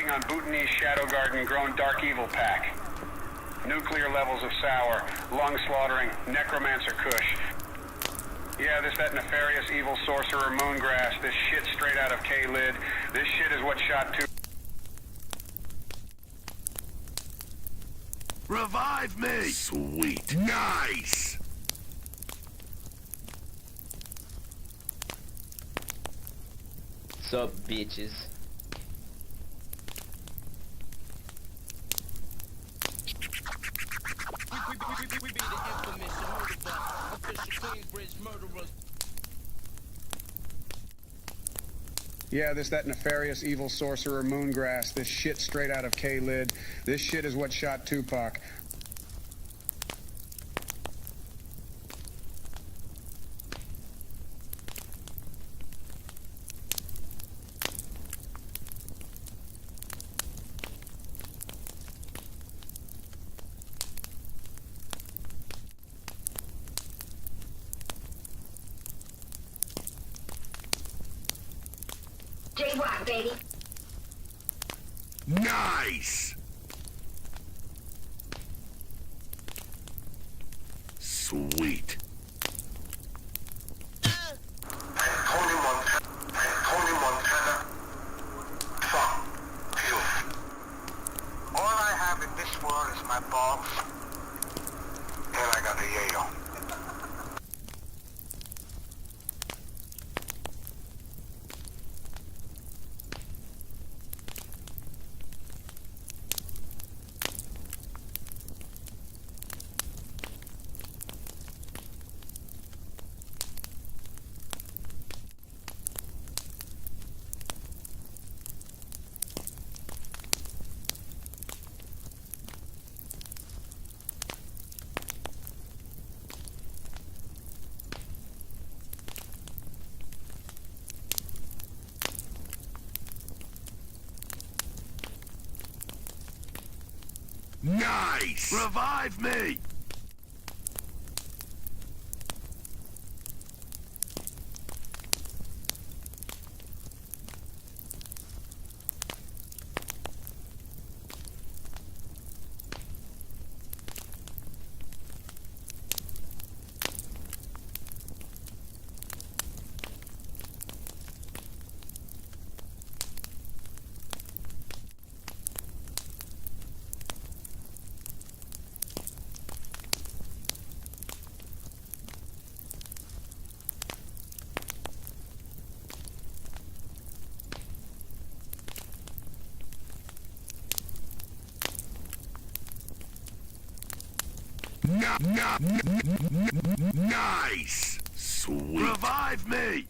On Bhutanese Shadow Garden grown dark evil pack. Nuclear levels of sour, lung slaughtering, necromancer kush. Yeah, that nefarious evil sorcerer moongrass, this shit straight out of K-Lid. This shit is what shot two. Revive me! Sweet. Nice! Sup, bitches? We be the infamous murder bus, official Queensbridge murderers. Yeah, that nefarious evil sorcerer moongrass, this shit straight out of K-Lid. This shit is what shot Tupac. J-Rock, baby. Nice! Sweet. All I have in this world is my balls, and I got a yayo. Nice! Revive me! Nice! Sweet. Revive me!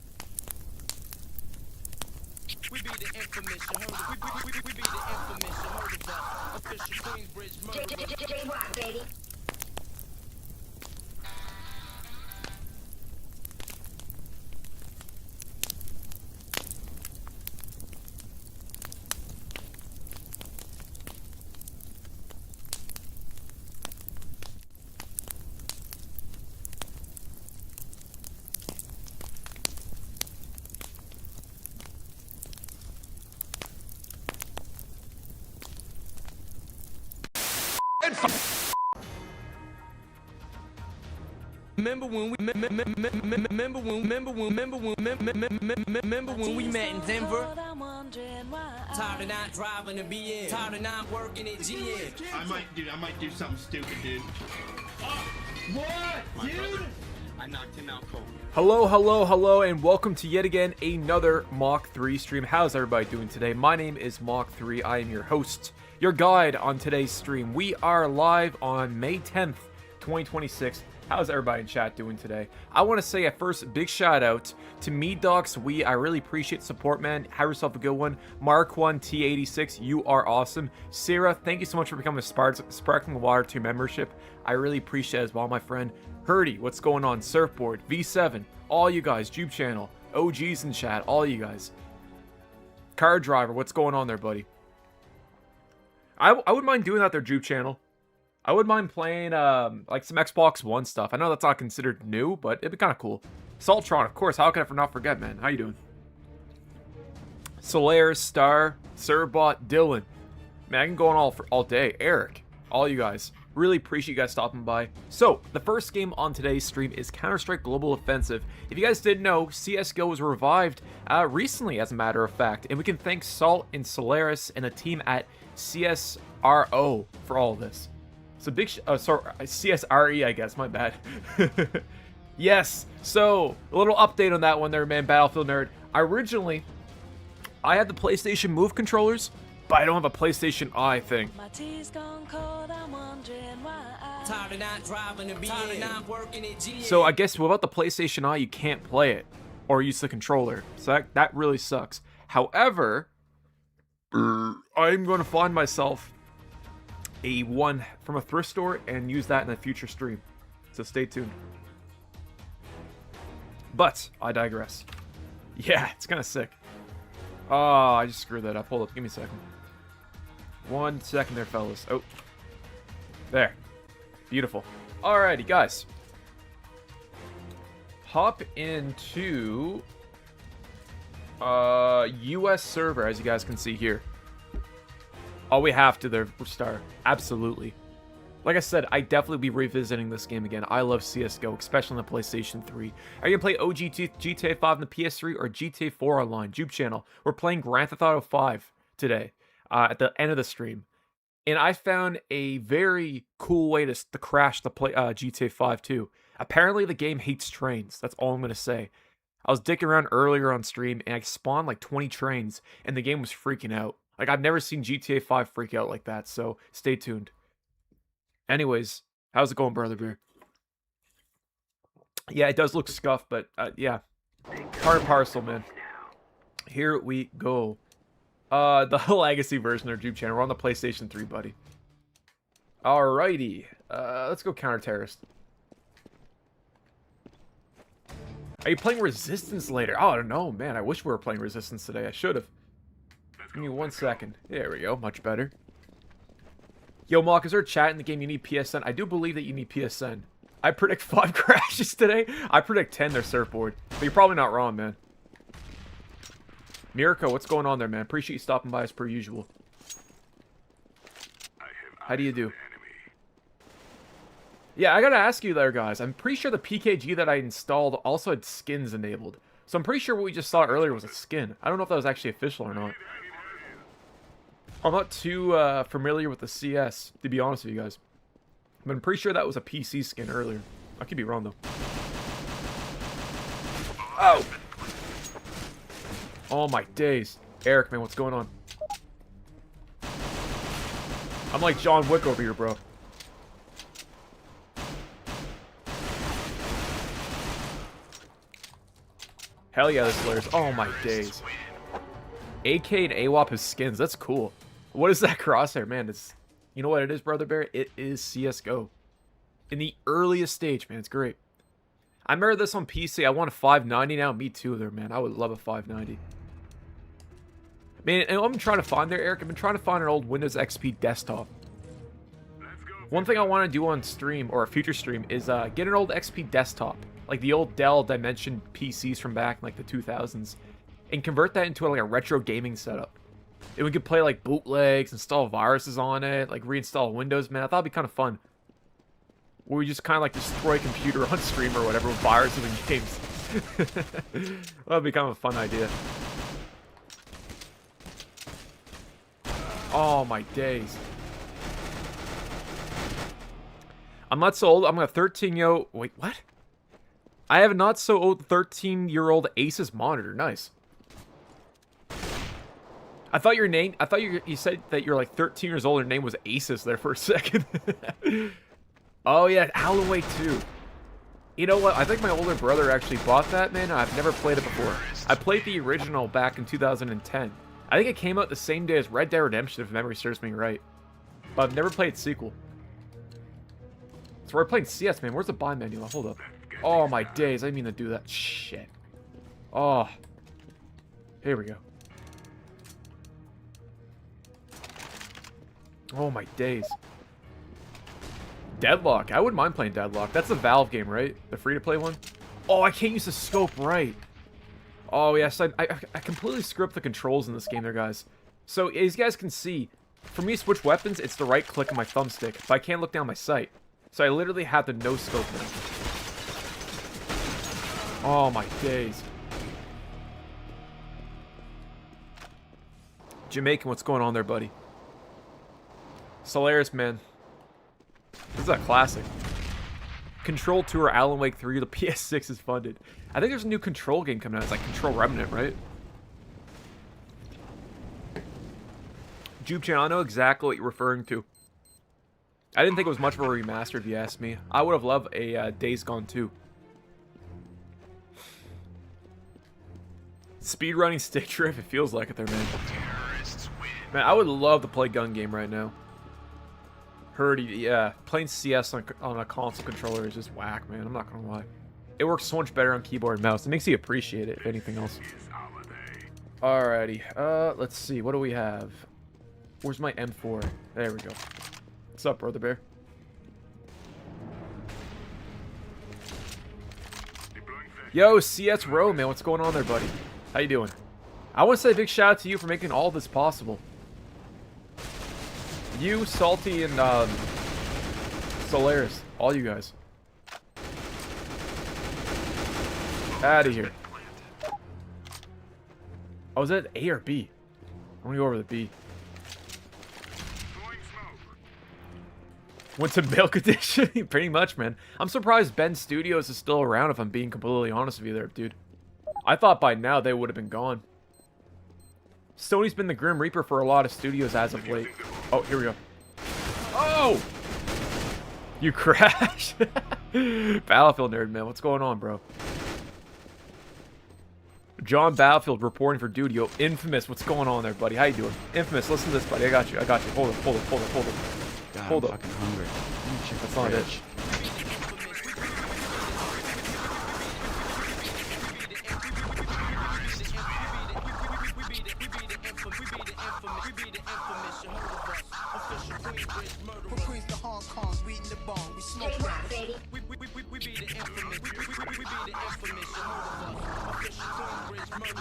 We be the infamous, we be the infamous murder bus, official Queensbridge murderers. J-Rock, baby. Remember when we met in Denver? Tired of not driving to BN. Tired of not working at GM. I might do something stupid, dude. What, dude? I knocked him out cold. Hello, and welcome to yet again another Mach 3 stream. How's everybody doing today? My name is Mach 3. I am your host, your guide on today's stream. We are live on May 10th, 2026. How's everybody in chat doing today? I want to say at first, big shout out to MeDocs. I really appreciate the support, man. Have yourself a good one. Mark1T86, you are awesome. Sarah, thank you so much for becoming a Sparkling Water 2 membership. I really appreciate it as well, my friend. Hurdy, what's going on? Surfboard, V7, all you guys, Jube channel, OGs in chat, all you guys. Car driver, what's going on there, buddy? I wouldn't mind doing that their Jube channel. I wouldn't mind playing like some Xbox One stuff. I know that's not considered new, but it'd be kind of cool. Saltron, of course. How can I not forget, man? How you doing? Solaris, Star, Surbot, Dylan. Man, I can go on all day. Eric, all you guys. Really appreciate you guys stopping by. So, the first game on today's stream is Counter-Strike Global Offensive. If you guys didn't know, CSGO was revived recently, as a matter of fact. And we can thank Salt and Solaris and a team at CSRO for all of this. So big, sorry, CSRE, I guess, my bad. Yes, so a little update on that one there, man, Battlefield Nerd. I had the PlayStation Move controllers, but I don't have a PlayStation Eye thing. My tea's gone cold, I'm wondering why So I guess without the PlayStation Eye, you can't play it or use the controller. So that really sucks. However, I'm going to find myself a one from a thrift store and use that in a future stream. So stay tuned. But I digress. Yeah, it's kind of sick. Oh, I just screwed that up. Hold up, give me a second. 1 second there, fellas. Oh. There. Beautiful. Alrighty, guys. Hop into US server, as you guys can see here. Oh, we have to there, Star. Absolutely. Like I said, I definitely be revisiting this game again. I love CSGO, especially on the PlayStation 3. Are you going to play OG GTA 5 on the PS3 or GTA 4 online? Jube channel. We're playing Grand Theft Auto 5 today at the end of the stream. And I found a very cool way to crash the GTA 5 too. Apparently the game hates trains. That's all I'm going to say. I was dicking around earlier on stream and I spawned like 20 trains and the game was freaking out. Like, I've never seen GTA 5 freak out like that, so stay tuned. Anyways, how's it going, Brother Bear? Yeah, it does look scuffed, but yeah. Part and parcel, man. Here we go. The legacy version of our Jube channel. We're on the PlayStation 3, buddy. Alrighty. Let's go counter-terrorist. Are you playing Resistance later? Oh, I don't know, man. I wish we were playing Resistance today. I should have. Give me 1 second. There we go. Much better. Yo, Mock, is there a chat in the game you need PSN? I do believe that you need PSN. I predict 5 crashes today. I predict 10 their surfboard. But you're probably not wrong, man. Mirko, what's going on there, man? Appreciate you stopping by as per usual. How do you do? Yeah, I gotta ask you there, guys. I'm pretty sure the PKG that I installed also had skins enabled. So I'm pretty sure what we just saw earlier was a skin. I don't know if that was actually official or not. I'm not too familiar with the CS, to be honest with you guys. But I'm pretty sure that was a PC skin earlier. I could be wrong, though. Oh! Oh my days. Eric, man, what's going on? I'm like John Wick over here, bro. Hell yeah, this player's. Oh my days. AK and AWAP has skins. That's cool. What is that crosshair? Man, it's... You know what it is, Brother Bear? It is CSGO. In the earliest stage, man. It's great. I remember this on PC. I want a 590 now. Me too there, man. I would love a 590. Man, and I'm trying to find there, Eric. I've been trying to find an old Windows XP desktop. One thing I want to do on stream, or a future stream, is get an old XP desktop. Like the old Dell Dimension PCs from back in like the 2000s. And convert that into like a retro gaming setup. And we could play like bootlegs, install viruses on it, like reinstall Windows, man. I thought it'd be kind of fun. Where we just kind of like destroy a computer on stream or whatever with viruses and games. That'd be kind of a fun idea. Oh my days. I'm not so old. I'm a 13-year-old. Wait, what? I have a not so old 13-year-old Asus monitor. Nice. I thought your name. I thought you said that you're like 13 years old. Your name was Asus there for a second. Oh yeah, Alan Wake 2. You know what? I think my older brother actually bought that, man. I've never played it before. I played the original back in 2010. I think it came out the same day as Red Dead Redemption, if memory serves me right. But I've never played sequel. So we're playing CS, man. Where's the buy menu? Hold up. Oh my days, I didn't mean to do that. Shit. Oh. Here we go. Oh my days. Deadlock. I wouldn't mind playing Deadlock. That's a Valve game, right? The free-to-play one? Oh, I can't use the scope, right. Oh, yes. I completely screw up the controls in this game there, guys. So, as you guys can see, for me to switch weapons, it's the right click on my thumbstick, but I can't look down my sight. So I literally have the no-scope now. Oh, my days. Jamaican, what's going on there, buddy? Solaris, man. This is a classic. Control Tour, Alan Wake 3, the PS6 is funded. I think there's a new Control game coming out. It's like Control Remnant, right? Jupe Chan, I know exactly what you're referring to. I didn't think it was much of a remaster, if you asked me. I would have loved a Days Gone 2. Speedrunning stick drift, it feels like it there, man. Man, I would love to play gun game right now. Heard, yeah, playing CS on a console controller is just whack, man. I'm not gonna lie. It works so much better on keyboard and mouse. It makes you appreciate it, if anything else. Alrighty, let's see. What do we have? Where's my M4? There we go. What's up, Brother Bear? Yo, CS Row, man. What's going on there, buddy? How you doing? I want to say a big shout out to you for making all this possible. You, Salty, and Solaris. All you guys. Out of here. Oh, is that A or B? I'm gonna go over the B. Went to Milk Edition? Pretty much, man. I'm surprised Ben Studios is still around, if I'm being completely honest with you there, dude. I thought by now they would have been gone. Sony's been the Grim Reaper for a lot of studios as of late. Oh, here we go. Oh! You crashed? Battlefield nerd, man. What's going on, bro? John Battlefield reporting for duty. Yo, Infamous, what's going on there, buddy? How you doing? Infamous, listen to this, buddy. I got you. Hold up. God, Hold I'm up. fucking hungry. That's not it.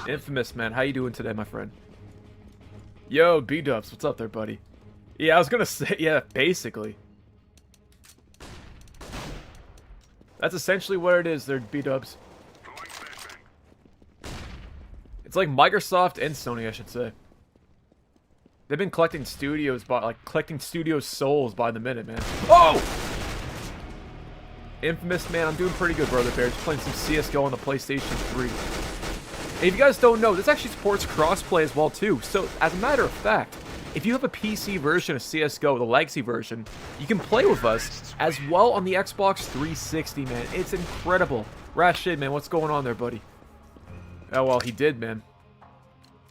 Infamous, man. How you doing today, my friend? Yo, B-dubs. What's up there, buddy? Yeah, I was gonna say, yeah, basically. That's essentially what it is, they're B-dubs. It's like Microsoft and Sony, I should say. They've been collecting studios collecting studio souls by the minute, man. Oh! Infamous, man, I'm doing pretty good, Brother Bear. Just playing some CSGO on the PlayStation 3. And if you guys don't know, this actually supports crossplay as well, too. So, as a matter of fact, if you have a PC version of CSGO, the legacy version, you can play with us as well on the Xbox 360, man. It's incredible. Rashid, man, what's going on there, buddy? Oh, well, he did, man.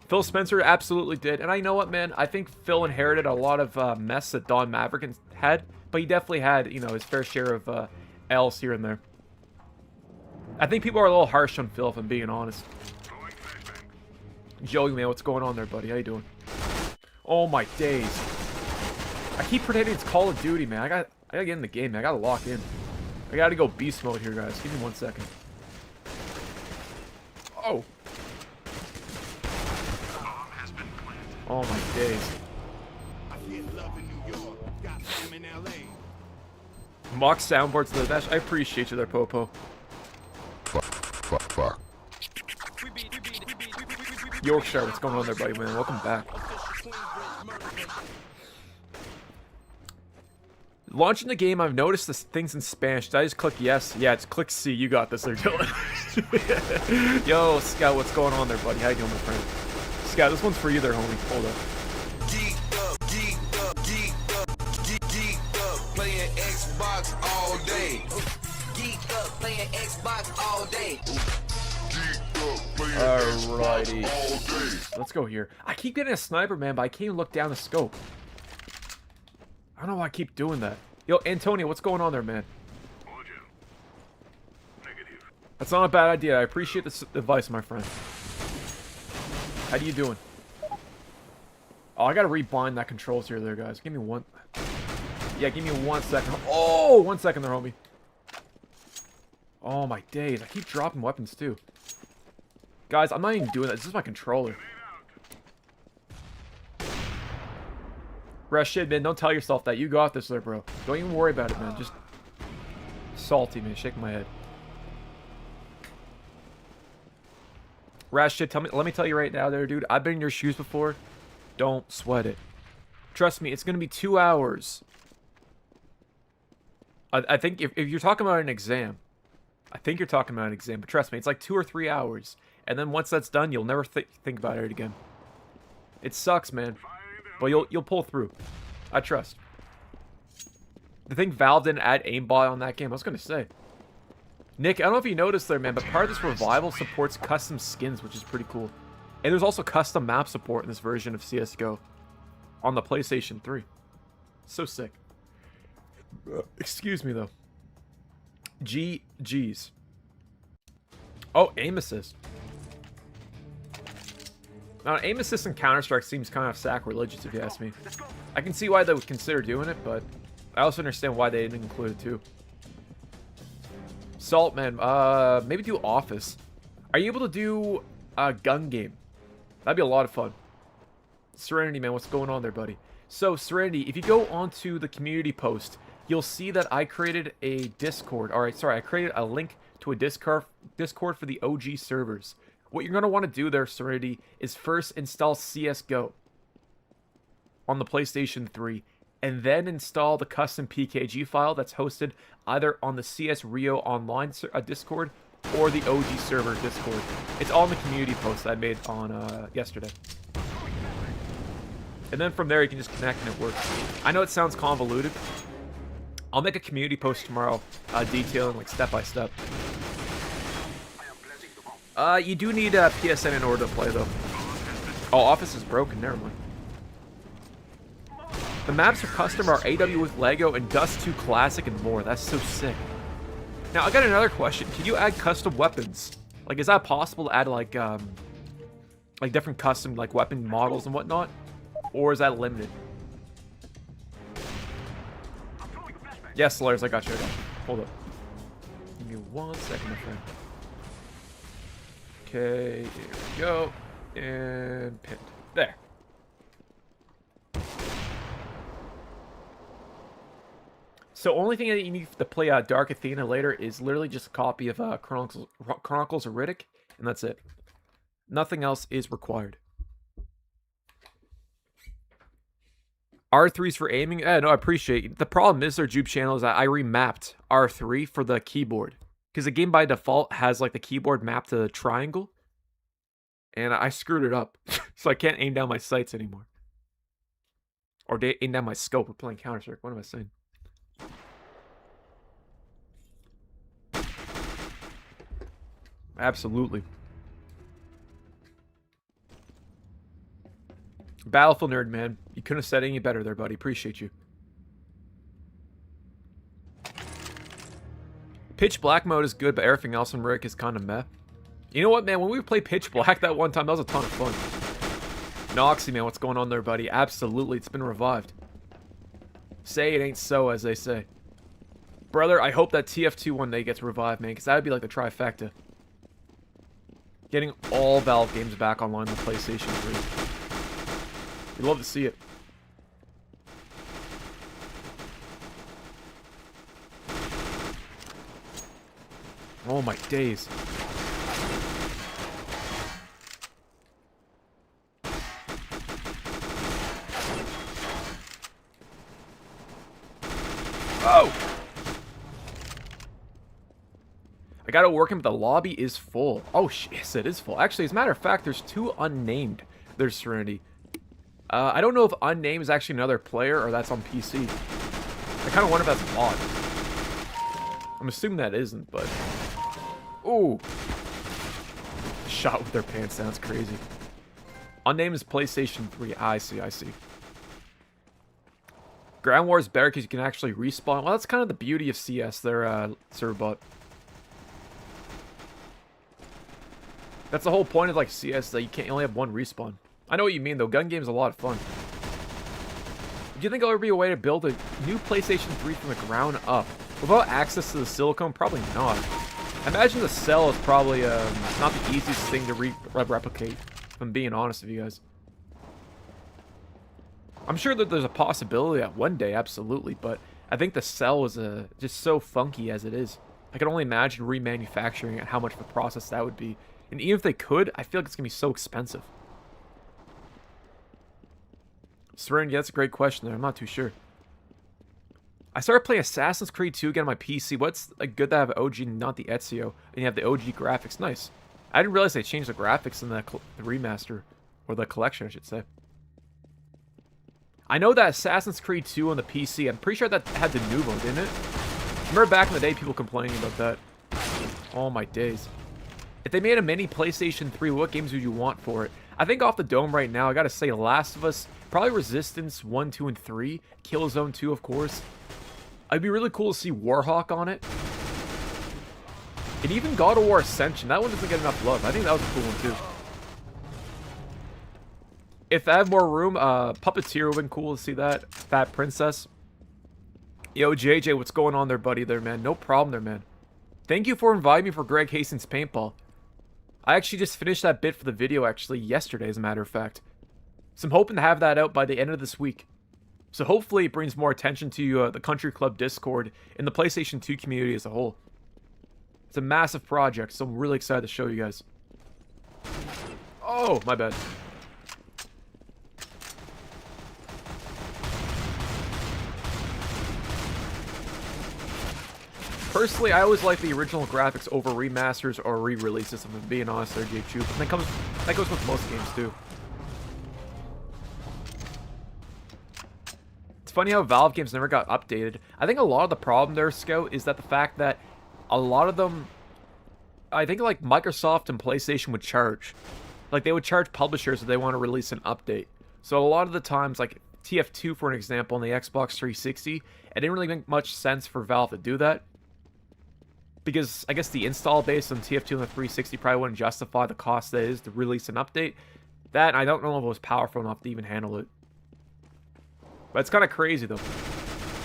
Phil Spencer absolutely did. And I know what, man? I think Phil inherited a lot of mess that Don Maverick had. But he definitely had, you know, his fair share of L's here and there. I think people are a little harsh on Phil, if I'm being honest. Joey, man, what's going on there, buddy? How you doing? Oh my days. I keep pretending it's Call of Duty, man. I gotta get in the game, man. I gotta lock in. I gotta go beast mode here, guys. Give me 1 second. Oh. Oh my days. Mock soundboards to the best. I appreciate you there, Popo. Fuck. Yorkshire, what's going on there, buddy, man? Welcome back. Launching the game, I've noticed this things in Spanish. Did I just click yes? Yeah, it's click C. You got this there, Dylan. Yo, Scout, what's going on there, buddy? How you doing, my friend? Scout, this one's for you there, homie. Hold up. Geeked up, playing Xbox all all day. Geeked up playing Xbox all day. Alrighty. Let's go here. I keep getting a sniper, man, but I can't even look down the scope. I don't know why I keep doing that. Yo, Antonio, what's going on there, man? That's not a bad idea. I appreciate this advice, my friend. How you doing? Oh, I gotta rebind that controls here there, guys. Give me one... Yeah, give me 1 second. Oh, 1 second there, homie. Oh, my days. I keep dropping weapons, too. Guys, I'm not even doing that. This is my controller. Rashid, man, don't tell yourself that. You got this there, bro. Don't even worry about it, man. Just... Salty, man. Shaking my head. Rashid, let me tell you right now there, dude. I've been in your shoes before. Don't sweat it. Trust me, it's going to be 2 hours. I think if you're talking about an exam, I think you're talking about an exam, but trust me, it's like 2 or 3 hours. And then once that's done, you'll never think about it again. It sucks, man. But you'll pull through. I trust. The thing Valve didn't add aimbot on that game, I was going to say. Nick, I don't know if you noticed there, man, but part of this revival supports custom skins, which is pretty cool. And there's also custom map support in this version of CSGO on the PlayStation 3. So sick. Excuse me, though. GG's. Oh, aim assist. Now, aim assist in Counter-Strike seems kind of sacrilegious, if you ask me. I can see why they would consider doing it, but I also understand why they didn't include it, too. Salt, man. Maybe do Office. Are you able to do a gun game? That'd be a lot of fun. Serenity, man. What's going on there, buddy? So, Serenity, if you go onto the community post, you'll see that I created a Discord. Alright, sorry. I created a link to a Discord for the OG servers. What you're going to want to do there, Serenity, is first install CSGO on the PlayStation 3. And then install the custom PKG file that's hosted either on the CSGO Online Discord or the OG server Discord. It's all in the community post I made on yesterday. And then from there you can just connect and it works. I know it sounds convoluted. I'll make a community post tomorrow detailing like step by step. You do need a PSN in order to play though. Oh, Office is broken. Never mind. The maps for custom are AW with Lego and Dust 2 Classic and more. That's so sick. Now, I got another question. Can you add custom weapons? Like, is that possible to add, like different custom, like, weapon models and whatnot? Or is that limited? Yes, Solaris, I got you. Hold up. Give me 1 second, my friend. Okay, here we go. And pinned. There. So only thing that you need to play Dark Athena later is literally just a copy of Chronicles of Riddick, and that's it. Nothing else is required. R3's for aiming? No, I appreciate it. The problem is their Jupe channel is that I remapped R3 for the keyboard. Because the game by default has like the keyboard mapped to the triangle. And I screwed it up. So I can't aim down my sights anymore. Or aim down my scope. We're playing Counter-Strike. What am I saying? Absolutely. Battlefield nerd, man. You couldn't have said any better there, buddy. Appreciate you. Pitch Black mode is good, but everything else in Rick is kind of meh. You know what, man? When we played Pitch Black that one time, that was a ton of fun. Noxy, man. What's going on there, buddy? Absolutely. It's been revived. Say it ain't so, as they say. Brother, I hope that TF2 one day gets revived, man, because that would be like the trifecta. Getting all Valve games back online on PlayStation 3. We'd love to see it. Oh my days. Oh! I gotta work him, but the lobby is full. Oh, yes, it is full. Actually, as a matter of fact, there's 2 unnamed. There's Serenity. I don't know if unnamed is actually another player or that's on PC. I kind of wonder if that's a bot. I'm assuming that isn't, but... Ooh! Shot with their pants sounds crazy. Unnamed is PlayStation 3. I see, I see. Ground War is better because you can actually respawn. Well, that's kind of the beauty of CS there, Servbot. That's the whole point of, like, CS, that you only have one respawn. I know what you mean, though. Gun game's a lot of fun. Do you think there'll ever be a way to build a new PlayStation 3 from the ground up? Without access to the silicone? Probably not. I imagine the cell is probably not the easiest thing to replicate, if I'm being honest with you guys. I'm sure that there's a possibility that one day, absolutely, but I think the cell is just so funky as it is. I can only imagine remanufacturing and how much of a process that would be. And even if they could, I feel like it's going to be so expensive. Seren, yeah, that's a great question there. I'm not too sure. I started playing Assassin's Creed 2 again on my PC. What's like, good to have OG, not the Ezio, and you have the OG graphics. Nice. I didn't realize they changed the graphics in the remaster, or the collection, I should say. I know that Assassin's Creed 2 on the PC, I'm pretty sure that had the Nuvo, didn't it? Remember back in the day, people complaining about that. Oh my days. If they made a mini PlayStation 3, what games would you want for it? I think off the dome right now, I gotta say Last of Us, probably Resistance 1, 2, and 3. Killzone 2, of course. It'd be really cool to see Warhawk on it. And even God of War Ascension. That one doesn't get enough love. I think that was a cool one, too. If I had more room, Puppeteer would have been cool to see that. Fat Princess. Yo, JJ, what's going on there, buddy, there, man? No problem there, man. Thank you for inviting me for Greg Hastings Paintball. I actually just finished that bit for the video, actually, yesterday, as a matter of fact. So I'm hoping to have that out by the end of this week. So hopefully it brings more attention to the Country Club Discord and the PlayStation 2 community as a whole. It's a massive project, so I'm really excited to show you guys. Oh, my bad. Personally, I always like the original graphics over remasters or re-releases, if I'm being honest there, J-Chu. And that goes with most games, too. Funny how Valve games never got updated. I think a lot of the problem there, Scout, is that the fact that a lot of them, I think like Microsoft and PlayStation would charge. Like they would charge publishers if they want to release an update. So a lot of the times, like TF2 for an example, on the Xbox 360, it didn't really make much sense for Valve to do that. Because I guess the install base on TF2 and the 360 probably wouldn't justify the cost that is to release an update. That, I don't know if it was powerful enough to even handle it. But it's kind of crazy, though.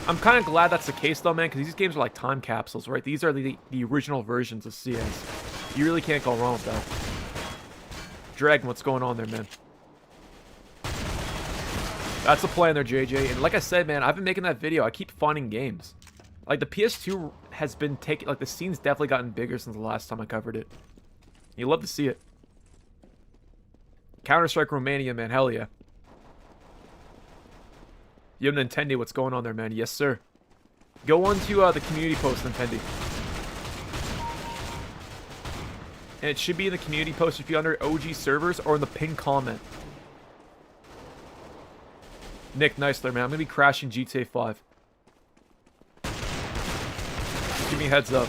I'm kind of glad that's the case, though, man, because these games are like time capsules, right? These are the original versions of CS. You really can't go wrong with that. Dragon, what's going on there, man? That's the plan there, JJ. And like I said, man, I've been making that video. I keep finding games. Like, the PS2 has been taking... Like, the scene's definitely gotten bigger since the last time I covered it. You love to see it. Counter-Strike Romania, man. Hell yeah. Yo, Nintendo, what's going on there, man? Yes, sir. Go on to the community post, Nintendo. And it should be in the community post if you're under OG servers or in the pinned comment. Nick, nice there, man. I'm going to be crashing GTA 5. Just give me a heads up.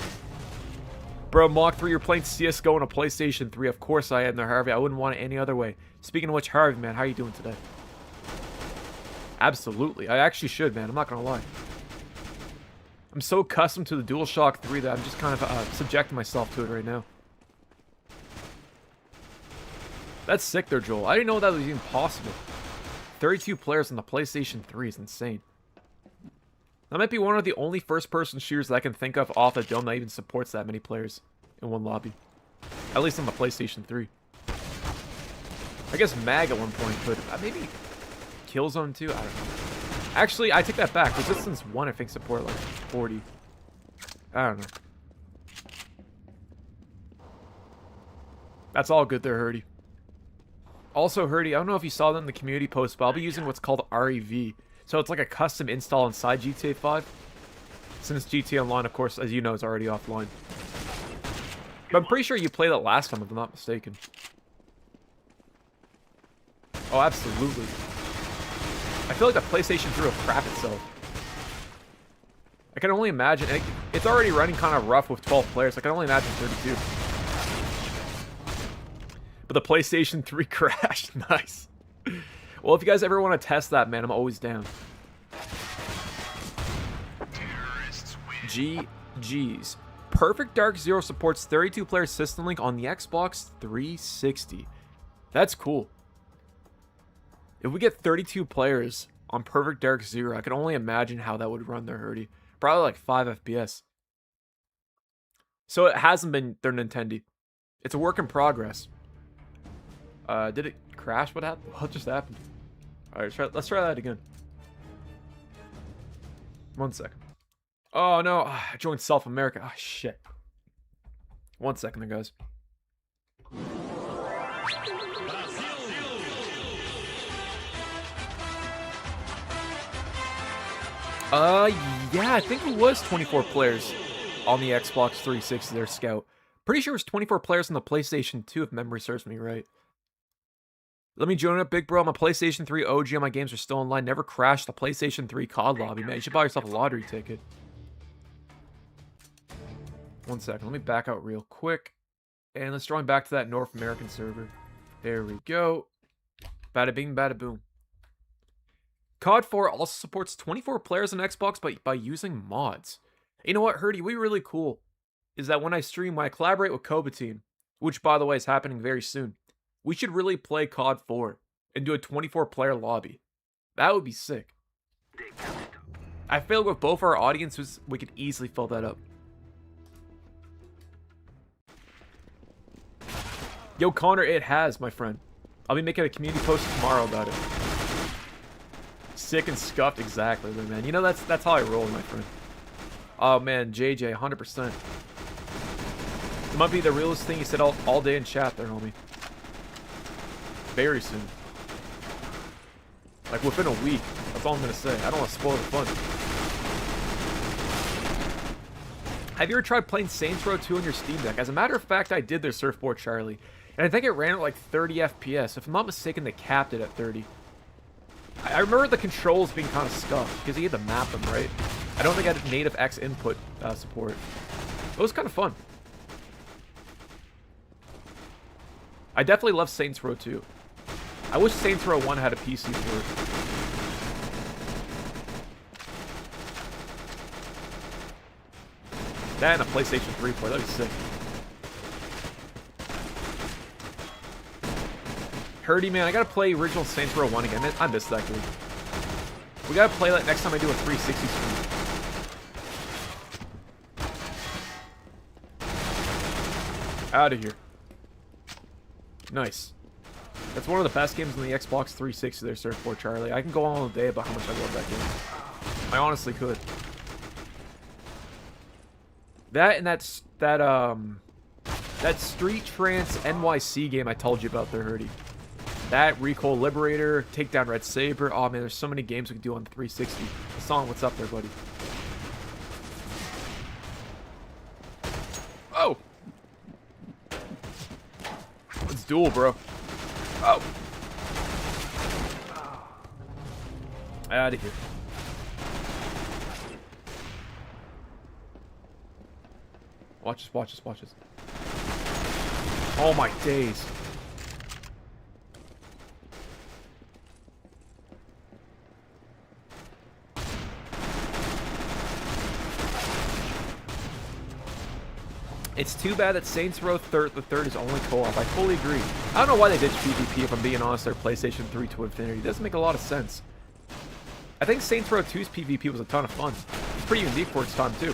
Bro, Mach 3, you're playing CSGO on a PlayStation 3. Of course I am there, Harvey. I wouldn't want it any other way. Speaking of which, Harvey, man, how are you doing today? Absolutely. I actually should, man. I'm not going to lie. I'm so accustomed to the DualShock 3 that I'm just kind of subjecting myself to it right now. That's sick there, Joel. I didn't know that was even possible. 32 players on the PlayStation 3 is insane. That might be one of the only first-person shooters that I can think of off the dome that even supports that many players in one lobby. At least on the PlayStation 3. I guess MAG at one point could. Maybe Killzone 2? I don't know. Actually, I take that back. Resistance 1, I think, support like 40. I don't know. That's all good there, Hurdy. Also, Hurdy, I don't know if you saw that in the community post, but I'll be using what's called REV. So it's like a custom install inside GTA 5. Since GTA Online, of course, as you know, is already offline. But I'm pretty sure you played that last time, if I'm not mistaken. Oh, absolutely. I feel like the PlayStation 3 will crap itself. I can only imagine. It's already running kind of rough with 12 players. I can only imagine 32. But the PlayStation 3 crashed. Nice. Well, if you guys ever want to test that, man, I'm always down. GG's. Perfect Dark Zero supports 32-player system link on the Xbox 360. That's cool. If we get 32 players on Perfect Dark Zero, I can only imagine how that would run their Herdy. Probably like 5 FPS. So it hasn't been their Nintendo. It's a work in progress. Did it crash? What happened? What just happened? Alright, let's try that again. 1 second. Oh no, I joined South America. Oh shit. 1 second there, guys. Yeah, I think it was 24 players on the Xbox 360 there, Scout. Pretty sure it was 24 players on the PlayStation 2, if memory serves me right. Let me join up, big bro. I'm a PlayStation 3 OG, and my games are still online. Never crashed the PlayStation 3 COD lobby, man. You should buy yourself a lottery ticket. 1 second. Let me back out real quick. And let's join back to that North American server. There we go. Bada bing, bada boom. COD 4 also supports 24 players on Xbox by using mods. You know what, Herdy, we really cool is that when I stream, when I collaborate with Kobatine, which, by the way, is happening very soon, we should really play COD 4 and do a 24-player lobby. That would be sick. I feel like with both our audiences, we could easily fill that up. Yo, Connor, it has, my friend. I'll be making a community post tomorrow about it. Sick and scuffed, exactly, man. You know, that's how I roll, my friend. Oh, man, JJ, 100%. It might be the realest thing you said all day in chat there, homie. Very soon. Like, within a week. That's all I'm going to say. I don't want to spoil the fun. Have you ever tried playing Saints Row 2 on your Steam Deck? As a matter of fact, I did their Surfboard Charlie. And I think it ran at like 30 FPS. If I'm not mistaken, they capped it at 30. I remember the controls being kind of scuffed because you had to map them, right? I don't think I had native X input support. It was kind of fun. I definitely love Saints Row 2. I wish Saints Row 1 had a PC port. That and a PlayStation 3 port, that'd be sick. Herdy, man, I gotta play original Saints Row 1 again. I miss that game. We gotta play that next time I do a 360 stream. Out of here. Nice. That's one of the best games on the Xbox 360 there, Surfboard Charlie. I can go on all day about how much I love that game. I honestly could. That and that Street Trance NYC game I told you about there, Herdy. That, Recoil Liberator, Takedown Red Saber. Oh man, there's so many games we can do on the 360. Hassan, what's up there, buddy? Oh! Let's duel, bro. Oh! Out of here. Watch this, watch this, watch this. Oh my days. It's too bad that Saints Row the third is only co-op. I fully agree. I don't know why they ditched PvP, if I'm being honest, their PlayStation 3 to Infinity. It doesn't make a lot of sense. I think Saints Row 2's PvP was a ton of fun. It's pretty unique for its time, too.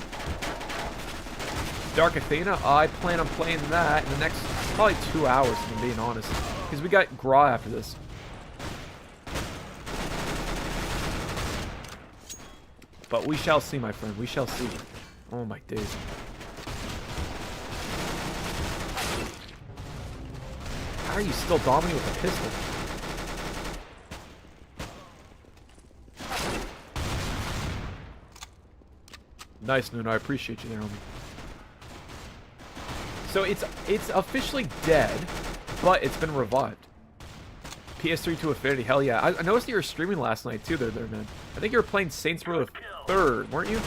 Dark Athena, I plan on playing that in the next probably 2 hours, if I'm being honest. Because we got GRAW after this. But we shall see, my friend. We shall see. Oh my days. How are you still dominating with a pistol? Nice, Nuno. I appreciate you there, homie. So it's officially dead, but it's been revived. PS3 to Infinity, hell yeah. I noticed you were streaming last night too there, man. I think you were playing Saints Row the 3rd, weren't you?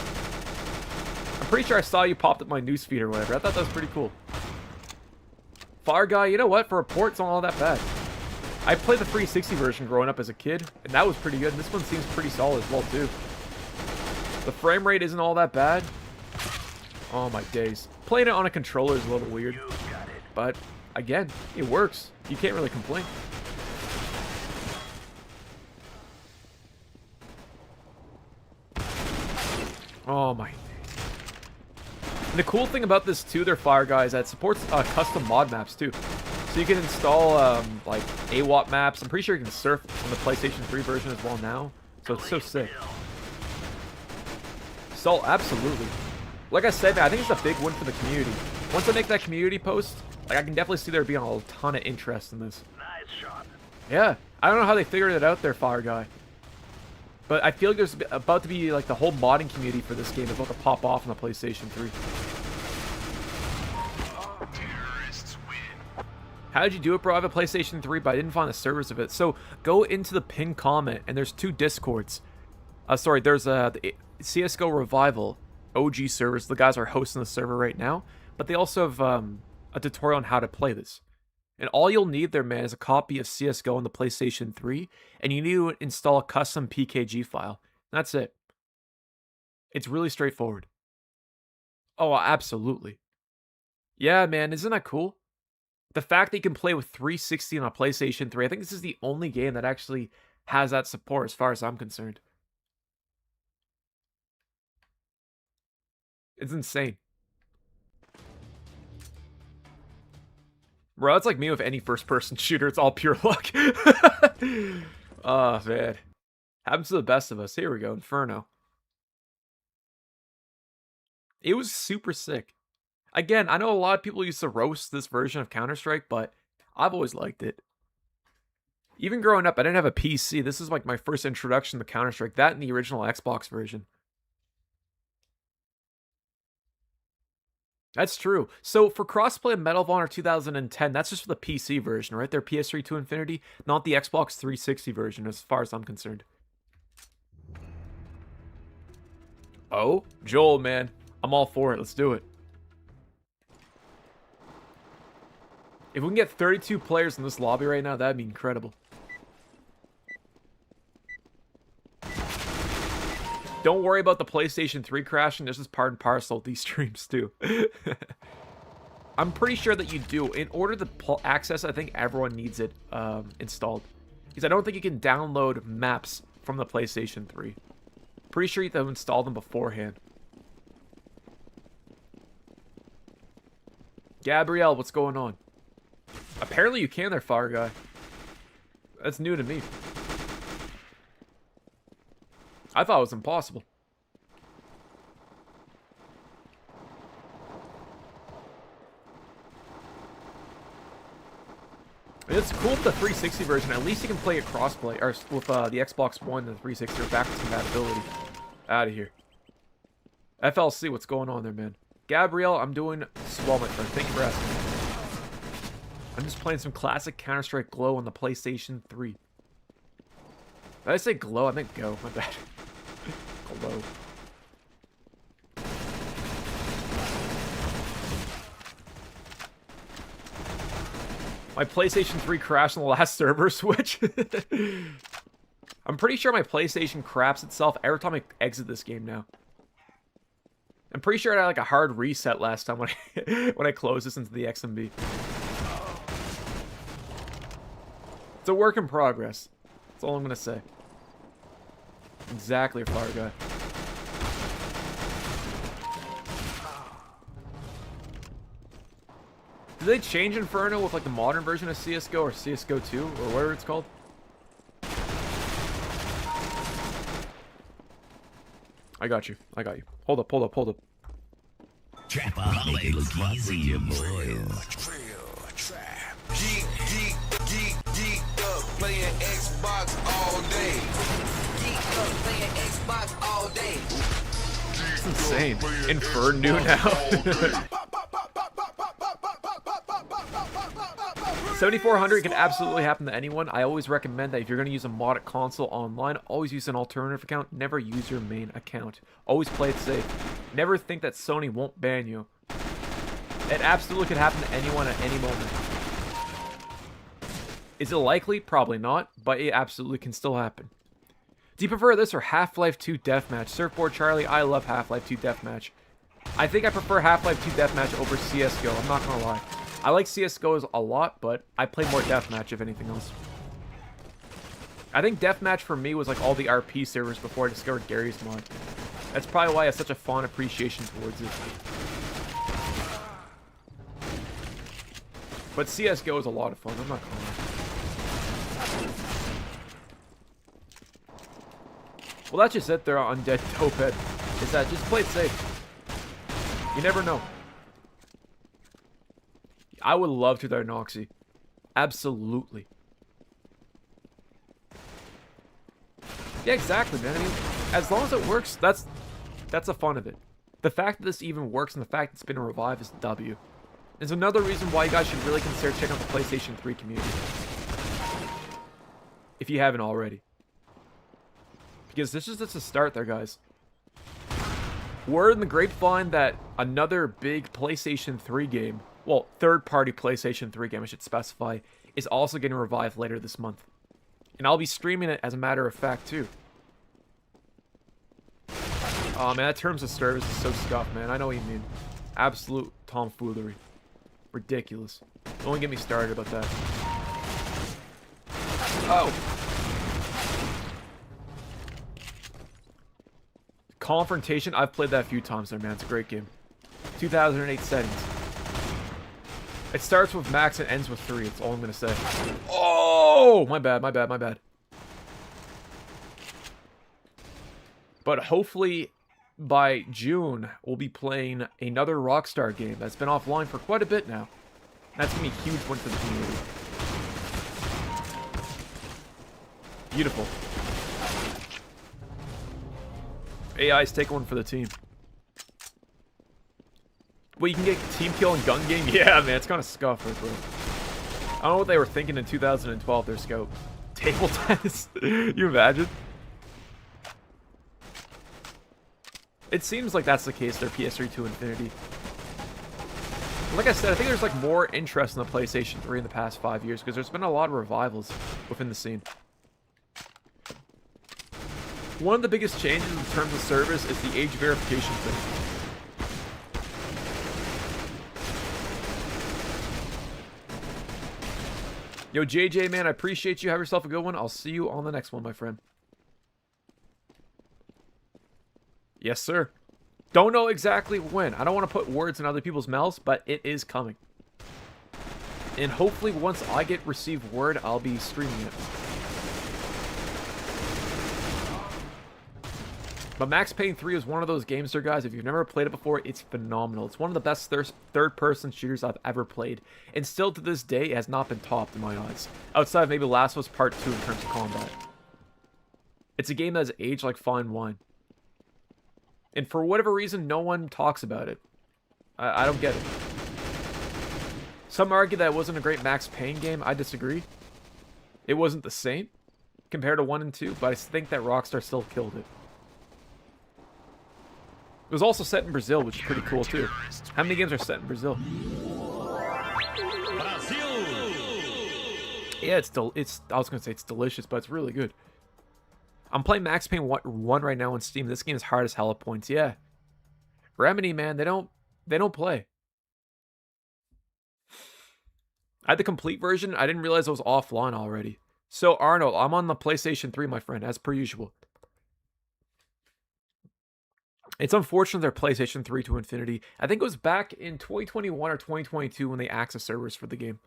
pretty sure I saw you popped up my newsfeed or whatever. I thought that was pretty cool. Fire Guy, you know what? For a port, it's not all that bad. I played the 360 version growing up as a kid, and that was pretty good. This one seems pretty solid as well, too. The frame rate isn't all that bad. Oh my days. Playing it on a controller is a little weird. But, again, it works. You can't really complain. Oh my days. And the cool thing about this, too, their Fire Guy, is that it supports custom mod maps, too. So you can install, like, AWOP maps. I'm pretty sure you can surf on the PlayStation 3 version as well now. So it's so sick. So, absolutely. Like I said, man, I think it's a big win for the community. Once I make that community post, like, I can definitely see there being a ton of interest in this. Nice shot. Yeah. I don't know how they figured it out there, Fire Guy. But I feel like there's about to be, like, the whole modding community for this game is about to pop off on the PlayStation 3. How did you do it, bro? I have a PlayStation 3, but I didn't find the servers of it. So, go into the pinned comment, and there's 2 Discords. Sorry, there's the CSGO Revival OG servers. The guys are hosting the server right now. But they also have a tutorial on how to play this. And all you'll need there, man, is a copy of CSGO on the PlayStation 3. And you need to install a custom PKG file. That's it. It's really straightforward. Oh, absolutely. Yeah, man, isn't that cool? The fact that you can play with 360 on a PlayStation 3, I think this is the only game that actually has that support as far as I'm concerned. It's insane. Bro, it's like me with any first-person shooter. It's all pure luck. Oh, man. Happens to the best of us. Here we go, Inferno. It was super sick. Again, I know a lot of people used to roast this version of Counter-Strike, but I've always liked it. Even growing up, I didn't have a PC. This is like my first introduction to Counter-Strike. That and the original Xbox version. That's true. So for crossplay of Medal of Honor 2010, that's just for the PC version, right? Their PS3 to Infinity, not the Xbox 360 version as far as I'm concerned. Oh, Joel, man. I'm all for it. Let's do it. If we can get 32 players in this lobby right now, that'd be incredible. Don't worry about the PlayStation 3 crashing. This is part and parcel of these streams, too. I'm pretty sure that you do. In order to access, I think everyone needs it installed. Because I don't think you can download maps from the PlayStation 3. Pretty sure you have to install them beforehand. Gabrielle, what's going on? Apparently you can there, Fire Guy. That's new to me. I thought it was impossible. It's cool with the 360 version. At least you can play it crossplay, or with the Xbox One and the 360 or backwards compatibility. Out of here. FLC, what's going on there, man? Gabrielle, I'm doing swell, my friend. Thank you for asking. I'm just playing some classic Counter-Strike Glow on the PlayStation 3. Did I say Glow? I meant Go. My bad. Glow. My PlayStation 3 crashed on the last server switch. I'm pretty sure my PlayStation craps itself every time I exit this game now. I'm pretty sure I had like a hard reset last time when I closed this into the XMB. It's a work in progress. That's all I'm gonna say. Exactly, Fire Guy. Did they change Inferno with like the modern version of CSGO or CSGO 2 or whatever it's called? I got you. I got you. Hold up, hold up, hold up. Trap on, make it look easy, you boys. Geek up, playing Xbox all day. Geek up, playing Xbox all day. It's insane. Inferno now. 7400 can absolutely happen to anyone. I always recommend that if you're going to use a modded console online, always use an alternative account. Never use your main account. Always play it safe. Never think that Sony won't ban you. It absolutely could happen to anyone at any moment. Is it likely? Probably not, but it absolutely can still happen. Do you prefer this or Half-Life 2 Deathmatch? Surfboard Charlie, I love Half-Life 2 Deathmatch. I think I prefer Half-Life 2 Deathmatch over CSGO, I'm not gonna lie. I like CSGO a lot, but I play more Deathmatch if anything else. I think Deathmatch for me was like all the RP servers before I discovered Gary's mod. That's probably why I have such a fond appreciation towards it. But CSGO is a lot of fun, I'm not gonna lie. Well, that's just it there, Undead Toped. Is that just play it safe. You never know. I would love to die Noxy. Absolutely. Yeah, exactly, man. I mean, as long as it works, that's the fun of it. The fact that this even works and the fact it's been revived is W. It's another reason why you guys should really consider checking out the PlayStation 3 community. If you haven't already. Because this is just a start there, guys. Word in the grapevine that another big PlayStation 3 game, well, third-party PlayStation 3 game, I should specify, is also getting revived later this month. And I'll be streaming it as a matter of fact, too. Oh, man, that terms of service is so scuffed, man. I know what you mean. Absolute tomfoolery. Ridiculous. Don't get me started about that. Oh! Confrontation, I've played that a few times there, man. It's a great game. 2008 settings. It starts with max and ends with 3. That's all I'm going to say. Oh! My bad, my bad, my bad. But hopefully, by June, we'll be playing another Rockstar game that's been offline for quite a bit now. That's going to be a huge win for the community. Beautiful. AI's taking one for the team. Well, you can get team kill and gun game? Yeah, man, it's kind of scuffed right, bro. I don't know what they were thinking in 2012, their scope. Table tennis? You imagine? It seems like that's the case, their PS3 to Infinity. Like I said, I think there's like more interest in the PlayStation 3 in the past 5 years, because there's been a lot of revivals within the scene. One of the biggest changes in terms of service is the age verification thing. Yo, JJ, man, I appreciate you. Have yourself a good one. I'll see you on the next one, my friend. Yes, sir. Don't know exactly when. I don't want to put words in other people's mouths, but it is coming. And hopefully once I get received word, I'll be streaming it. But Max Payne 3 is one of those games there, guys. If you've never played it before, it's phenomenal. It's one of the best third-person shooters I've ever played. And still to this day, it has not been topped in my eyes. Outside of maybe Last of Us Part 2 in terms of combat. It's a game that has aged like fine wine. And for whatever reason, no one talks about it. I don't get it. Some argue that it wasn't a great Max Payne game. I disagree. It wasn't the same compared to 1 and 2, but I think that Rockstar still killed it. It was also set in Brazil, which is pretty cool too. How many games are set in Brazil? Yeah, I was gonna say it's delicious, but it's really good. I'm playing Max Payne 1 right now on Steam. This game is hard as hell at points. Yeah, Remedy, man, they don't play. I had the complete version. I didn't realize it was offline already. So Arnold, I'm on the PlayStation 3, my friend, as per usual. It's unfortunate their PlayStation 3 to Infinity. I think it was back in 2021 or 2022 when they accessed servers for the game.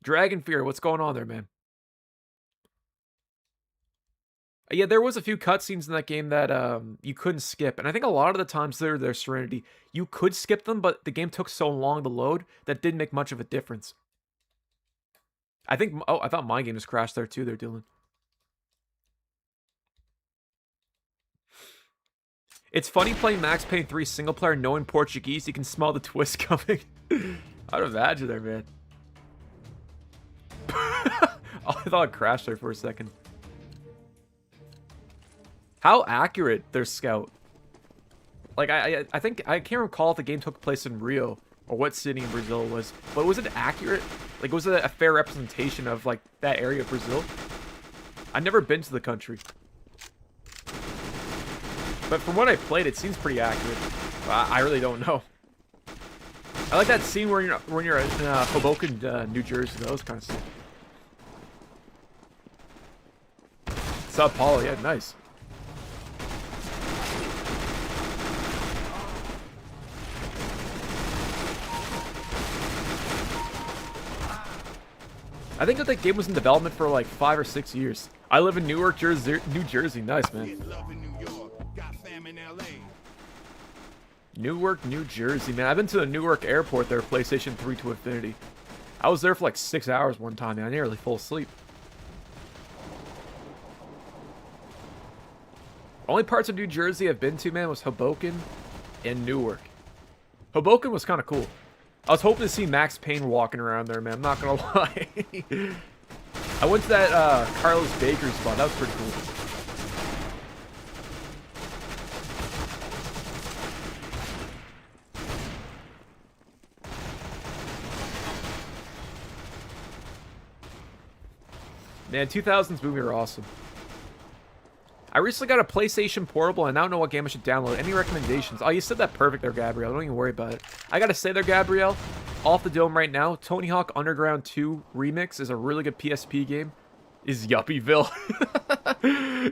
Dragon Fear, what's going on there, man? Yeah, there was a few cutscenes in that game that you couldn't skip. And I think a lot of the times their Serenity, you could skip them, but the game took so long to load that didn't make much of a difference. I think, oh, I thought my game just crashed there too there, Dylan. It's funny playing Max Payne 3 single player knowing Portuguese. You can smell the twist coming. I'd imagine there, man. I thought it crashed there for a second. How accurate their scout. Like, I think, I can't recall if the game took place in Rio or what city in Brazil it was, but was it accurate? Like, was it a fair representation of, like, that area of Brazil? I've never been to the country. But from what I played, it seems pretty accurate. I really don't know. I like that scene where you're in Hoboken, New Jersey. That was kind of sick. Sao Paulo, yeah, nice. I think that game was in development for like 5 or 6 years. I live in Newark, New Jersey. Nice, man. Newark, New Jersey, man. I've been to the Newark airport there, PlayStation 3 to Infinity. I was there for like 6 hours one time, man. I nearly fell asleep. Only parts of New Jersey I've been to, man, was Hoboken and Newark. Hoboken was kind of cool. I was hoping to see Max Payne walking around there, man. I'm not gonna lie. I went to that Carlos Bakery spot. That was pretty cool. Man, 2000s movies are awesome. I recently got a PlayStation Portable, and I don't know what game I should download. Any recommendations? Oh, you said that perfect there, Gabrielle. Don't even worry about it. I gotta say there, Gabrielle, off the dome right now, Tony Hawk Underground 2 Remix is a really good PSP game. Is Yuppieville.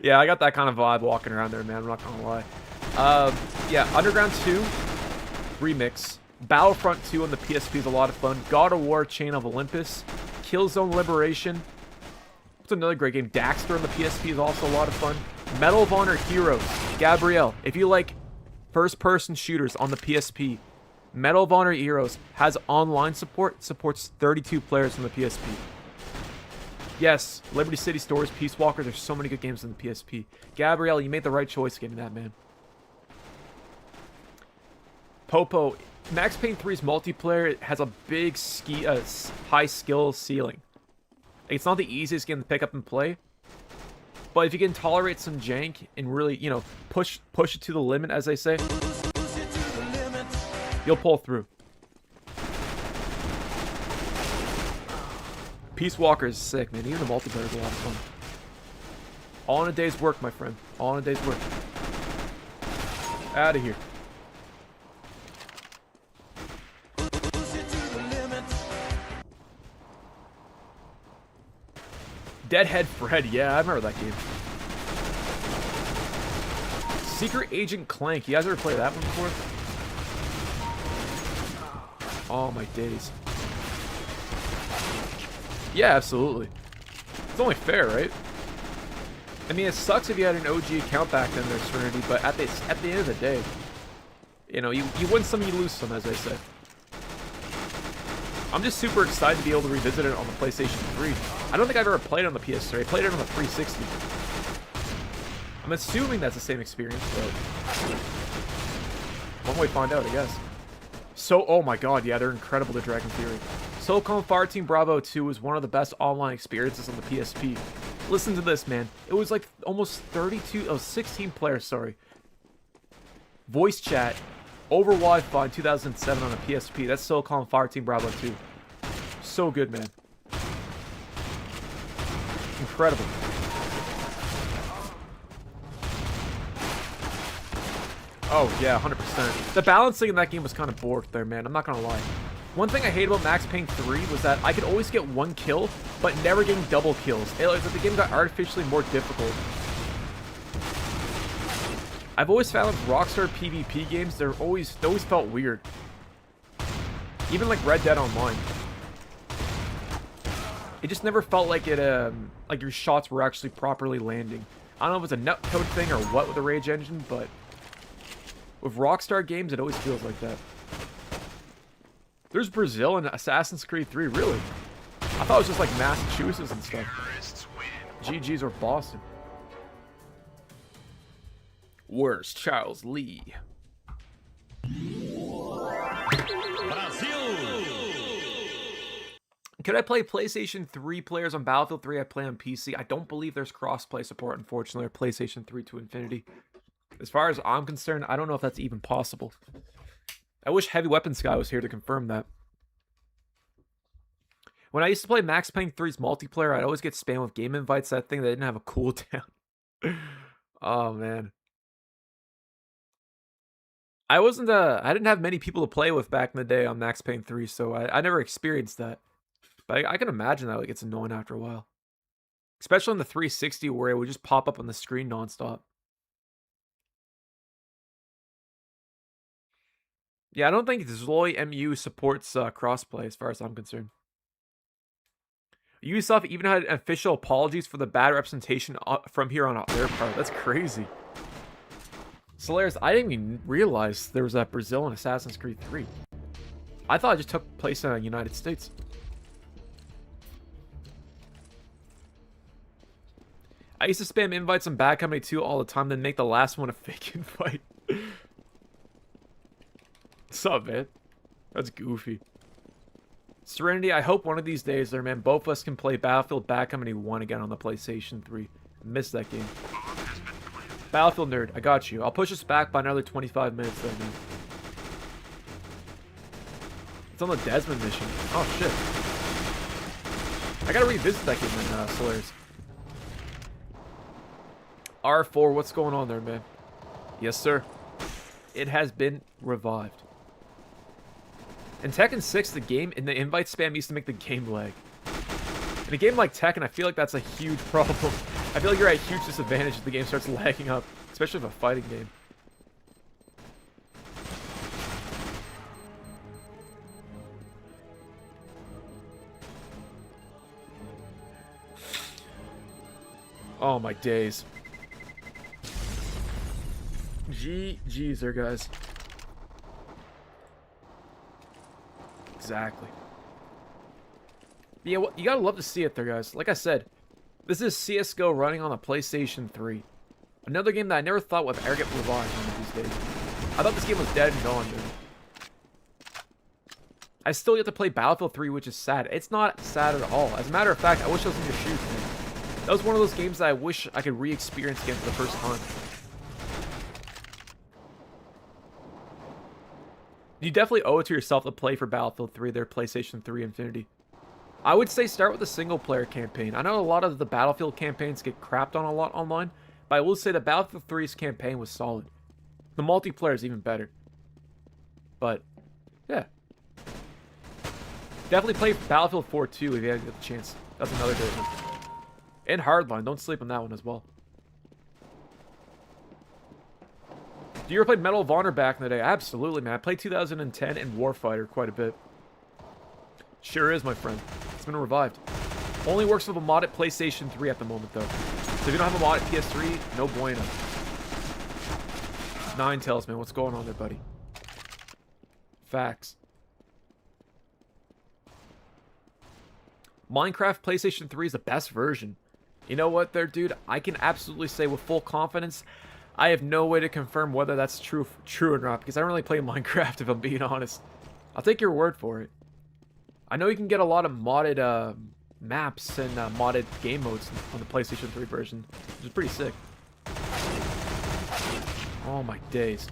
Yeah, I got that kind of vibe walking around there, man. I'm not gonna lie. Yeah, Underground 2 Remix. Battlefront 2 on the PSP is a lot of fun. God of War Chain of Olympus. Killzone Liberation. What's another great game? Daxter on the PSP is also a lot of fun. Medal of Honor Heroes. Gabrielle, if you like first-person shooters on the PSP, Medal of Honor Heroes has online support, supports 32 players on the PSP. Yes, Liberty City Stories, Peace Walker, there's so many good games on the PSP. Gabrielle, you made the right choice getting that, man. Popo, Max Payne 3's multiplayer has a big high skill ceiling. It's not the easiest game to pick up and play, but if you can tolerate some jank and really, you know, push it to the limit, as they say, you'll pull through. Peace Walker is sick, man. Even the multiplayer is a lot of fun. All in a day's work, my friend. All in a day's work. Out of here. Deadhead Fred, yeah, I remember that game. Secret Agent Clank, you guys ever played that one before? Oh my days. Yeah, absolutely. It's only fair, right? I mean, it sucks if you had an OG account back then, there's Serenity, but at the end of the day, you know, you win some, you lose some, as I say. I'm just super excited to be able to revisit it on the PlayStation 3. I don't think I've ever played it on the PS3. I played it on the 360. I'm assuming that's the same experience, but one way to find out, I guess. So, oh my god, yeah, they're incredible, the Dragon Fury. SOCOM Fireteam Bravo 2 was one of the best online experiences on the PSP. Listen to this, man. It was like almost 16 players, sorry. Voice chat over Wi-Fi in 2007 on a PSP. That's SOCOM Fireteam Bravo 2. So good, man. Incredible. Oh, yeah, 100%. The balancing in that game was kind of borked there, man. I'm not gonna lie. One thing I hate about Max Payne 3 was that I could always get one kill, but never getting double kills. It was like the game got artificially more difficult. I've always found with Rockstar PvP games, they always felt weird. Even like Red Dead Online. It just never felt like it, like your shots were actually properly landing. I don't know if it's a netcode thing or what with the Rage engine, but with Rockstar games, it always feels like that. There's Brazil in Assassin's Creed 3, really? I thought it was just like Massachusetts and stuff. GG's or Boston. Where's Charles Lee? Could I play PlayStation 3 players on Battlefield 3? I play on PC. I don't believe there's crossplay support, unfortunately, or PlayStation 3 to Infinity. As far as I'm concerned, I don't know if that's even possible. I wish Heavy Weapons Guy was here to confirm that. When I used to play Max Payne 3's multiplayer, I'd always get spammed with game invites. That thing that didn't have a cooldown. Oh, man. I didn't have many people to play with back in the day on Max Payne 3, so I never experienced that. But I can imagine that it gets annoying after a while. Especially on the 360 where it would just pop up on the screen nonstop. Yeah, I don't think Zloy MU supports crossplay as far as I'm concerned. Ubisoft even had official apologies for the bad representation from here on their part. That's crazy. Solaris, I didn't even realize there was a Brazil in Assassin's Creed 3. I thought it just took place in the United States. I used to spam invites on Bad Company 2 all the time, then make the last one a fake invite. What's up, man? That's goofy. Serenity, I hope one of these days there, man, both of us can play Battlefield Bad Company 1 again on the PlayStation 3. I missed that game. Battlefield nerd, I got you. I'll push us back by another 25 minutes then, man. It's on the Desmond mission. Oh, shit. I gotta revisit that game in Solaris. R4, what's going on there, man? Yes, sir. It has been revived. In Tekken 6, the game in the invite spam used to make the game lag. In a game like Tekken, I feel like that's a huge problem. I feel like you're at a huge disadvantage if the game starts lagging up, especially with a fighting game. Oh my days. GG's there, guys. Exactly. Yeah, well, you gotta love to see it there, guys. Like I said, this is CSGO running on the PlayStation 3. Another game that I never thought would ever get revived one of these days. I thought this game was dead and gone, dude. I still get to play Battlefield 3, which is sad. It's not sad at all. As a matter of fact, I wish I was in your shoes, man. That was one of those games that I wish I could re-experience again for the first time. You definitely owe it to yourself to play for Battlefield 3 there, PlayStation 3 Infinity. I would say start with a single-player campaign. I know a lot of the Battlefield campaigns get crapped on a lot online, but I will say that Battlefield 3's campaign was solid. The multiplayer is even better. But, yeah. Definitely play Battlefield 4 too if you get the chance. That's another good one. And Hardline, don't sleep on that one as well. Do you ever play Medal of Honor back in the day? Absolutely, man. I played 2010 and Warfighter quite a bit. Sure is, my friend. It's been revived. Only works with a modded PlayStation 3 at the moment, though. So if you don't have a modded PS3, no bueno. Nine tells, man. What's going on there, buddy? Facts. Minecraft PlayStation 3 is the best version. You know what there, dude? I can absolutely say with full confidence, I have no way to confirm whether that's true or not, because I don't really play Minecraft, if I'm being honest. I'll take your word for it. I know you can get a lot of modded maps and modded game modes on the PlayStation 3 version, which is pretty sick. Oh my days.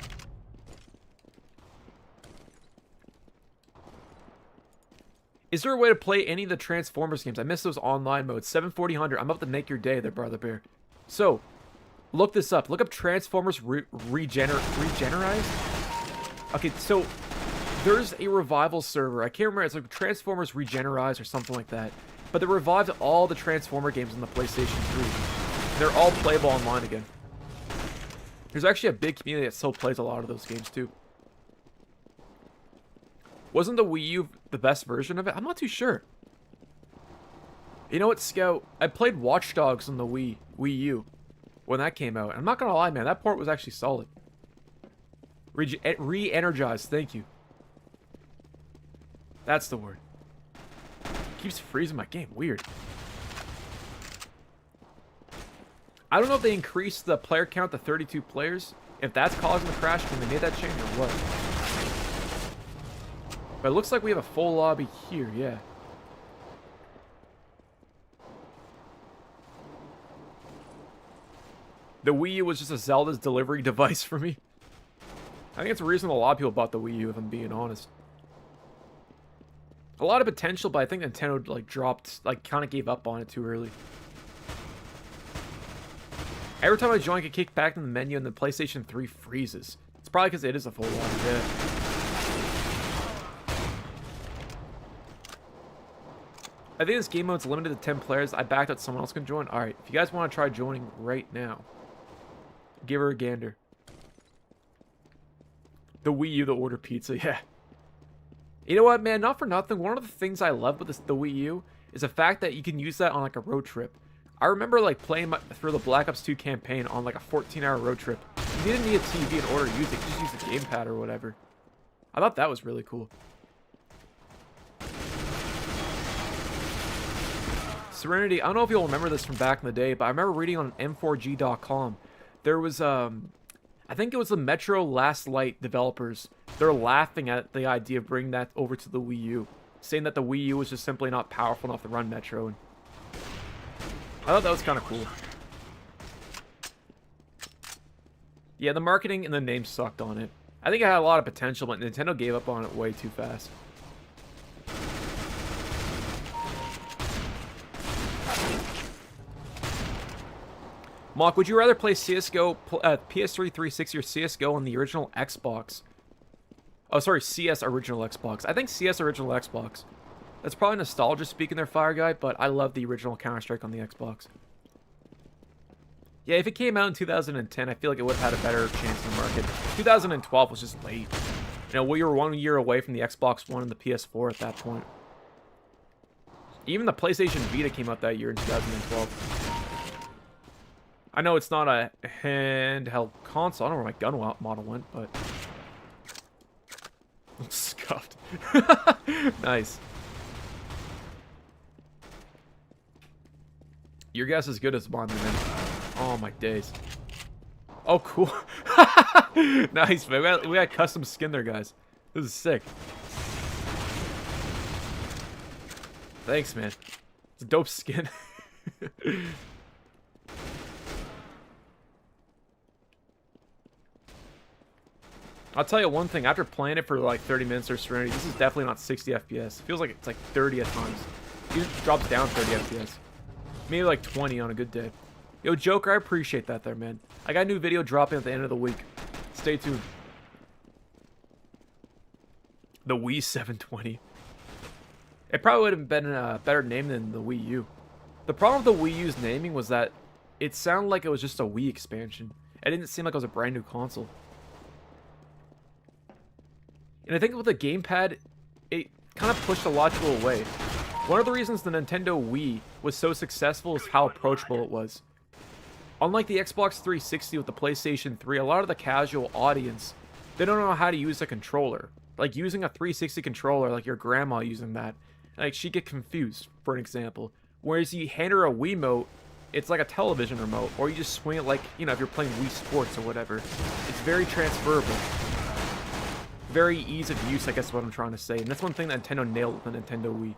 Is there a way to play any of the Transformers games? I miss those online modes. 740-100. I'm up to make your day there, Brother Bear. So, look this up. Look up Transformers Regenerized. Okay, so there's a revival server. I can't remember. It's like Transformers Regenerized or something like that. But they revived all the Transformer games on the PlayStation 3. They're all playable online again. There's actually a big community that still plays a lot of those games too. Wasn't the Wii U the best version of it? I'm not too sure. You know what, Scout? I played Watch Dogs on the Wii U when that came out. I'm not gonna lie, man. That port was actually solid. Re-energized. Thank you. That's the word. Keeps freezing my game. Weird. I don't know if they increased the player count to 32 players. If that's causing the crash, when they made that change or what? But it looks like we have a full lobby here, yeah. The Wii U was just a Zelda's delivery device for me. I think it's a reason a lot of people bought the Wii U, if I'm being honest. A lot of potential, but I think Nintendo, like, dropped, like, kind of gave up on it too early. Every time I join, I get kicked back in the menu and the PlayStation 3 freezes. It's probably because it is a full lock, yeah. I think this game mode's limited to 10 players. I backed out someone else can join. Alright, if you guys want to try joining right now, give her a gander. The Wii U, the order pizza, yeah. You know what, man? Not for nothing. One of the things I love with the Wii U is the fact that you can use that on, like, a road trip. I remember, like, playing through the Black Ops 2 campaign on, like, a 14-hour road trip. You didn't need a TV in order to use it. You just use the gamepad or whatever. I thought that was really cool. Serenity, I don't know if you'll remember this from back in the day, but I remember reading on m4g.com. There was, I think it was the Metro Last Light developers. They're laughing at the idea of bringing that over to the Wii U, saying that the Wii U was just simply not powerful enough to run Metro. And I thought that was kind of cool. Yeah, the marketing and the name sucked on it. I think it had a lot of potential, but Nintendo gave up on it way too fast. Mock, would you rather play CSGO, PS3 360 or CSGO on the original Xbox? Oh, sorry, CS original Xbox. I think CS original Xbox. That's probably nostalgia speaking there, Fire Guy, but I love the original Counter-Strike on the Xbox. Yeah, if it came out in 2010, I feel like it would have had a better chance in the market. 2012 was just late. You know, we were 1 year away from the Xbox One and the PS4 at that point. Even the PlayStation Vita came out that year in 2012. I know it's not a handheld console. I don't know where my gun model went, but... I'm scuffed. Nice. Your guess is good as mine, man. Oh, my days. Oh, cool. Nice, man. We got custom skin there, guys. This is sick. Thanks, man. It's a dope skin. I'll tell you one thing, after playing it for like 30 minutes or Serenity, this is definitely not 60 FPS. It feels like it's like 30 at times. It drops down 30 FPS. Maybe like 20 on a good day. Yo, Joker, I appreciate that there, man. I got a new video dropping at the end of the week. Stay tuned. The Wii 720. It probably would have been a better name than the Wii U. The problem with the Wii U's naming was that it sounded like it was just a Wii expansion. It didn't seem like it was a brand new console. And I think with the gamepad, it kind of pushed a lot of people away. One of the reasons the Nintendo Wii was so successful is how approachable it was. Unlike the Xbox 360 with the PlayStation 3, a lot of the casual audience, they don't know how to use a controller. Like using a 360 controller, like your grandma using that, like she'd get confused, for an example. Whereas you hand her a Wiimote, it's like a television remote, or you just swing it like, you know, if you're playing Wii Sports or whatever. It's very transferable. Very ease of use, I guess is what I'm trying to say. And that's one thing that Nintendo nailed with the Nintendo Wii.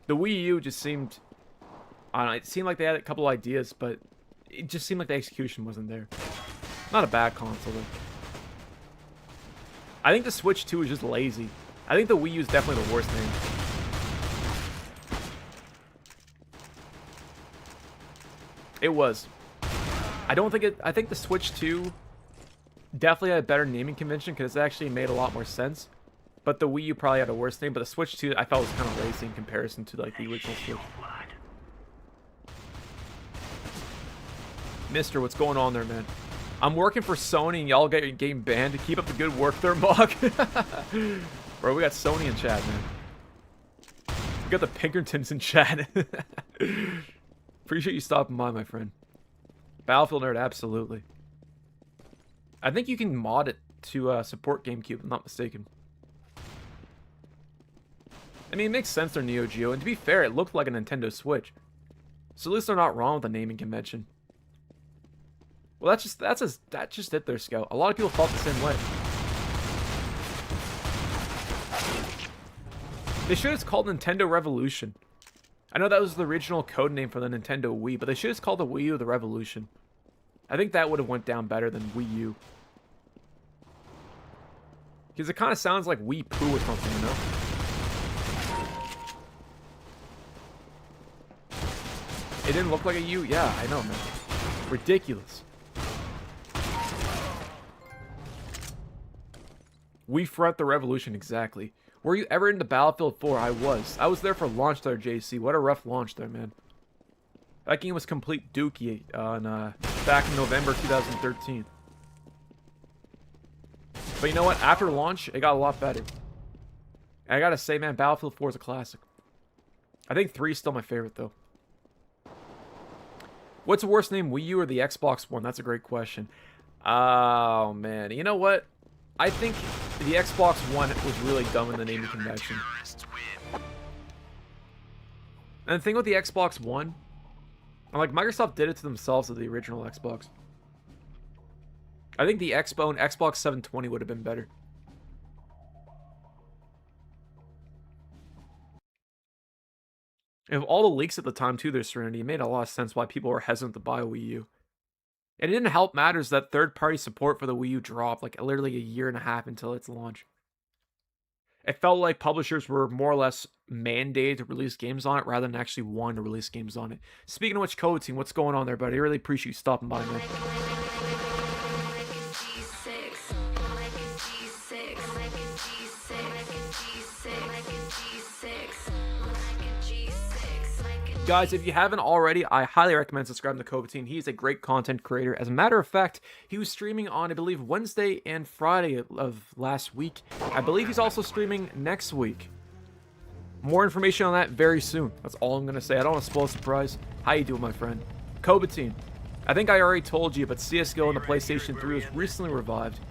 The Wii U just seemed... I don't know, it seemed like they had a couple ideas, but it just seemed like the execution wasn't there. Not a bad console, though. I think the Switch 2 is just lazy. I think the Wii U is definitely the worst name. It was. I don't think it... I think the Switch 2... definitely had a better naming convention because it actually made a lot more sense. But the Wii U probably had a worse name. But the Switch 2 I felt was kind of lazy in comparison to like the original Switch. Mister, what's going on there, man? I'm working for Sony and y'all get your game banned. To keep up the good work there, Mock. Bro, we got Sony in chat, man. We got the Pinkertons in chat. Appreciate you stopping by, my friend. Battlefield Nerd, absolutely. I think you can mod it to support GameCube, if I'm not mistaken. I mean, it makes sense they're Neo Geo, and to be fair, it looked like a Nintendo Switch. So at least they're not wrong with the naming convention. Well, that's just it there, Scout. A lot of people felt the same way. They should have called Nintendo Revolution. I know that was the original code name for the Nintendo Wii, but they should have called the Wii U the Revolution. I think that would have went down better than Wii U. Because it kind of sounds like Wii Poo or something, you know? It didn't look like a U? Yeah, I know, man. Ridiculous. We front the revolution, exactly. Were you ever into Battlefield 4? I was. I was there for launch there, JC. What a rough launch there, man. That game was complete dookie back in November 2013. But you know what? After launch, it got a lot better. And I gotta say, man, Battlefield 4 is a classic. I think 3 is still my favorite, though. What's the worst name, Wii U or the Xbox One? That's a great question. Oh, man. You know what? I think the Xbox One was really dumb in the naming convention. And the thing with the Xbox One, like, Microsoft did it to themselves with the original Xbox. I think the Xbox and Xbox 720 would have been better. And with all the leaks at the time, too, their Serenity, it made a lot of sense why people were hesitant to buy a Wii U. And it didn't help matters that third-party support for the Wii U dropped, like, literally a year and a half until its launch. It felt like publishers were more or less mandated to release games on it rather than actually wanting to release games on it. Speaking of which, Code Team, what's going on there, buddy? I really appreciate you stopping by, man. Guys, if you haven't already, I highly recommend subscribing to Kobatine. He's a great content creator. As a matter of fact, he was streaming on, I believe, Wednesday and Friday of last week. I believe he's also streaming next week. More information on that very soon. That's all I'm going to say. I don't want to spoil a surprise. How you doing, my friend? Kobatine. I think I already told you, but CSGO on the PlayStation 3 was recently revived.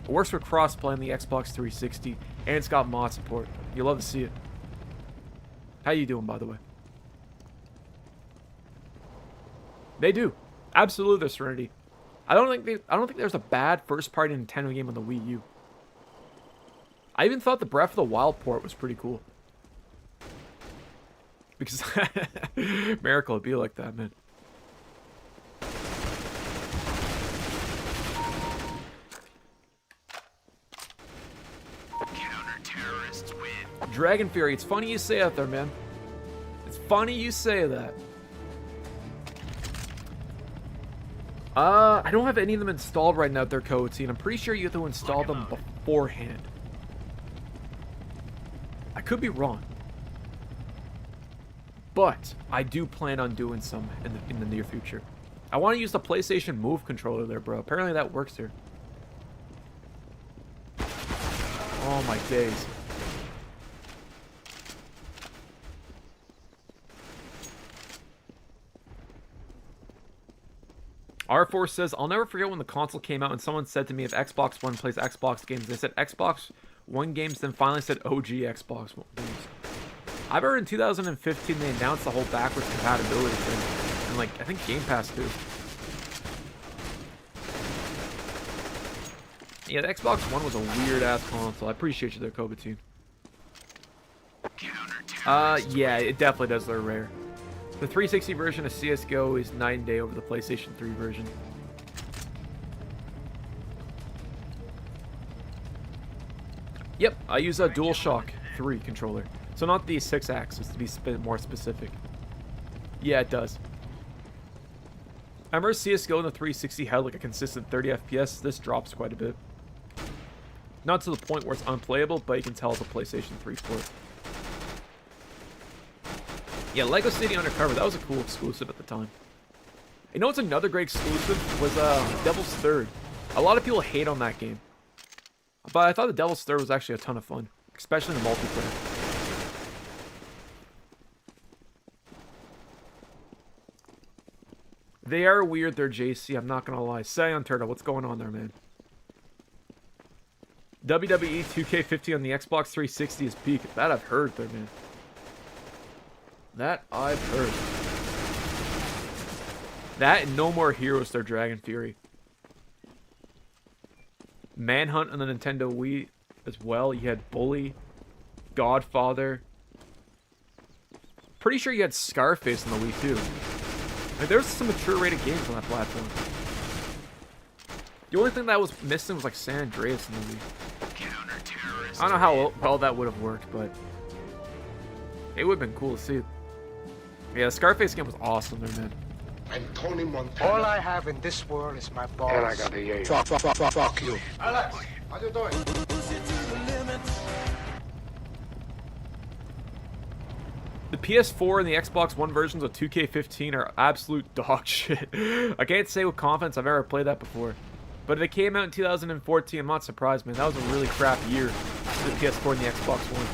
It works with crossplay on the Xbox 360, and it's got mod support. You'll love to see it. How you doing, by the way? They do. Absolutely, there's Serenity. I don't think there's a bad first-party Nintendo game on the Wii U. I even thought the Breath of the Wild port was pretty cool. Because Miracle would be like that, man. Counter-terrorists win. Dragon Fury, it's funny you say that there, man. It's funny you say that. I don't have any of them installed right now, they're codes, and I'm pretty sure you have to install them beforehand. I could be wrong. But I do plan on doing some in the near future. I want to use the PlayStation Move controller there, bro. Apparently that works here. Oh my days. R4 says, I'll never forget when the console came out and someone said to me if Xbox One plays Xbox games. They said Xbox One games, then finally said OG Xbox games. I remember in 2015 they announced the whole backwards compatibility thing. And like, I think Game Pass too. Yeah, the Xbox One was a weird-ass console. I appreciate you there, Kobatine. Yeah, it definitely does look rare. The 360 version of CSGO is night and day over the PlayStation 3 version. Yep, I use a DualShock 3 controller. So not the 6-axis, to be a bit more specific. Yeah, it does. I remember CSGO in the 360 had like a consistent 30 FPS. This drops quite a bit. Not to the point where it's unplayable, but you can tell it's a PlayStation 3 port. Yeah, Lego City Undercover, that was a cool exclusive at the time. You know what's another great exclusive? Was Devil's Third. A lot of people hate on that game. But I thought the Devil's Third was actually a ton of fun. Especially in the multiplayer. They are weird, they're JC, I'm not gonna lie. Saiyan Turtle, what's going on there, man? WWE 2K15 on the Xbox 360 is peak. That I've heard there, man. That I've heard. That and No More Heroes, their Dragon Fury. Manhunt on the Nintendo Wii as well. You had Bully, Godfather. Pretty sure you had Scarface on the Wii too. Like, there's some mature rated games on that platform. The only thing that was missing was like San Andreas in the movie. I don't know how well that would have worked, but it would have been cool to see. Yeah, the Scarface game was awesome there, man. I'm Tony Montana. All I have in this world is my balls. And I got a yay. Fuck you. Alex, how you doing? The PS4 and the Xbox One versions of 2K15 are absolute dog shit. I can't say with confidence I've ever played that before. But if it came out in 2014, I'm not surprised, man. That was a really crap year for the PS4 and the Xbox One.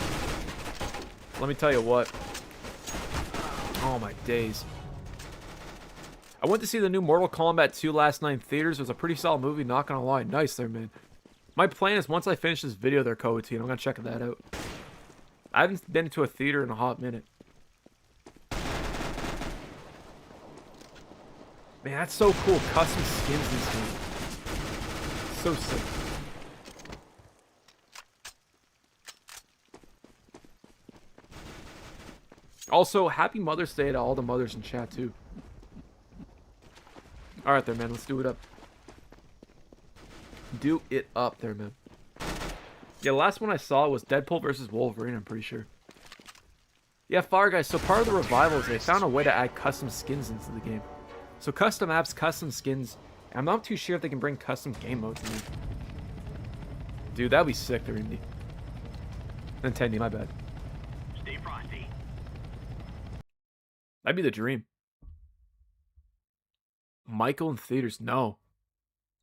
Let me tell you what. Oh my days. I went to see the new Mortal Kombat 2 last night in theaters. It was a pretty solid movie, not gonna lie. Nice there, man. My plan is once I finish this video there, Coatine, I'm gonna check that out. I haven't been to a theater in a hot minute. Man, that's so cool. Custom skins in this game. So sick. Also, happy Mother's Day to all the mothers in chat, too. Alright there, man. Let's do it up. Do it up there, man. Yeah, the last one I saw was Deadpool versus Wolverine, I'm pretty sure. Yeah, Fire Guys, so part of the revival is they found a way to add custom skins into the game. So custom apps, custom skins. I'm not too sure if they can bring custom game modes in. Dude, that'd be sick there, Indy. Nintendo, my bad. Stay frosty. That'd be the dream. Michael in theaters, no.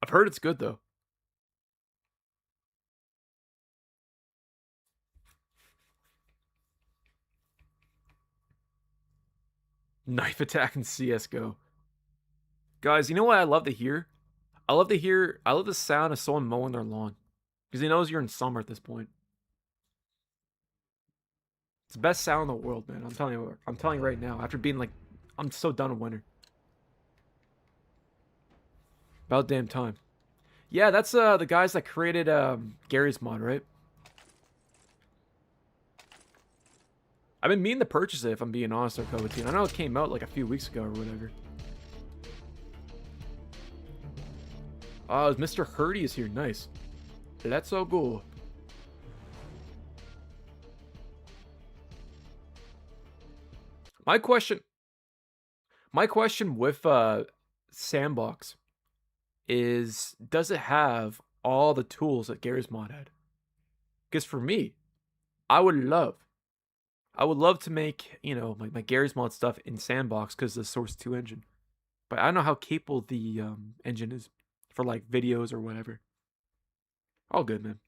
I've heard it's good, though. Knife attack in CSGO. Guys, you know what I love to hear? I love the sound of someone mowing their lawn. Because he knows you're in summer at this point. It's the best sound in the world, man. I'm telling you right now. After being like, I'm so done with winter. About damn time. Yeah, that's the guys that created Gary's mod, right? I've been meaning to purchase it, if I'm being honest, Coatine. I know it came out like a few weeks ago or whatever. Oh, Mr. Hurdy is here. Nice. Let's all go. My question with Sandbox is, does it have all the tools that Gary's mod had? Because for me, I would love to make, you know, my Gary's mod stuff in Sandbox because of the Source 2 engine. But I don't know how capable the engine is for like videos or whatever. All good, man.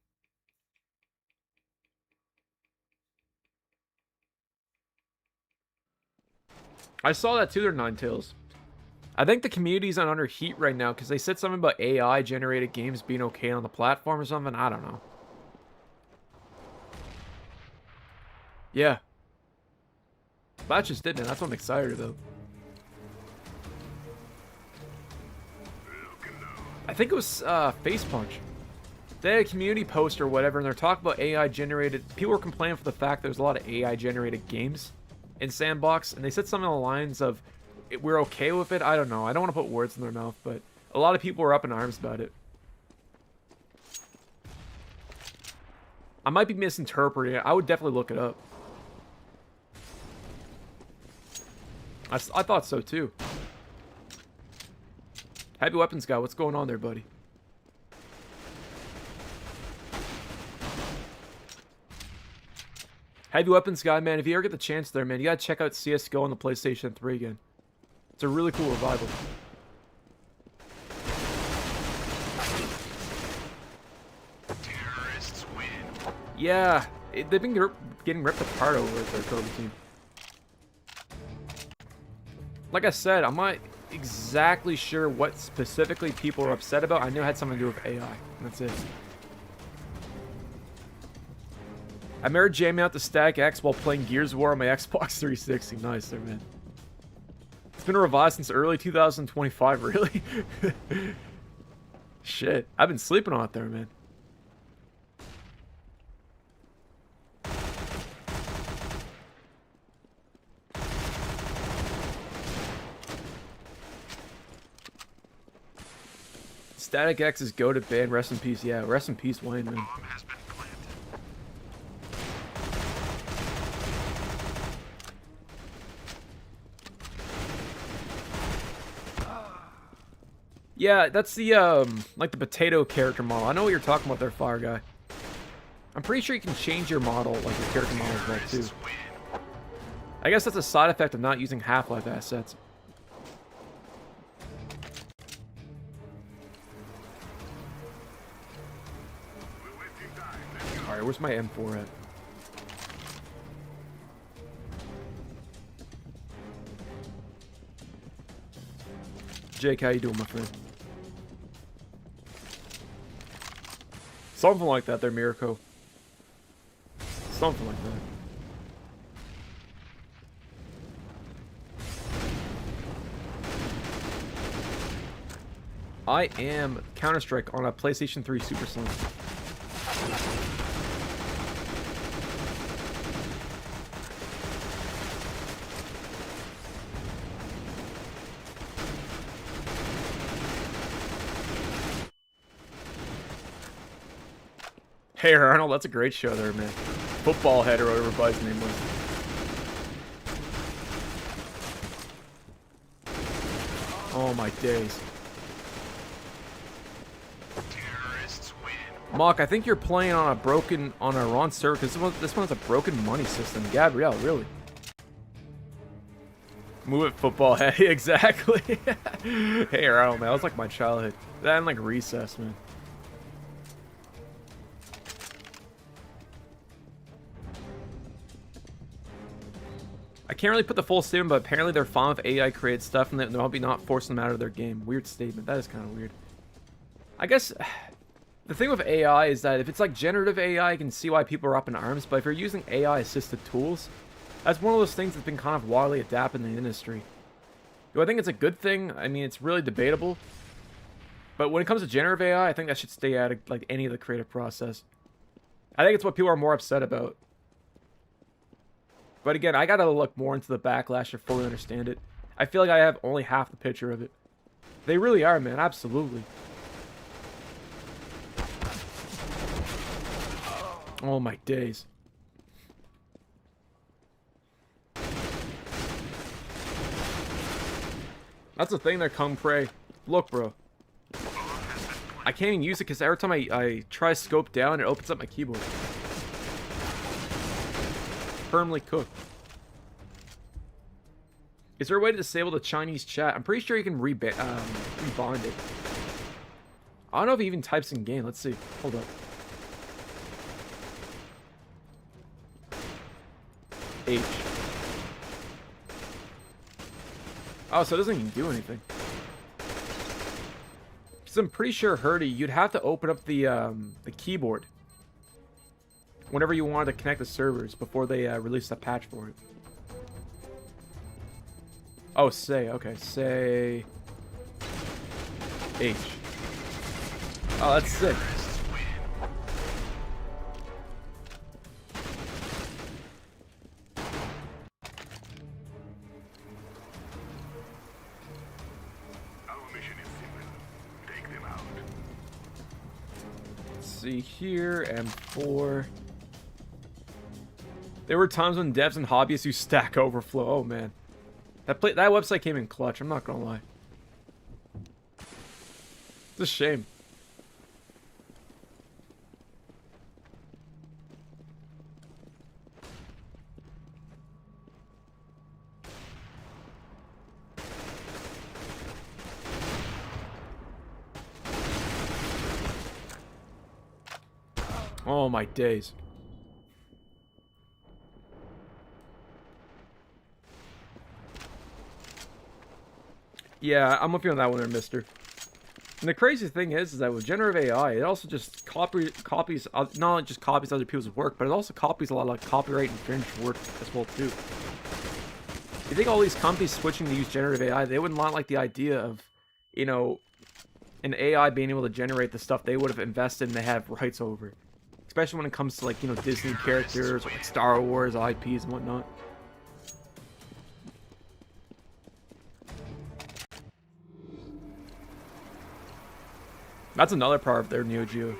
I saw that too, there, Ninetales. I think the community's under heat right now because they said something about AI generated games being okay on the platform or something. I don't know. Yeah. That just did it. That's what I'm excited about. I think it was Face Punch. They had a community post or whatever, and they're talking about AI generated. People were complaining for the fact there's a lot of AI generated games in Sandbox, and they said something along the lines of, we're okay with it. I don't know. I don't want to put words in their mouth, but a lot of people were up in arms about it. I might be misinterpreting it. I would definitely look it up. I thought so too. Heavy Weapons Guy, what's going on there, buddy? Heavy Weapons Guy, man, if you ever get the chance there, man, you gotta check out CSGO on the PlayStation 3 again. It's a really cool revival. Terrorists win. Yeah, they've been getting ripped apart over at their Kobe team. Like I said, I'm not exactly sure what specifically people are upset about. I know it had something to do with AI, and that's it. I remember jamming out the Static X while playing Gears of War on my Xbox 360. Nice there, man. It's been revised since early 2025, really? Shit, I've been sleeping on it there, man. Static X is go to ban. Rest in peace. Yeah, rest in peace, Wayne, man. Yeah, that's the like the potato character model. I know what you're talking about there, Fire Guy. I'm pretty sure you can change your model, like your character model as well too. I guess that's a side effect of not using Half-Life assets. Alright, where's my M4 at? Jake, how you doing, my friend? Something like that there, Mirko. Something like that. I am Counter-Strike on a PlayStation 3 Super Slim. Hey Arnold, that's a great show there, man. Football Head or whatever buddy's name was. Oh my days. Mock, I think you're playing on a wrong server because this one has a broken money system. Gabrielle, really? Move it, Football Head. Exactly. Hey Arnold, man, that was like my childhood. That and like Recess, man. I can't really put the full statement, but apparently they're fine with AI created stuff and they'll be not forcing them out of their game. Weird statement. That is kind of weird. I guess the thing with AI is that if it's like generative AI, I can see why people are up in arms. But if you're using AI-assisted tools, that's one of those things that's been kind of widely adapted in the industry. Do I think it's a good thing? I mean, it's really debatable. But when it comes to generative AI, I think that should stay out of like any of the creative process. I think it's what people are more upset about. But again, I gotta look more into the backlash to fully understand it. I feel like I have only half the picture of it. They really are, man. Absolutely. Oh my days. That's the thing there, Kung Prey. Look, bro. I can't even use it because every time I try scope down, it opens up my keyboard. Firmly cooked. Is there a way to disable the Chinese chat? I'm pretty sure you can rebond it. I don't know if he even types in game. Let's see. Hold up. H. Oh, so it doesn't even do anything. Because I'm pretty sure, Herdy, you'd have to open up the keyboard whenever you wanted to connect the servers before they release a patch for it. Oh, say. Okay, say H. Oh, that's sick. Let's see here, M4. There were times when devs and hobbyists use Stack Overflow. Oh man, that website came in clutch. I'm not gonna lie. It's a shame. Oh my days. Yeah, I'm with you on that one there, mister. And the crazy thing is that with generative AI, it also just copies, not just copies other people's work, but it also copies a lot of like copyright infringed work as well too. You think all these companies switching to use generative AI, they wouldn't like the idea of, you know, an AI being able to generate the stuff they would have invested and they have rights over. Especially when it comes to like, you know, Disney characters or like Star Wars IPs and whatnot. That's another part of their Neo Geo.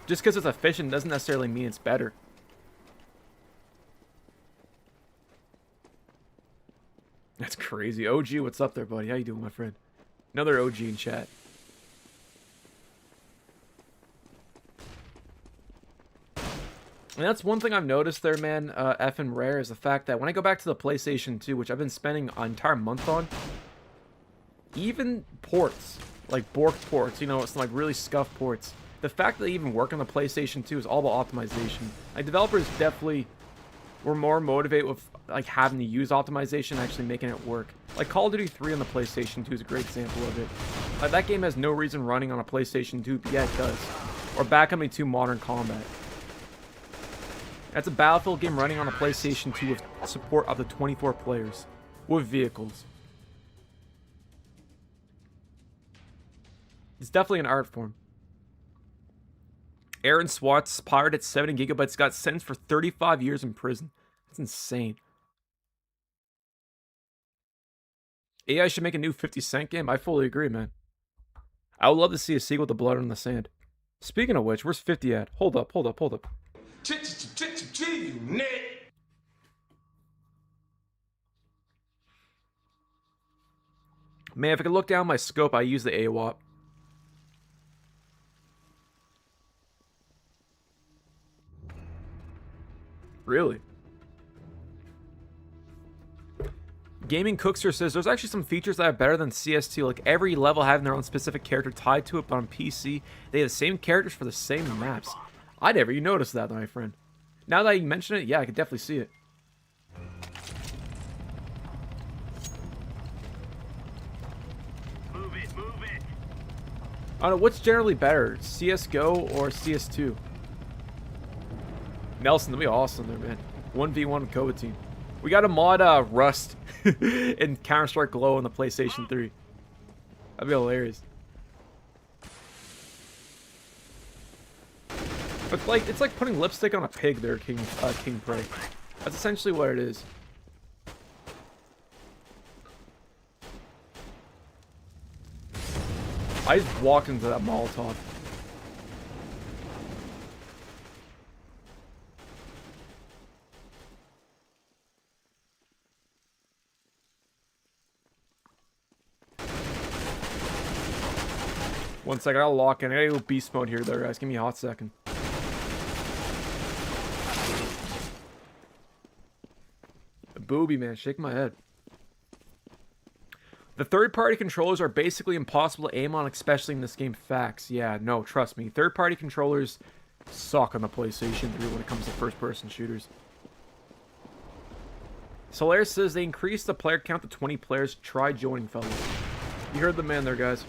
Just because it's efficient doesn't necessarily mean it's better. That's crazy. OG, what's up there, buddy? How you doing, my friend? Another OG in chat. And that's one thing I've noticed there, man, F and Rare, is the fact that when I go back to the PlayStation 2, which I've been spending an entire month on, even ports, like borked ports, you know, it's like really scuffed ports, the fact that they even work on the PlayStation 2 is all about optimization. Like, developers definitely were more motivated with, like, having to use optimization and actually making it work. Like, Call of Duty 3 on the PlayStation 2 is a great example of it. Like, that game has no reason running on a PlayStation 2, but yeah, it does. Or Backcoming 2 Modern Combat. That's a Battlefield game running on a PlayStation 2 with support up to 24 players. With vehicles. It's definitely an art form. Aaron Swat's pirate at 70 gigabytes got sentenced for 35 years in prison. That's insane. AI should make a new 50 Cent game. I fully agree, man. I would love to see a sequel to Blood on the Sand. Speaking of which, where's 50 at? Hold up. Man, if I could look down my scope, I use the AWAP. Really? Gaming Cookster says there's actually some features that are better than CS2, like every level having their own specific character tied to it, but on PC, they have the same characters for the same maps. I never even noticed that, my friend. Now that you mention it, yeah, I could definitely see it. Move it. I don't know, what's generally better, CSGO or CS2? Nelson, that'd be awesome there, man. 1v1 with Koba team. We got to mod Rust in Counter-Strike Glow on the PlayStation 3. That'd be hilarious. But like, it's like putting lipstick on a pig there, King Prey. That's essentially what it is. I just walked into that Molotov. One second, I'll lock in. I gotta go beast mode here, though, guys. Give me a hot second. Booby, man. Shake my head. The third-party controllers are basically impossible to aim on, especially in this game. Facts. Yeah, no, trust me. Third-party controllers suck on the PlayStation 3 when it comes to first-person shooters. Solaris says they increased the player count to 20 players. Try joining, fellas. You heard the man there, guys.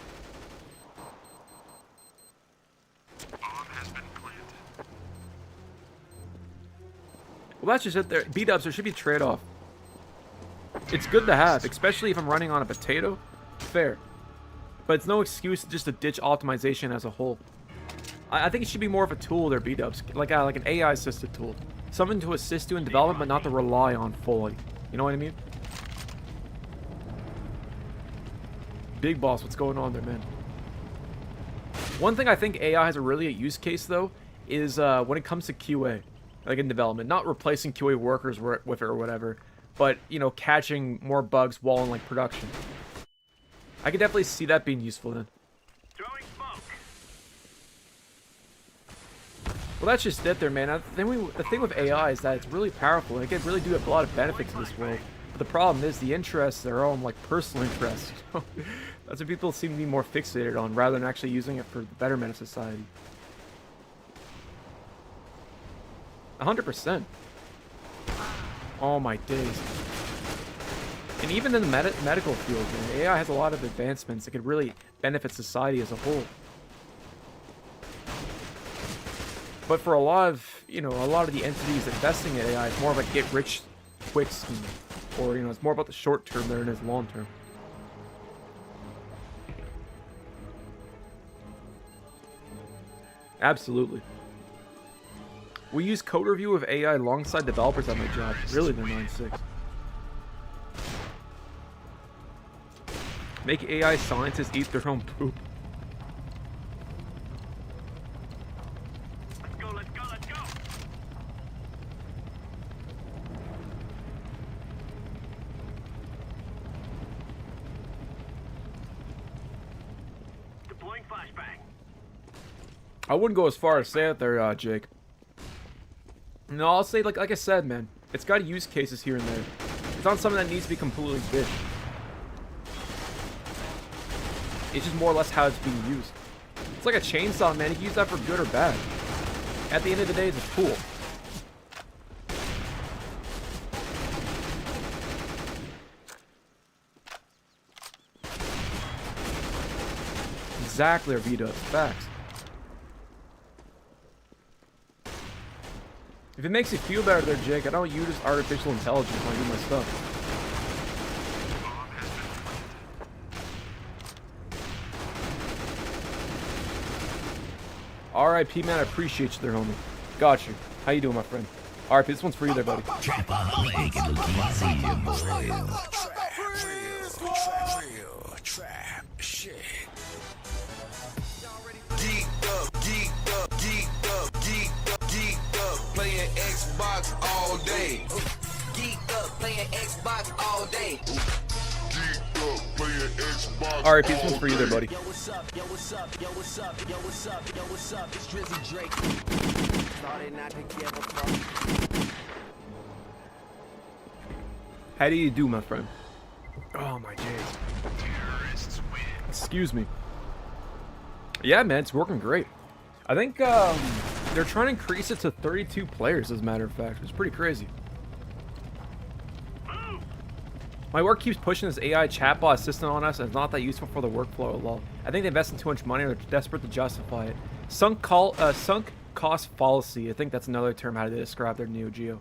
Well, that's just it there. B-dubs, there should be trade-off. It's good to have, especially if I'm running on a potato. Fair. But it's no excuse just to ditch optimization as a whole. I think it should be more of a tool there, B-dubs. Like an AI-assisted tool. Something to assist you in development, but not to rely on fully. You know what I mean? Big Boss, what's going on there, man? One thing I think AI has a really a use case, though, is when it comes to QA. Like in development, not replacing QA workers with it or whatever, but, you know, catching more bugs while in, like, production. I could definitely see that being useful then. Well, that's just it there, man. The thing with AI is that it's really powerful, and it can really do a lot of benefits to this world. But the problem is the interests are all, like, personal interests. That's what people seem to be more fixated on, rather than actually using it for the betterment of society. 100%. Oh my days. And even in the medical field, man, AI has a lot of advancements that could really benefit society as a whole. But for a lot of, you know, a lot of the entities investing in AI, it's more of a get-rich-quick scheme. Or, you know, it's more about the short term than it is long term. Absolutely. We use code review with AI alongside developers at my job. Really, they're 9-6. Make AI scientists eat their own poop. I wouldn't go as far as say it there, Jake. No, I'll say like I said, man. It's got use cases here and there. It's not something that needs to be completely bitched. It's just more or less how it's being used. It's like a chainsaw, man. You can use that for good or bad. At the end of the day, it's a tool. Exactly, Arvita. Facts. If it makes you feel better there, Jake, I don't use artificial intelligence when I do my stuff. R.I.P. man, I appreciate you there, homie. Got you. How you doing, my friend? R.I.P. This one's for you there, buddy. Trapaholic, it'll easy, boy. Real trap shit. Geeked up, geeked up, geeked up, geeked up, geeked up, playing Xbox all day. Geeked up, playing Xbox all day. Geeked up, playing Xbox. R.I.P. This one's for you there, buddy. Yo, what's up? Yo, what's up? Yo, what's up? Yo, what's up? Yo, what's up? It's Drizzy Drake. Started not to give a fuck. How do you do, my friend? Oh, my days. Excuse me. Yeah, man, it's working great. I think they're trying to increase it to 32 players, as a matter of fact. It's pretty crazy. My work keeps pushing this AI chatbot assistant on us, and it's not that useful for the workflow at all. I think they invested too much money, and they're desperate to justify it. Sunk cost fallacy. I think that's another term how to describe their Neo Geo.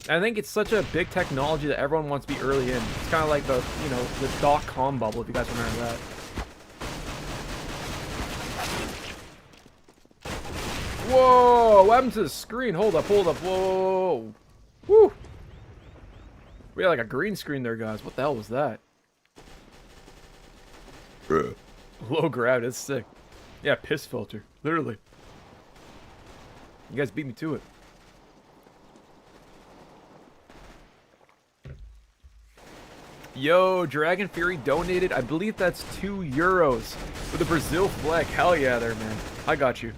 I think it's such a big technology that everyone wants to be early in. It's kind of like the, you know, the .com bubble, if you guys remember that. Whoa! What happened to the screen? Hold up, hold up. Whoa! Woo! We had like a green screen there, guys. What the hell was that? Low gravity, that's sick. Yeah, piss filter. Literally. You guys beat me to it. Yo, Dragon Fury donated, I believe that's €2 with a Brazil flag. Hell yeah there, man. I got you.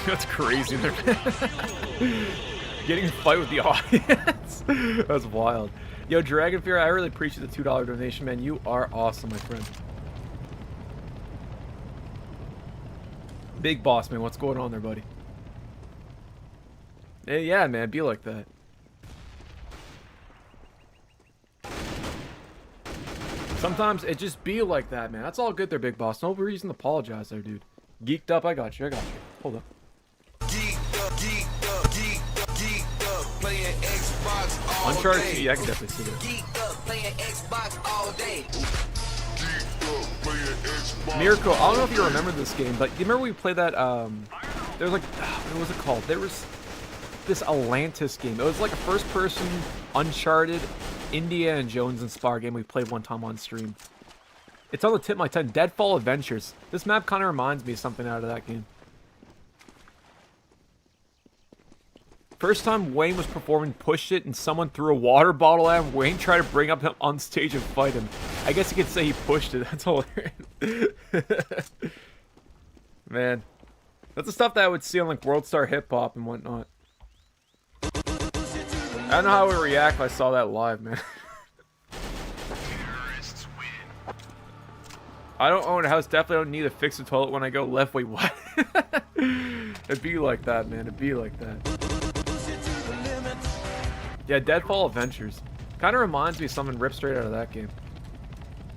That's crazy. Getting in a fight with the audience. That's wild. Yo, Dragon Fear, I really appreciate the $2 donation, man. You are awesome, my friend. Big boss, man. What's going on there, buddy? Hey, yeah, man. Be like that. Sometimes it just be like that, man. That's all good there, big boss. No reason to apologize there, dude. Geeked up, I got you. I got you. Hold up. Uncharted 2, yeah, I can definitely see that. Miracle, I don't know if you remember this game, but you remember we played that, there was like, what was it called? There was this Atlantis game. It was like a first-person, Uncharted, Indiana Jones inspired game we played one time on stream. It's on the tip of my tongue, Deadfall Adventures. This map kind of reminds me of something out of that game. First time Wayne was performing, pushed it, and someone threw a water bottle at him. Wayne tried to bring up him on stage and fight him. I guess you could say he pushed it. That's hilarious. Man. That's the stuff that I would see on like World Star Hip Hop and whatnot. I don't know how I would react if I saw that live, man. I don't own a house. Definitely don't need to fix the toilet when I go left. Wait, what? It'd be like that, man. It'd be like that. Yeah, Deadfall Adventures. Kind of reminds me of something ripped straight out of that game.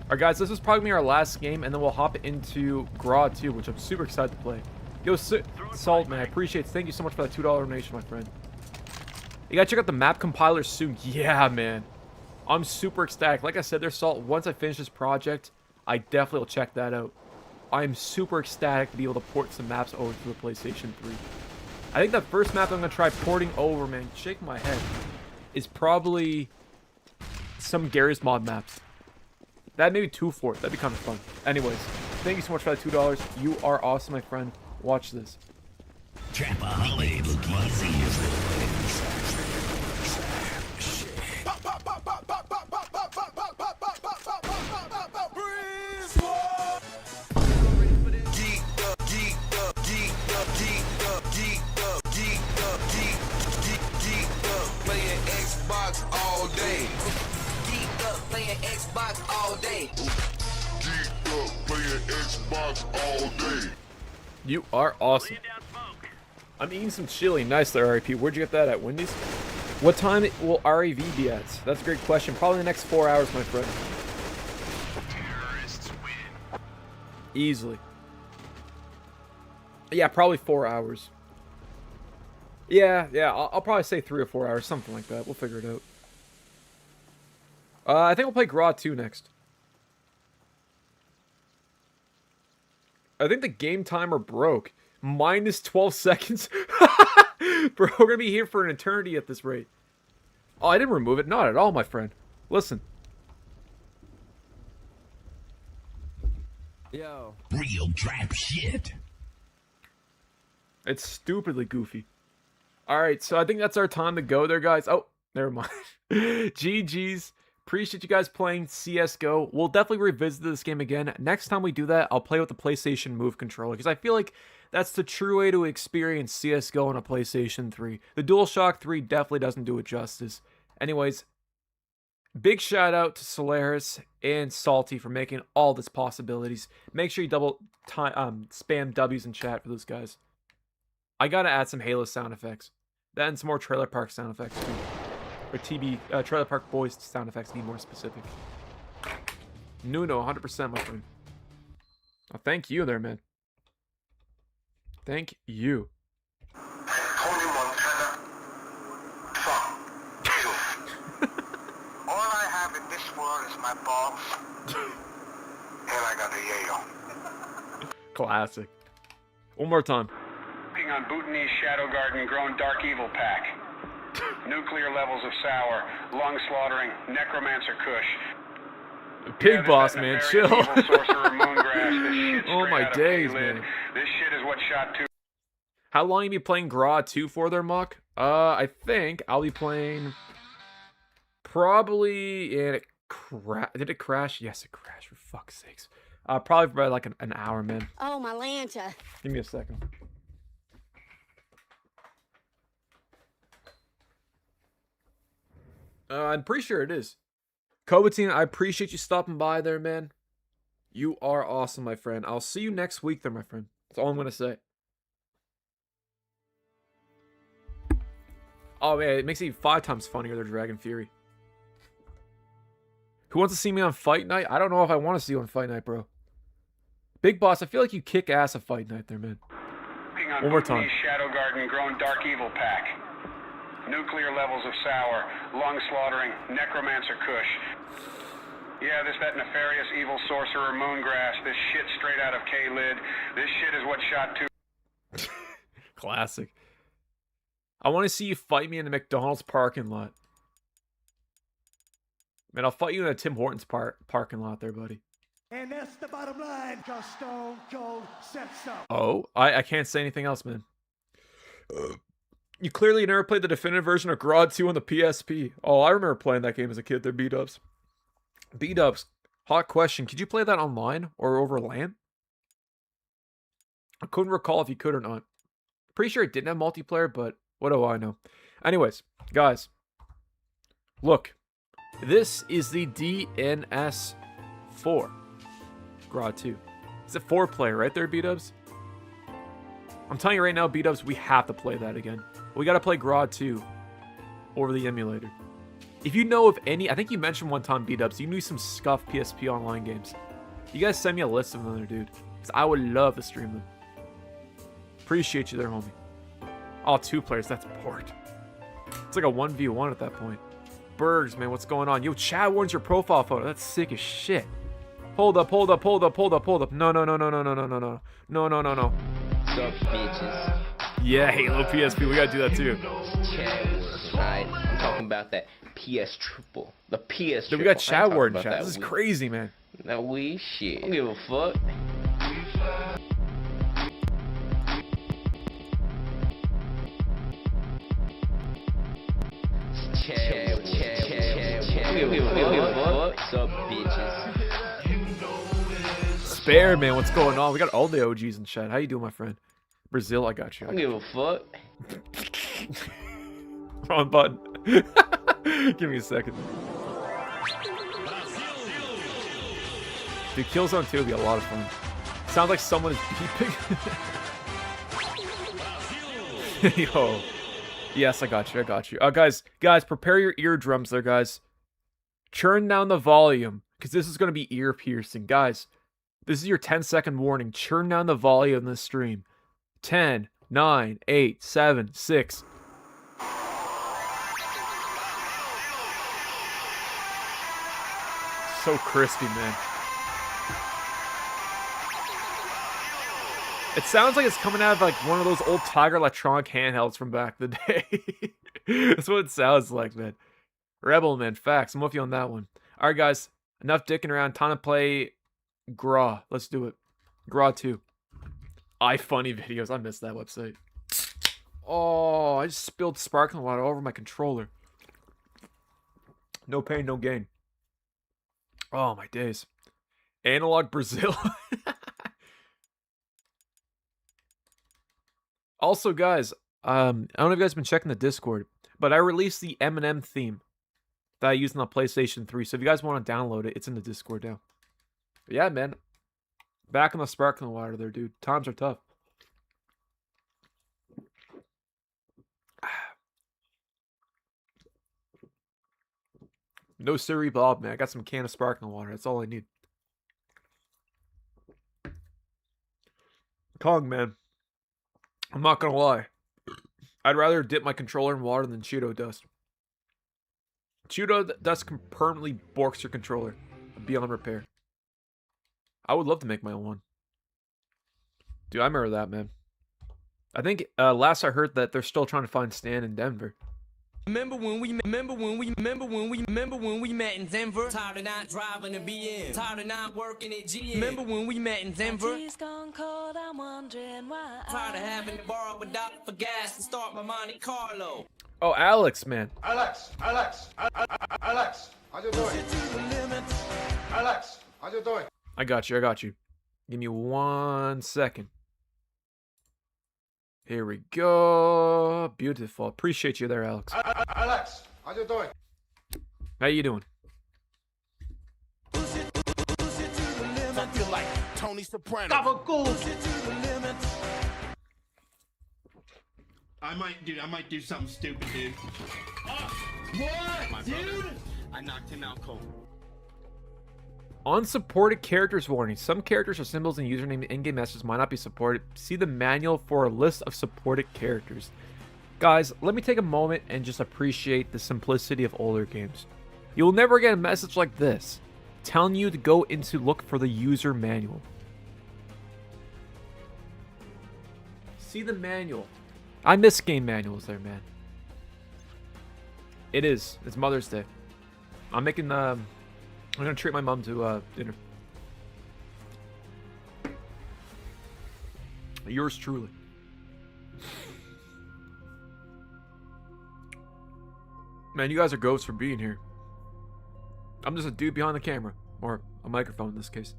Alright, guys, this is probably gonna be our last game, and then we'll hop into GRAW 2, which I'm super excited to play. Yo, Salt, man, I appreciate it. Thank you so much for that $2 donation, my friend. You gotta check out the map compiler soon. Yeah, man. I'm super ecstatic. Like I said there, Salt, once I finish this project, I definitely will check that out. I'm super ecstatic to be able to port some maps over to the PlayStation 3. I think the first map I'm gonna try porting over, man, shake my head, is probably some Garry's Mod maps. That maybe 2 for it. That'd be kind of fun. Anyways, thank you so much for that $2. You are awesome, my friend. Watch this. Trapaholic look easy. Playing Xbox all day. Geeked up playing Xbox all day. Geeked up playing Xbox all day. You are awesome. I'm eating some chili. Nice there, RIP. Where'd you get that at? Wendy's? What time will REV be at? That's a great question. Probably the next 4 hours, my friend. Terrorists win. Easily. Yeah, probably 4 hours. Yeah, I'll probably say 3 or 4 hours, something like that. We'll figure it out. I think we'll play GRAW 2 next. I think the game timer broke. Minus 12 seconds. Bro, we're gonna be here for an eternity at this rate. Oh, I didn't remove it. Not at all, my friend. Listen. Yo. Real trap shit. It's stupidly goofy. Alright, so I think that's our time to go there, guys. Oh, never mind. GG's. Appreciate you guys playing CSGO. We'll definitely revisit this game again. Next time we do that, I'll play with the PlayStation Move controller, because I feel like that's the true way to experience CSGO on a PlayStation 3. The DualShock 3 definitely doesn't do it justice. Anyways, big shout out to Solaris and Salty for making all this possibilities. Make sure you spam W's in chat for those guys. I gotta add some Halo sound effects. That and some more Trailer Park sound effects too. Or Trailer Park Boys sound effects, to be more specific. Nuno, 100%, my friend. Oh, thank you there, man. Thank you. Tony Montana. Fuck. Jesus. All I have in this world is my balls. And I got a yayo. Classic. One more time. Working on Bhutanese Shadow Garden grown Dark Evil pack. Nuclear levels of sour, lung slaughtering, necromancer kush. Pig boss, man, chill. Oh my days, man. This shit is what shot 2. How long you be playing GRAW 2 for there, Muck? I think I'll be playing probably in it did it crash? Yes, it crashed, for fuck's sakes. Probably for about like an hour, man. Oh, my Lanta. Give me a second. I'm pretty sure it is. Cobatine, I appreciate you stopping by there, man. You are awesome, my friend. I'll see you next week there, my friend. That's all I'm going to say. Oh, man, it makes it 5 times funnier, their Dragon Fury. Who wants to see me on Fight Night? I don't know if I want to see you on Fight Night, bro. Big Boss, I feel like you kick ass at Fight Night there, man. One more time. Shadow Garden grown Dark Evil pack. Nuclear levels of sour, lung slaughtering, necromancer kush. Yeah, that nefarious evil sorcerer moongrass. This shit straight out of K-Lid. This shit is what shot 2. Classic. I want to see you fight me in the McDonald's parking lot. Man, I'll fight you in a Tim Hortons parking lot there, buddy. And that's the bottom line, because Stone Cold said so. Oh, I can't say anything else, man. You clearly never played the definitive version of GRAW 2 on the PSP. Oh, I remember playing that game as a kid. They're B-dubs. B-dubs, hot question. Could you play that online or over LAN? I couldn't recall if you could or not. Pretty sure it didn't have multiplayer, but what do I know? Anyways, guys. Look. This is the DNS4. GRAW 2. It's a 4-player, right there, B-dubs? I'm telling you right now, B-dubs, we have to play that again. We got to play GRAW 2 over the emulator. If you know of any, I think you mentioned one time, B-dubs, you knew some scuffed PSP online games. You guys send me a list of them there, dude. Because I would love to stream them. Appreciate you there, homie. Oh, 2 players, that's bored. It's like a 1v1 at that point. Bergs, man, what's going on? Yo, Chad Warren's your profile photo. That's sick as shit. Hold up. No. What's up, bitches? Yeah, Halo PSP. We gotta do that too. Right? I'm talking about that PS Triple. The PS Triple. Dude, we got Chad Warren chat. This is crazy, man. Now we shit. I don't give a fuck. What's up, bitches? Spare, man, what's going on? We got all the OGs in chat. How you doing, my friend? Brazil, I got you. I don't give a fuck. Wrong button. Give me a second. Dude, Killzone 2 would be a lot of fun. Sounds like someone is peeping. Yo. Yes, I got you. I got you. Guys, prepare your eardrums there, guys. Turn down the volume, because this is going to be ear piercing. Guys, this is your 10-second warning. Turn down the volume in this stream. 10, 9, 8, 7, 6. So crispy, man. It sounds like it's coming out of like one of those old Tiger Electronic handhelds from back in the day. That's what it sounds like, man. Rebel, man. Facts. I'm with you on that one. All right, guys. Enough dicking around. Time to play GRAW. Let's do it. GRAW 2. iFunny videos. I missed that website. Oh, I just spilled sparkling water all over my controller. No pain, no gain. Oh, my days. Analog Brazil. Also, guys, I don't know if you guys have been checking the Discord, but I released the Eminem theme that I used on the PlayStation 3. So if you guys want to download it, it's in the Discord now. But yeah, man. Back on the sparkling water there, dude. Times are tough. No Siri Bob, man. I got some can of sparkling water. That's all I need. Kong, man. I'm not gonna lie. I'd rather dip my controller in water than Cheeto dust. Cheeto dust can permanently borks your controller beyond repair. I would love to make my own one. Dude, I remember that, man. I think last I heard that they're still trying to find Stan in Denver. Remember when we met in Denver? Tired of not driving to BM. Tired of not working at GM. Remember when we met in Denver? Tea's gone cold, I'm wondering why. Tired of having to borrow a dollar for gas and start my Monte Carlo. Oh, Alex, man. Alex, how you doing? Alex, how you doing? I got you. Give me 1 second. Here we go. Beautiful. Appreciate you there, Alex. Alex, how you doing? How you doing? I feel like Tony Soprano. I might do something stupid, dude. What, dude? I knocked him out cold. Unsupported characters warning. Some characters or symbols in username and in-game messages might not be supported. See the manual for a list of supported characters. Guys, let me take a moment and just appreciate the simplicity of older games. You will never get a message like this telling you to go into look for the user manual. See the manual. I miss game manuals there, man. It is. It's Mother's Day. I'm making I'm gonna treat my mom to dinner. Yours truly. Man, you guys are ghosts for being here. I'm just a dude behind the camera. Or a microphone in this case.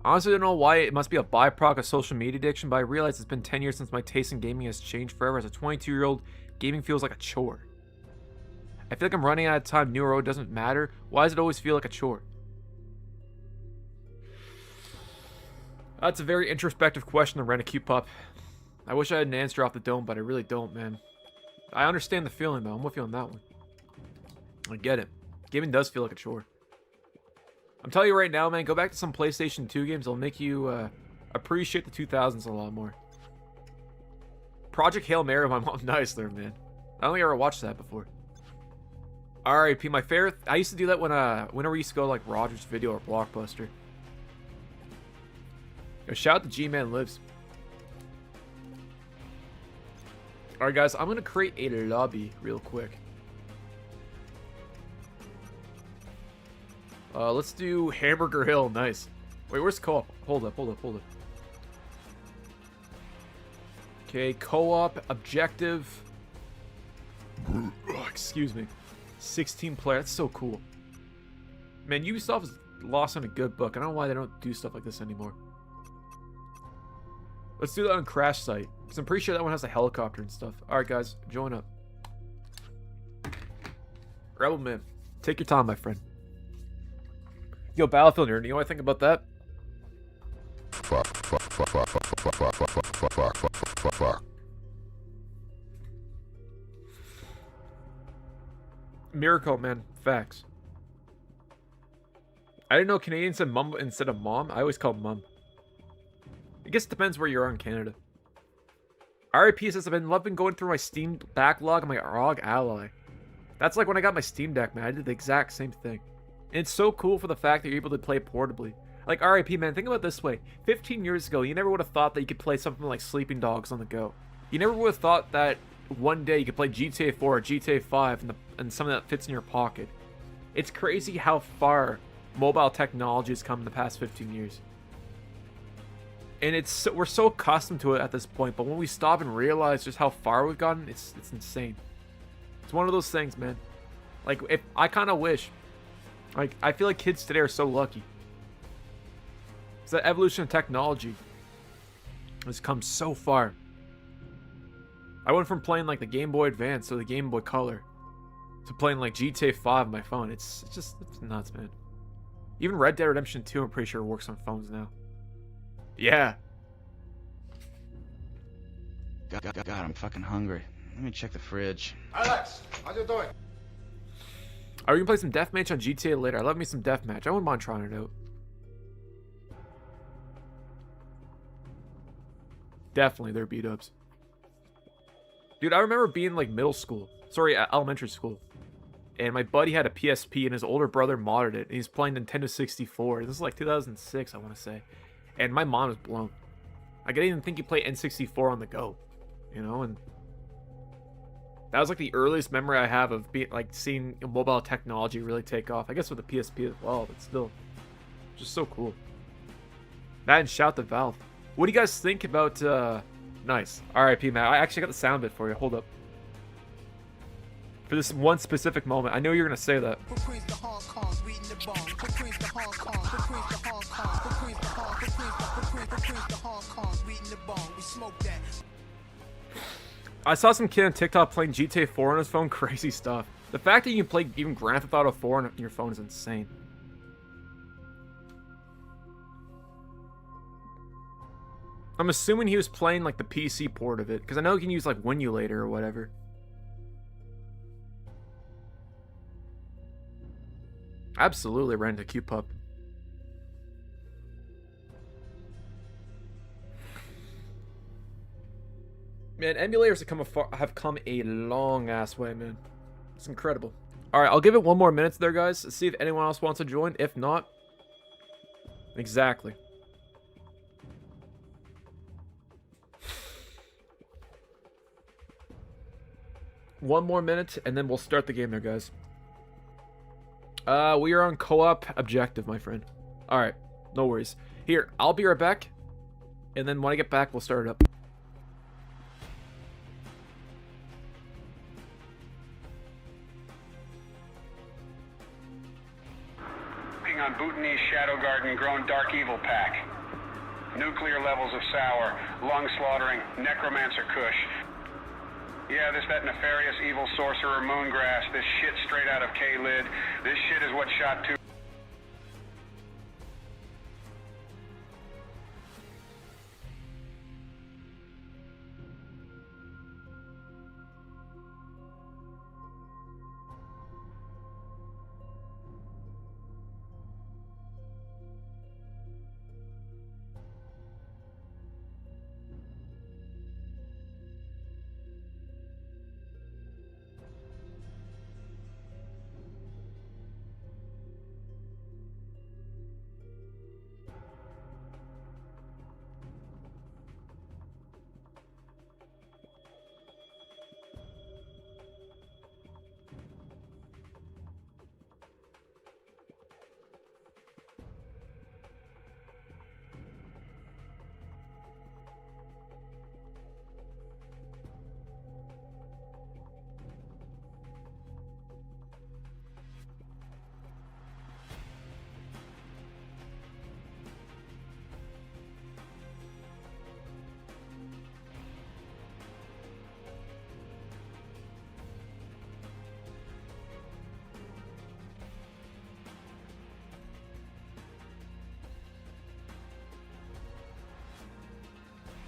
Honestly, I don't know why it must be a byproduct of social media addiction, but I realize it's been 10 years since my taste in gaming has changed forever. As a 22-year-old, gaming feels like a chore. I feel like I'm running out of time. New or old doesn't matter. Why does it always feel like a chore? That's a very introspective question to rent a cute pup. I wish I had an answer off the dome, but I really don't, man. I understand the feeling, though. I'm with you on that one. I get it. Gaming does feel like a chore. I'm telling you right now, man, go back to some PlayStation 2 games. It'll make you appreciate the 2000s a lot more. Project Hail Mary, my mom. Nice there, man. I don't think I ever watched that before. R.I.P. My favorite. I used to do that when whenever we used to go to, like, Rogers Video or Blockbuster. Yo, shout out to G-Man Lives. Alright, guys, I'm gonna create a lobby real quick. Let's do Hamburger Hill. Nice. Wait, where's co-op? Hold up. Okay, co-op, objective. Oh, excuse me. 16 player. That's so cool. Man, Ubisoft is lost on a good book. I don't know why they don't do stuff like this anymore. Let's do that on Crash Site, because I'm pretty sure that one has a helicopter and stuff. Alright, guys, join up. Rebel Man, take your time, my friend. Yo, Battlefield nerd, you know what I think about that? Miracle, man. Facts. I didn't know Canadians said mum instead of mom. I always call mum. I guess it depends where you are in Canada. RIP says I've been loving going through my Steam backlog and my ROG Ally. That's like when I got my Steam Deck, man. I did the exact same thing. And it's so cool for the fact that you're able to play portably. Like, RIP, man, think about it this way. 15 years ago, you never would have thought that you could play something like Sleeping Dogs on the go. You never would have thought that one day you could play GTA 4 or GTA 5 and something that fits in your pocket. It's crazy how far mobile technology has come in the past 15 years. And we're so accustomed to it at this point, but when we stop and realize just how far we've gotten, it's insane. It's one of those things, man. Like, if I kind of wish, like, I feel like kids today are so lucky. It's that evolution of technology has come so far. I went from playing like the Game Boy Advance or the Game Boy Color to playing like GTA 5 on my phone. It's nuts, man. Even Red Dead Redemption 2, I'm pretty sure works on phones now. Yeah. God, I'm fucking hungry. Let me check the fridge. Alex, how you doing? Are we gonna play some deathmatch on GTA later? I love me some deathmatch. I wouldn't mind trying it out. Definitely, they're beat-ups. Dude, I remember being like elementary school. And my buddy had a PSP and his older brother modded it. And he's playing Nintendo 64. This is like 2006, I want to say. And my mom was blown. Like, I didn't even think you play N64 on the go. You know, and that was like the earliest memory I have of seeing mobile technology really take off. I guess with the PSP as well, but still. Just so cool. That and shout to Valve. What do you guys think about, nice. RIP, man. I actually got the sound bit for you. Hold up. For this one specific moment. I know you're going to say that. I saw some kid on TikTok playing GTA 4 on his phone. Crazy stuff. The fact that you can play even Grand Theft Auto 4 on your phone is insane. I'm assuming he was playing like the PC port of it, because I know you can use like Winulator or whatever. Absolutely ran into Q-Pup. Man, emulators have come a long ass way, man. It's incredible. Alright, I'll give it one more minute there, guys. See if anyone else wants to join. If not, exactly. One more minute, and then we'll start the game there, guys. We are on co-op objective, my friend. Alright, no worries. Here, I'll be right back. And then when I get back, we'll start it up. On Bhutanese Shadow Garden grown Dark Evil pack. Nuclear levels of sour, lung slaughtering, necromancer kush. Yeah, that nefarious evil sorcerer moongrass. This shit straight out of K-Lid. This shit is what shot two.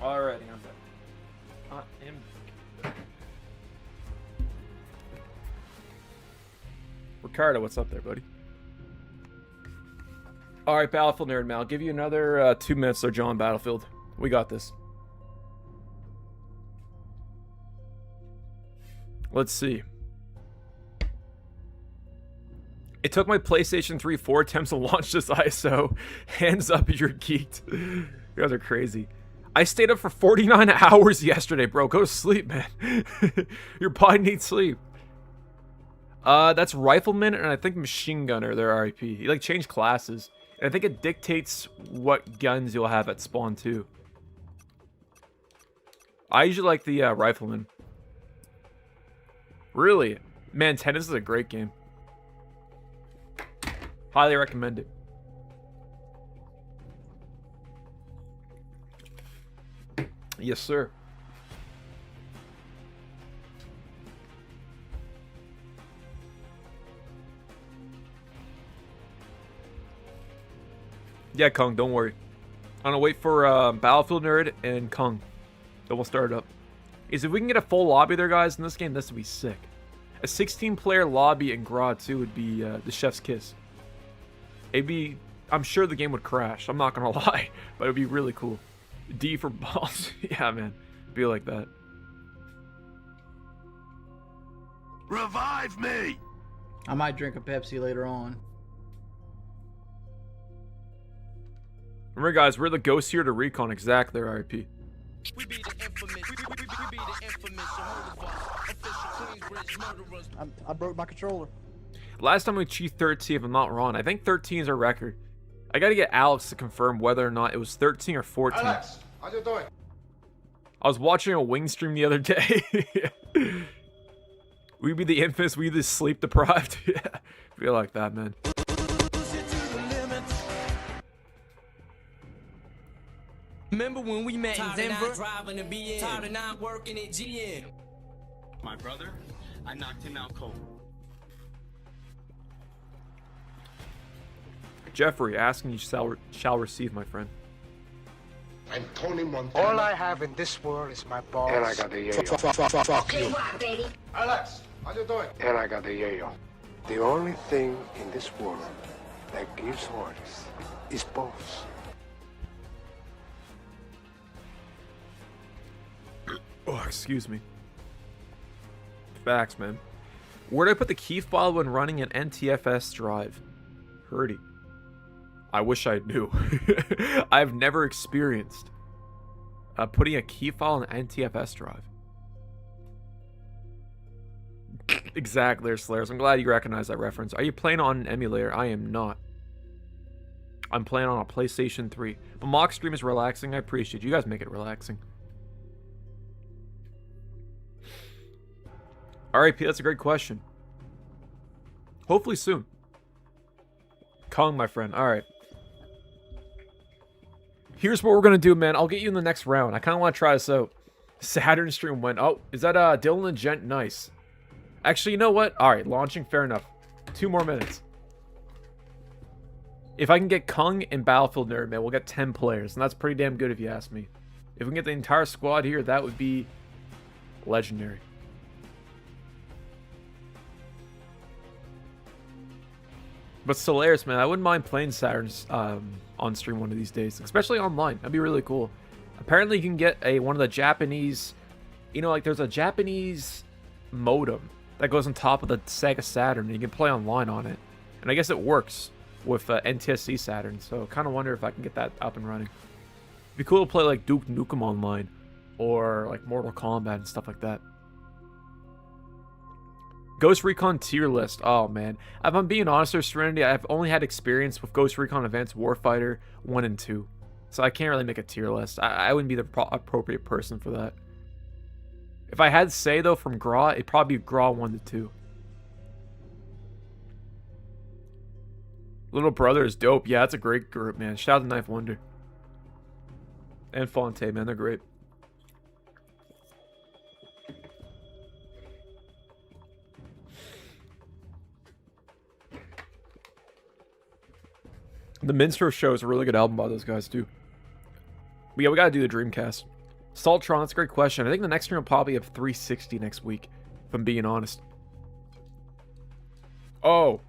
Alrighty, I'm back. I am back. Ricardo, what's up there, buddy? Alright, Battlefield Nerd, man. I'll give you another 2 minutes there, John. Battlefield. We got this. Let's see. It took my PlayStation 3 4 attempts to launch this ISO. Hands up if you're geeked. You guys are crazy. I stayed up for 49 hours yesterday, bro. Go to sleep, man. Your body needs sleep. That's Rifleman and I think Machine Gunner, their RIP. You like change classes. And I think it dictates what guns you'll have at spawn too. I usually like the Rifleman. Really? Man, Tennis is a great game. Highly recommend it. Yes, sir. Yeah, Kung, don't worry. I'm gonna wait for Battlefield Nerd and Kung. Then we'll start it up. If we can get a full lobby there, guys, in this game, this would be sick. A 16-player lobby in GRAW 2 would be the chef's kiss. It'd be... I'm sure the game would crash. I'm not gonna lie. But it'd be really cool. D for balls. Yeah, man. Be like that. Revive me! I might drink a Pepsi later on. Remember, guys, we're the ghosts here to Recon. Exactly, RIP. We be the infamous, we be the infamous official Queensbridge murderers. I broke my controller. Last time we achieved 13, if I'm not wrong. I think 13 is our record. I gotta get Alex to confirm whether or not it was 13 or 14. Alex, how you doing? I was watching a wing stream the other day. We be the infamous, we the sleep deprived. Yeah, feel like that, man. Remember when we met in Denver? Driving to BM. Tired of not working at GM. My brother, I knocked him out cold. Jeffrey, asking you shall receive, my friend. I'm Tony Montana. All I have in this world is my balls. And I got the yayo. Fuck you. baby. Alex, how you doing? And I got the yayo. The only thing in this world that gives orders is balls. Oh, excuse me. Facts, man. Where did I put the key file when running an NTFS drive? Hurdy. I wish I knew. I've never experienced putting a key file in an NTFS drive. Exactly, Slayers. I'm glad you recognize that reference. Are you playing on an emulator? I am not. I'm playing on a PlayStation 3. But mock stream is relaxing. I appreciate you. You guys make it relaxing. RIP, that's a great question. Hopefully soon. Kong, my friend. Alright. Here's what we're going to do, man. I'll get you in the next round. I kind of want to try this out. Saturn stream went. Oh, is that Dylan and Gent? Nice. Actually, you know what? Alright, launching. Fair enough. 2 more minutes. If I can get Kung and Battlefield Nerd, man, we'll get 10 players. And that's pretty damn good if you ask me. If we can get the entire squad here, that would be legendary. But Solaris, man, I wouldn't mind playing Saturns on stream one of these days, especially online. That'd be really cool. Apparently, you can get one of the Japanese, you know, like there's a Japanese modem that goes on top of the Sega Saturn, and you can play online on it. And I guess it works with NTSC Saturn, so kind of wonder if I can get that up and running. It'd be cool to play like Duke Nukem Online, or like Mortal Kombat and stuff like that. Ghost Recon tier list. Oh, man. If I'm being honest there, Serenity, I've only had experience with Ghost Recon Advanced Warfighter 1 and 2. So I can't really make a tier list. I wouldn't be the appropriate person for that. If I had to say, though, from GRAW, it'd probably be GRAW 1 to 2. Little Brother is dope. Yeah, that's a great group, man. Shout out to Knife Wonder. And Fonte, man. They're great. The Minstrel Show is a really good album by those guys, too. But yeah, we gotta do the Dreamcast. Saltron, that's a great question. I think the next stream will probably have 360 next week, if I'm being honest. Oh.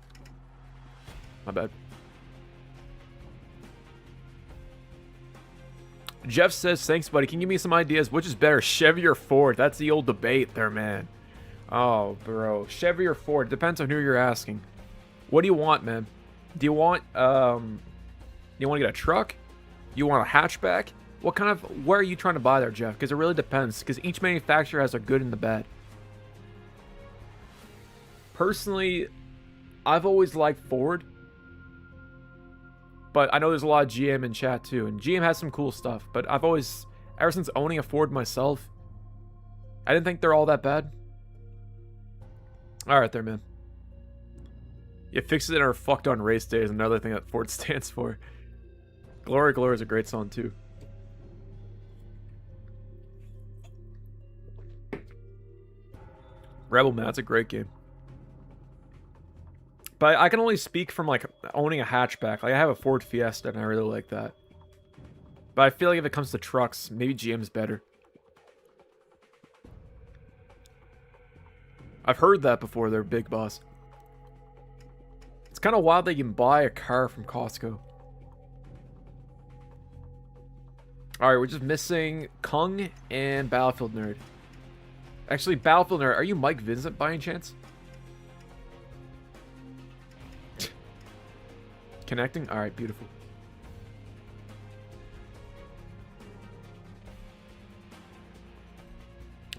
My bad. Jeff says, thanks, buddy. Can you give me some ideas? Which is better, Chevy or Ford? That's the old debate there, man. Oh, bro. Chevy or Ford? Depends on who you're asking. What do you want, man? Do you want to get a truck? You want a hatchback? Where are you trying to buy there, Jeff? Because it really depends. Because each manufacturer has a good and the bad. Personally, I've always liked Ford. But I know there's a lot of GM in chat too. And GM has some cool stuff. But I've always, ever since owning a Ford myself, I didn't think they're all that bad. Alright there, man. Yeah, fix it or fucked on race day is another thing that Ford stands for. Glory Glory is a great song too. Rebel, man, that's a great game. But I can only speak from like owning a hatchback. Like I have a Ford Fiesta and I really like that. But I feel like if it comes to trucks, maybe GM's better. I've heard that before, they're big boss. It's kind of wild that you can buy a car from Costco. Alright, we're just missing Kung and Battlefield Nerd. Actually, Battlefield Nerd, are you Mike Vincent by any chance? Connecting? Alright, beautiful.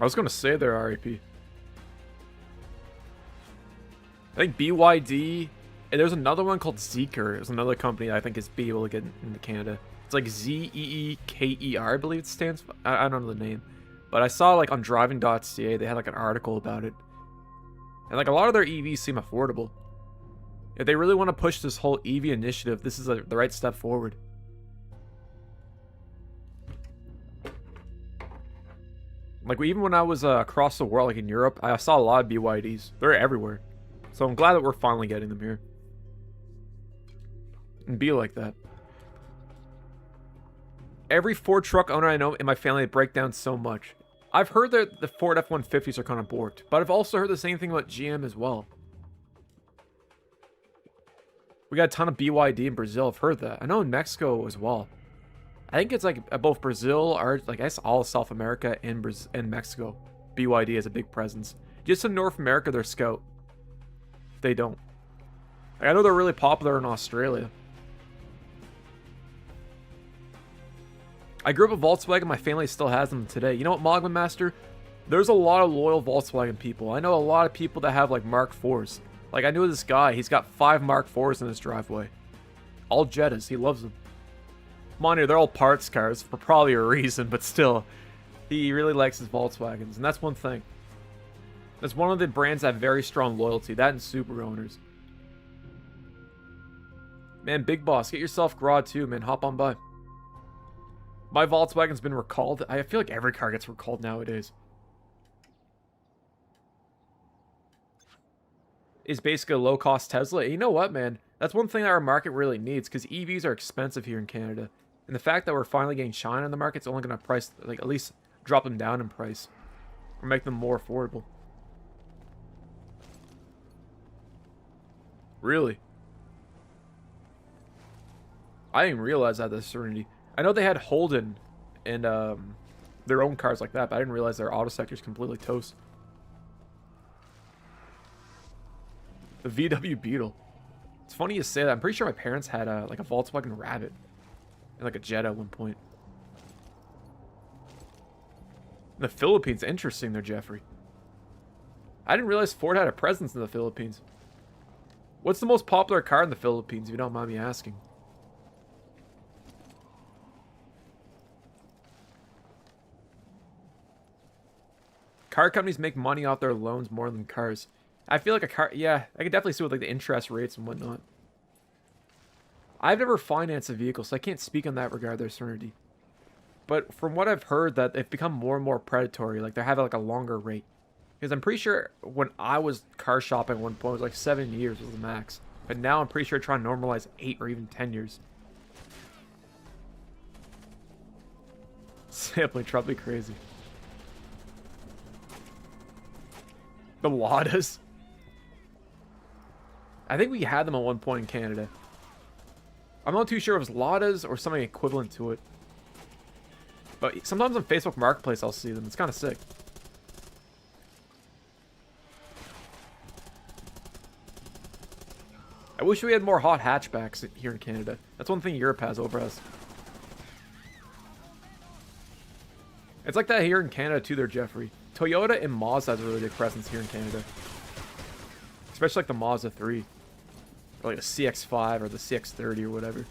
I was going to say they're RAP. I think BYD, and there's another one called Zeeker. There's another company I think is be able to get into Canada. It's like Zeeker, I believe it stands for. I don't know the name. But I saw like on driving.ca, they had like an article about it. And like a lot of their EVs seem affordable. If they really want to push this whole EV initiative, this is the right step forward. Like even when I was across the world, like in Europe, I saw a lot of BYDs. They're everywhere. So I'm glad that we're finally getting them here. And be like that. Every Ford truck owner I know in my family break down so much. I've heard that the Ford F-150s are kind of borked, but I've also heard the same thing about GM as well. We got a ton of BYD in Brazil. I've heard that. I know in Mexico as well. I think it's like both Brazil or like I guess all of South America and Mexico. BYD has a big presence. Just in North America, they're Scout. They don't. Like, I know they're really popular in Australia. I grew up with Volkswagen. My family still has them today. You know what, Mogman Master? There's a lot of loyal Volkswagen people. I know a lot of people that have like Mark IVs. Like I knew this guy. He's got 5 Mark IVs in his driveway. All Jettas. He loves them. Mind you, they're all parts cars for probably a reason, but still, he really likes his Volkswagens, and that's one thing. That's one of the brands that have very strong loyalty. That and Subaru owners. Man, Big Boss, get yourself GRAW too, man. Hop on by. My Volkswagen's been recalled. I feel like every car gets recalled nowadays. Is basically a low-cost Tesla. You know what, man? That's one thing that our market really needs, because EVs are expensive here in Canada. And the fact that we're finally getting China in the market is only going to price, like, at least drop them down in price. Or make them more affordable. Really? I didn't realize that, the Serenity. I know they had Holden and their own cars like that, but I didn't realize their auto sector is completely toast. The VW Beetle. It's funny you say that. I'm pretty sure my parents had like a Volkswagen Rabbit and like a Jetta at one point. In the Philippines, interesting there, Jeffrey. I didn't realize Ford had a presence in the Philippines. What's the most popular car in the Philippines, if you don't mind me asking? Car companies make money off their loans more than cars. I feel like a car... Yeah, I can definitely see with like the interest rates and whatnot. I've never financed a vehicle, so I can't speak on that regard, their Serenity. But from what I've heard, that they've become more and more predatory. Like, they're having like a longer rate. Because I'm pretty sure when I was car shopping at one point, it was like 7 years was the max. But now I'm pretty sure trying to normalize 8 or even 10 years. Sampling probably crazy. The Ladas. I think we had them at one point in Canada. I'm not too sure if it was Ladas or something equivalent to it. But sometimes on Facebook Marketplace I'll see them. It's kind of sick. I wish we had more hot hatchbacks here in Canada. That's one thing Europe has over us. It's like that here in Canada too there, Jeffrey. Toyota and Mazda has a really big presence here in Canada. Especially like the Mazda 3. Or like the CX-5 or the CX-30 or whatever.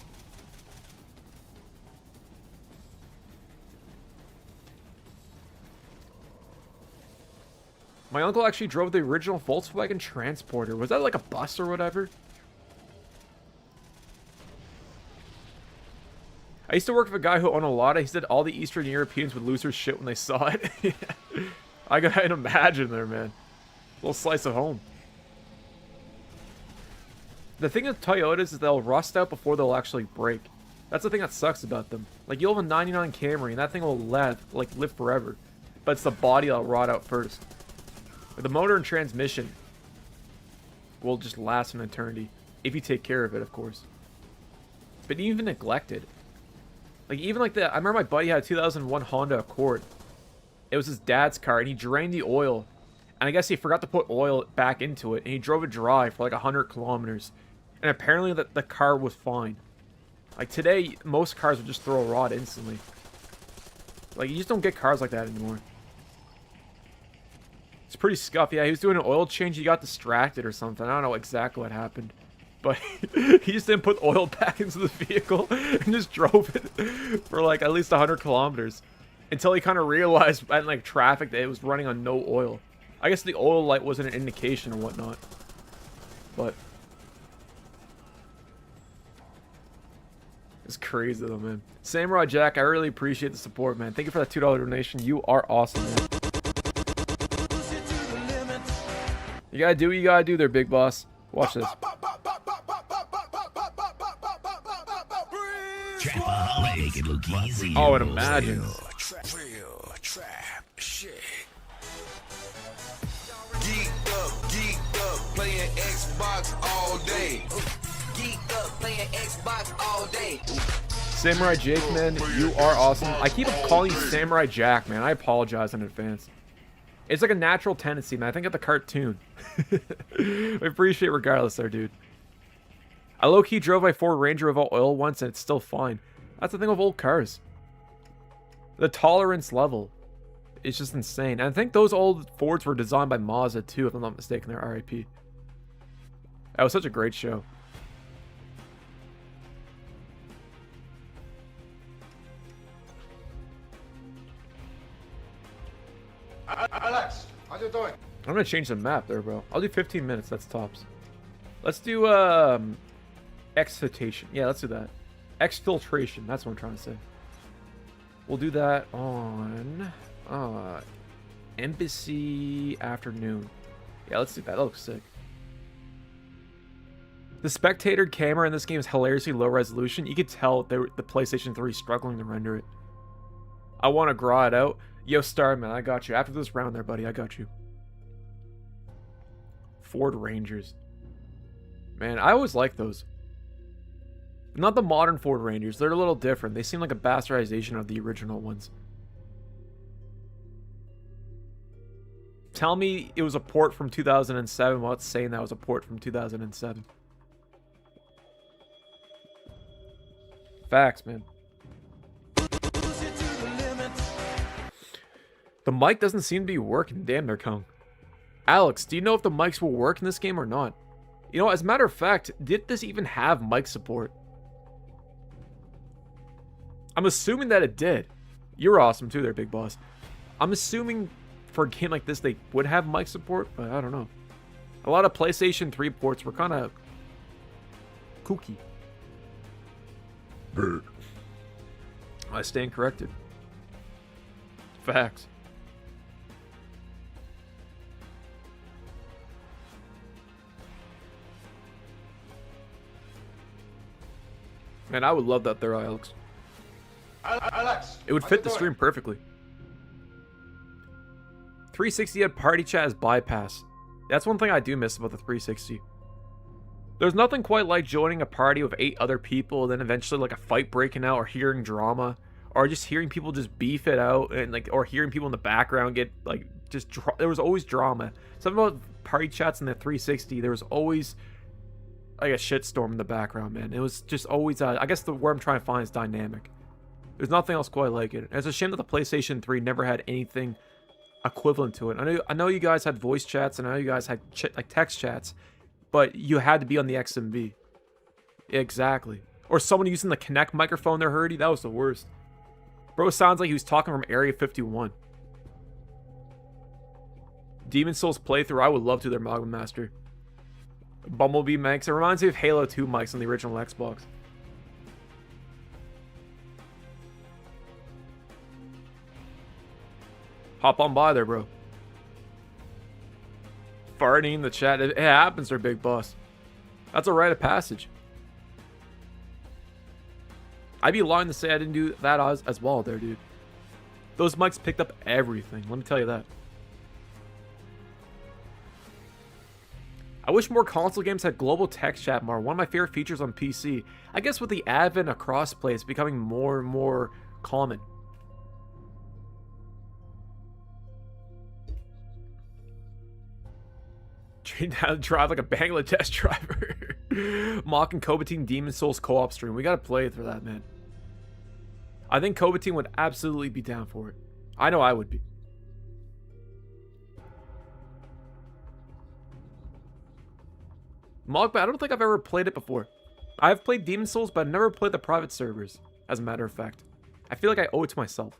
My uncle actually drove the original Volkswagen Transporter. Was that like a bus or whatever? I used to work with a guy who owned a Lada. He said all the Eastern Europeans would lose their shit when they saw it. Yeah. I can imagine there, man. A little slice of home. The thing with Toyotas is they'll rust out before they'll actually break. That's the thing that sucks about them. Like, you'll have a 99 Camry and that thing will live forever. But it's the body that'll rot out first. But the motor and transmission will just last an eternity. If you take care of it, of course. But even neglected. Like, even like I remember my buddy had a 2001 Honda Accord. It was his dad's car, and he drained the oil. And I guess he forgot to put oil back into it, and he drove it dry for like 100 kilometers. And apparently the car was fine. Like, today, most cars would just throw a rod instantly. Like, you just don't get cars like that anymore. It's pretty scuffed. Yeah, he was doing an oil change, he got distracted or something. I don't know exactly what happened. But he just didn't put oil back into the vehicle and just drove it for like at least 100 kilometers. Until he kind of realized at like traffic that it was running on no oil. I guess the oil light wasn't an indication or whatnot. But it's crazy though, man. Samurai Jack, I really appreciate the support, man. Thank you for that $2 donation. You are awesome, man. You gotta do what you gotta do there, big boss. Watch this. Make it look easy. Oh, and imagine. Real trap shit. Geeked up, playing Xbox all day. Geeked up, playing Xbox all day. Samurai Jake, man, you are awesome. I keep calling you Samurai Jack, man. I apologize in advance. It's like a natural tendency, man. I think of the cartoon. I appreciate it regardless there, dude. I low-key drove my Ford Ranger without oil once, and it's still fine. That's the thing with old cars. The tolerance level is just insane. And I think those old Fords were designed by Mazda, too, if I'm not mistaken. They're RIP. That was such a great show. Alex, how you doing? I'm gonna change the map there, bro. I'll do 15 minutes. That's tops. Let's do excitation. Yeah, let's do that. Exfiltration. That's what I'm trying to say. We'll do that on Embassy Afternoon. Yeah, let's do that. That looks sick. The spectator camera in this game is hilariously low resolution. You could tell the PlayStation 3 is struggling to render it. I want to GRAW it out. Yo, Starman, I got you. After this round there, buddy, I got you. Ford Rangers. Man, I always like those. Not the modern Ford Rangers. They're a little different. They seem like a bastardization of the original ones. Tell me it was a port from 2007 while it's saying that was a port from 2007. Facts, man. The mic doesn't seem to be working. Damn, they're Kong. Alex, do you know if the mics will work in this game or not? You know, as a matter of fact, did this even have mic support? I'm assuming that it did. You're awesome too there, big boss. I'm assuming for a game like this they would have mic support, but I don't know. A lot of PlayStation 3 ports were kind of kooky. I stand corrected. Facts. Man, I would love that there, Alex. Alex, It would fit the stream perfectly. 360 had party chat as bypass. That's one thing I do miss about the 360. There's nothing quite like joining a party with 8 other people, then eventually like a fight breaking out, or hearing drama, or just hearing people just beef it out, and like, or hearing people in the background get like there was always drama. Something about party chats in the 360, there was always like a shitstorm in the background, man. It was just always I guess the word I'm trying to find is dynamic. There's nothing else quite like it. It's a shame that the PlayStation 3 never had anything equivalent to it. I know you guys had voice chats, and I know you guys had like text chats, but you had to be on the XMV. Exactly. Or someone using the Kinect microphone there, Hurdy. That was the worst. Bro sounds like he was talking from Area 51. Demon Souls playthrough, I would love to, their Magma Master. Bumblebee mics. It reminds me of Halo 2 mics on the original Xbox. Hop on by there, bro. Farting in the chat. It happens there, big boss. That's a rite of passage. I'd be lying to say I didn't do that as well there, dude. Those mics picked up everything. Let me tell you that. I wish more console games had global text chat more. One of my favorite features on PC. I guess with the advent of crossplay, it's becoming more and more common. Train down to drive like a Bangladesh driver. Mocking Kobatine Demon Souls co-op stream. We gotta play for that, man. I think Kobatine would absolutely be down for it. I know I would be. Mogba, I don't think I've ever played it before. I've played Demon Souls, but I've never played the private servers, as a matter of fact. I feel like I owe it to myself,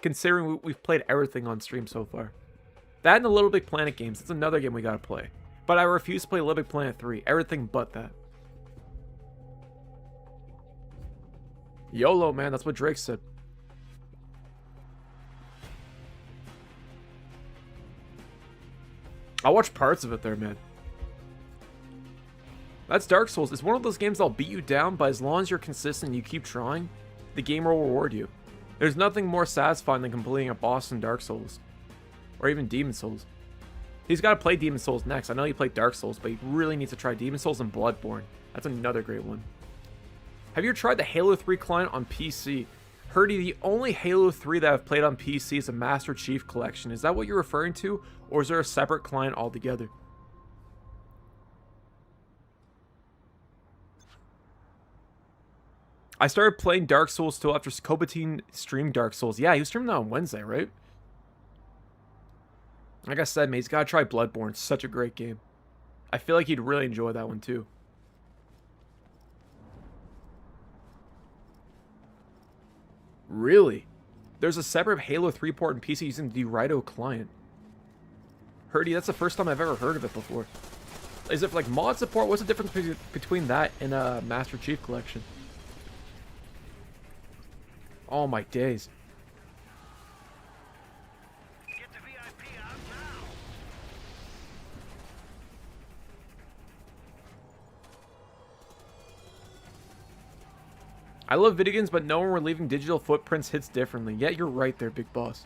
considering we've played everything on stream so far. That and the Little Big Planet games, that's another game we gotta play. But I refuse to play Little Big Planet 3, everything but that. YOLO, man, that's what Drake said. I watched parts of it there, man. That's Dark Souls. It's one of those games that'll beat you down, but as long as you're consistent and you keep trying, the game will reward you. There's nothing more satisfying than completing a boss in Dark Souls. Or even Demon Souls. He's got to play Demon Souls next. I know he played Dark Souls, but he really needs to try Demon Souls and Bloodborne. That's another great one. Have you ever tried the Halo 3 client on PC? Hurdy, the only Halo 3 that I've played on PC is the Master Chief Collection. Is that what you're referring to? Or is there a separate client altogether? I started playing Dark Souls still after Kobatine streamed Dark Souls. Yeah, he was streaming that on Wednesday, right? Like I said, man, he's got to try Bloodborne. It's such a great game. I feel like he'd really enjoy that one, too. Really? There's a separate Halo 3 port in PC using the Riddick client. Hurdy, that's the first time I've ever heard of it before. Is it like mod support? What's the difference between that and a Master Chief Collection? Oh my days. I love video games, but knowing we're leaving digital footprints hits differently. Yeah, you're right there, big boss.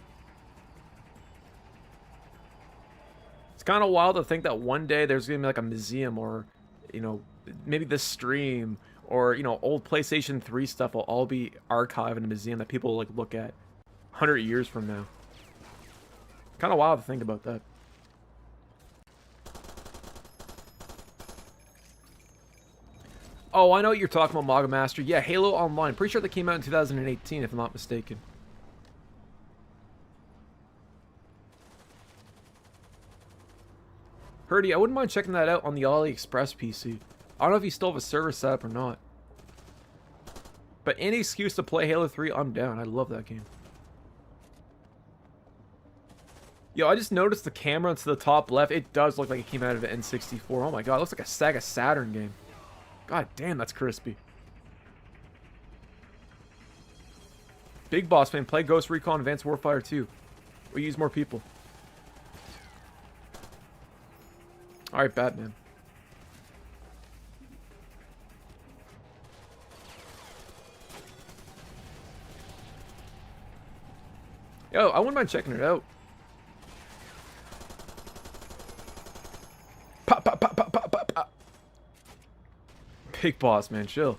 It's kind of wild to think that one day there's going to be like a museum or, you know, maybe this stream or, you know, old PlayStation 3 stuff will all be archived in a museum that people will like look at 100 years from now. Kind of wild to think about that. Oh, I know what you're talking about, Maga Master. Yeah, Halo Online. Pretty sure that came out in 2018, if I'm not mistaken. Hurdy, I wouldn't mind checking that out on the AliExpress PC. I don't know if you still have a server set up or not. But any excuse to play Halo 3, I'm down. I love that game. Yo, I just noticed the camera to the top left. It does look like it came out of an N64. Oh my god, it looks like a Sega Saturn game. God damn, that's crispy. Big Boss Man, play Ghost Recon Advanced Warfighter 2. We use more people. Alright, Batman. Yo, I wouldn't mind checking it out. Pop, pop, pop, pop, pop, pop, pop. Big boss, man, chill.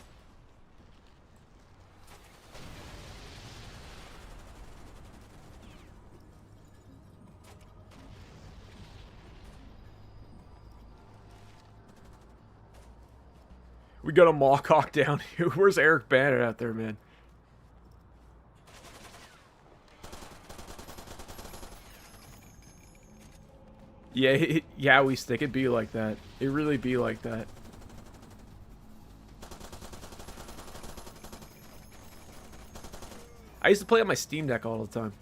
We got a Mawcock down here. Where's Eric Banner out there, man? Yeah, yeah, we stick. It be like that. It really be like that. I used to play on my Steam Deck all the time.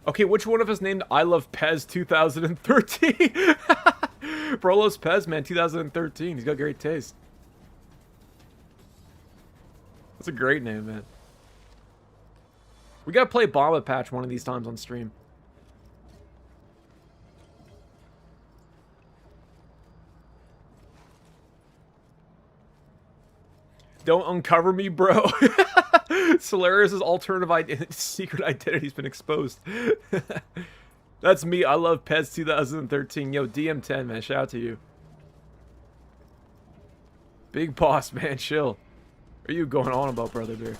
Okay, which one of us named I Love Pez 2013? Bro loves Pez, man, 2013. He's got great taste. That's a great name, man. We gotta play Bomba Patch one of these times on stream. Don't uncover me, bro. Solaris' alternative secret identity's been exposed. That's me. I love Pez 2013. Yo, DM10, man. Shout out to you. Big boss, man. Chill. What are you going on about, Brother Bear?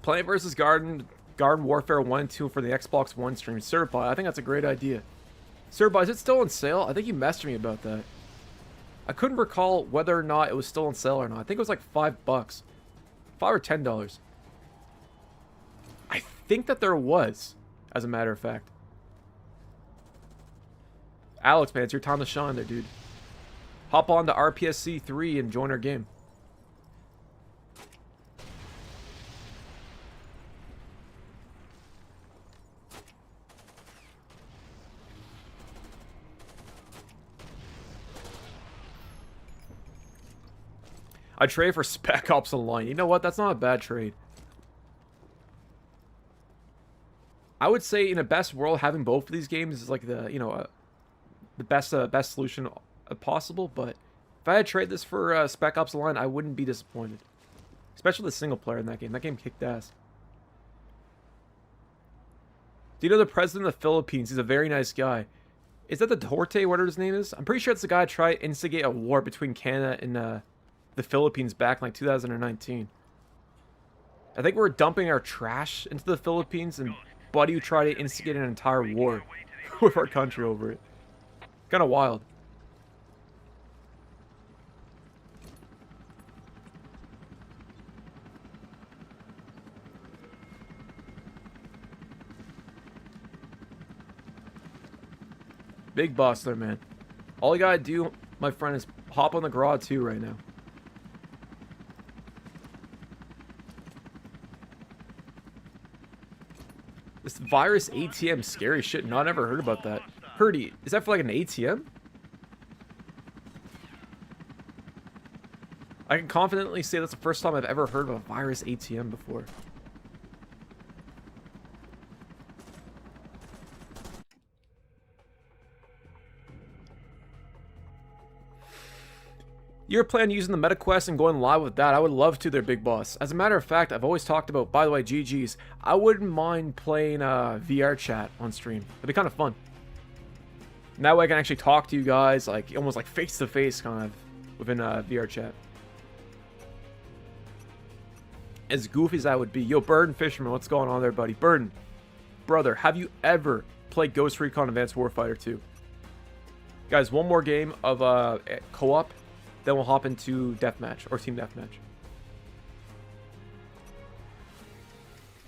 Plant vs. Garden Warfare 1 and 2 for the Xbox One stream. Certified. I think that's a great idea. Certified, is it still on sale? I think you messaged me about that. I couldn't recall whether or not it was still on sale or not. I think it was like $5. $5 or $10. I think that there was, as a matter of fact. Alex, man, it's your time to shine there, dude. Hop on to RPSC 3 and join our game. I trade for Spec Ops Online. You know what? That's not a bad trade. I would say in a best world, having both of these games is like the, you know, the best solution possible. But if I had to trade this for Spec Ops Online, I wouldn't be disappointed. Especially the single player in that game. That game kicked ass. Do you know the president of the Philippines? He's a very nice guy. Is that the Duarte, whatever his name is? I'm pretty sure it's the guy who tried to instigate a war between Canada and the Philippines back in like 2019. I think we're dumping our trash into the Philippines, and Buddy who tried to instigate an entire war with our country over it. Kind of wild. Big boss there, man. All you gotta do, my friend, is hop on the GRAW 2 right now. This virus ATM, scary shit. Not ever heard about that. Herdy, is that for like an ATM? I can confidently say that's the first time I've ever heard of a virus ATM before. You're planning using the MetaQuest and going live with that? I would love to, there, big boss. As a matter of fact, I've always talked about, by the way, GG's, I wouldn't mind playing VR chat on stream. It'd be kind of fun. And that way I can actually talk to you guys, like almost like face-to-face kind of, within VR chat. As goofy as that would be. Yo, Burden Fisherman, what's going on there, buddy? Burden, brother, have you ever played Ghost Recon Advanced Warfighter 2? Guys, one more game of co-op. Then we'll hop into deathmatch or team deathmatch.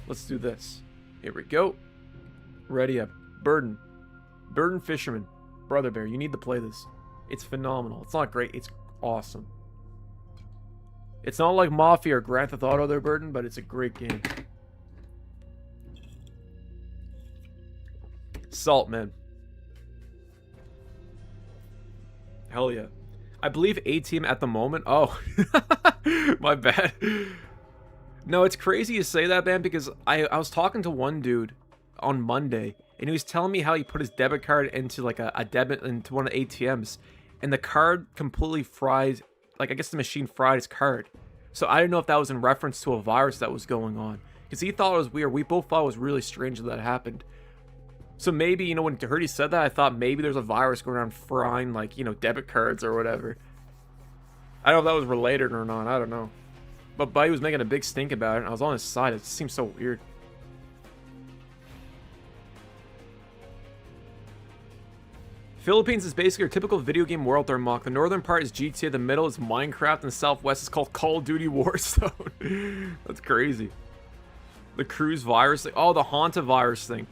Let's do this. Here we go. Ready up. Burden Fisherman. Brother Bear, you need to play this. It's phenomenal. It's not great. It's awesome. It's not like Mafia or Grand Theft Auto there, Burden, but it's a great game. Salt, man. Hell yeah. I believe A-Team at the moment. Oh, my bad. No, it's crazy you say that, man, because I was talking to one dude on Monday, and he was telling me how he put his debit card into like a debit into one of the ATMs, and the card completely fried, like I guess the machine fried his card. So I didn't know if that was in reference to a virus that was going on. Because he thought it was weird. We both thought it was really strange that happened. So maybe, you know, when I heard he said that, I thought maybe there's a virus going around frying, like, you know, debit cards or whatever. I don't know if that was related or not. I don't know. But Buddy was making a big stink about it, and I was on his side. It just seems so weird. Philippines is basically your typical video game world there, Mock. The northern part is GTA, the middle is Minecraft, and the southwest is called Call of Duty Warzone. That's crazy. The cruise virus thing. Oh, the Hanta virus thing.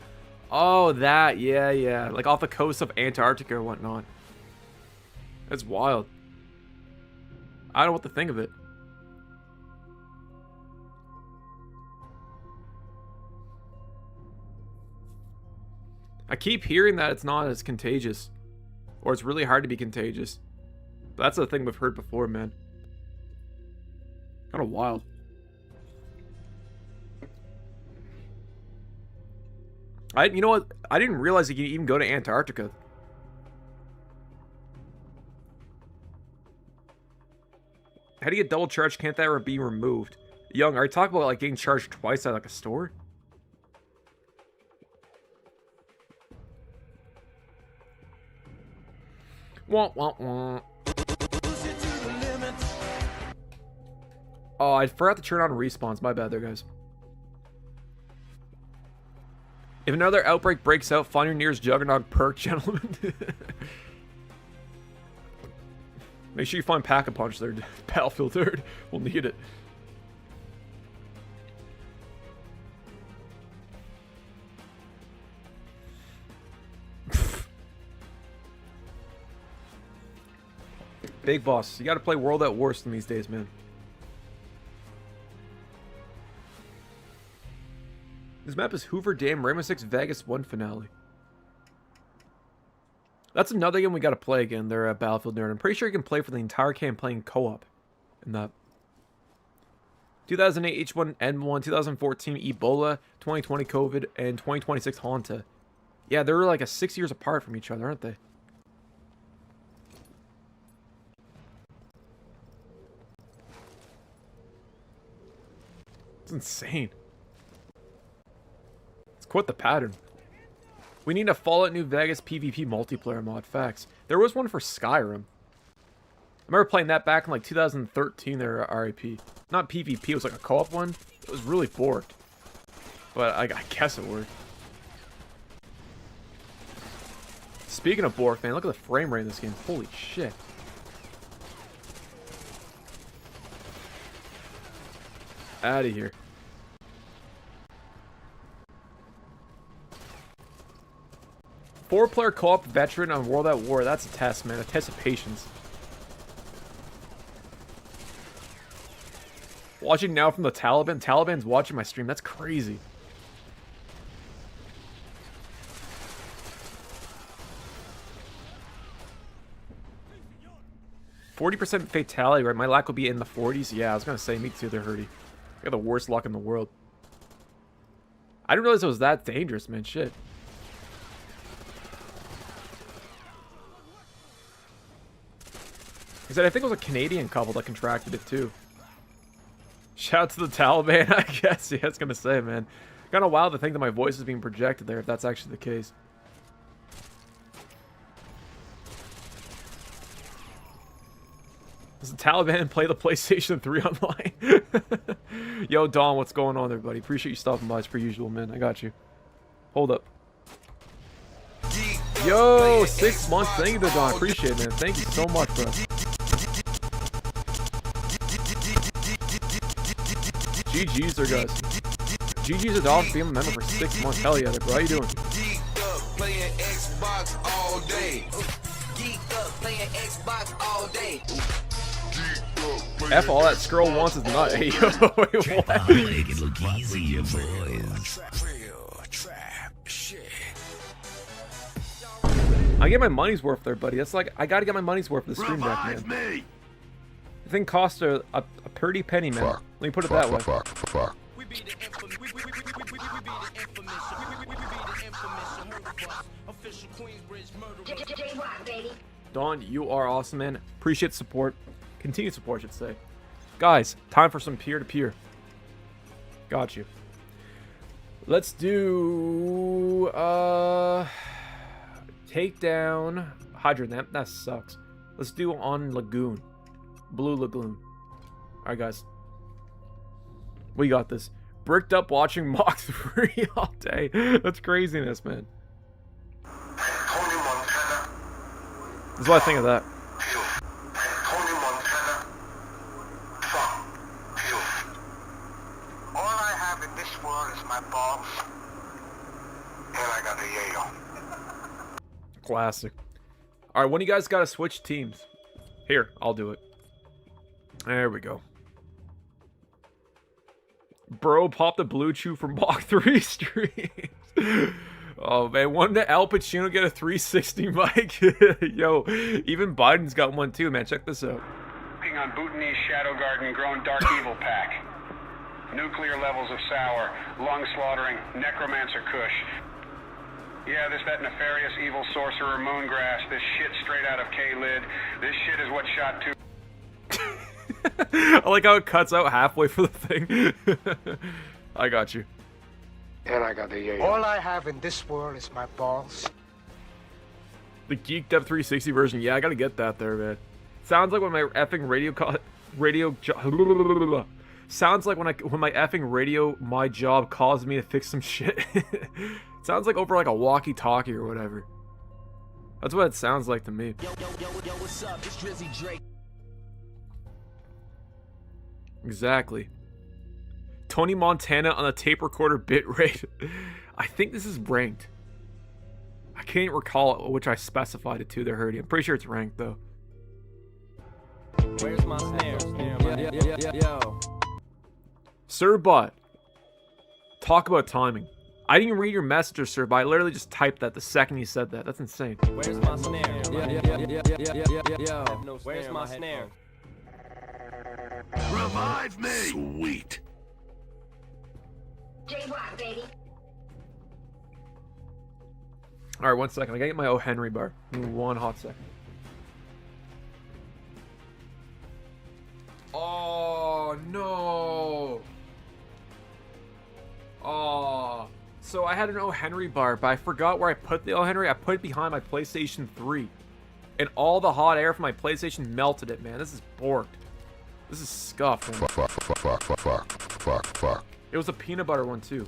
Oh, that. Yeah, yeah. Like off the coast of Antarctica or whatnot. That's wild. I don't know what to think of it. I keep hearing that it's not as contagious. Or it's really hard to be contagious. But that's the thing we've heard before, man. Kind of wild. You know what? I didn't realize you could even go to Antarctica. How do you get double charged? Can't that be removed? Young, are you talking about like getting charged twice at like a store? Wah, wah, wah. Oh, I forgot to turn on respawns. My bad there, guys. If another outbreak breaks out, find your nearest Juggernaut perk, gentlemen. Make sure you find Pack-a-Punch there, Battlefield 3rd. We'll need it. Big Boss, you gotta play World at War these days, man. This map is Hoover Dam, Rainbow Six Vegas 1 finale. That's another game we gotta play again there at Battlefield Nerd. I'm pretty sure you can play for the entire campaign co-op in that. 2008 H1N1, 2014 Ebola, 2020 COVID, and 2026 Hanta. Yeah, they're like 6 years apart from each other, aren't they? It's insane. It's quite the pattern. We need a Fallout New Vegas PvP multiplayer mod. Facts. There was one for Skyrim. I remember playing that back in like 2013 there at RIP. Not PvP, it was like a co-op one. It was really bored. But I guess it worked. Speaking of borked, man, look at the frame rate in this game. Holy shit. Out of here. Four-player co-op veteran on World at War. That's a test, man. A test of patience. Watching now from the Taliban. Taliban's watching my stream. That's crazy. %40 fatality, right? My luck will be in the 40s. Yeah, I was gonna say, me too, they're hurty. I got the worst luck in the world. I didn't realize it was that dangerous, man. Shit. He said, I think it was a Canadian couple that contracted it too. Shout out to the Taliban, I guess. Yeah, I was gonna say, man. Kind of wild to think that my voice is being projected there, if that's actually the case. Does the Taliban play the PlayStation 3 online? Yo, Don, what's going on there, buddy? Appreciate you stopping by as per usual, man. I got you. Hold up. Yo, 6 months. Thank you, Don. Appreciate it, man. Thank you so much, bro. GG's there, guys. GG's a dog being a member for 6 months. Hell yeah, bro. How you doing? Playing Xbox all day. Geeked up, playing Xbox all day. F all that Skrull wants is not. Hey, yo, wait, what? Make it look easy, boys. I get my money's worth there, buddy. That's like, I gotta get my money's worth for the stream deck, man. The thing cost a pretty penny, man. Let me put it that way. Don, you are awesome, man. Appreciate the support. Continued support, I should say. Guys, time for some peer-to-peer. Got you. Let's do... take down... Hydrant. That sucks. Let's do on Lagoon. Blue Lagoon. Alright, guys. We got this. Bricked up watching Mach 3 all day. That's craziness, man. This is what I think of that. All I have in this world is my balls, and I got the yayo. Classic. Alright, when you guys gotta switch teams? Here, I'll do it. There we go. Bro, pop the blue chew from Mach 3 streams. Oh man, when did Al Pacino get a 360 mic? Yo, even Biden's got one too, man. Check this out. Working on Bhutanese Shadow Garden grown Dark Evil pack. Nuclear levels of sour, lung slaughtering, necromancer kush. Yeah, that nefarious evil sorcerer moongrass, this shit straight out of K-Lid. This shit is what shot two. I like how it cuts out halfway for the thing. I got you. And I got the yayo. All I have in this world is my balls. The geeked up 360 version. Yeah, I gotta get that there, man. Sounds like when my effing sounds like when my effing my job calls me to fix some shit. Sounds like over like a walkie-talkie or whatever. That's what it sounds like to me. Yo, what's up? It's Drizzy Drake. Exactly. Tony Montana on a tape recorder bitrate. I think this is ranked. I can't recall which I specified it to there, Herdy. I'm pretty sure it's ranked though. Where's my snare? Yo. Sirbot. Talk about timing. I didn't even read your message, Sirbot. I literally just typed that the second you said that. That's insane. Where's my snare? Yo. Where's my snare? Revive me! Sweet. J-Rock, baby. Alright, 1 second. I gotta get my O. Henry bar. Give me 1 hot second. Oh, no. Oh. So I had an O. Henry bar, but I forgot where I put the O. Henry. I put it behind my PlayStation 3. And all the hot air from my PlayStation melted it, man. This is borked. This is scuffed, man. Fuck. It was a peanut butter one, too.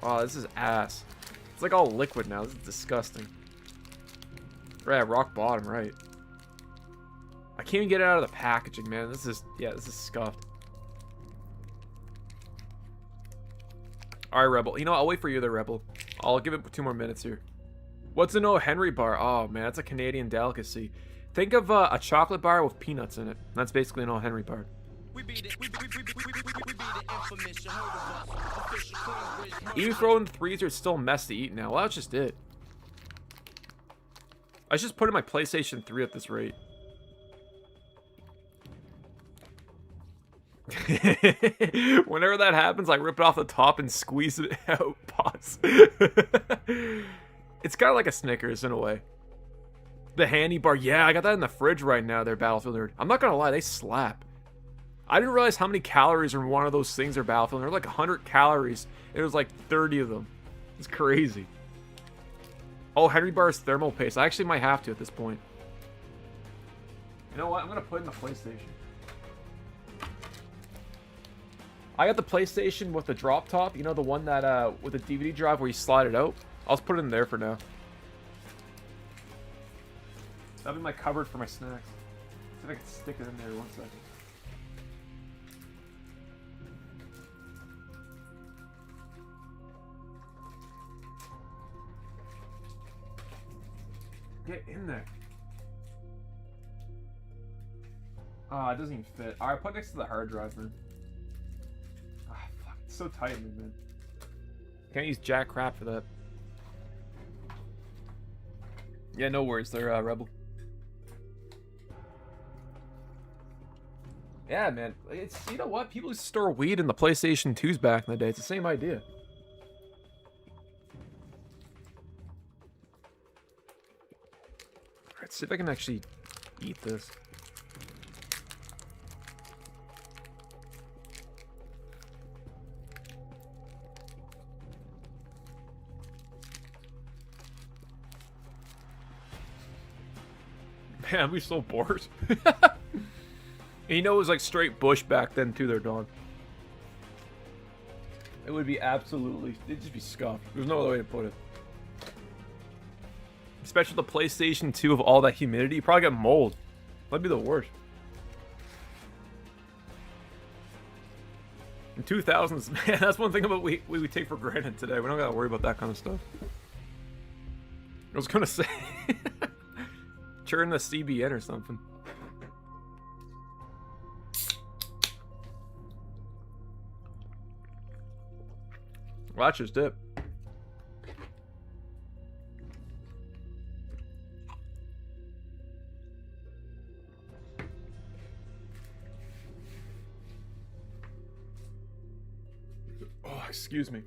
Oh, this is ass. It's like all liquid now. This is disgusting. Right, rock bottom, right. I can't even get it out of the packaging, man. This is scuffed. Alright, Rebel. You know what? I'll wait for you there, Rebel. I'll give it 2 more minutes here. What's an O. Henry bar? Oh, man, that's a Canadian delicacy. Think of a chocolate bar with peanuts in it. That's basically an O. Henry bar. Even throwing the threes are still a mess to eat now. Well, that's just it. I should just put in my PlayStation 3 at this rate. Whenever that happens, I rip it off the top and squeeze it out. Pause. It's kind of like a Snickers in a way. The handy bar. Yeah, I got that in the fridge right now there, Battlefield Nerd. I'm not going to lie, they slap. I didn't realize how many calories are in one of those things are Battlefield. They're like 100 calories. It was like 30 of them. It's crazy. Oh, Henry bar is thermal paste. I actually might have to at this point. You know what? I'm going to put in the PlayStation. I got the PlayStation with the drop top. You know, the one that, with the DVD drive where you slide it out? I'll just put it in there for now. That'll be my cupboard for my snacks. See if I can stick it in there 1 second. Get in there. Ah, it doesn't even fit. Alright, put it next to the hard drive, man. Ah, fuck. It's so tight, man. Can't use jack crap for that. Yeah, no worries. They're Rebel. Yeah, man. It's, you know what? People used to store weed in the PlayStation 2s back in the day. It's the same idea. Let's see if I can actually eat this. Man, we so bored. And you know it was like straight bush back then too there, Dawn. It would be absolutely, it'd just be scuffed. There's no other way to put it. Especially the PlayStation 2 of all that humidity, you probably get mold. That'd be the worst. In 2000s, man, that's one thing about we take for granted today. We don't gotta worry about that kind of stuff. I was gonna say, churn the CBN or something. Watch his dip. Oh, excuse me.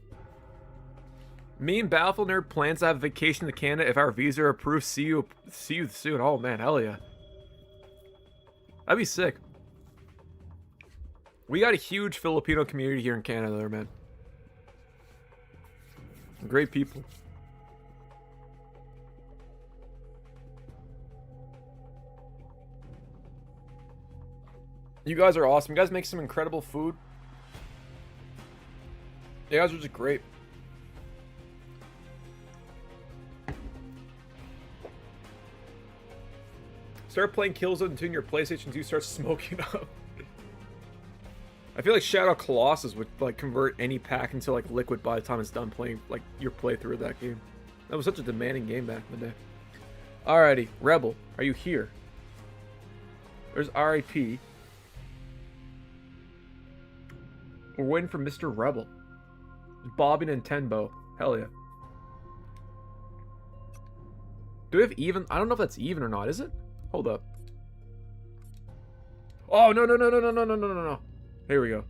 Me and Battlefield Nerd plans to have a vacation to Canada if our visa are approved. See you soon. Oh man, hell yeah. That'd be sick. We got a huge Filipino community here in Canada there, man. Great people. You guys are awesome. You guys make some incredible food. You guys are just great. Start playing Killzone until your PlayStation 2 starts smoking up. I feel like Shadow Colossus would like convert any pack into like liquid by the time it's done playing like your playthrough of that game. That was such a demanding game back in the day. Alrighty, Rebel, are you here? There's RIP. We're waiting for Mr. Rebel. Bobby Nintendo. Hell yeah. Do we have even? I don't know if that's even or not, is it? Hold up. Oh, no. Here we go.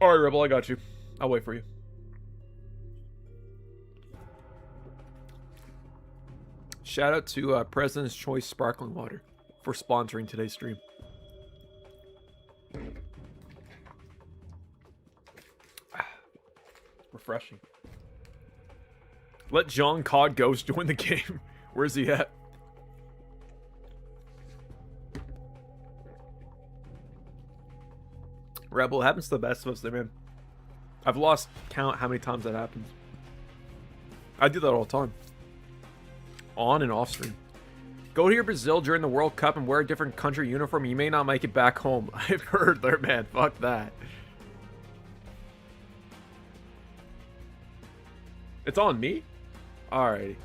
Alright, Rebel, I got you. I'll wait for you. Shout out to President's Choice Sparkling Water for sponsoring today's stream. Refreshing. Let John Cod Ghost join the game. Where's he at? Rebel, it happens to the best of us, man. I've lost count how many times that happens. I do that all the time. On and off stream. Go to Brazil during the World Cup and wear a different country uniform. You may not make it back home. I've heard there, man. Fuck that. It's on me? Alrighty.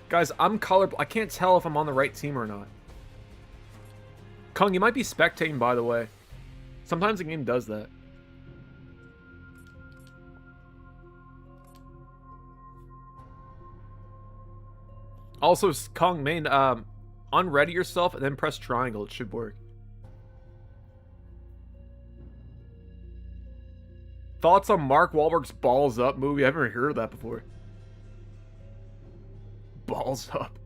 Guys, I'm colorblind. I can't tell if I'm on the right team or not. Kung, you might be spectating, by the way. Sometimes the game does that. Also, Kung, main, unready yourself and then press triangle. It should work. Thoughts on Mark Wahlberg's Balls Up movie? I've never heard of that before. Balls Up.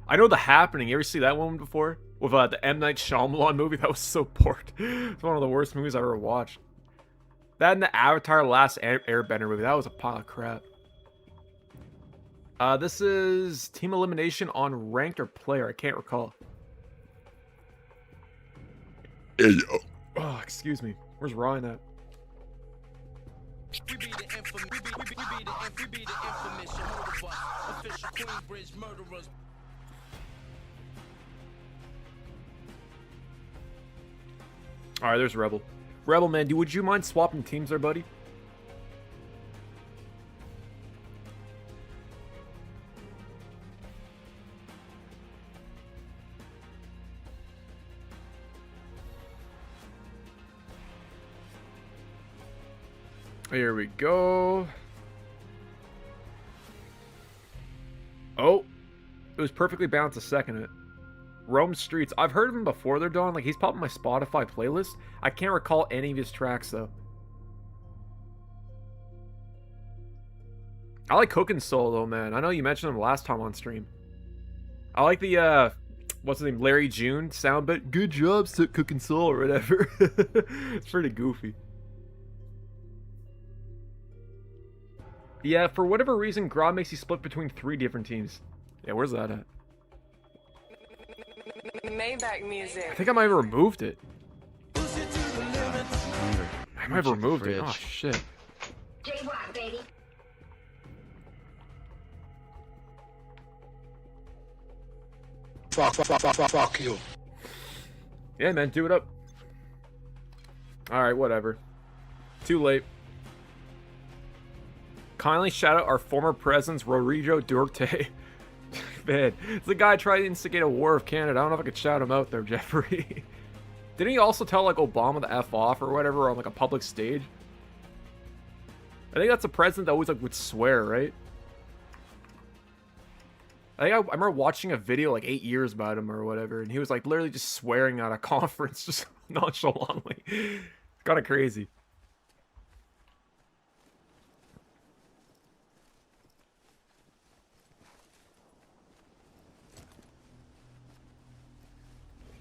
I know The Happening. You ever see that one before? With the M. Night Shyamalan movie? That was so bored. It's one of the worst movies I've ever watched. That and the Avatar Last Airbender movie. That was a pile of crap. This is team elimination on ranked or player. I can't recall. Hey, yo. Oh, excuse me. Where's Ryan at? We be the infamous, we be the infamous Jehovah, official Queensbridge murderers. Alright, there's Rebel. Rebel, man, would you mind swapping teams there, buddy? Here we go. Oh, it was perfectly balanced a second. It. Rome Streets. I've heard of him before they're done. Like, he's popped in my Spotify playlist. I can't recall any of his tracks, though. I like Cooking Soul though, man. I know you mentioned him last time on stream. I like the what's his name, Larry June sound bit. Good job, Cooking Soul or whatever. It's pretty goofy. Yeah, for whatever reason, GRAW makes you split between 3 different teams. Yeah, where's that at? Maybach music. I think I might have removed it. I'm hungry. I might have removed it. Fridge. Oh shit. baby. Fuck you. Yeah, man, do it up. Alright, whatever. Too late. Kindly shout out our former presidents, Rodrigo Duterte. Man, it's the guy trying to instigate a war of Canada. I don't know if I could shout him out there, Jeffrey. Didn't he also tell, like, Obama to F off or whatever on, like, a public stage? I think that's a president that always, like, would swear, right? I think I remember watching a video, like, 8 years about him or whatever, and he was, like, literally just swearing at a conference, just nonchalantly. It's kind of crazy.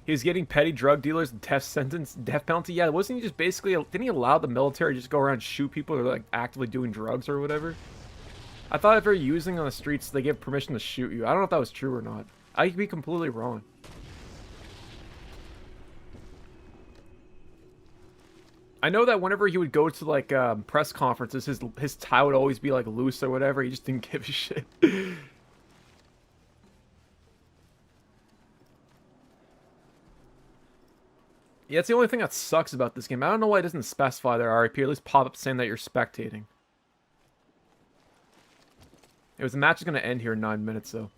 He was getting petty drug dealers and death penalty. Yeah, wasn't he just basically, didn't he allow the military to just go around and shoot people who are like actively doing drugs or whatever? I thought if they're using on the streets, they give permission to shoot you. I don't know if that was true or not. I could be completely wrong. I know that whenever he would go to like press conferences, his tie would always be like loose or whatever. He just didn't give a shit. Yeah, it's the only thing that sucks about this game. I don't know why it doesn't specify their RIP, or at least pop up saying that you're spectating. The match is going to end here in 9 minutes, though.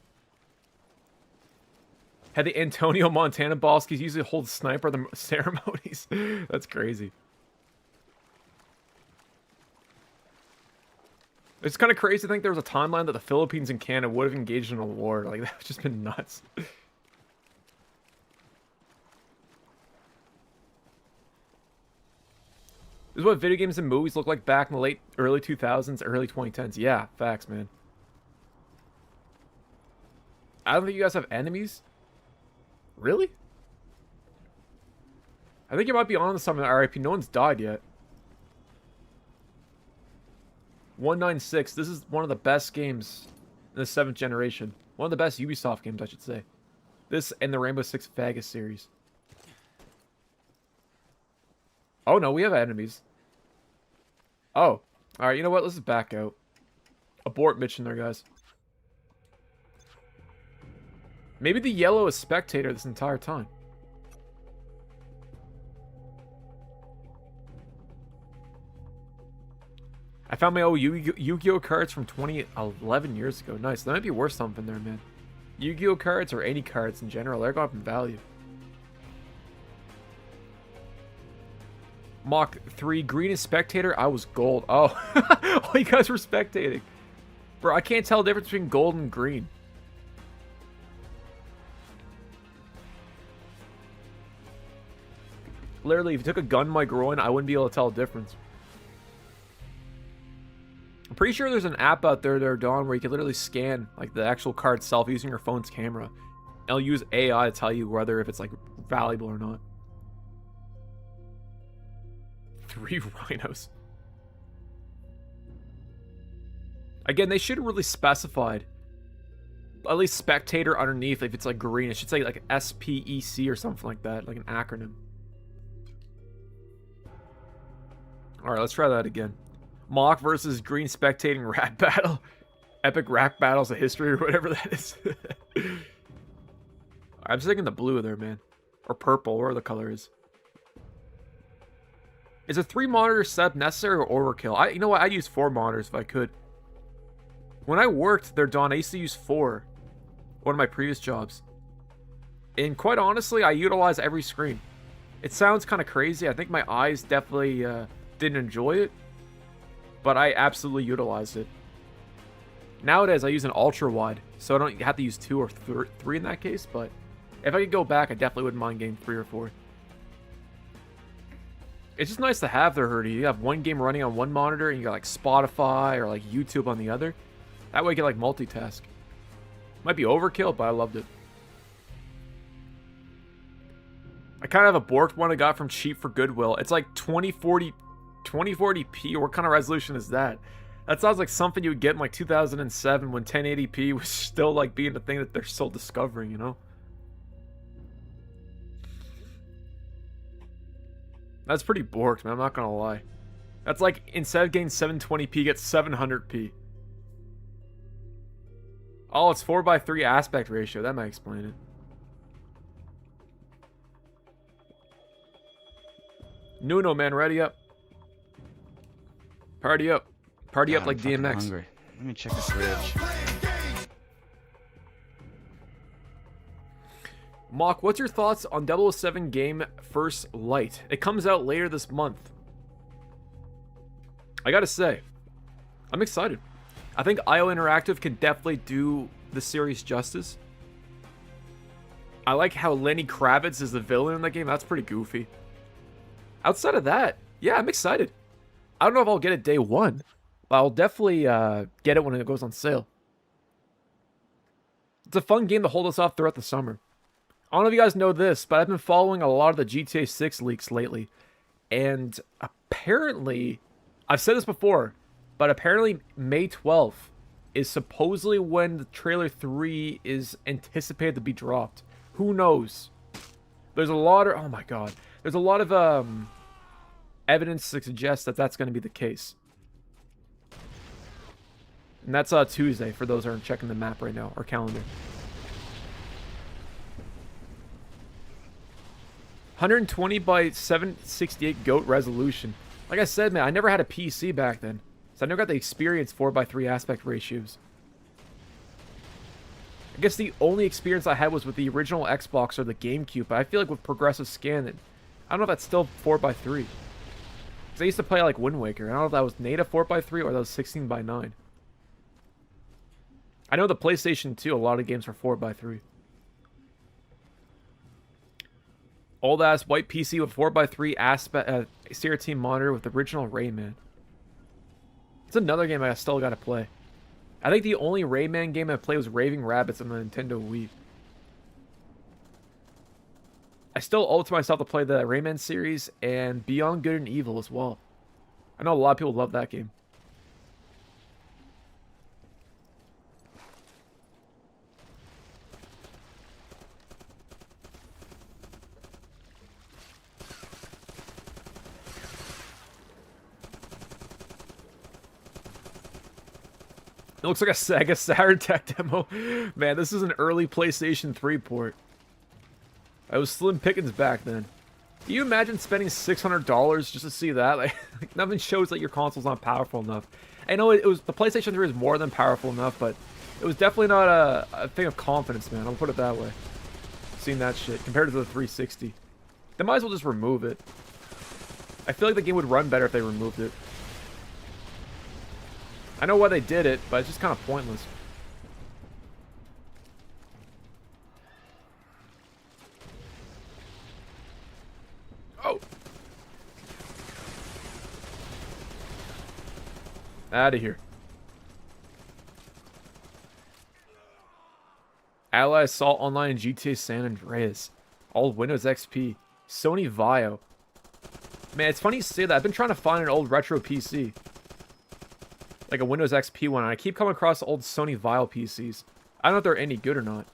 Had the Antonio Montana Ballskis usually hold sniper at the ceremonies. That's crazy. It's kind of crazy to think there was a timeline that the Philippines and Canada would have engaged in a war. Like, that would just been nuts. This is what video games and movies look like back in the early 2000s, early 2010s. Yeah, facts, man. I don't think you guys have enemies. Really? I think you might be on to something, RIP. No one's died yet. 196. This is one of the best games in the 7th generation. One of the best Ubisoft games, I should say. This and the Rainbow Six Vegas series. Oh, no, we have enemies. Oh. Alright, you know what? Let's just back out. Abort mission there, guys. Maybe the yellow is spectator this entire time. I found my old Yu-Gi-Oh cards from 11 years ago. Nice. That might be worth something there, man. Yu-Gi-Oh cards or any cards in general, they're going up in value. Mach 3, green is spectator. I was gold. Oh, oh, you guys were spectating. Bro, I can't tell the difference between gold and green. Literally, if you took a gun to my groin, I wouldn't be able to tell the difference. I'm pretty sure there's an app out there, Dawn, where you can literally scan like the actual card itself using your phone's camera. And it'll use AI to tell you whether if it's like valuable or not. 3 rhinos. Again, they should have really specified at least spectator underneath. If it's like green, it should say like SPEC or something like that, like an acronym. Alright, let's try that again. Mock versus green spectating rat battle. Epic rat battles of history or whatever that is. I'm just thinking the blue there, man. Or purple, whatever the color is. Is a 3 monitor setup necessary or overkill? You know what? I'd use 4 monitors if I could. When I worked there, Dawn, I used to use 4. One of my previous jobs. And quite honestly, I utilize every screen. It sounds kind of crazy. I think my eyes definitely didn't enjoy it. But I absolutely utilized it. Nowadays, I use an ultra wide. So I don't have to use 2 or 3 in that case. But if I could go back, I definitely wouldn't mind getting 3 or 4. It's just nice to have there, Herdy. You have one game running on one monitor and you got like Spotify or like YouTube on the other. That way you can like multitask. Might be overkill, but I loved it. I kind of have a borked one I got from Cheap for Goodwill. It's like 2040p. What kind of resolution is that? That sounds like something you would get in like 2007 when 1080p was still like being the thing that they're still discovering, you know? That's pretty borked, man. I'm not gonna lie. That's like, instead of getting 720p, get 700p. Oh, it's 4:3 aspect ratio. That might explain it. Nuno, man, ready up. Party up. Party up like DMX. I'm hungry. Let me check the fridge. Mock, what's your thoughts on 007 game First Light? It comes out later this month. I gotta say, I'm excited. I think IO Interactive can definitely do the series justice. I like how Lenny Kravitz is the villain in that game. That's pretty goofy. Outside of that, yeah, I'm excited. I don't know if I'll get it day one, but I'll definitely get it when it goes on sale. It's a fun game to hold us off throughout the summer. I don't know if you guys know this, but I've been following a lot of the GTA 6 leaks lately. And apparently, I've said this before, but apparently May 12th is supposedly when the trailer 3 is anticipated to be dropped. Who knows? There's a lot of... Oh my god. There's a lot of evidence to suggest that that's going to be the case. And that's Tuesday, for those who aren't checking the map right now, or calendar. 120 by 768 GOAT resolution. Like I said, man, I never had a PC back then. So I never got the experience 4:3 aspect ratios. I guess the only experience I had was with the original Xbox or the GameCube, but I feel like with progressive scanning, I don't know if that's still 4:3. Because I used to play like Wind Waker. I don't know if that was native 4:3 or that was 16:9. I know the PlayStation 2, a lot of games were 4:3. Old ass white PC with 4:3 aspect CRT monitor with original Rayman. It's another game I still gotta play. I think the only Rayman game I played was Raving Rabbids on the Nintendo Wii. I still owe it to myself to play the Rayman series and Beyond Good and Evil as well. I know a lot of people love that game. It looks like a Sega Saturn Tech demo. Man, this is an early PlayStation 3 port. I was slim pickings back then. Can you imagine spending $600 just to see that? Like nothing shows that your console's not powerful enough. I know it was the PlayStation 3 is more than powerful enough, but it was definitely not a thing of confidence, man. I'll put it that way. Seeing that shit compared to the 360. They might as well just remove it. I feel like the game would run better if they removed it. I know why they did it, but it's just kind of pointless. Oh! Out of here. Ally Assault Online and GTA San Andreas. All Windows XP. Sony Vaio. Man, it's funny you say that. I've been trying to find an old retro PC. Like a Windows XP one, and I keep coming across old Sony Vaio PCs. I don't know if they're any good or not.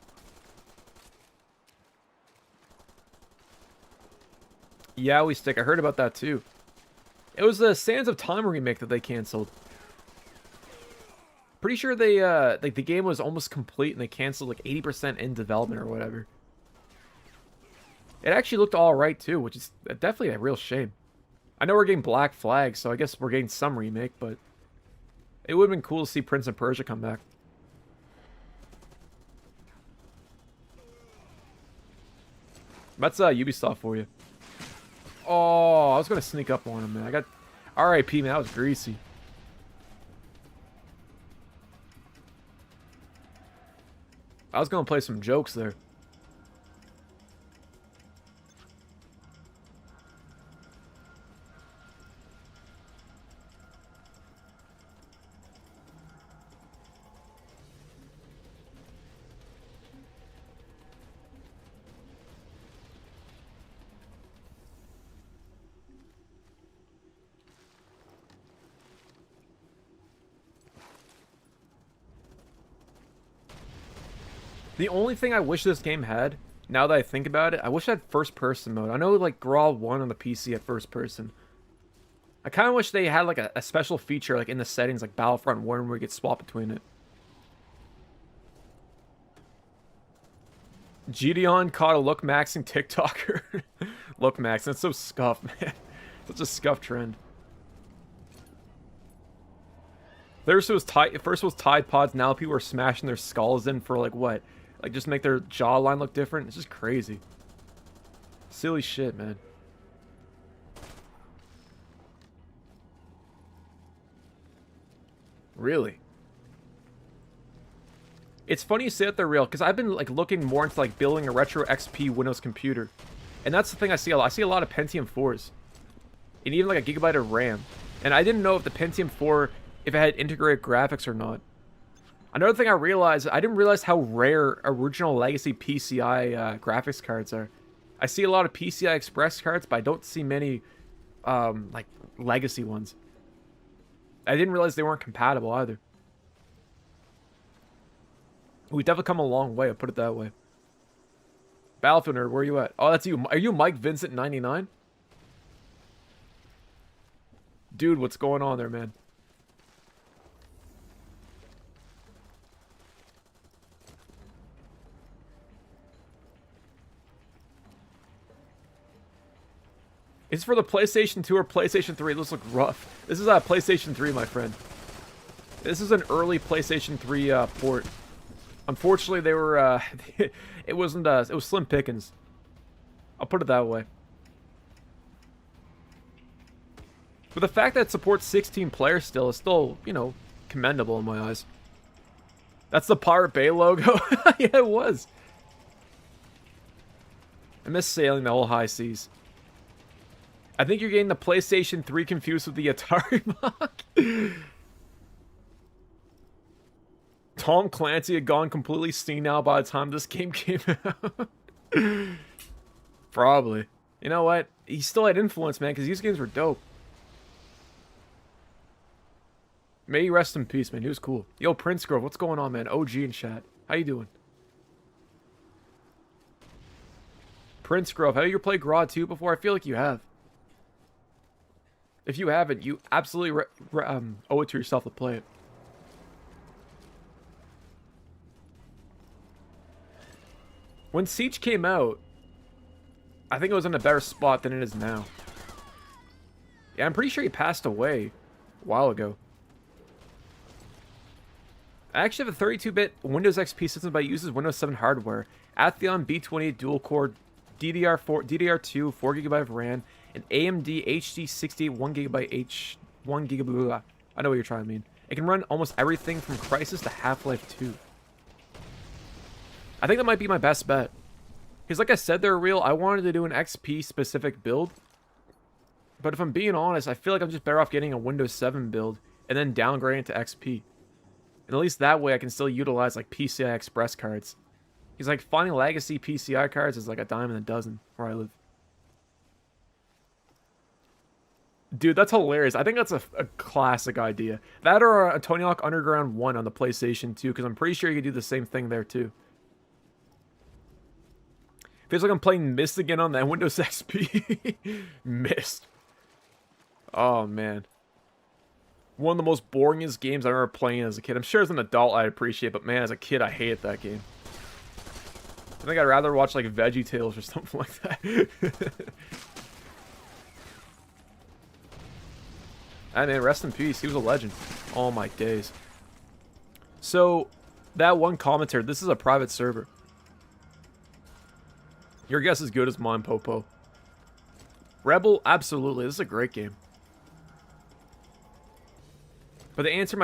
Yowie Stick, I heard about that too. It was the Sands of Time remake that they canceled. Pretty sure they, like the game was almost complete and they canceled like 80% in development or whatever. It actually looked alright too, which is definitely a real shame. I know we're getting Black Flag, so I guess we're getting some remake, but it would have been cool to see Prince of Persia come back. That's Ubisoft for you. Oh, I was going to sneak up on him, man. I got... RIP, man. That was greasy. I was going to play some jokes there. The only thing I wish this game had, now that I think about it, I wish it had first-person mode. I know, like, GRAW 1 on the PC had first-person. I kind of wish they had, like, a special feature, like, in the settings, like Battlefront 1, where you could swap between it. Gideon caught a look maxing TikToker. Look max, that's so scuffed, man. Such a scuffed trend. First was Tide Pods, now people are smashing their skulls in for, like, what? Like, just make their jawline look different? It's just crazy. Silly shit, man. Really? It's funny you say that they're real, because I've been, like, looking more into, like, building a retro XP Windows computer. And that's the thing I see a lot. I see a lot of Pentium 4s. And even, like, a gigabyte of RAM. And I didn't know if the Pentium 4, if it had integrated graphics or not. Another thing I realized, I didn't realize how rare original legacy PCI graphics cards are. I see a lot of PCI Express cards, but I don't see many, like, legacy ones. I didn't realize they weren't compatible either. We've definitely come a long way, I'll put it that way. Battlefield Nerd, where are you at? Oh, that's you. Are you Mike Vincent 99? Dude, what's going on there, man? Is it for the PlayStation 2 or PlayStation 3? This looks rough. This is a PlayStation 3, my friend. This is an early PlayStation 3 port. Unfortunately, they were, it was slim pickings. I'll put it that way. But the fact that it supports 16 players still is still, you know, commendable in my eyes. That's the Pirate Bay logo? Yeah, it was. I miss sailing the whole high seas. I think you're getting the PlayStation 3 confused with the Atari mod. Tom Clancy had gone completely senile by the time this game came out. Probably. You know what? He still had influence, man, because these games were dope. May he rest in peace, man. He was cool. Yo, Prince Grove, what's going on, man? OG in chat. How you doing? Prince Grove, have you ever played GRAW 2 before? I feel like you have. If you haven't, you absolutely owe it to yourself to play it. When Siege came out, I think it was in a better spot than it is now. Yeah, I'm pretty sure he passed away a while ago. I actually have a 32-bit Windows XP system that uses Windows 7 hardware. Athena B28 dual-core, DDR2, 4GB of RAM, and AMD HD60 1GB I know what you're trying to mean. It can run almost everything from Crysis to Half-Life 2. I think that might be my best bet. Because like I said, they're real. I wanted to do an XP-specific build. But if I'm being honest, I feel like I'm just better off getting a Windows 7 build and then downgrading to XP. And at least that way I can still utilize like PCI Express cards. Because like finding legacy PCI cards is like a dime in a dozen where I live. Dude, that's hilarious. I think that's a classic idea. That or a Tony Hawk Underground 1 on the PlayStation 2, because I'm pretty sure you could do the same thing there too. Feels like I'm playing Myst again on that Windows XP. Myst. Oh, man. One of the most boringest games I remember playing as a kid. I'm sure as an adult I'd appreciate, but man, as a kid I hated that game. I think I'd rather watch like VeggieTales or something like that. I mean, rest in peace. He was a legend. Oh my days. So, that one commenter, this is a private server. Your guess is as good as mine, Popo. Rebel, absolutely. This is a great game. But to answer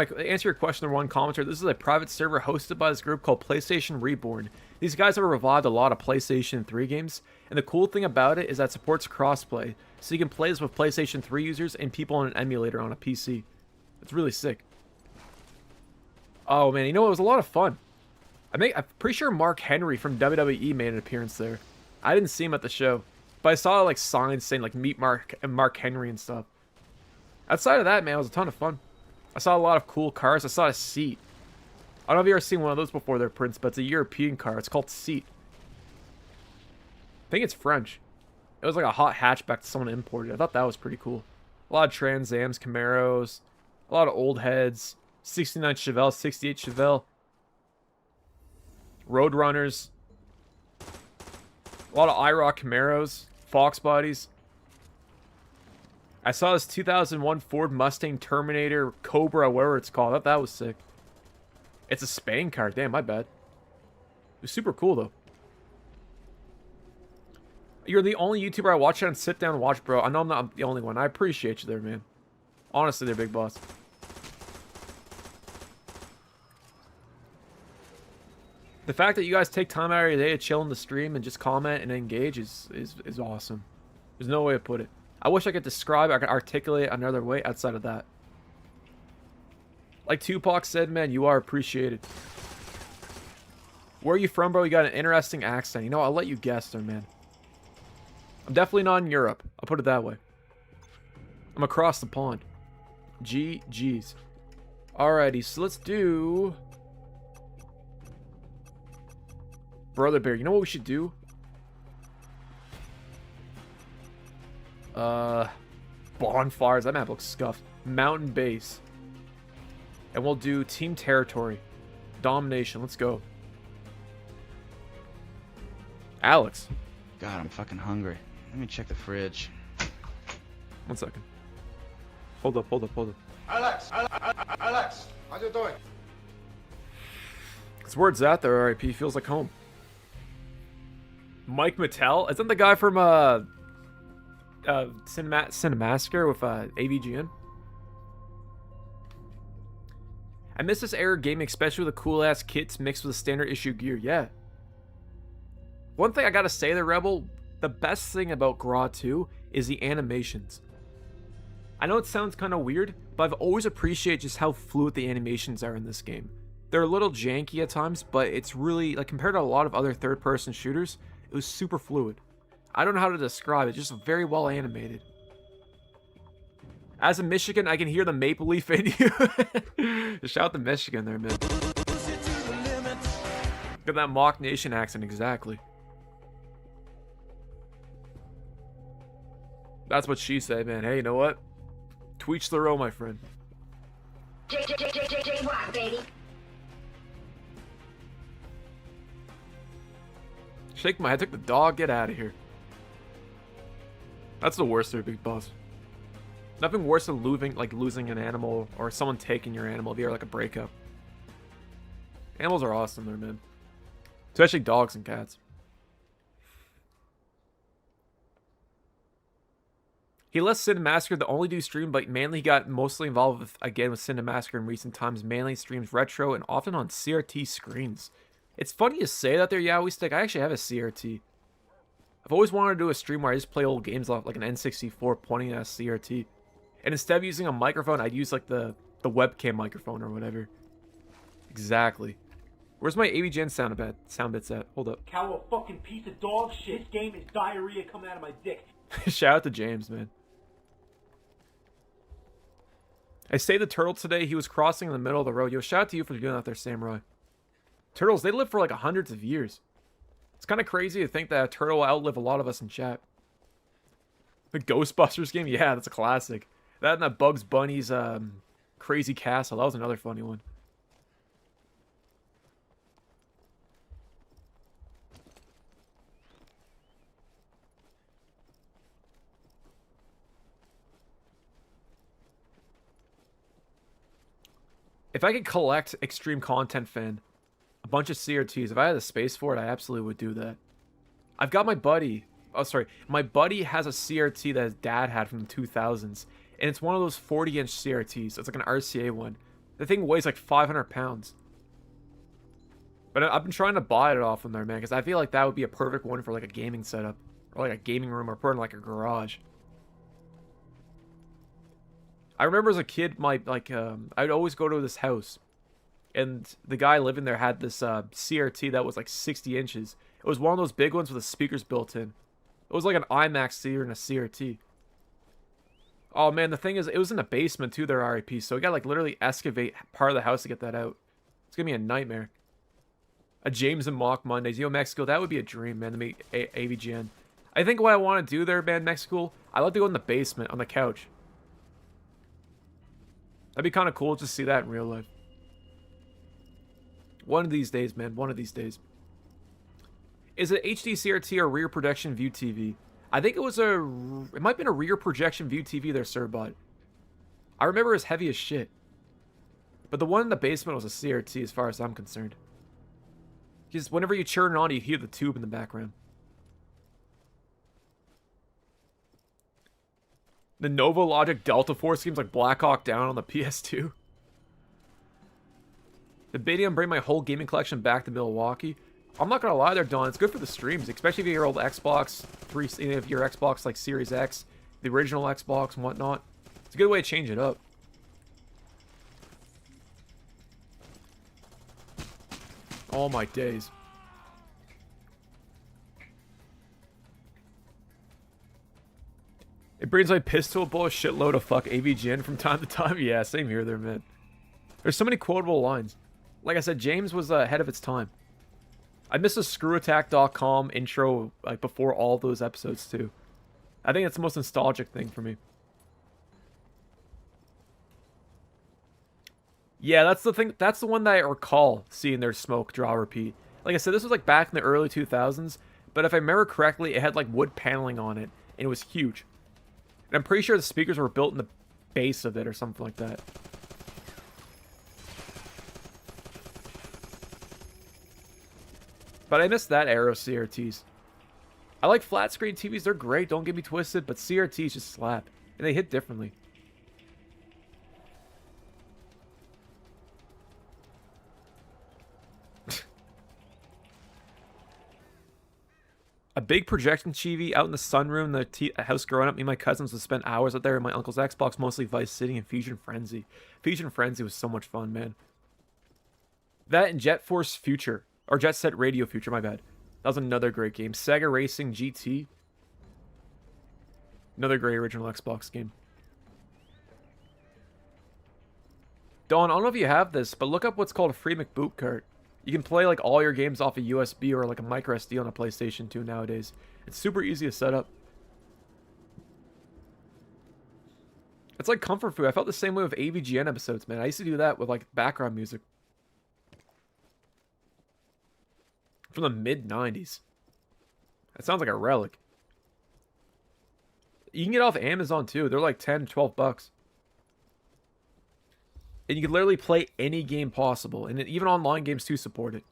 your question, there one commenter, this is a private server hosted by this group called PlayStation Reborn. These guys have revived a lot of PlayStation 3 games, and the cool thing about it is that it supports crossplay, so you can play this with PlayStation 3 users and people on an emulator on a PC. It's really sick. Oh man, you know, it was a lot of fun. I'm pretty sure Mark Henry from WWE made an appearance there. I didn't see him at the show, but I saw like signs saying like meet Mark Henry and stuff. Outside of that, man, it was a ton of fun. I saw a lot of cool cars. I saw a seat. I don't know if you've ever seen one of those before there, Prince, but it's a European car. It's called Seat. I think it's French. It was like a hot hatchback that someone imported. I thought that was pretty cool. A lot of Trans Ams, Camaros, a lot of old heads, 69 Chevelle, 68 Chevelle, Roadrunners, a lot of IROC Camaros, Fox bodies. I saw this 2001 Ford Mustang Terminator Cobra, whatever it's called. I thought that was sick. It's a Spain car. Damn, my bad. It was super cool, though. You're the only YouTuber I watch it and sit down and watch, bro. I know I'm not the only one. I appreciate you there, man. Honestly, they're big boss. The fact that you guys take time out of your day to chill in the stream and just comment and engage is awesome. There's no way to put it. I wish I could describe, I could articulate another way outside of that. Like Tupac said, man, you are appreciated. Where are you from, bro? You got an interesting accent. You know, I'll let you guess there, man. I'm definitely not in Europe. I'll put it that way. I'm across the pond. GG's. Alrighty, so let's do... Brother Bear, you know what we should do? Bonfires. That map looks scuffed. Mountain Base. And we'll do Team Territory. Domination. Let's go. Alex. God, I'm fucking hungry. Let me check the fridge. 1 second. Hold up. Alex, Alex, how you doing? It's words out there, RIP. Feels like home. Mike Mattel? Isn't the guy from Cinemassacre with AVGN? I miss this era of gaming, especially with the cool-ass kits mixed with the standard issue gear. Yeah. One thing I gotta say there, Rebel, the best thing about GRAW 2 is the animations. I know it sounds kind of weird, but I've always appreciated just how fluid the animations are in this game. They're a little janky at times, but it's really, like, compared to a lot of other third-person shooters, it was super fluid. I don't know how to describe it, just very well animated. As a Michigan, I can hear the Maple Leaf in you. Shout out to Michigan there, man. Look at that Mock Nation accent, exactly. That's what she said, man. Hey, you know what? Tweech the row, my friend. Rock, baby. Shake my head, took the dog, get out of here. That's the worst there, Big Boss. Nothing worse than losing an animal or someone taking your animal if you have like a breakup. Animals are awesome there, man. Especially dogs and cats. He left Cinemassacre to only do stream, but mainly got mostly involved with Cinemassacre in recent times. Mainly streams retro and often on CRT screens. It's funny to say that there, Yowie Stick. I actually have a CRT. I've always wanted to do a stream where I just play old games off like an N64 pointing at a CRT. And instead of using a microphone, I'd use like the webcam microphone or whatever. Exactly. Where's my AVGN sound bits at? Hold up. Cow a fucking piece of dog shit. This game is diarrhea coming out of my dick. Shout out to James, man. I saved the turtle today. He was crossing in the middle of the road. Yo, shout out to you for doing that there, Samurai. Turtles, they live for like hundreds of years. It's kind of crazy to think that a turtle will outlive a lot of us in chat. The Ghostbusters game? Yeah, that's a classic. That and that Bugs Bunny's Crazy Castle. That was another funny one. If I could collect Extreme Content Fan, a bunch of CRTs, if I had the space for it, I absolutely would do that. I've got my buddy. Oh, sorry. My buddy has a CRT that his dad had from the 2000s. And it's one of those 40-inch CRTs. It's like an RCA one. The thing weighs like 500 pounds. But I've been trying to buy it off him there, man. Because I feel like that would be a perfect one for like a gaming setup. Or like a gaming room. Or put in like a garage. I remember as a kid, I'd always go to this house. And the guy living there had this CRT that was like 60 inches. It was one of those big ones with the speakers built in. It was like an IMAX theater and a CRT. Oh man, the thing is, it was in the basement too, their RIP. So we gotta like literally excavate part of the house to get that out. It's gonna be a nightmare. A James and Mock Mondays. Yo, Mexico, that would be a dream, man, to meet AVGN. I think what I want to do there, man, Mexico, I'd like to go in the basement, on the couch. That'd be kind of cool to see that in real life. One of these days, man. One of these days. Is it HD CRT or rear projection view TV? I think it was a... It might have been a rear projection view TV there, sir, bud. I remember it was heavy as shit. But the one in the basement was a CRT as far as I'm concerned. Because whenever you turn it on, you hear the tube in the background. The Nova Logic Delta Force seems like Black Hawk Down on the PS2. Debating on bringing my whole gaming collection back to Milwaukee. I'm not gonna lie there, Don. It's good for the streams, especially if you have your old Xbox 3, if your Xbox like Series X, the original Xbox and whatnot. It's a good way to change it up. Oh my days. It brings my pistol bull a shitload of fuck AVGN from time to time. Yeah, same here there, man. There's so many quotable lines. Like I said, James was ahead of its time. I missed a screwattack.com intro like before all those episodes too. I think that's the most nostalgic thing for me. Yeah, that's the thing. That's the one that I recall seeing their smoke draw repeat. Like I said, this was like back in the early 2000s, but if I remember correctly, it had like wood paneling on it, and it was huge. And I'm pretty sure the speakers were built in the base of it or something like that. But I miss that era of CRTs. I like flat screen TVs, they're great, don't get me twisted, but CRTs just slap. And they hit differently. A big projection TV out in the sunroom, the house growing up. Me and my cousins would spend hours out there in my uncle's Xbox, mostly Vice City and Fusion Frenzy. Fusion Frenzy was so much fun, man. That and Jet Force Future. Or Jet Set Radio Future, my bad. That was another great game. Sega Racing GT. Another great original Xbox game. Dawn, I don't know if you have this, but look up what's called a free McBoot cart. You can play like all your games off a USB or like a micro SD on a PlayStation 2 nowadays. It's super easy to set up. It's like comfort food. I felt the same way with AVGN episodes, man. I used to do that with like background music. From the mid-90s. That sounds like a relic. You can get it off Amazon too. They're like 10, 12 bucks. And you can literally play any game possible. And even online games too support it.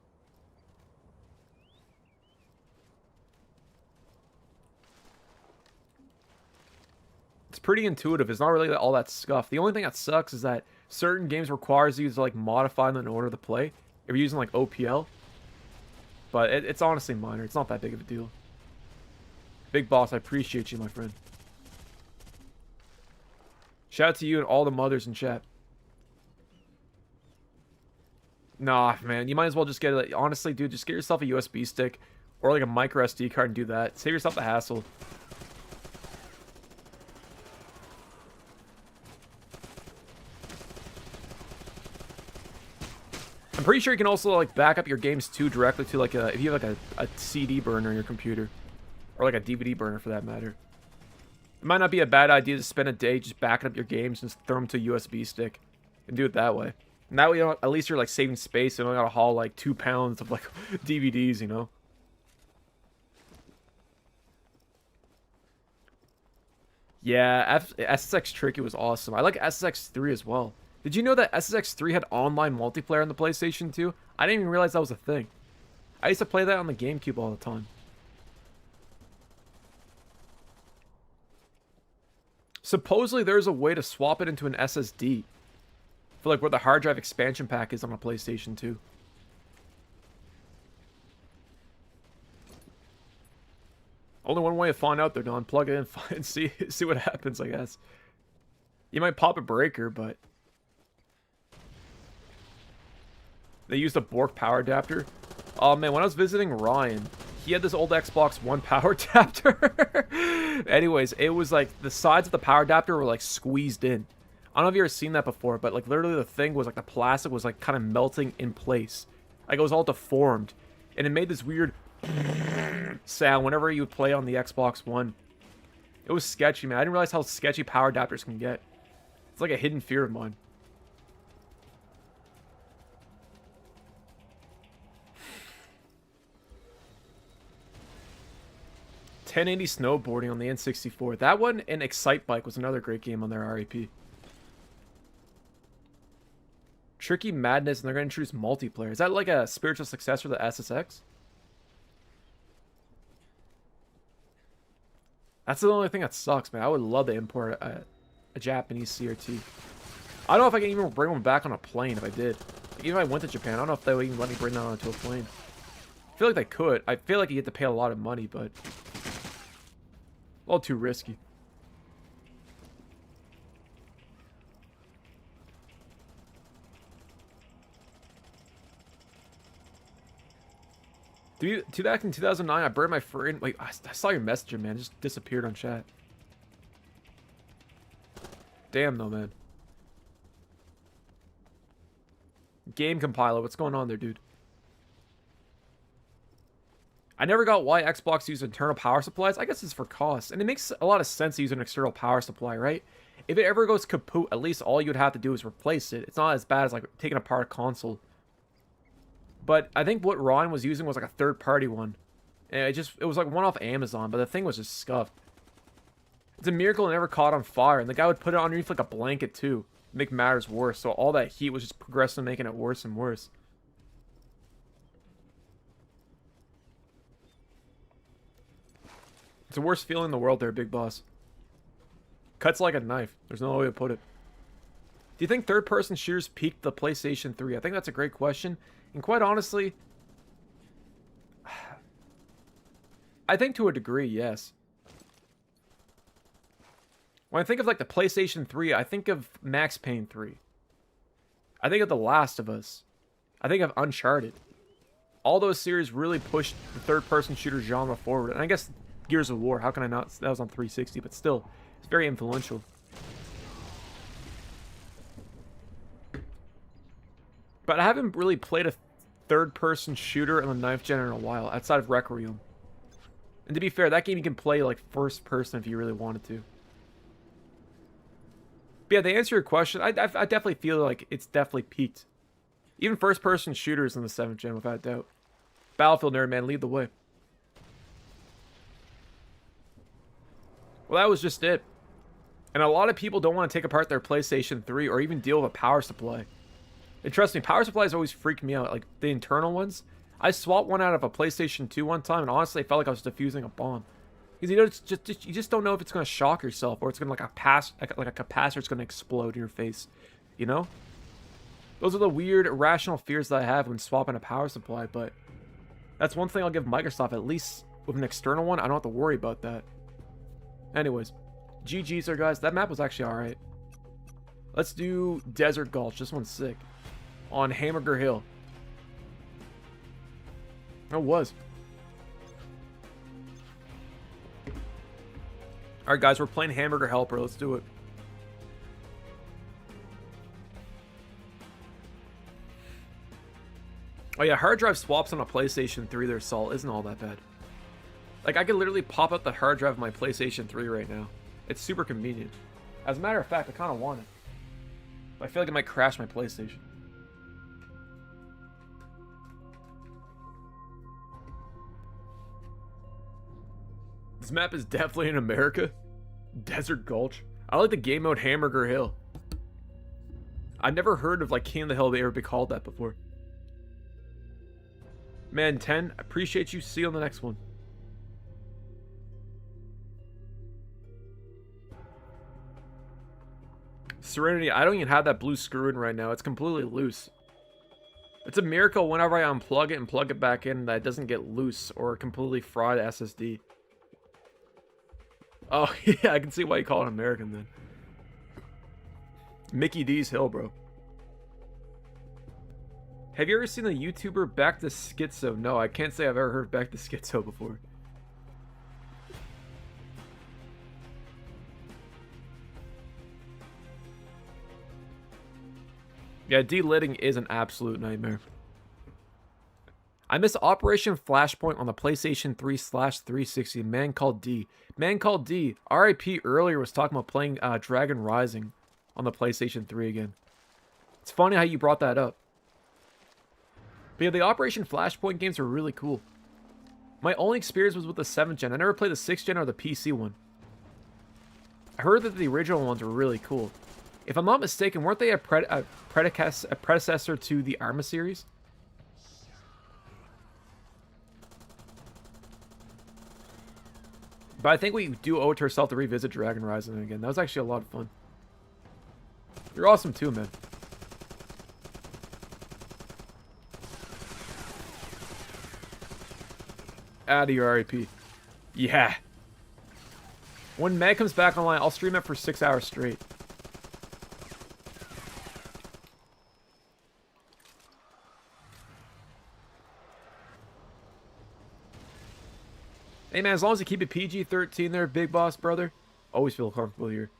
It's pretty intuitive. It's not really all that scuffed. The only thing that sucks is that certain games requires you to like modify them in order to play. If you're using like OPL. But it's honestly minor. It's not that big of a deal. Big Boss, I appreciate you, my friend. Shout out to you and all the mothers in chat. Nah, man. You might as well just get it. Honestly, dude, just get yourself a USB stick or like a micro SD card and do that. Save yourself the hassle. I'm pretty sure you can also like back up your games too directly to like if you have like a CD burner in your computer or like a DVD burner for that matter. It might not be a bad idea to spend a day just backing up your games and just throw them to a USB stick and do it that way. And that way, you know, at least you're like saving space and you don't gotta haul like 2 pounds of like DVDs, you know. Yeah, SSX Tricky was awesome. I like SSX3 as well. Did you know that SSX3 had online multiplayer on the PlayStation 2? I didn't even realize that was a thing. I used to play that on the GameCube all the time. Supposedly there's a way to swap it into an SSD. For like where the hard drive expansion pack is on a PlayStation 2. Only one way to find out there, Don. Plug it in and see what happens, I guess. You might pop a breaker, but... They used a Bork power adapter. Oh man, when I was visiting Ryan, he had this old Xbox One power adapter. Anyways, it was like the sides of the power adapter were like squeezed in. I don't know if you ever seen that before, but like literally the thing was like the plastic was like kind of melting in place. Like it was all deformed. And it made this weird sound whenever you would play on the Xbox One. It was sketchy, man. I didn't realize how sketchy power adapters can get. It's like a hidden fear of mine. $1080 snowboarding on the N64. That one and Excite Bike was another great game on their RAP. Tricky Madness, and they're going to introduce multiplayer. Is that like a spiritual successor to the SSX? That's the only thing that sucks, man. I would love to import a Japanese CRT. I don't know if I can even bring one back on a plane if I did. Like, even if I went to Japan, I don't know if they would even let me bring that onto a plane. I feel like they could. I feel like you get to pay a lot of money, but a little too risky. Dude, back in 2009, I burned my friend. Wait, I saw your messenger, man. It just disappeared on chat. Damn, though, man. Game compiler, what's going on there, dude? I never got why Xbox used internal power supplies. I guess it's for cost. And it makes a lot of sense to use an external power supply, right? If it ever goes kaput, at least all you'd have to do is replace it. It's not as bad as like taking apart a console. But I think what Ron was using was like a third-party one. And it was like one off Amazon, but the thing was just scuffed. It's a miracle it never caught on fire, and the guy would put it underneath like a blanket too, make matters worse. So all that heat was just progressively making it worse and worse. It's the worst feeling in the world there, Big Boss. Cuts like a knife. There's no way to put it. Do you think third-person shooters peaked the PlayStation 3? I think that's a great question. And quite honestly, I think to a degree, yes. When I think of like the PlayStation 3, I think of Max Payne 3. I think of The Last of Us. I think of Uncharted. All those series really pushed the third-person shooter genre forward. And I guess Gears of War, how can I not? That was on 360, but still, it's very influential. But I haven't really played a third-person shooter in the 9th gen in a while, outside of Requiem. And to be fair, that game you can play like first-person if you really wanted to. But yeah, to answer your question, I definitely feel like it's definitely peaked. Even first-person shooters in the 7th gen, without a doubt. Battlefield Nerd, man, lead the way. Well, that was just it. And a lot of people don't want to take apart their PlayStation 3 or even deal with a power supply. And trust me, power supplies always freak me out. Like, the internal ones. I swapped one out of a PlayStation 2 one time, and honestly, I felt like I was defusing a bomb. Because, you know, you just don't know if it's going to shock yourself, or it's going to, like a capacitor is going to explode in your face. You know? Those are the weird, irrational fears that I have when swapping a power supply, but that's one thing I'll give Microsoft. At least with an external one, I don't have to worry about that. Anyways, GG's there, guys. That map was actually alright. Let's do Desert Gulch. This one's sick. On Hamburger Hill. It was. Alright, guys. We're playing Hamburger Helper. Let's do it. Oh yeah, hard drive swaps on a PlayStation 3 there, Salt, isn't all that bad. Like, I could literally pop up the hard drive of my PlayStation 3 right now. It's super convenient. As a matter of fact, I kind of want it. But I feel like it might crash my PlayStation. This map is definitely in America. Desert Gulch. I like the game mode Hamburger Hill. I've never heard of, like, King of the Hill ever be called that before. Man, 10, appreciate you. See you on the next one. Serenity, I don't even have that blue screw in right now. It's completely loose. It's a miracle whenever I unplug it and plug it back in that it doesn't get loose or completely fry the SSD. Oh, yeah, I can see why you call it American then. Mickey D's Hill, bro. Have you ever seen the YouTuber Back to Schizo? No, I can't say I've ever heard Back to Schizo before. Yeah, delitting is an absolute nightmare. I missed Operation Flashpoint on the PlayStation 3/360. Man called D. Man called D. RIP earlier was talking about playing Dragon Rising on the PlayStation 3 again. It's funny how you brought that up. But yeah, the Operation Flashpoint games were really cool. My only experience was with the 7th gen. I never played the 6th gen or the PC one. I heard that the original ones were really cool. If I'm not mistaken, weren't they a predecessor to the Arma series? But I think we do owe it to ourselves to revisit Dragon Rising again. That was actually a lot of fun. You're awesome too, man. Out of your RIP. Yeah. When Meg comes back online, I'll stream it for 6 hours straight. Hey man, as long as you keep it PG-13 there, big boss brother, always feel comfortable here.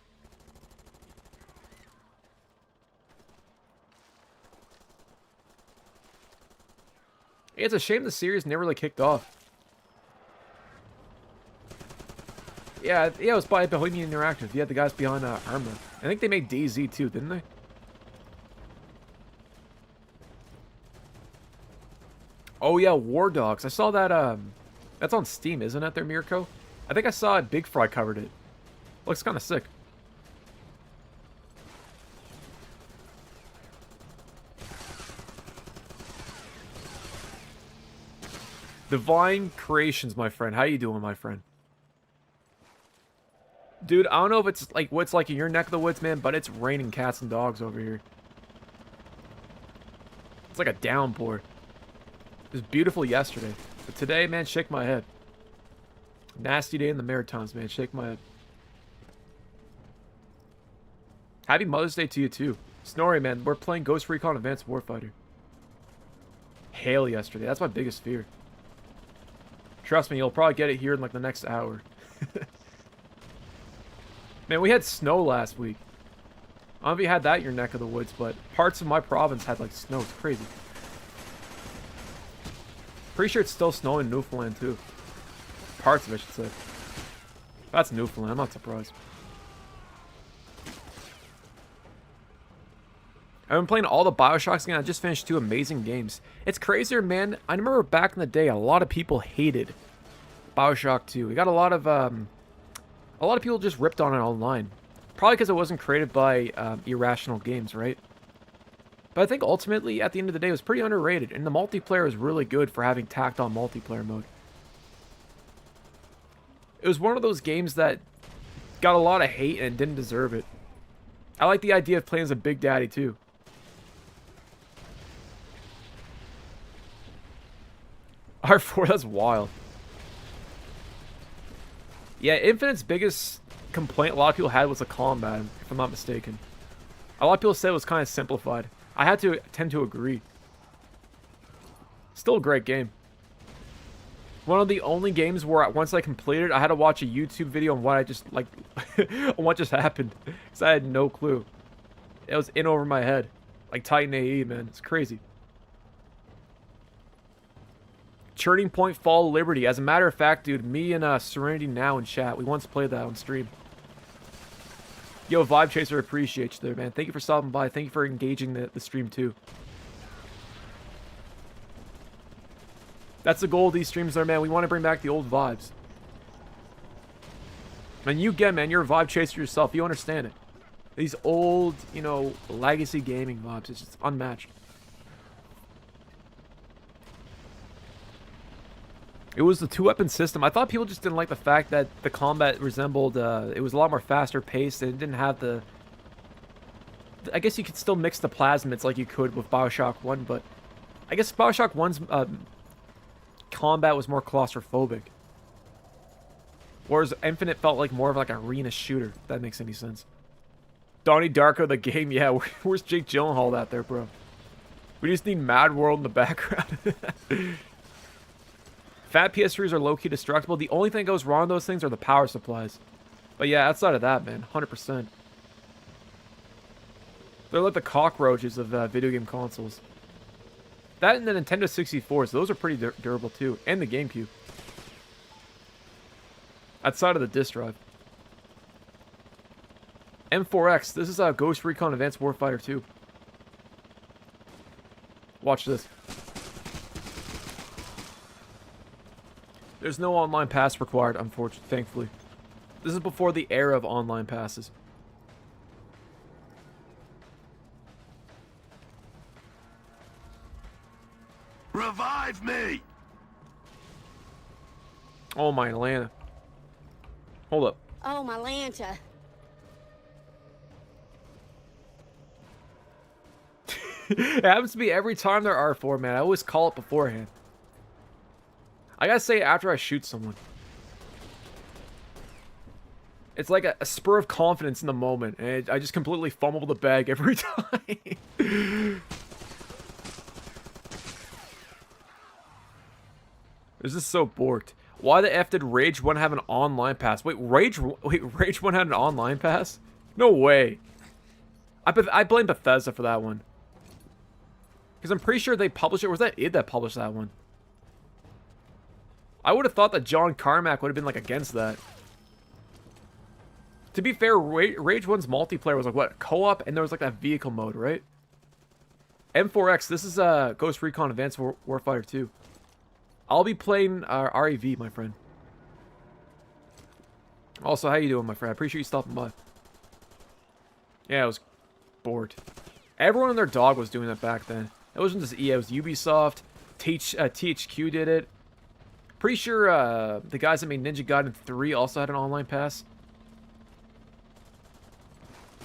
It's a shame the series never really kicked off. Yeah, it was by Bohemian Interactive. You had the guys behind Arma. I think they made DayZ too, didn't they? Oh yeah, War Dogs. I saw that. That's on Steam, isn't it? There, Mirko. I think I saw it. Big Fry covered it. Looks kind of sick. Divine Creations, my friend. How you doing, my friend? Dude, I don't know if it's like what's like in your neck of the woods, man, but it's raining cats and dogs over here. It's like a downpour. It was beautiful yesterday, but today, man, shake my head. Nasty day in the Maritimes, man. Shake my head. Happy Mother's Day to you too, Snorri, man. We're playing Ghost Recon Advanced Warfighter. Hail yesterday. That's my biggest fear. Trust me, you'll probably get it here in like the next hour. Man, we had snow last week. I don't know if you had that in your neck of the woods, but parts of my province had like snow. It's crazy. Pretty sure it's still snowing in Newfoundland too. Parts of it, I should say. That's Newfoundland. I'm not surprised. I've been playing all the Bioshocks again. I just finished 2 amazing games. It's crazier, man. I remember back in the day, a lot of people hated Bioshock 2. We got a lot of people just ripped on it online. Probably because it wasn't created by Irrational Games, right? But I think ultimately, at the end of the day, it was pretty underrated. And the multiplayer was really good for having tacked on multiplayer mode. It was one of those games that got a lot of hate and didn't deserve it. I like the idea of playing as a Big Daddy, too. R4, that's wild. Yeah, Infinite's biggest complaint a lot of people had was the combat, if I'm not mistaken. A lot of people said it was kind of simplified. I had to tend to agree. Still a great game. One of the only games where once I completed, I had to watch a YouTube video on what I just, like, on what just happened. Because I had no clue. It was in over my head. Like Titan AE, man. It's crazy. Turning Point Fall Liberty. As a matter of fact, dude, me and Serenity Now in chat, we once played that on stream. Yo, Vibe Chaser, appreciate you there, man. Thank you for stopping by. Thank you for engaging the stream, too. That's the goal of these streams there, man. We want to bring back the old vibes. And you get, man, you're a Vibe Chaser yourself. You understand it. These old, you know, legacy gaming vibes. It's just unmatched. It was the 2-weapon system. I thought people just didn't like the fact that the combat resembled, it was a lot more faster paced and it didn't have the... I guess you could still mix the plasmids like you could with Bioshock 1, but I guess Bioshock 1's combat was more claustrophobic. Whereas Infinite felt like more of like an arena shooter, if that makes any sense. Donnie Darko, the game, yeah, where's Jake Gyllenhaal at there, bro? We just need Mad World in the background. Fat PS3s are low-key destructible. The only thing that goes wrong with those things are the power supplies. But yeah, outside of that, man, 100%. They're like the cockroaches of video game consoles. That and the Nintendo 64, so those are pretty durable too. And the GameCube. Outside of the disk drive. M4X, this is Ghost Recon Advanced Warfighter 2. Watch this. There's no online pass required, unfortunately, thankfully. This is before the era of online passes. Revive me! Oh, my Atlanta. Hold up. Oh, my Lanta. It happens to be every time there are R4, man. I always call it beforehand. I gotta say after I shoot someone. It's like a spur of confidence in the moment, and I just completely fumble the bag every time. This is so borked. Why the F did Rage 1 have an online pass? Wait, Rage 1 had an online pass? No way. I blame Bethesda for that one. Because I'm pretty sure they published it. Or was that id that published that one? I would have thought that John Carmack would have been like against that. To be fair, Rage 1's multiplayer was like what? Co-op, and there was like that vehicle mode, right? M4X, this is Ghost Recon Advanced Warfighter 2. I'll be playing REV, my friend. Also, how you doing, my friend? I appreciate you stopping by. Yeah, I was bored. Everyone and their dog was doing that back then. It wasn't just EA, it was Ubisoft. THQ did it. Pretty sure the guys that made Ninja Gaiden 3 also had an online pass.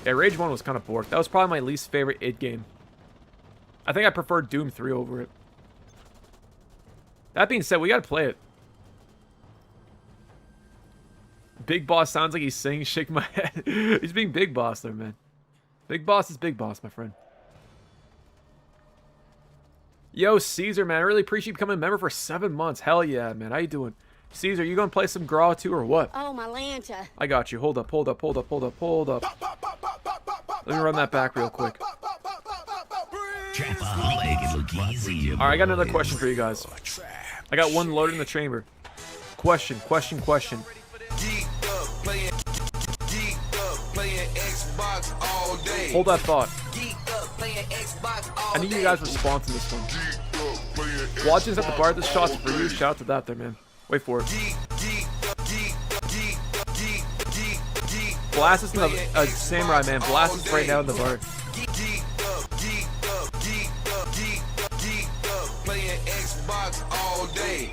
Yeah, Rage 1 was kind of bored. That was probably my least favorite id game. I think I preferred Doom 3 over it. That being said, we gotta play it. Big Boss sounds like he's singing Shake My Head. He's being Big Boss there, man. Big Boss is Big Boss, my friend. Yo, Caesar, man. I really appreciate you becoming a member for 7 months. Hell yeah, man. How you doing? Caesar, you gonna play some GRAW too or what? Oh, my Lanta. I got you. Hold up. Let me run that back real quick. Alright, I got another question for you guys. I got one loaded in the chamber. Question. Hold that thought. I need you guys' response to this one. Watching's at the bar. This shot's for you. Shout out to that there, man. Wait for it. Blast is in the samurai, man. Blast is right now in the bar. Playing Xbox all day.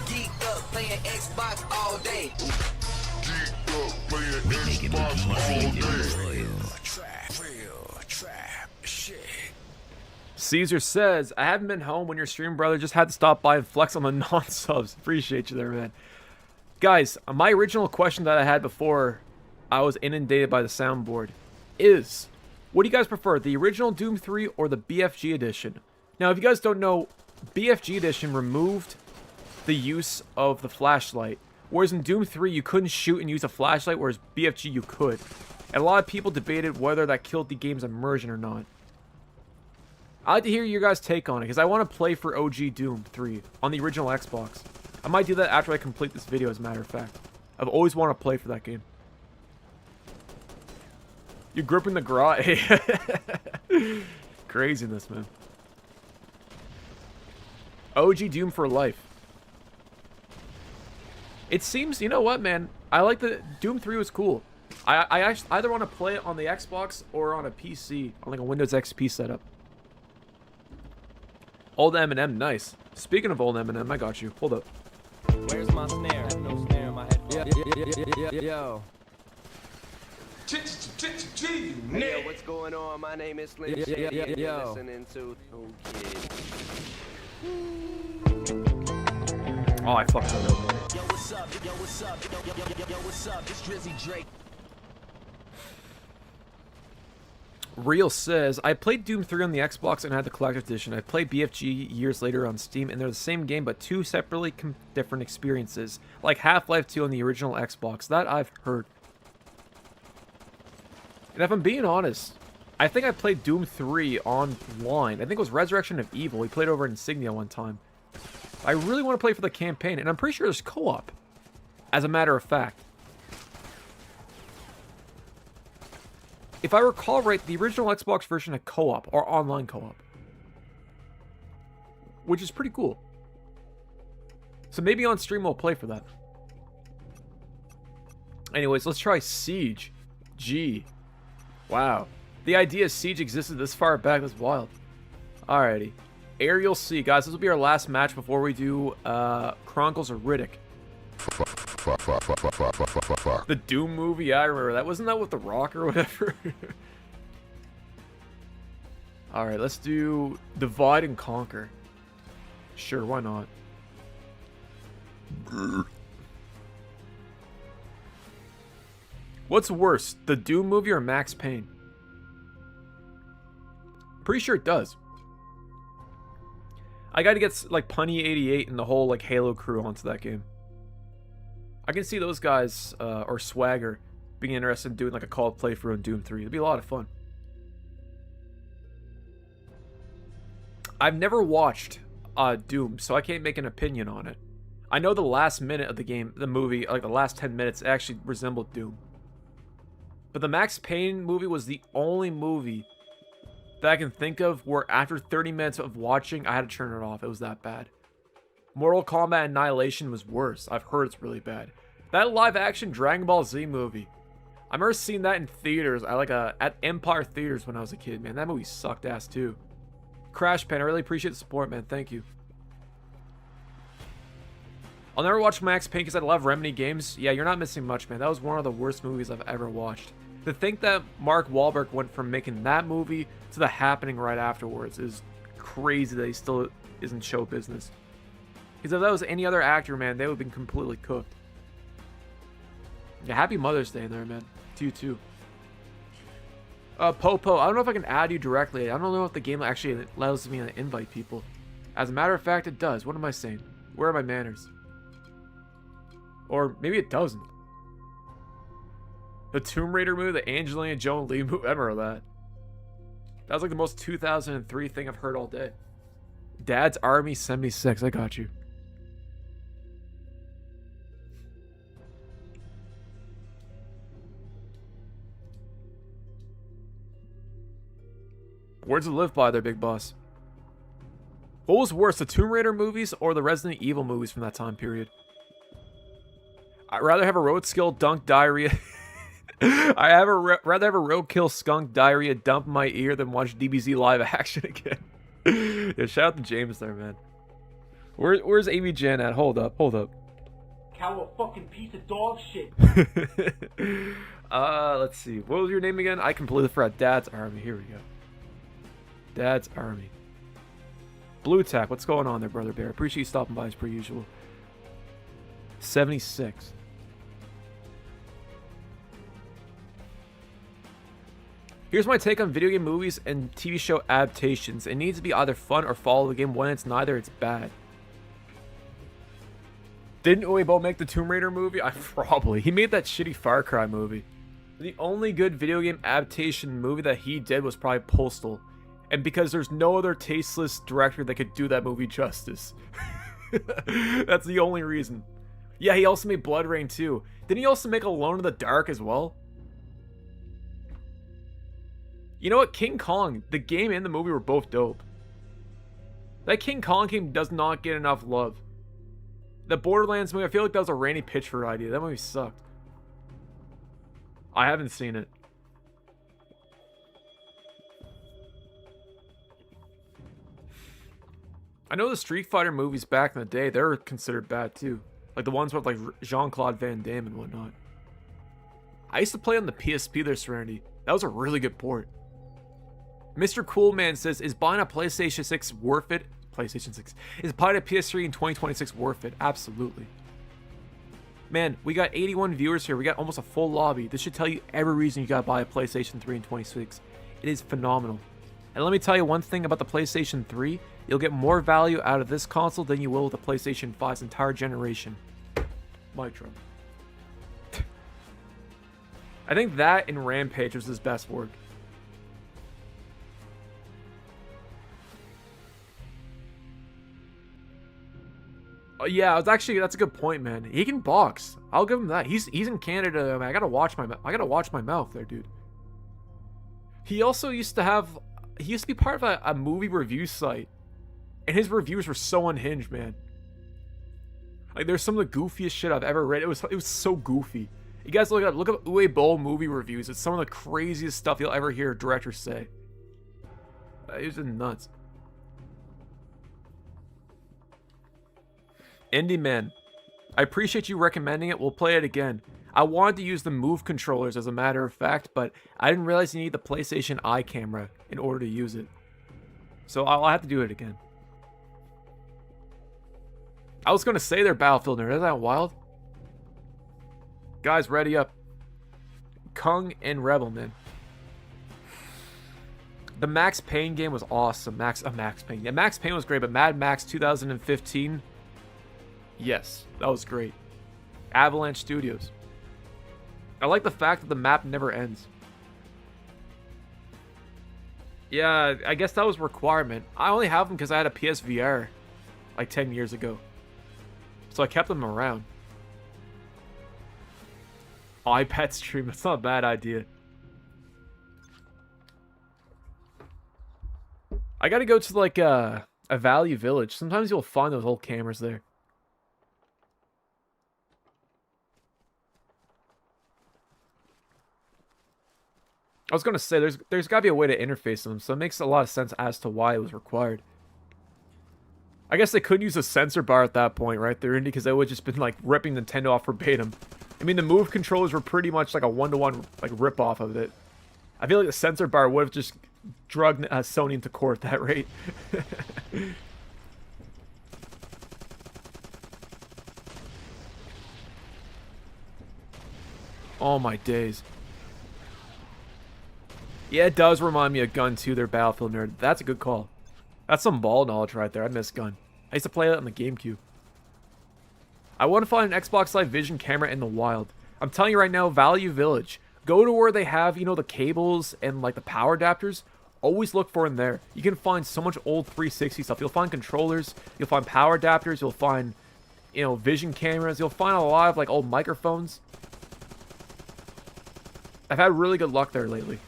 Geeked up playing Xbox all day. Geeked up playing Xbox all day. Real trap shit. Caesar says, I haven't been home when you're streaming, brother. Just had to stop by and flex on the non-subs. Appreciate you there, man. Guys, my original question that I had before I was inundated by the soundboard is, what do you guys prefer, the original Doom 3 or the BFG edition? Now, if you guys don't know, BFG edition removed the use of the flashlight. Whereas in Doom 3, you couldn't shoot and use a flashlight, whereas BFG you could. And a lot of people debated whether that killed the game's immersion or not. I'd like to hear your guys' take on it, because I want to play for OG Doom 3 on the original Xbox. I might do that after I complete this video, as a matter of fact. I've always wanted to play for that game. You're gripping the GRAW? Craziness, man. OG Doom for life. It seems, you know what, man? I like the Doom 3 was cool. I actually either want to play it on the Xbox or on a PC, on like a Windows XP setup. Old Eminem, nice. Speaking of old Eminem, I got you. Hold up. Where's my snare? I have no snare in my head. Yo. Hey, what's going on? My name is Slim. Yo. Listening to Oh, I fucked that up. Yo, what's up? Yo, what's up? Yo, what's up? It's Drizzy Drake. Real says, I played Doom 3 on the Xbox and had the collector's edition. I played BFG years later on Steam, and they're the same game, but two separately different experiences. Like Half-Life 2 on the original Xbox. That I've heard. And if I'm being honest, I think I played Doom 3 online. I think it was Resurrection of Evil. We played over in Insignia one time. I really want to play for the campaign, and I'm pretty sure there's co-op, as a matter of fact. If I recall right, the original Xbox version had co-op, or online co-op. Which is pretty cool. So maybe on stream we'll play for that. Anyways, let's try Siege. G. Wow. The idea Siege existed this far back, that's wild. Alrighty. Aerial C. Guys, this will be our last match before we do Chronicles or Riddick. The Doom movie, yeah, I remember that. Wasn't that with The Rock or whatever? Alright, let's do Divide and Conquer. Sure, why not? What's worse, the Doom movie or Max Payne? Pretty sure it does. I gotta get like Punny88 and the whole like Halo crew onto that game. I can see those guys or Swagger being interested in doing like a call playthrough on Doom 3. It'd be a lot of fun. I've never watched Doom, so I can't make an opinion on it. I know the last minute of the game, the movie, like the last 10 minutes, actually resembled Doom. But the Max Payne movie was the only movie that I can think of where after 30 minutes of watching, I had to turn it off. It was that bad. Mortal Kombat Annihilation was worse. I've heard it's really bad. That live-action Dragon Ball Z movie. I remember seeing that in theaters. At Empire Theaters when I was a kid, man. That movie sucked ass too. Crash Pan, I really appreciate the support, man. Thank you. I'll never watch Max Payne because I love Remedy games. Yeah, you're not missing much, man. That was one of the worst movies I've ever watched. To think that Mark Wahlberg went from making that movie to The Happening right afterwards is crazy that he still is in show business. Because if that was any other actor, man, they would have been completely cooked. Yeah, happy Mother's Day in there, man. To you too. Popo, I don't know if I can add you directly. I don't know if the game actually allows me to invite people. As a matter of fact, it does. What am I saying? Where are my manners? Or maybe it doesn't. The Tomb Raider movie, the Angelina Jolie movie, I remember that. That was like the most 2003 thing I've heard all day. Dad's Army 76, I got you. Words to live by there, big boss. What was worse, the Tomb Raider movies or the Resident Evil movies from that time period? I'd rather have a roadkill dunk diarrhea. rather have a roadkill skunk diarrhea dump in my ear than watch DBZ live action again. Yeah, shout out to James there, man. Where's Amy Jan at? Hold up. Cow a fucking piece of dog shit. Let's see. What was your name again? I completely forgot. Dad's Army. Here we go. Dad's Army. Blue Tack, what's going on there, Brother Bear? Appreciate you stopping by as per usual. 76. Here's my take on video game movies and TV show adaptations. It needs to be either fun or follow the game. When it's neither, it's bad. Didn't Uebo make the Tomb Raider movie? Probably. He made that shitty Far Cry movie. The only good video game adaptation movie that he did was probably Postal. And because there's no other tasteless director that could do that movie justice. That's the only reason. Yeah, he also made Blood Rain too. Didn't he also make Alone in the Dark as well? You know what? King Kong, the game and the movie were both dope. That King Kong game does not get enough love. The Borderlands movie, I feel like that was a Randy Pitchford idea. That movie sucked. I haven't seen it. I know the Street Fighter movies back in the day, they were considered bad too. Like the ones with like Jean-Claude Van Damme and whatnot. I used to play on the PSP there, Serenity. That was a really good port. Mr. Coolman says, is buying a PlayStation 6 worth it? PlayStation 6. Is buying a PS3 in 2026 worth it? Absolutely. Man, we got 81 viewers here. We got almost a full lobby. This should tell you every reason you gotta buy a PlayStation 3 in 26. It is phenomenal. And let me tell you one thing about the PlayStation 3. You'll get more value out of this console than you will with the PlayStation 5's entire generation. Mic drop. I think that and Rampage was his best work. Oh, yeah, that's a good point, man. He can box. I'll give him that. He's in Canada. Man. I gotta watch my mouth there, dude. He also used to be part of a movie review site, and his reviews were so unhinged, man. Like, there's some of the goofiest shit I've ever read. It was so goofy. You guys look up Uwe Boll movie reviews. It's some of the craziest stuff you'll ever hear directors say. It was just nuts. Indie Man, I appreciate you recommending it. We'll play it again. I wanted to use the Move controllers as a matter of fact, but I didn't realize you need the PlayStation Eye camera in order to use it. So I'll have to do it again. I was going to say they're Battlefield nerd. Isn't that wild? Guys, ready up. Kung and Rebel, man. The Max Payne game was awesome. Max Payne. Yeah, Max Payne was great, but Mad Max 2015... yes, that was great. Avalanche Studios. I like the fact that the map never ends. Yeah, I guess that was a requirement. I only have them because I had a PSVR like 10 years ago. So I kept them around. iPad stream, that's not a bad idea. I gotta go to like a Value Village. Sometimes you'll find those old cameras there. I was gonna say there's gotta be a way to interface them, so it makes a lot of sense as to why it was required. I guess they could use a sensor bar at that point, right there, Indy, because they would just been like ripping Nintendo off verbatim. I mean, the Move controllers were pretty much like a one-to-one like rip off of it. I feel like the sensor bar would have just drugged Sony into court at that rate. Oh my days. Yeah, it does remind me of Gun 2, their Battlefield nerd. That's a good call. That's some ball knowledge right there. I miss Gun. I used to play that on the GameCube. I want to find an Xbox Live Vision camera in the wild. I'm telling you right now, Value Village. Go to where they have, you know, the cables and like the power adapters. Always look for them there. You can find so much old 360 stuff. You'll find controllers. You'll find power adapters. You'll find, you know, Vision cameras. You'll find a lot of like old microphones. I've had really good luck there lately.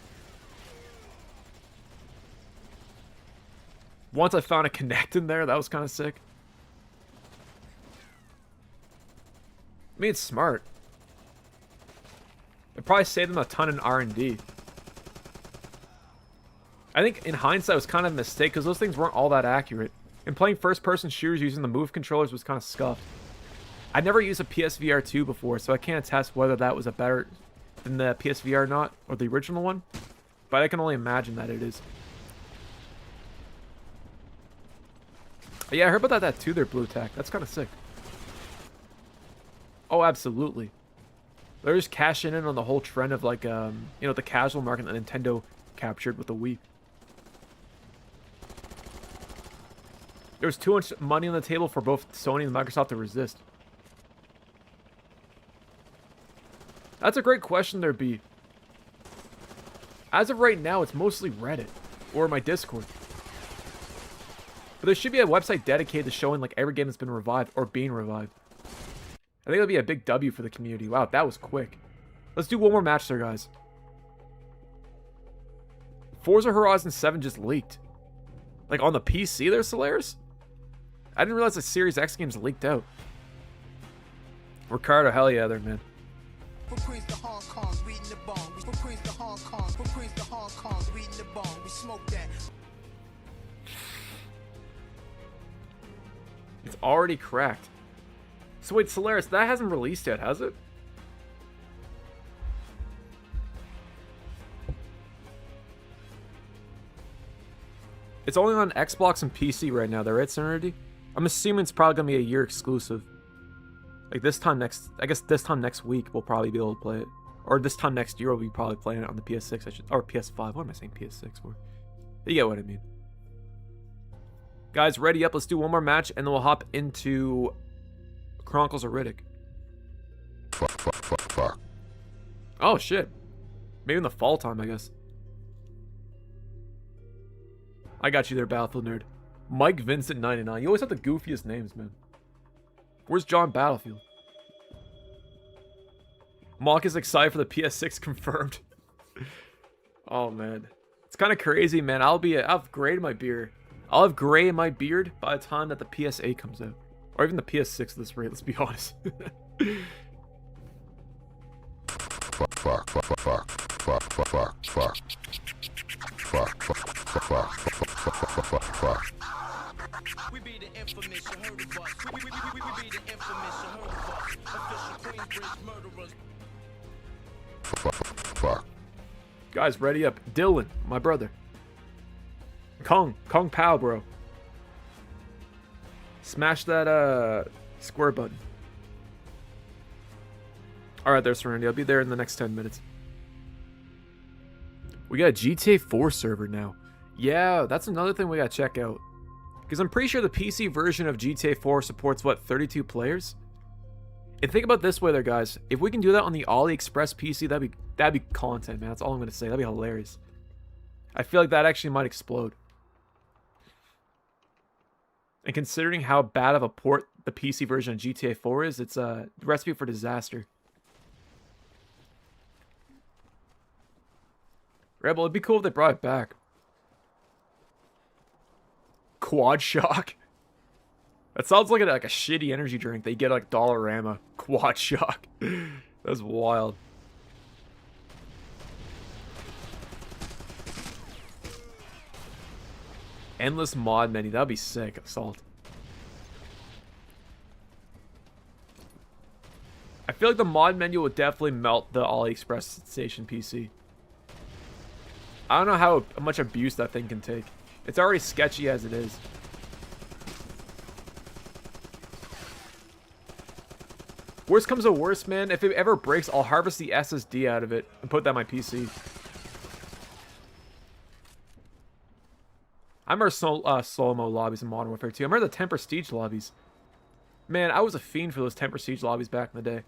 Once I found a Kinect in there, that was kind of sick. I mean, it's smart. It probably saved them a ton in R&D. I think in hindsight it was kind of a mistake because those things weren't all that accurate. And playing first-person shooters using the Move controllers was kind of scuffed. I never used a PSVR 2 before, so I can't attest whether that was a better than the PSVR or not, or the original one. But I can only imagine that it is. Yeah, I heard about that too, their Blue Tack. That's kind of sick. Oh, absolutely. They're just cashing in on the whole trend of like, you know, the casual market that Nintendo captured with the Wii. There was too much money on the table for both Sony and Microsoft to resist. That's a great question there, B. As of right now, it's mostly Reddit or my Discord. But there should be a website dedicated to showing like every game that's been revived or being revived. I think that'd be a big W for the community. Wow, that was quick. Let's do one more match there, guys. Forza Horizon 7 just leaked. Like on the PC there, Solaris? I didn't realize the Series X games leaked out. Ricardo, hell yeah there, man. It's already cracked. So wait, Solaris, that hasn't released yet, has it? It's only on Xbox and PC right now, though, right, Serenity? I'm assuming it's probably gonna be a year exclusive. Like this time next, I guess this time next week we'll probably be able to play it, or this time next year we'll be probably playing it on the PS6, or PS5. What am I saying PS6 for? You get what I mean. Guys, ready up. Let's do one more match, and then we'll hop into Chronicles of Riddick. Fuck. Oh shit. Maybe in the fall time, I guess. I got you there, Battlefield nerd. Mike Vincent 99. You always have the goofiest names, man. Where's John Battlefield? Mock is excited for the PS6 confirmed. Oh man, it's kind of crazy, man. I'll have gray in my beard. I'll have gray in my beard by the time that the PS8 comes out, or even the PS6 at this rate. Let's be honest. We be the infamous, you heard of us. We be the infamous, you heard of us. Official Queensbridge murderers. Guys, ready up. Dylan, my brother. Kong Pao, bro. Smash that square button. Alright, there's Serenity. I'll be there in the next 10 minutes. We got a GTA 4 server now. Yeah, that's another thing we gotta check out. Because I'm pretty sure the PC version of GTA 4 supports, what, 32 players? And think about it this way there, guys. If we can do that on the AliExpress PC, that'd be content, man. That's all I'm gonna say. That'd be hilarious. I feel like that actually might explode. And considering how bad of a port the PC version of GTA 4 is, it's a recipe for disaster. Rebel, it'd be cool if they brought it back. Quad Shock. That sounds like a shitty energy drink that you get like Dollarama. Quad Shock. That's wild. Endless mod menu. That'd be sick. Assault. I feel like the mod menu would definitely melt the AliExpress station PC. I don't know how much abuse that thing can take. It's already sketchy as it is. Worst comes to worst, man. If it ever breaks, I'll harvest the SSD out of it and put that on my PC. I remember slow-mo lobbies in Modern Warfare 2. I remember the 10 Prestige lobbies. Man, I was a fiend for those 10 Prestige lobbies back in the day.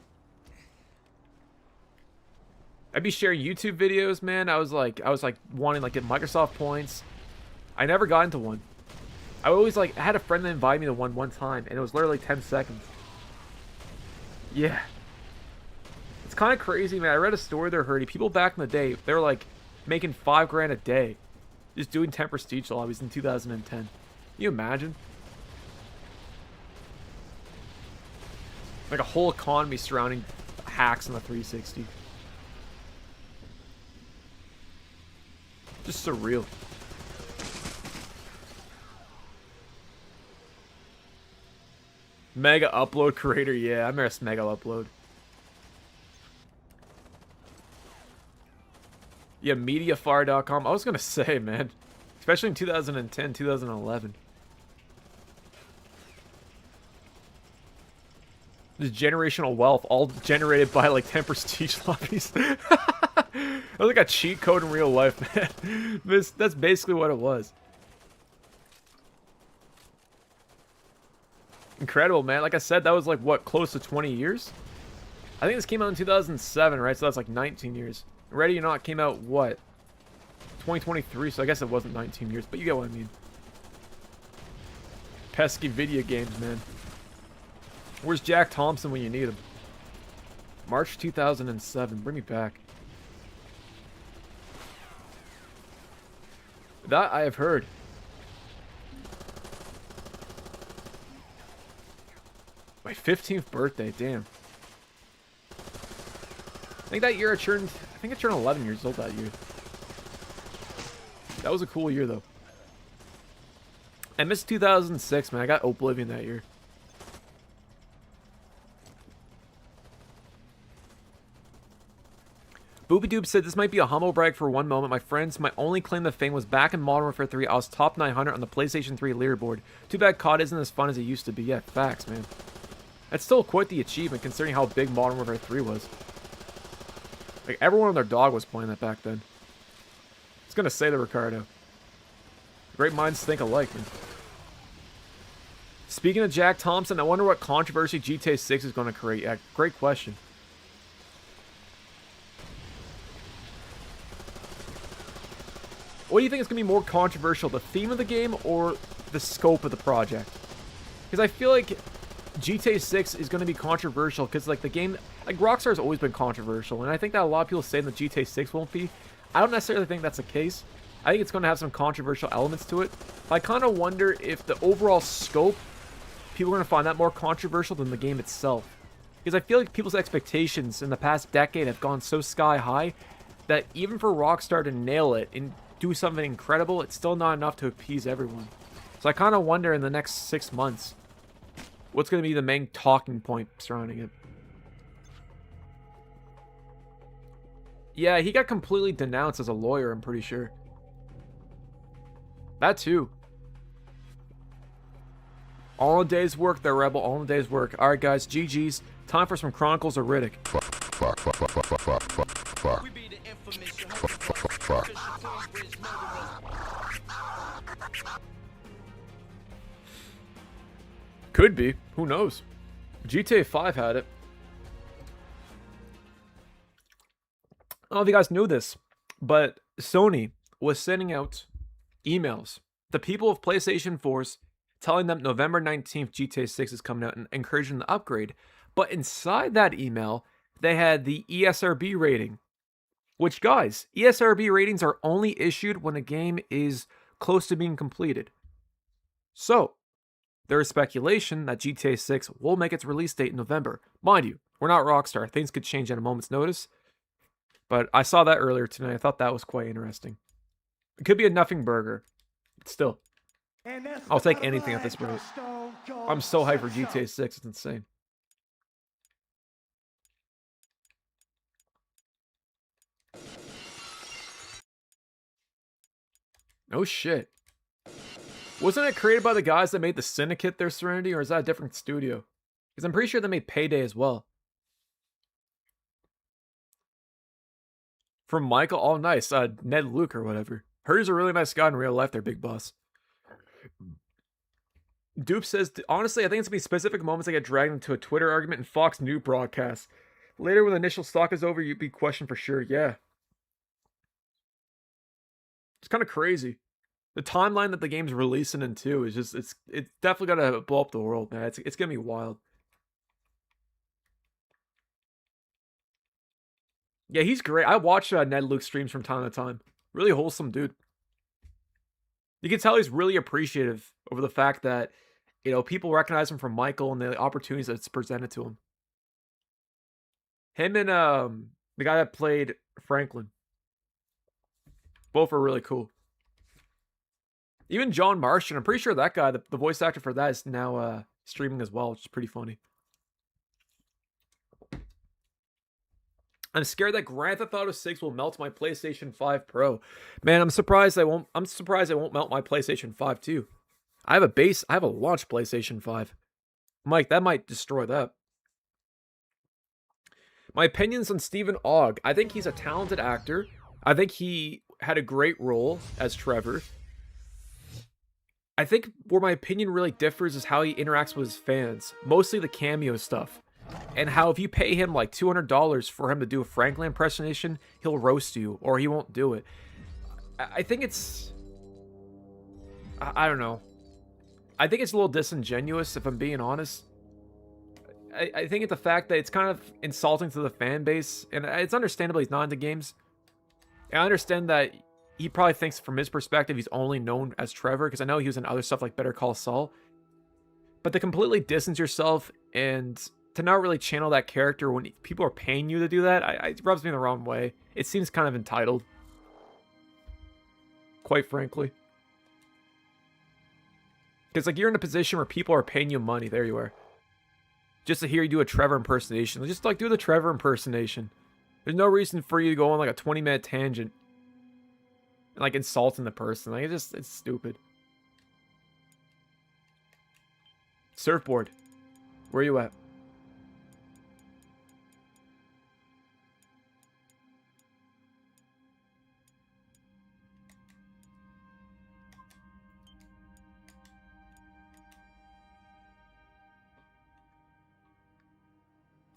I'd be sharing YouTube videos, man. I was like wanting like get Microsoft points. I never got into one. I always I had a friend that invited me to one time, and it was literally 10 seconds. Yeah. It's kind of crazy, man. I read a story there, Hurdy. People back in the day, they were like making $5 grand a day just doing 10 Prestige lobbies in 2010. Can you imagine? Like a whole economy surrounding hacks on the 360. Just surreal. Mega Upload creator, yeah, I remember Mega Upload. Yeah, Mediafire.com. I was gonna say, man, especially in 2010, 2011. This generational wealth, all generated by like 10 Prestige lobbies. That was like a cheat code in real life, man. That's basically what it was. Incredible, man. Like I said, that was like, what, close to 20 years? I think this came out in 2007, right? So that's like 19 years. Ready or Not came out, what? 2023, so I guess it wasn't 19 years, but you get what I mean. Pesky video games, man. Where's Jack Thompson when you need him? March 2007. Bring me back. That I have heard. My 15th birthday, damn. I think that year I turned 11 years old that year. That was a cool year though. I missed 2006, man. I got Oblivion that year. Booby Doob said, this might be a humble brag for one moment. My friends, my only claim to fame was back in Modern Warfare 3. I was top 900 on the PlayStation 3 leaderboard. Too bad COD isn't as fun as it used to be. Yeah, facts, man. That's still quite the achievement considering how big Modern Warfare 3 was. Like, everyone and their dog was playing that back then. I was gonna say that, Ricardo. Great minds think alike, man. Speaking of Jack Thompson, I wonder what controversy GTA 6 is going to create. Yeah, great question. What do you think is going to be more controversial, the theme of the game or the scope of the project? Because I feel like GTA 6 is going to be controversial because, like, the game, like, Rockstar's always been controversial, and I think that a lot of people say that GTA 6 won't be. I don't necessarily think that's the case. I think it's going to have some controversial elements to it. But I kind of wonder if the overall scope, people are going to find that more controversial than the game itself. Because I feel like people's expectations in the past decade have gone so sky high that even for Rockstar to nail it and do something incredible, it's still not enough to appease everyone. So I kind of wonder in the next 6 months, what's going to be the main talking point surrounding it. Yeah, he got completely denounced as a lawyer, I'm pretty sure. That too. All in a day's work there, Rebel. All in a day's work. Alright, guys. GG's. Time for some Chronicles or Riddick. Could be. Who knows? GTA 5 had it. I don't know if you guys knew this, but Sony was sending out emails to people of PlayStation 4s telling them November 19th GTA 6 is coming out and encouraging them to upgrade. But inside that email, they had the ESRB rating. Which, guys, ESRB ratings are only issued when a game is close to being completed. So, there is speculation that GTA 6 will make its release date in November. Mind you, we're not Rockstar. Things could change at a moment's notice. But I saw that earlier tonight. I thought that was quite interesting. It could be a nothing burger. But still, I'll take anything at this rate. I'm so hyped for GTA 6. It's insane. Oh shit. Wasn't it created by the guys that made the Syndicate their Serenity, or is that a different studio? Because I'm pretty sure they made Payday as well. From Michael, all nice. Ned Luke or whatever. Heard he's a really nice guy in real life, their big boss. Dupe says, honestly, I think it's going to be specific moments that get dragged into a Twitter argument and Fox News broadcast. Later, when the initial stock is over, you'd be questioned for sure. Yeah. It's kind of crazy. The timeline that the game's releasing in too is just, it's definitely gonna blow up the world, man. It's gonna be wild. Yeah, he's great. I watch Ned Luke streams from time to time. Really wholesome dude. You can tell he's really appreciative over the fact that, you know, people recognize him from Michael and the opportunities that's presented to him. Him and the guy that played Franklin. Both are really cool. Even John Marston, I'm pretty sure that guy, the voice actor for that, is now streaming as well, which is pretty funny. I'm scared that Grand Theft Auto 6 will melt my PlayStation 5 Pro. Man, I'm surprised it won't melt my PlayStation 5 too. I have a launch PlayStation 5. Mike, that might destroy that. My opinions on Stephen Ogg. I think he's a talented actor. I think he had a great role as Trevor. I think where my opinion really differs is how he interacts with his fans. Mostly the cameo stuff. And how if you pay him like $200 for him to do a Franklin impersonation, he'll roast you or he won't do it. I think it's... I don't know. I think it's a little disingenuous if I'm being honest. I think it's the fact that it's kind of insulting to the fan base. And it's understandable he's not into games. And I understand that he probably thinks from his perspective he's only known as Trevor, because I know he was in other stuff like Better Call Saul. But to completely distance yourself and to not really channel that character when people are paying you to do that, it rubs me the wrong way. It seems kind of entitled. Quite frankly. Because like you're in a position where people are paying you money, there you are. Just to hear you do a Trevor impersonation. Just like do the Trevor impersonation. There's no reason for you to go on like a 20-minute tangent. And like insulting the person. Like it's stupid. Surfboard. Where you at?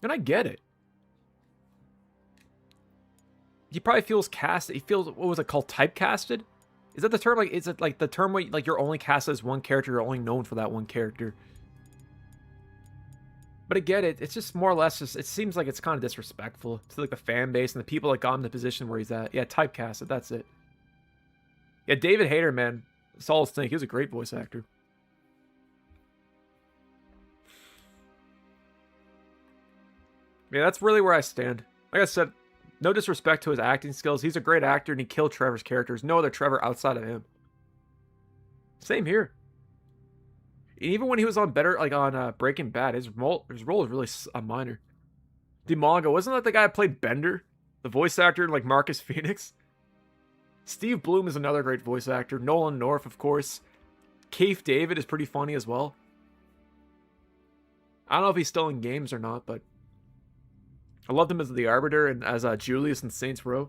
And I get it. He probably feels cast. He feels, what was it called, typecasted? Is that the term? Like, is it like the term where like you're only cast as one character, you're only known for that one character? But again, it's just more or less just, it seems like it's kind of disrespectful to like the fan base and the people that got him in the position where he's at. Yeah, typecasted, that's it. Yeah, David Hayter, man, solid stink. He was a great voice actor. Yeah, that's really where I stand. Like I said, no disrespect to his acting skills. He's a great actor and he killed Trevor's characters. No other Trevor outside of him. Same here. Even when he was on Breaking Bad, his role was really minor. Dimongo, wasn't that the guy that played Bender? The voice actor like Marcus Phoenix? Steve Bloom is another great voice actor. Nolan North, of course. Keith David is pretty funny as well. I don't know if he's still in games or not, but I loved him as the Arbiter and as Julius in Saints Row.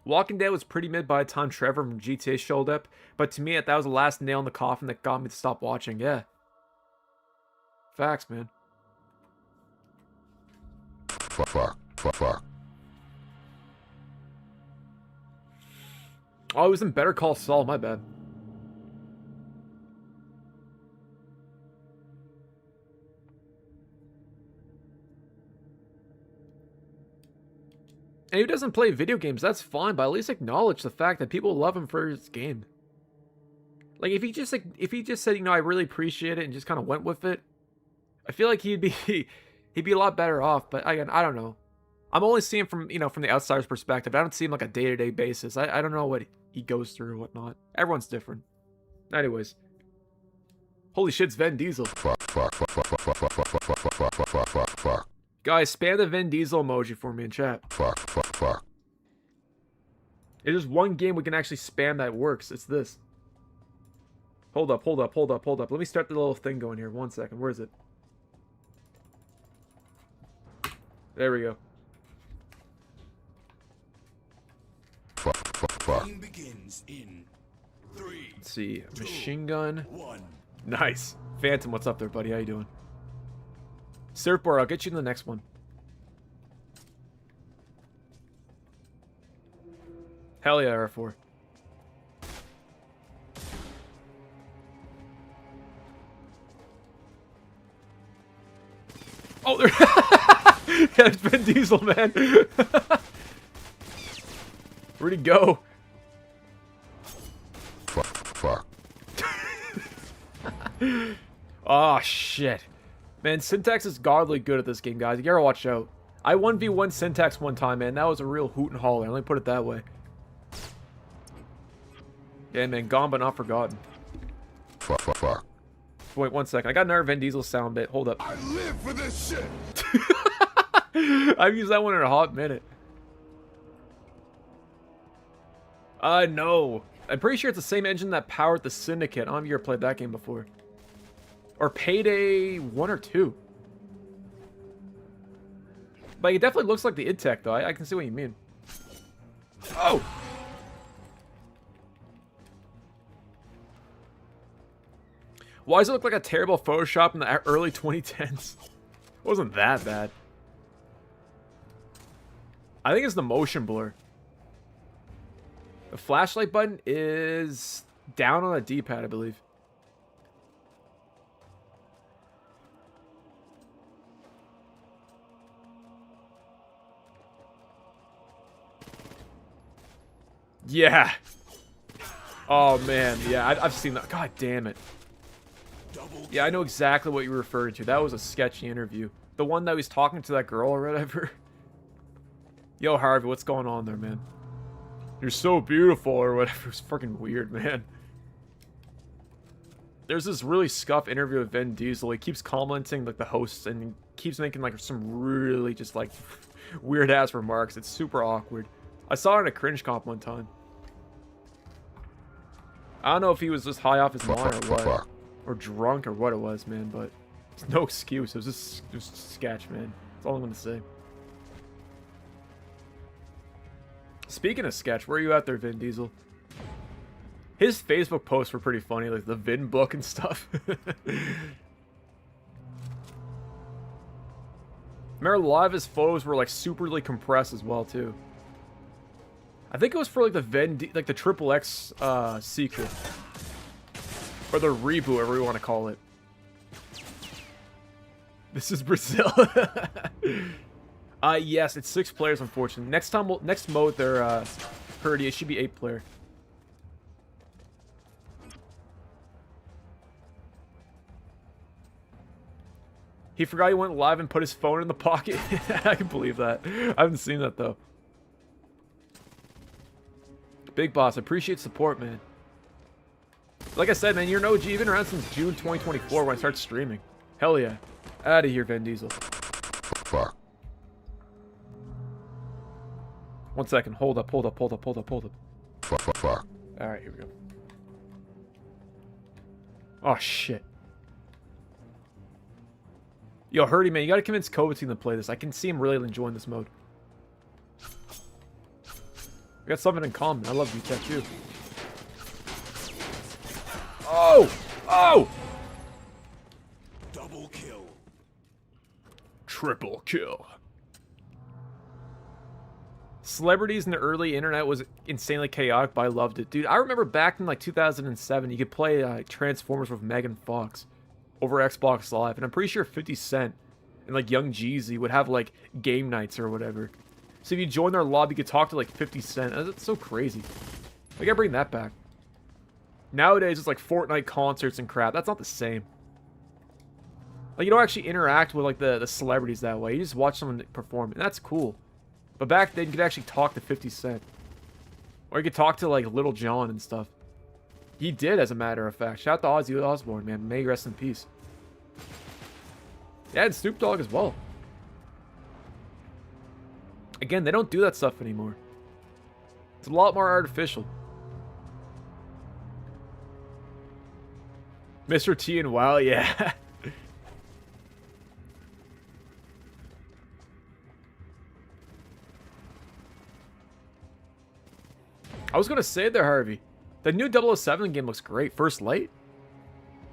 Walking Dead was pretty mid by the time Trevor from GTA showed up, but to me, that was the last nail in the coffin that got me to stop watching. Yeah. Facts, man. Fuck. Oh, he was in Better Call Saul, my bad. And if he doesn't play video games, that's fine, but at least acknowledge the fact that people love him for his game. Like, if he just said, you know, I really appreciate it and just kind of went with it, I feel like he'd be a lot better off. But again, I don't know. I'm only seeing from, you know, from the outsider's perspective. I don't see him like a day-to-day basis. I don't know what he goes through and whatnot. Everyone's different. Anyways. Holy shit, it's Vin Diesel. Guys, spam the Vin Diesel emoji for me in chat. It is one game we can actually spam that works. It's this. Hold up. Let me start the little thing going here. 1 second. Where is it? There we go. Begins in 3, Let's see. Machine gun. 1. Nice. Phantom, what's up there, buddy? How you doing? Surfboard, I'll get you in the next one. Hell yeah, R4. Oh, there. Yeah, it's Vin Diesel, man. Where'd he go? Fuck. Oh, shit. Man, Syntax is godly good at this game, guys. You gotta watch out. I 1v1 Syntax one time, man. That was a real hoot and holler. Let me put it that way. Yeah, man. Gone but not forgotten. Fuck. Wait 1 second. I got another Vin Diesel sound bit. Hold up. I live for this shit. I've used that one in a hot minute. No. I'm pretty sure it's the same engine that powered the Syndicate. I don't know if you ever played that game before. Or Payday 1 or 2. But it definitely looks like the id Tech, though. I can see what you mean. Oh! Why does it look like a terrible Photoshop in the early 2010s? It wasn't that bad. I think it's the motion blur. The flashlight button is down on the D-pad, I believe. Yeah. Oh, man. Yeah, I've seen that. God damn it. Yeah, I know exactly what you're referring to. That was a sketchy interview. The one that was talking to that girl or whatever. Yo, Harvey, what's going on there, man? You're so beautiful or whatever. It was freaking weird, man. There's this really scuffed interview with Vin Diesel. He keeps commenting like the hosts and keeps making like some really just like weird ass remarks. It's super awkward. I saw it in a cringe comp one time. I don't know if he was just high off his mind or what. Or drunk or what it was, man, but it's no excuse. It was just sketch, man. That's all I'm gonna say. Speaking of sketch, where are you at there, Vin Diesel? His Facebook posts were pretty funny, like the Vin book and stuff. Remember, a lot of his photos were like superly compressed as well, too. I think it was for like the the Triple X sequel. Or the reboot, whatever you want to call it. This is Brazil. Yes, it's 6 players, unfortunately. Next mode, they're Purdy. It should be 8 player. He forgot he went live and put his phone in the pocket. I can believe that. I haven't seen that though. Big Boss, appreciate support, man. Like I said, man, you're an OG. You've been around since June 2024 when I started streaming. Hell yeah. Out of here, Van Diesel. Fuck. 1 second. Hold up. Fuck. Alright, here we go. Oh, shit. Yo, Hurdy, man, you gotta convince Kovatin to play this. I can see him really enjoying this mode. We got something in common. I love you, tattoo. Oh! Oh! Double kill. Triple kill. Celebrities in the early internet was insanely chaotic, but I loved it. Dude, I remember back in like 2007, you could play Transformers with Megan Fox over Xbox Live, and I'm pretty sure 50 Cent and like Young Jeezy would have like game nights or whatever. So if you join their lobby, you could talk to like 50 Cent. That's so crazy. I gotta bring that back. Nowadays, it's like Fortnite concerts and crap. That's not the same. Like, you don't actually interact with like the celebrities that way. You just watch someone perform, and that's cool. But back then, you could actually talk to 50 Cent. Or you could talk to like Little John and stuff. He did, as a matter of fact. Shout out to Ozzy Osbourne, man. May he rest in peace. Yeah, and Snoop Dogg as well. Again, they don't do that stuff anymore. It's a lot more artificial. Mr. T and WoW, yeah. I was gonna say there, Harvey. The new 007 game looks great. First Light.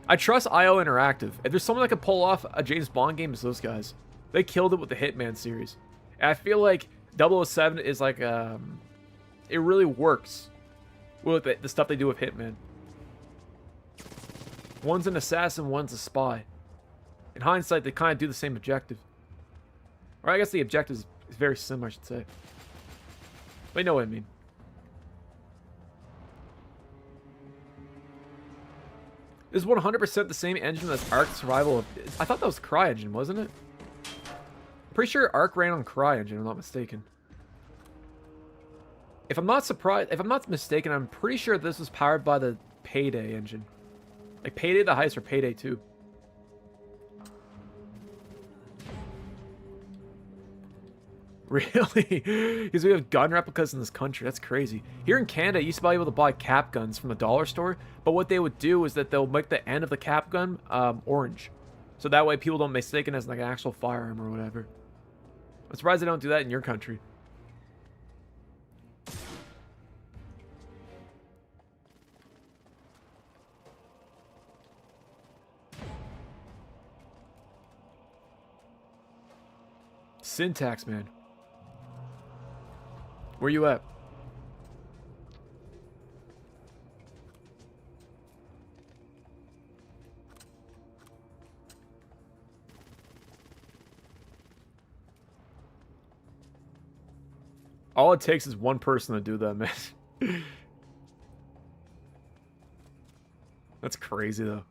I trust IO Interactive. If there's someone that can pull off a James Bond game, it's those guys. They killed it with the Hitman series. And I feel like 007 is like, it really works with the stuff they do with Hitman. One's an assassin, one's a spy. In hindsight, they kind of do the same objective. Or I guess the objective is very similar, I should say. But you know what I mean. This is 100% the same engine as Ark Survival. I thought that was CryEngine, wasn't it? I'm pretty sure Ark ran on CryEngine, if I'm not mistaken. If I'm not mistaken, I'm pretty sure this was powered by the Payday engine. Like Payday the Heist or Payday 2. Really? Because we have gun replicas in this country. That's crazy. Here in Canada, you used to be able to buy cap guns from the dollar store. But what they would do is that they'll make the end of the cap gun orange. So that way people don't mistake it as like an actual firearm or whatever. I'm surprised they don't do that in your country. Syntax, man. Where you at? All it takes is one person to do that, man. That's crazy, though.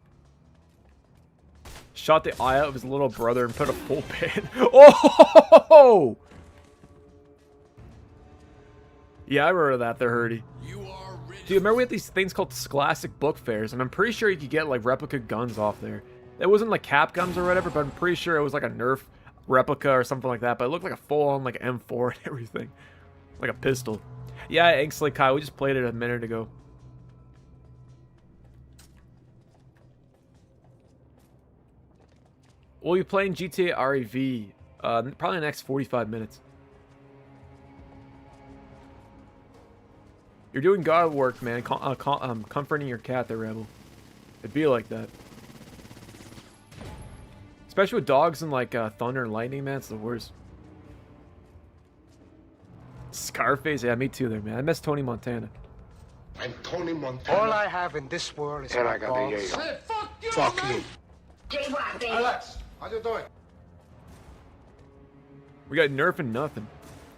Shot the eye out of his little brother and put a full pan. Oh! Yeah, I remember that. They're Hurdy. Dude, remember we had these things called Scholastic Book Fairs, and I'm pretty sure you could get like replica guns off there. It wasn't like cap guns or whatever, but I'm pretty sure it was like a Nerf replica or something like that. But it looked like a full-on like M4 and everything, like a pistol. Yeah, Inksley Kai, we just played it a minute ago. We'll be playing GTA REV probably in the next 45 minutes. You're doing God work, man. Comforting your cat there, Rebel. It'd be like that. Especially with dogs and like thunder and lightning, man. It's the worst. Scarface, yeah, me too there, man. I miss Tony Montana. I'm Tony Montana. All I have in this world is my balls. Hey, fuck you! Fuck you. Alex, how you doing? We got Nerf and nothing.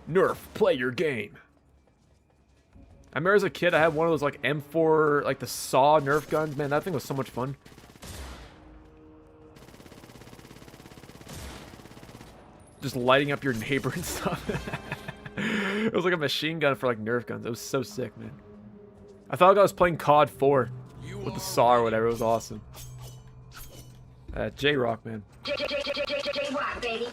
Nerf, play your game. I remember as a kid, I had one of those like M4, like the Saw Nerf guns. Man, that thing was so much fun. Just lighting up your neighbor and stuff. It was like a machine gun for like Nerf guns. It was so sick, man. I felt like I was playing COD 4 with the Saw or whatever. It was awesome. J-Rock, man. J-Rock, baby.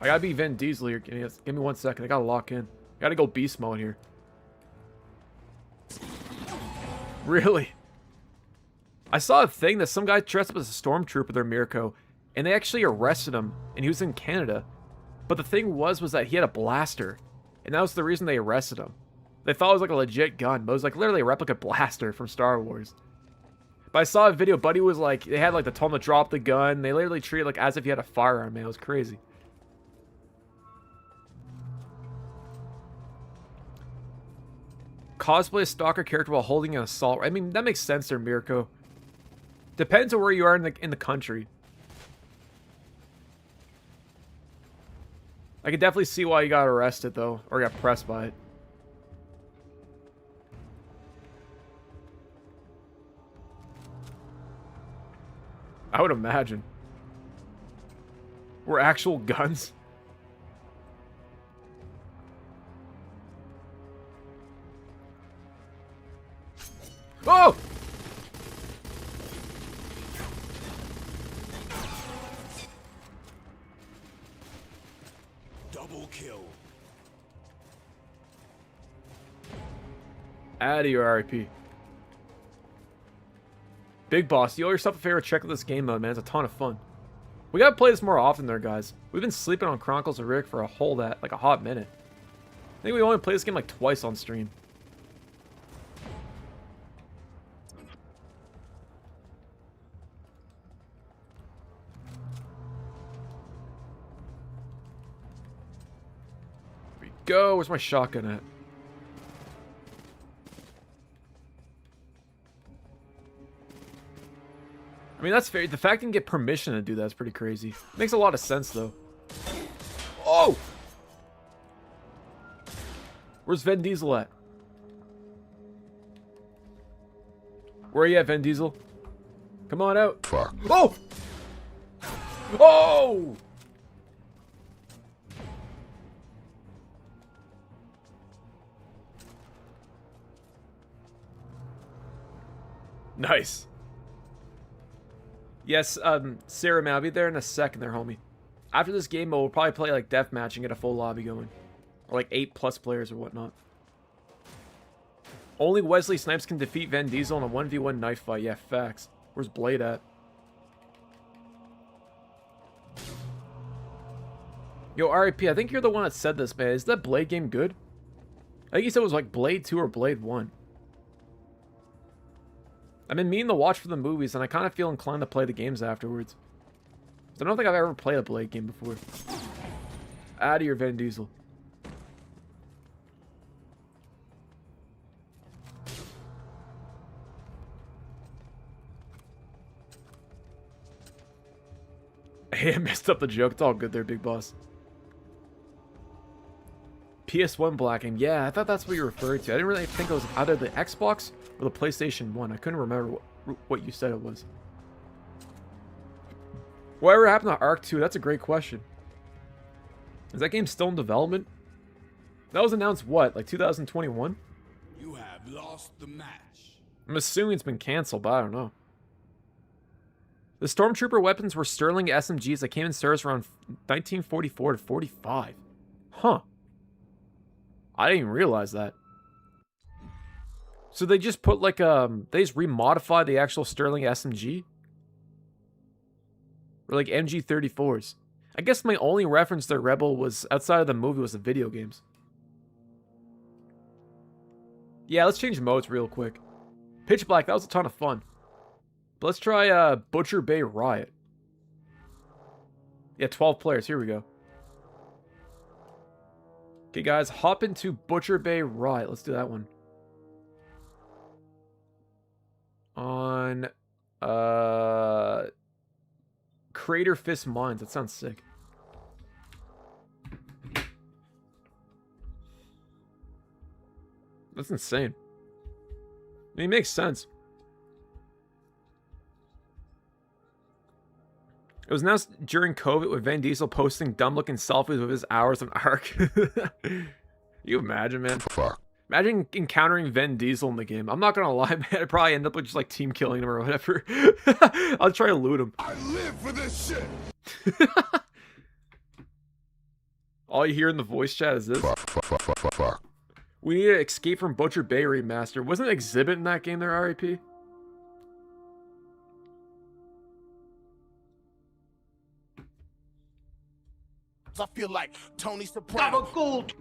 I gotta be Vin Diesel here. Give me 1 second. I gotta lock in. I gotta go beast mode here. Really? I saw a thing that some guy dressed up as a stormtrooper there, Mirko, and they actually arrested him, and he was in Canada. But the thing was that he had a blaster, and that was the reason they arrested him. They thought it was like a legit gun, but it was like literally a replica blaster from Star Wars. But I saw a video, buddy was like, they had like the told him to drop the gun. They literally treated it like as if he had a firearm, man. It was crazy. Cosplay a stalker character while holding an assault. I mean, that makes sense there, Mirko. Depends on where you are in the country. I can definitely see why you got arrested, though. Or got pressed by it. I would imagine. Were actual guns? Oh! Double kill. Out of your RIP. Big Boss, you owe yourself a favor. Check out this game mode, man. It's a ton of fun. We gotta play this more often there, guys. We've been sleeping on Chronicles of Riddick for a hot minute. I think we only played this game like twice on stream. Here we go. Where's my shotgun at? I mean, that's fair. The fact you can get permission to do that is pretty crazy. Makes a lot of sense, though. Oh! Where's Vin Diesel at? Where are you at, Vin Diesel? Come on out. Fuck. Oh! Oh! Nice. Yes, Sarah, man, I'll be there in a second there, homie. After this game mode, we'll probably play, like, deathmatch and get a full lobby going. Or, like, 8+ players or whatnot. Only Wesley Snipes can defeat Vin Diesel in a 1v1 knife fight. Yeah, facts. Where's Blade at? Yo, RIP, I think you're the one that said this, man. Is that Blade game good? I think you said it was, like, Blade 2 or Blade 1. I've been meaning to watch for the movies, and I kind of feel inclined to play the games afterwards. I don't think I've ever played a Blade game before. Out of your Vin Diesel. Hey, I messed up the joke. It's all good there, big boss. PS1 Black game. Yeah, I thought that's what you referred to. I didn't really think it was either the Xbox or the PlayStation 1. I couldn't remember what you said it was. Whatever happened to Arc 2? That's a great question. Is that game still in development? That was announced, what, like 2021? You have lost the match. I'm assuming it's been canceled, but I don't know. The Stormtrooper weapons were Sterling SMGs that came in service around 1944 to 45. Huh. I didn't even realize that. So they just put like they just remodified the actual Sterling SMG? Or like MG34s. I guess my only reference to Rebel was outside of the movie was the video games. Yeah, let's change modes real quick. Pitch Black, that was a ton of fun. But let's try Butcher Bay Riot. Yeah, 12 players, here we go. Okay, guys, hop into Butcher Bay Riot. Let's do that one. On Crater Fist Mines. That sounds sick. That's insane. I mean, it makes sense. It was announced during COVID with Vin Diesel posting dumb-looking selfies with his hours on Ark. You imagine, man? Fuck. Imagine encountering Vin Diesel in the game. I'm not gonna lie, man. I'd probably end up with just like team killing him or whatever. I'll try to loot him. I live for this shit. All you hear in the voice chat is this. Fuck. We need to Escape from Butcher Bay remaster. Wasn't Exhibit in that game there, RIP? I feel like Tony Soprano. Gold.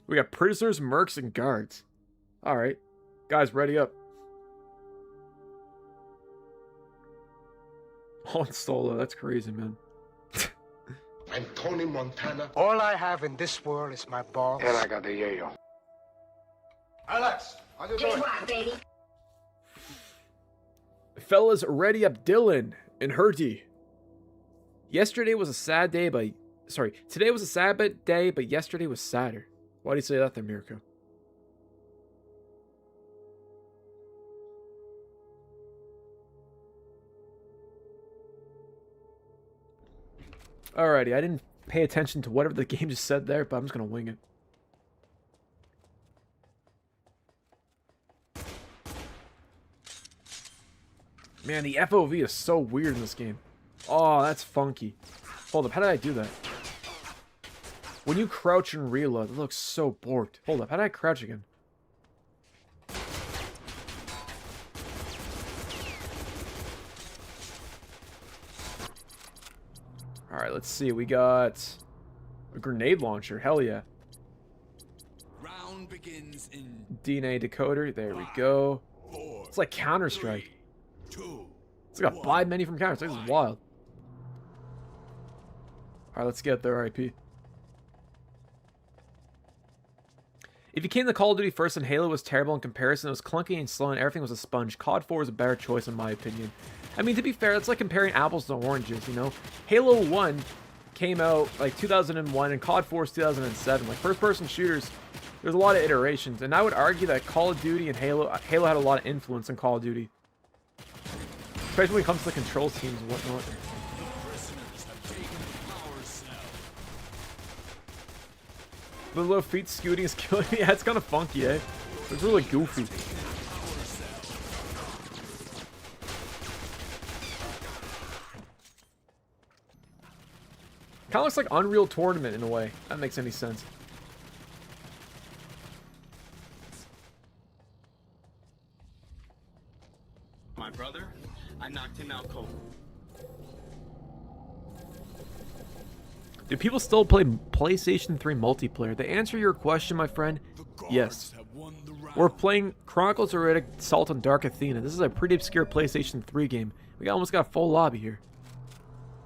We got prisoners, mercs, and guards. Alright. Guys, ready up. Han Solo, that's crazy, man. I'm Tony Montana. All I have in this world is my balls. And I got the yayo. Alex, how you doing? J-Rock, baby. Fellas, ready up Dylan and Herty. Yesterday was a sad day, but... Sorry, today was a sad day, but yesterday was sadder. Why do you say that there, Mirko? Alrighty, I didn't pay attention to whatever the game just said there, but I'm just gonna wing it. Man, the FOV is so weird in this game. Oh, that's funky. Hold up, how did I do that? When you crouch and reload, it looks so borked. Hold up, how did I crouch again? Alright, let's see. We got a grenade launcher. Hell yeah. Round begins in DNA decoder. There we go. It's like Counter-Strike. It's like a buy menu from Counter-Strike. This is wild. Alright, let's get there, RIP. If you came to Call of Duty first and Halo was terrible in comparison, it was clunky and slow and everything was a sponge, COD 4 was a better choice in my opinion. I mean, to be fair, it's like comparing apples to oranges, you know? Halo 1 came out like 2001 and COD 4 is 2007. Like first-person shooters, there's a lot of iterations, and I would argue that Call of Duty and Halo had a lot of influence in Call of Duty. Especially when it comes to the control teams and whatnot. The little feet scooting is killing me. Yeah, it's kind of funky, eh? It's really goofy. Kind of looks like Unreal Tournament in a way. That makes any sense. My brother, I knocked him out cold. Do people still play PlayStation 3 multiplayer? To answer your question, my friend, yes. We're playing Chronicles of Riddick, Assault on Dark Athena. This is a pretty obscure PlayStation 3 game. We almost got a full lobby here.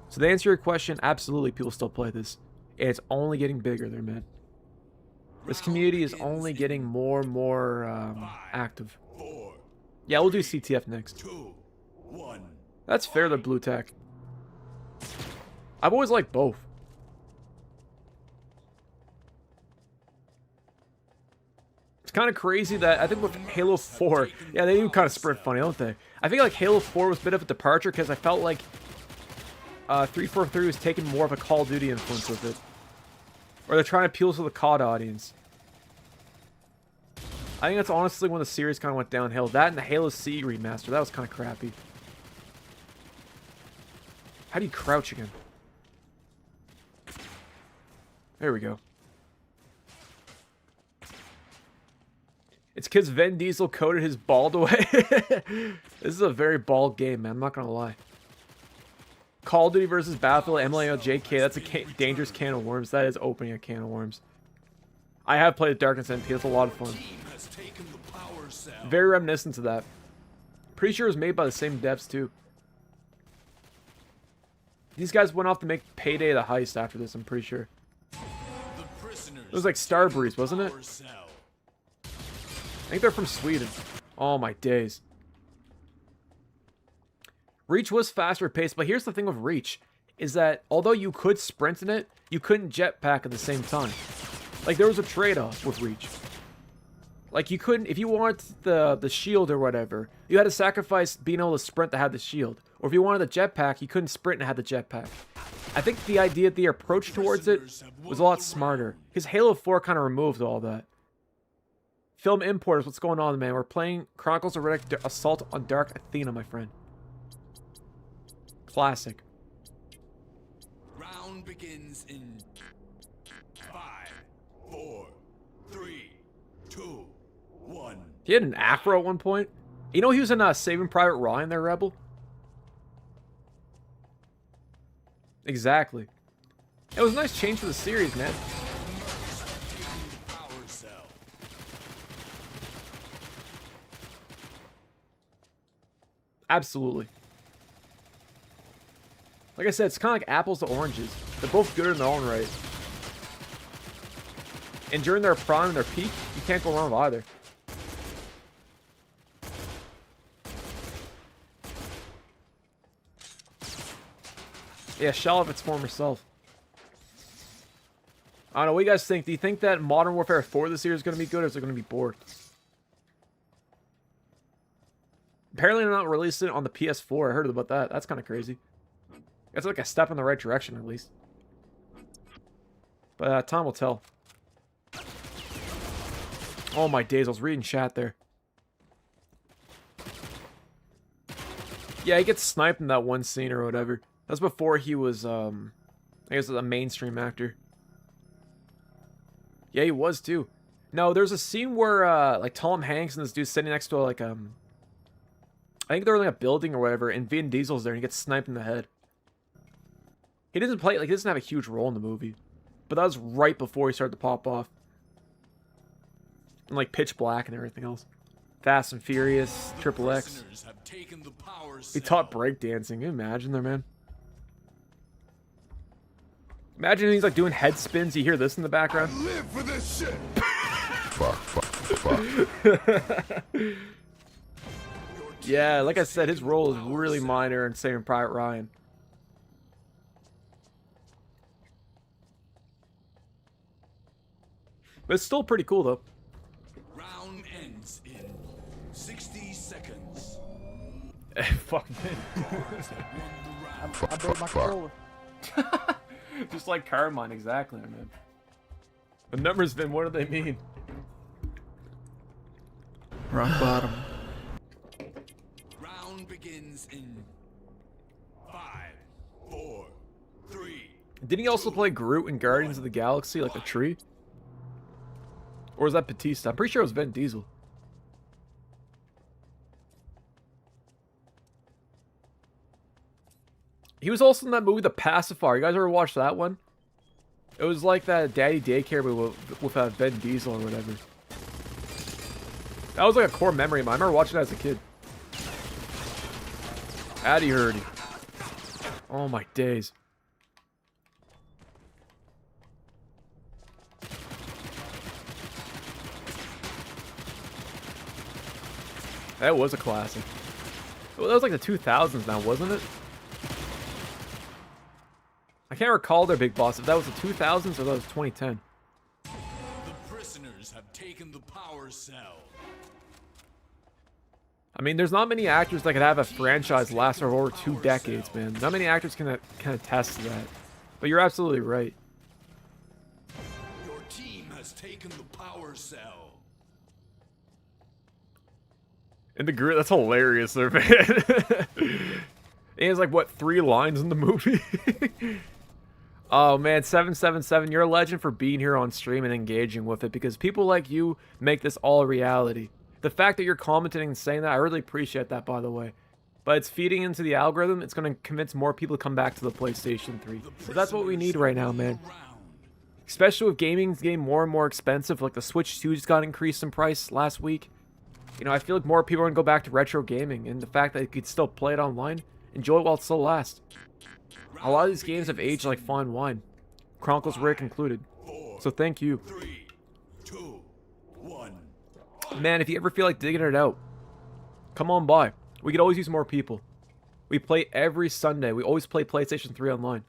So to answer your question, absolutely people still play this. And it's only getting bigger there, man. This community is only getting more and more active. Yeah, we'll do CTF next. That's fair to Blue Tack. I've always liked both. It's kind of crazy that I think with Halo 4, yeah, they do kind of spread funny, don't they? I think like Halo 4 was a bit of a departure because I felt like 343 was taking more of a Call of Duty influence with it. Or they're trying to appeal to the COD audience. I think that's honestly when the series kind of went downhill. That and the Halo C remaster, that was kind of crappy. How do you crouch again? There we go. It's because Vin Diesel coated his bald away. This is a very bald game, man. I'm not going to lie. Call of Duty versus Battlefield, MLAO, JK. That's a dangerous can of worms. That is opening a can of worms. I have played Darkness MP. It's a lot of fun. Very reminiscent to that. Pretty sure it was made by the same devs, too. These guys went off to make Payday the heist after this, I'm pretty sure. It was like Starbreeze, wasn't it? I think they're from Sweden. Oh my days. Reach was faster paced, but here's the thing with Reach, is that although you could sprint in it, you couldn't jetpack at the same time. Like, there was a trade-off with Reach. Like, you couldn't, if you wanted the shield or whatever, you had to sacrifice being able to sprint to have the shield. Or if you wanted the jetpack, you couldn't sprint and have the jetpack. I think the idea, the approach towards it was a lot smarter. Because Halo 4 kind of removed all that. Film importers, what's going on, man? We're playing Chronicles of Riddick Assault on Dark Athena, my friend. Classic. Round begins in 5, 4, 3, 2, 1. He had an afro at one point. You know he was in Saving Private Ryan there, Rebel? Exactly. It was a nice change for the series, man. Absolutely. Like I said, it's kind of like apples to oranges. They're both good in their own right. And during their prime and their peak, you can't go wrong with either. Yeah, shell of its former self. I don't know, what do you guys think? Do you think that Modern Warfare 4 this year is going to be good, or is it going to be bored? Apparently they're not releasing it on the PS4. I heard about that. That's kind of crazy. That's like a step in the right direction, at least. But time will tell. Oh my days, I was reading chat there. Yeah, he gets sniped in that one scene or whatever. That's before he was, I guess, a mainstream actor. Yeah, he was too. No, there's a scene where, like, Tom Hanks and this dude sitting next to, like, I think they're in like a building or whatever, and Vin Diesel's there and he gets sniped in the head. He doesn't play, like, he doesn't have a huge role in the movie. But that was right before he started to pop off. And like Pitch Black and everything else. Fast and Furious, Triple X. He taught breakdancing. Can you imagine there, man? Imagine he's like doing head spins. You hear this in the background. I live for this shit. Fuck. Yeah, like I said, his role is really minor in Saving Private Ryan. But it's still pretty cool, though. Round ends in 60 seconds. Fuck, man. I broke my controller. Just like Carmine, exactly, man. The numbers, then, what do they mean? Rock bottom. Round begins in 5, 4, 3. Didn't he also play Groot in Guardians of the Galaxy, like a tree? Or was that Batista? I'm pretty sure it was Vin Diesel. He was also in that movie, The Pacifier. You guys ever watched that one? It was like that Daddy Daycare movie with Vin Diesel or whatever. That was like a core memory of mine. I remember watching that as a kid. Addy Hurdy. Oh my days. That was a classic. Well, that was like the 2000s now, wasn't it? I can't recall their big boss, if that was the 2000s or that was 2010. The prisoners have taken the power cell. I mean, there's not many actors that could have a franchise last for over 2 decades, man. Not many actors can attest to that. But you're absolutely right. Your team has taken the power cell. And the Groot, that's hilarious there, man. He has like, what, 3 lines in the movie? Oh man, 777, you're a legend for being here on stream and engaging with it, because people like you make this all a reality. The fact that you're commenting and saying that, I really appreciate that, by the way. But it's feeding into the algorithm. It's going to convince more people to come back to the PlayStation 3. So that's what we need right now, man. Especially with gaming's getting more and more expensive. Like the Switch 2 just got increased in price last week. You know, I feel like more people are going to go back to retro gaming. And the fact that you could still play it online, enjoy it while it still lasts. A lot of these games have aged like fine wine. Chronicles Riddick included. So thank you. Man, if you ever feel like digging it out, come on by. We could always use more people. We play every Sunday. We always play PlayStation 3 online.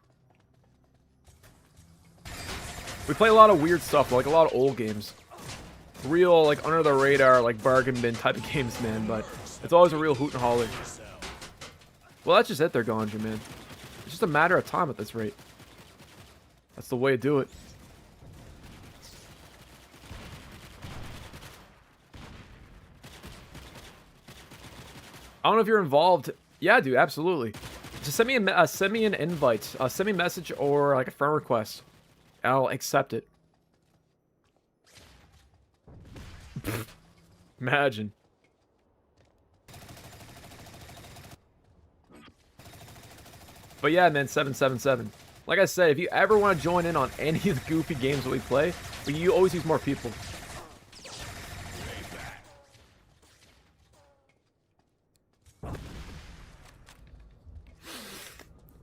We play a lot of weird stuff, like a lot of old games. Real, like, under the radar, like, bargain bin type of games, man, but it's always a real hoot and holler. Well, that's just it there, Ganja, man. It's just a matter of time at this rate. That's the way to do it. I don't know if you're involved. Yeah, dude, absolutely. Just send me an invite, send me a message or like a friend request. I'll accept it. Imagine. But yeah, man, 777. Like I said, if you ever want to join in on any of the goofy games that we play, you always use more people.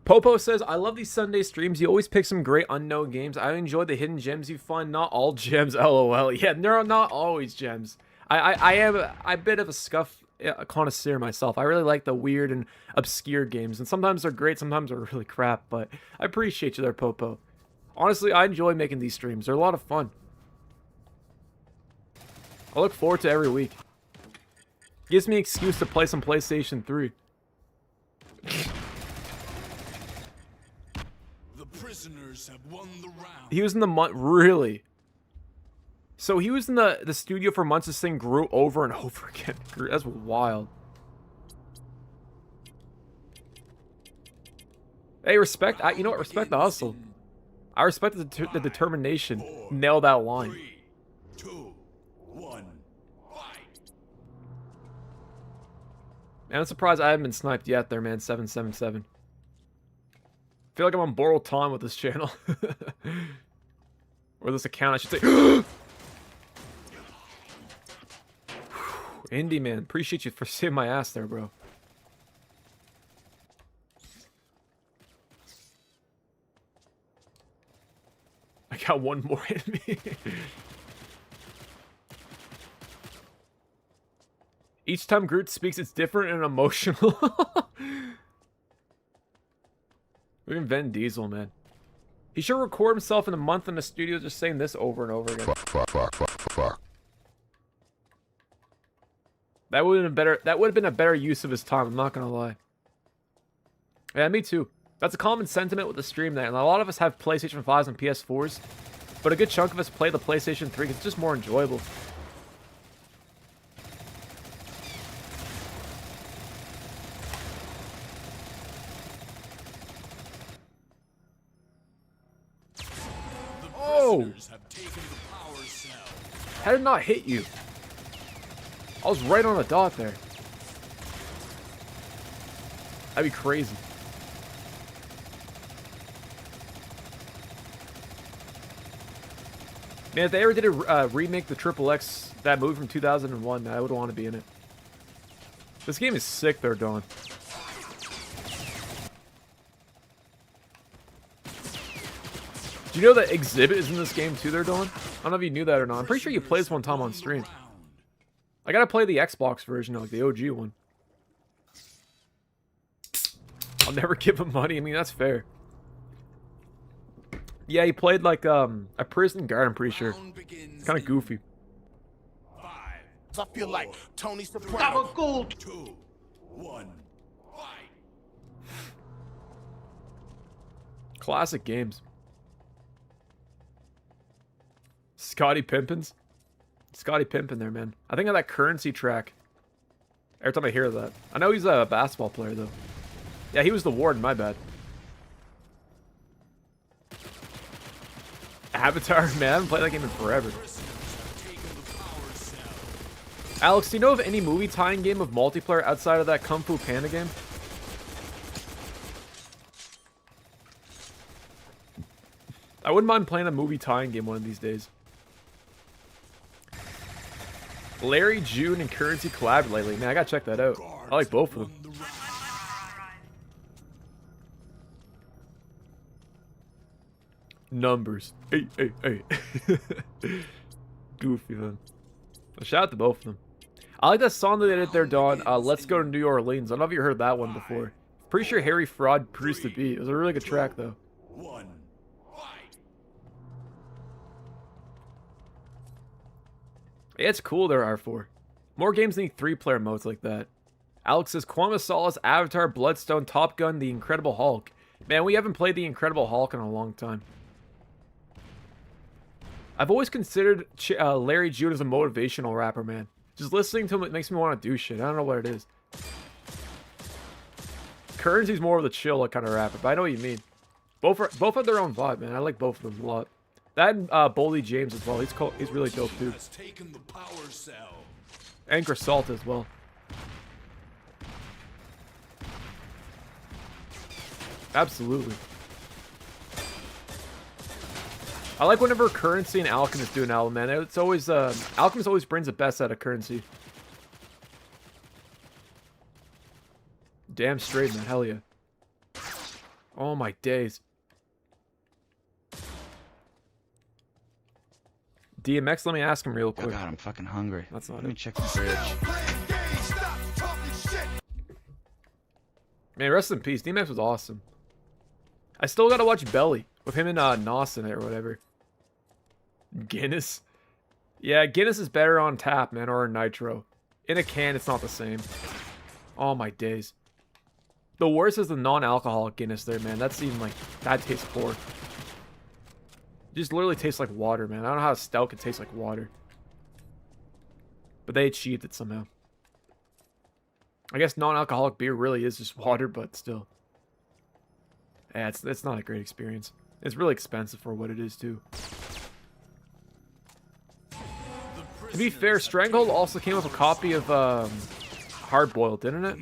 Popo says, I love these Sunday streams. You always pick some great unknown games. I enjoy the hidden gems you find. Not all gems, lol. Yeah, they're not always gems. I am a bit of a connoisseur myself. I really like the weird and obscure games. And sometimes they're great, sometimes they're really crap. But I appreciate you there, Popo. Honestly, I enjoy making these streams. They're a lot of fun. I look forward to every week. Gives me an excuse to play some PlayStation 3. Have won the round. He was in the really. So he was in the studio for months. This thing grew over and over again. That's wild. Hey, respect. You know what? Respect the hustle. I respect the determination. Nail that line. 3, 2, 1, fight. Man, I'm surprised I haven't been sniped yet there, man. 777. I feel like I'm on borrowed time with this channel. Or this account, I should say. Indie, man. Appreciate you for saving my ass there, bro. I got one more in me. Each time Groot speaks, it's different and emotional. Even Vin Diesel, man. He should record himself in a month in the studio just saying this over and over again. Fuck. That would have been a better use of his time, I'm not gonna lie. Yeah, me too. That's a common sentiment with the stream there, and a lot of us have PlayStation 5s and PS4s, but a good chunk of us play the PlayStation 3 because it's just more enjoyable. How did it not hit you? I was right on the dot there. That'd be crazy. Man, if they ever did a remake the Triple X, that movie from 2001, I would want to be in it. This game is sick there, Dawn. Do you know that Exhibit is in this game too there, Dawn? I don't know if you knew that or not. I'm pretty sure you played this one time on stream. I gotta play the Xbox version, like the OG one. I'll never give him money. I mean, that's fair. Yeah, he played like a prison guard, I'm pretty sure. Kind of goofy. I feel like Tony Soprano. 2, 1, fight. Classic games. Scotty Pimpins. Scotty Pimpin there, man. I think of that Currency track. Every time I hear that. I know he's a basketball player, though. Yeah, he was the warden, my bad. Avatar, man. I haven't played that game in forever. Alex, do you know of any movie tie-in game of multiplayer outside of that Kung Fu Panda game? I wouldn't mind playing a movie tie-in game one of these days. Larry June and Currency collabed lately. Man, I gotta check that out. I like both of them. Numbers. Hey, hey, hey. Goofy, man. Well, shout out to both of them. I like that song that they did there, Dawn. Let's Go to New Orleans. I don't know if you heard that one before. Pretty sure Harry Fraud produced the beat. It was a really good track, though. Yeah, it's cool there are 4. More games need 3-player modes like that. Alex says, Quantum of Solace, Avatar, Bloodstone, Top Gun, The Incredible Hulk. Man, we haven't played The Incredible Hulk in a long time. I've always considered Larry June as a motivational rapper, man. Just listening to him, it makes me want to do shit. I don't know what it is. Currency's more of the chill kind of rapper, but I know what you mean. Both have their own vibe, man. I like both of them a lot. That and Boldy James as well. He's really dope too. And Grisalta as well. Absolutely. I like whenever Currency and Alchemist do an album, man. It's always Alchemist always brings the best out of Currency. Damn straight, man. Hell yeah. Oh my days. DMX, let me ask him real quick. Oh God, I'm fucking hungry. That's not Let me it. check the fridge. Man, rest in peace. DMX was awesome. I still gotta watch Belly with him and Nos in it or whatever. Guinness? Yeah, Guinness is better on tap, man, or nitro. In a can, it's not the same. Oh my days. The worst is the non-alcoholic Guinness there, man. That seemed like that tastes poor. It just literally tastes like water, man. I don't know how a stout can taste like water. But they achieved it somehow. I guess non-alcoholic beer really is just water, but still. Yeah, it's not a great experience. It's really expensive for what it is, too. To be fair, Stranglehold also came with a copy of Hard Boiled, didn't it?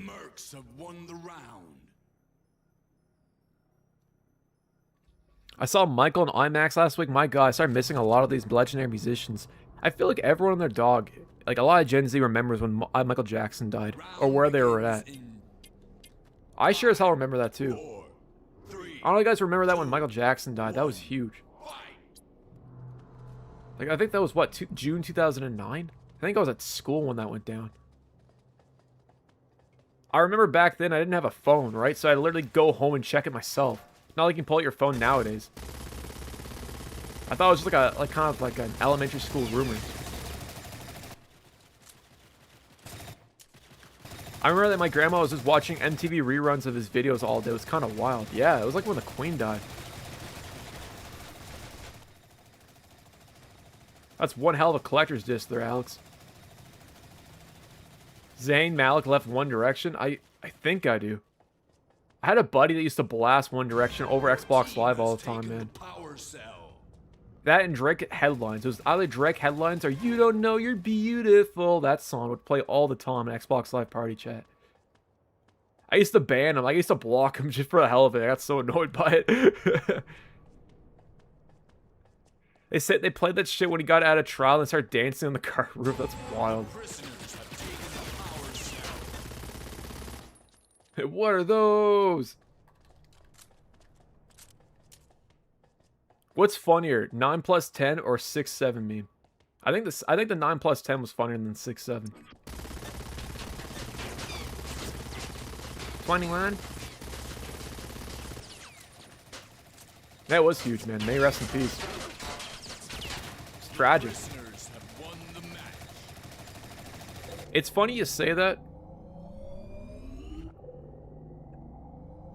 I saw Michael in IMAX last week. My God, I started missing a lot of these legendary musicians. I feel like everyone and their dog, like a lot of Gen Z remembers when Michael Jackson died, or where they were at. I sure as hell remember that too. I don't know if you guys remember that when Michael Jackson died. That was huge. Like, I think that was, what, June 2009? I think I was at school when that went down. I remember back then I didn't have a phone, right? So I'd literally go home and check it myself. Not like you can pull out your phone nowadays. I thought it was just kind of like an elementary school rumor. I remember that my grandma was just watching MTV reruns of his videos all day. It was kind of wild. Yeah, it was like when the Queen died. That's one hell of a collector's disc there, Alex. Zayn Malik left One Direction? I think I do. I had a buddy that used to blast One Direction over Xbox Live all the time, man. That and Drake Headlines. It was either Drake Headlines or You Don't Know You're Beautiful. That song would play all the time in Xbox Live party chat. I used to ban him. I used to block him just for the hell of it. I got so annoyed by it. They said they played that shit when he got out of trial and started dancing on the car roof. That's wild. What are those? What's funnier, 9 plus 10 or 6-7 meme? I think the 9 plus 10 was funnier than 6-7. 21. That was huge, man. May rest in peace. It's tragic. It's funny you say that.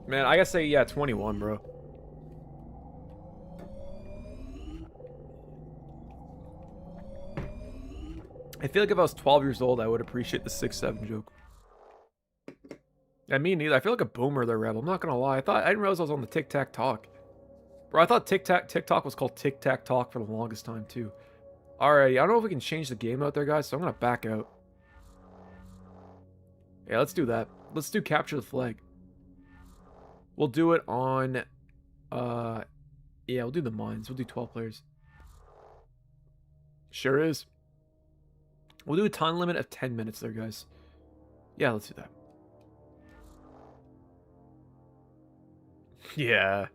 Man, I gotta say, yeah, 21, bro. I feel like if I was 12 years old, I would appreciate the 6-7 joke. Yeah, me neither. I feel like a boomer there, Rebel. I'm not gonna lie. I didn't realize I was on the Tic Tac Talk. Bro, I thought TikTok was called Tic Tac Talk for the longest time, too. Alrighty, I don't know if we can change the game out there, guys, so I'm gonna back out. Yeah, let's do that. Let's do Capture the Flag. We'll do it on, yeah, we'll do the mines. We'll do 12 players. Sure is. We'll do a time limit of 10 minutes there, guys. Yeah, let's do that. Yeah.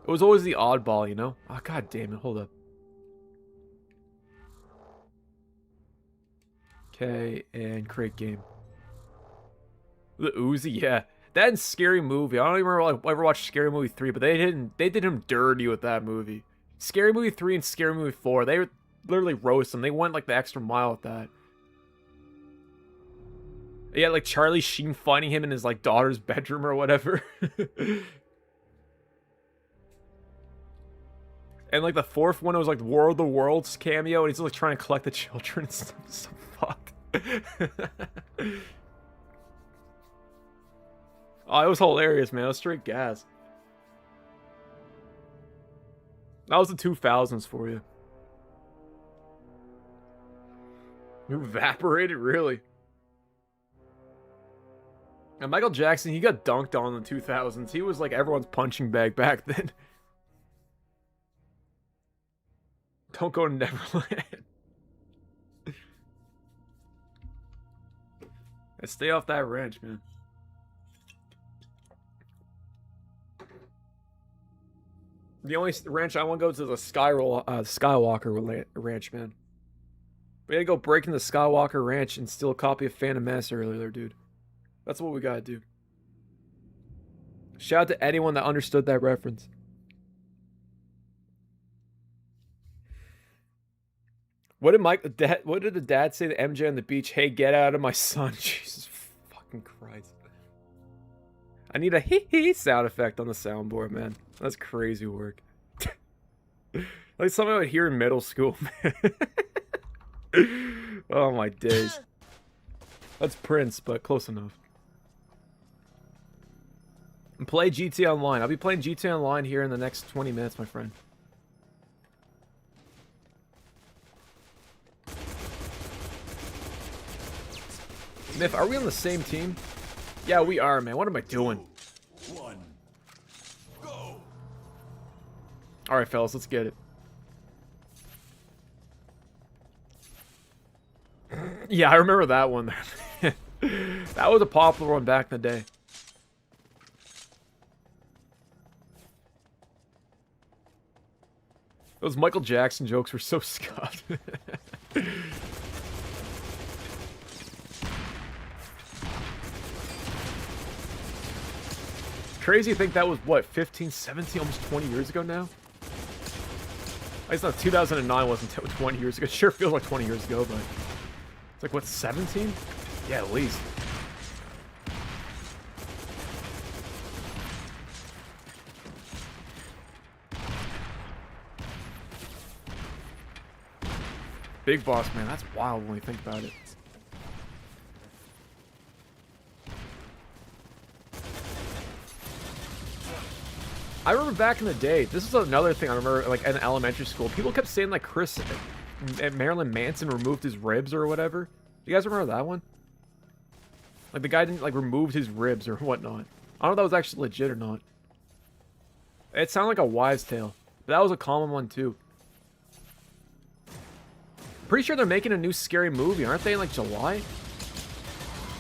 It was always the oddball, you know? Oh, god damn it. Hold up. Okay, and create game. The Uzi, yeah. That and Scary Movie. I don't even remember I ever watched Scary Movie 3, but they did him dirty with that movie. Scary Movie 3 and Scary Movie 4, they literally roast him. They went like the extra mile with that. Yeah, like Charlie Sheen finding him in his like daughter's bedroom or whatever. And like the fourth one, it was like War of the Worlds cameo, and he's like trying to collect the children. It's so fucked. Oh, it was hilarious, man. It was straight gas. That was the 2000s for you. You evaporated, really? And Michael Jackson, he got dunked on in the 2000s. He was like everyone's punching bag back then. Don't go to Neverland. Stay off that ranch, man. The only ranch I want to go to is the Skywalker ranch, man. We gotta go break into the Skywalker ranch and steal a copy of Phantom Menace earlier, dude. That's what we gotta do. Shout out to anyone that understood that reference. What did the dad say to MJ on the beach? Hey, get out of my son. Jesus fucking Christ. I need a hee-hee sound effect on the soundboard, man. That's crazy work. Like something I would hear in middle school, man. Oh my days. That's Prince, but close enough. And play GTA Online. I'll be playing GTA Online here in the next 20 minutes, my friend. Myth, are we on the same team? Yeah, we are, man. What am I doing? Alright, fellas, let's get it. Yeah, I remember that one. That was a popular one back in the day. Those Michael Jackson jokes were so scuffed. Crazy to think that was, what, 15, 17, almost 20 years ago now? I guess not, 2009 wasn't 20 years ago. It sure feels like 20 years ago, but... It's like, what, 17? Yeah, at least. Big Boss, man, that's wild when you think about it. I remember back in the day, this is another thing I remember, like, in elementary school. People kept saying, like, Marilyn Manson removed his ribs or whatever. You guys remember that one? Like, the guy didn't, like, remove his ribs or whatnot. I don't know if that was actually legit or not. It sounded like a wives' tale. But that was a common one, too. Pretty sure they're making a new Scary Movie, aren't they, in, like, July?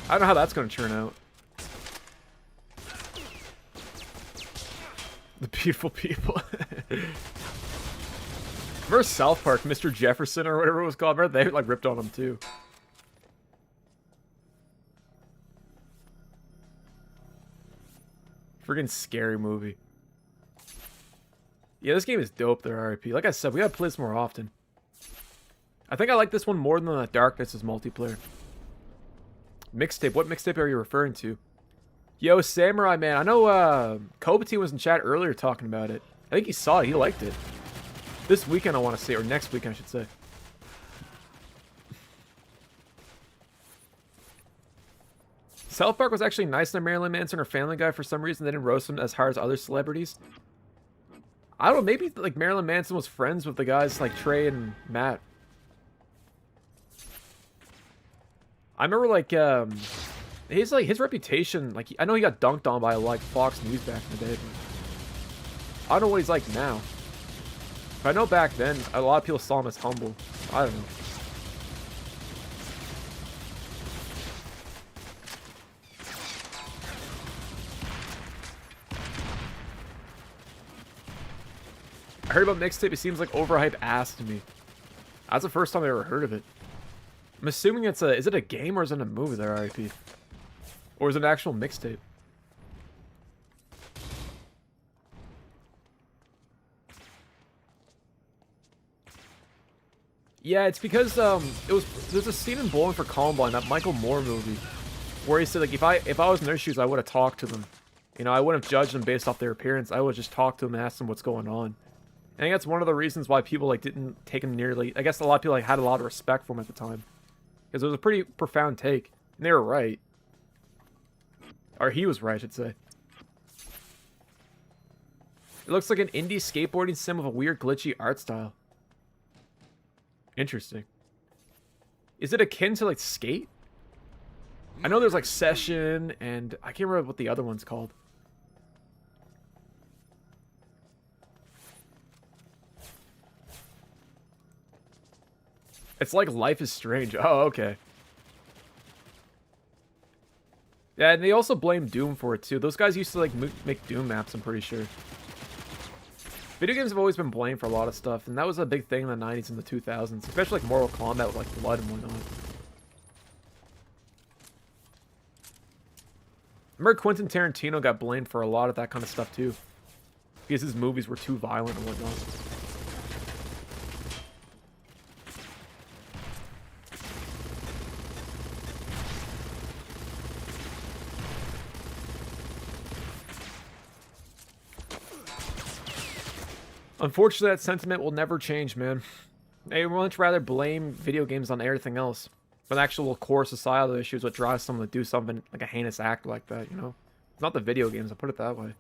I don't know how that's going to turn out. The Beautiful People. Remember South Park, Mr. Jefferson or whatever it was called? Remember they like ripped on him too. Friggin' Scary Movie. Yeah, this game is dope there, RIP. Like I said, we gotta play this more often. I think I like this one more than the Darkness' multiplayer. Mixtape. What mixtape are you referring to? Yo, Samurai, man. I know Kobati was in chat earlier talking about it. I think he saw it. He liked it. This weekend, I want to say. Or next weekend, I should say. South Park was actually nice to Marilyn Manson or Family Guy for some reason. They didn't roast him as hard as other celebrities. I don't know. Maybe like Marilyn Manson was friends with the guys like Trey and Matt. I remember like... his reputation, like, I know he got dunked on by, like, Fox News back in the day, but I don't know what he's like now. But I know back then, a lot of people saw him as humble. I don't know. I heard about mixtape. It seems like overhyped ass to me. That's the first time I ever heard of it. I'm assuming it's a... Is it a game or is it a movie there, RIP? Or is it an actual mixtape? Yeah, it's because there's a scene in Bowling for Columbine, that Michael Moore movie, where he said like if I was in their shoes, I would have talked to them. You know, I wouldn't have judged them based off their appearance. I would just talk to them and ask them what's going on. I think that's one of the reasons why people like didn't take him nearly. I guess a lot of people like had a lot of respect for him at the time, because it was a pretty profound take, and they were right, or he was right, I should say. It looks like an indie skateboarding sim with a weird glitchy art style. Interesting. Is it akin to like Skate? I know there's like Session and I can't remember what the other one's called. It's like Life is Strange. Oh, okay. Yeah, and they also blame Doom for it too. Those guys used to like make Doom maps, I'm pretty sure. Video games have always been blamed for a lot of stuff, and that was a big thing in the 90s and the 2000s, especially like Mortal Kombat with like blood and whatnot. Remember Quentin Tarantino got blamed for a lot of that kind of stuff too, because his movies were too violent and whatnot. Unfortunately, that sentiment will never change, man. I'd much rather blame video games on everything else. But actual core societal issues what drives someone to do something like a heinous act like that, you know? It's not the video games, I'll put it that way.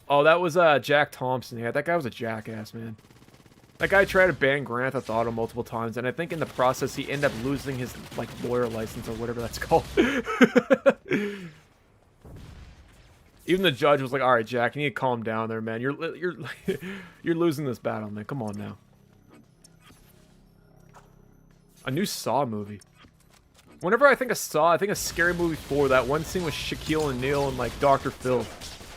Oh, that was Jack Thompson. Yeah, that guy was a jackass, man. That guy tried to ban Grand Theft Auto multiple times, and I think in the process he ended up losing his like lawyer license or whatever that's called. Even the judge was like, "All right, Jack, you need to calm down there, man. You're losing this battle, man. Come on now." A new Saw movie. Whenever I think of Saw, I think of Scary Movie 4. That one scene with Shaquille O'Neal and like Dr. Phil.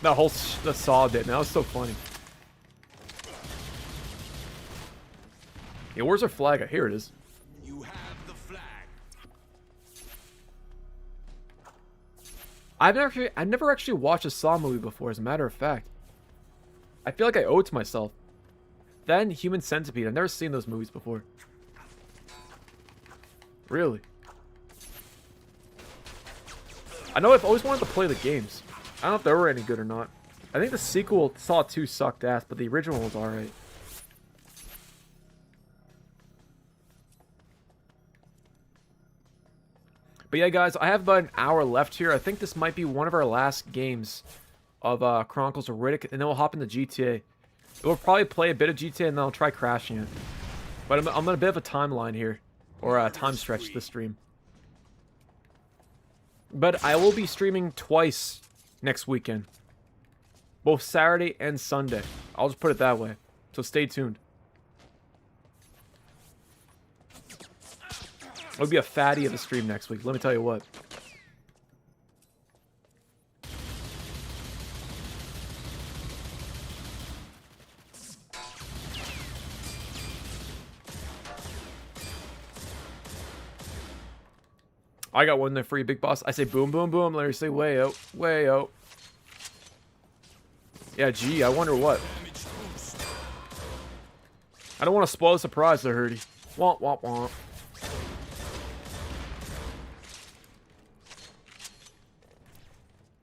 That whole the Saw bit. Man, that was so funny. Yeah, where's our flag? Here it is. You have the flag. I've never actually watched a Saw movie before, as a matter of fact. I feel like I owe it to myself. Then Human Centipede. I've never seen those movies before. Really? I know I've always wanted to play the games. I don't know if they were any good or not. I think the sequel, Saw 2, sucked ass, but the original was alright. But yeah, guys, I have about an hour left here. I think this might be one of our last games of Chronicles of Riddick, and then we'll hop into GTA. We'll probably play a bit of GTA, and then I'll try crashing it. But I'm on a bit of a timeline here, or a time stretch this stream. But I will be streaming twice next weekend. Both Saturday and Sunday. I'll just put it that way. So stay tuned. It'll be a fatty of a stream next week, let me tell you what. I got one there for you, Big Boss. I say boom, boom, boom. Larry say way out, way out. Yeah, gee, I wonder what. I don't want to spoil the surprise there, Hurdy. Womp, womp, womp.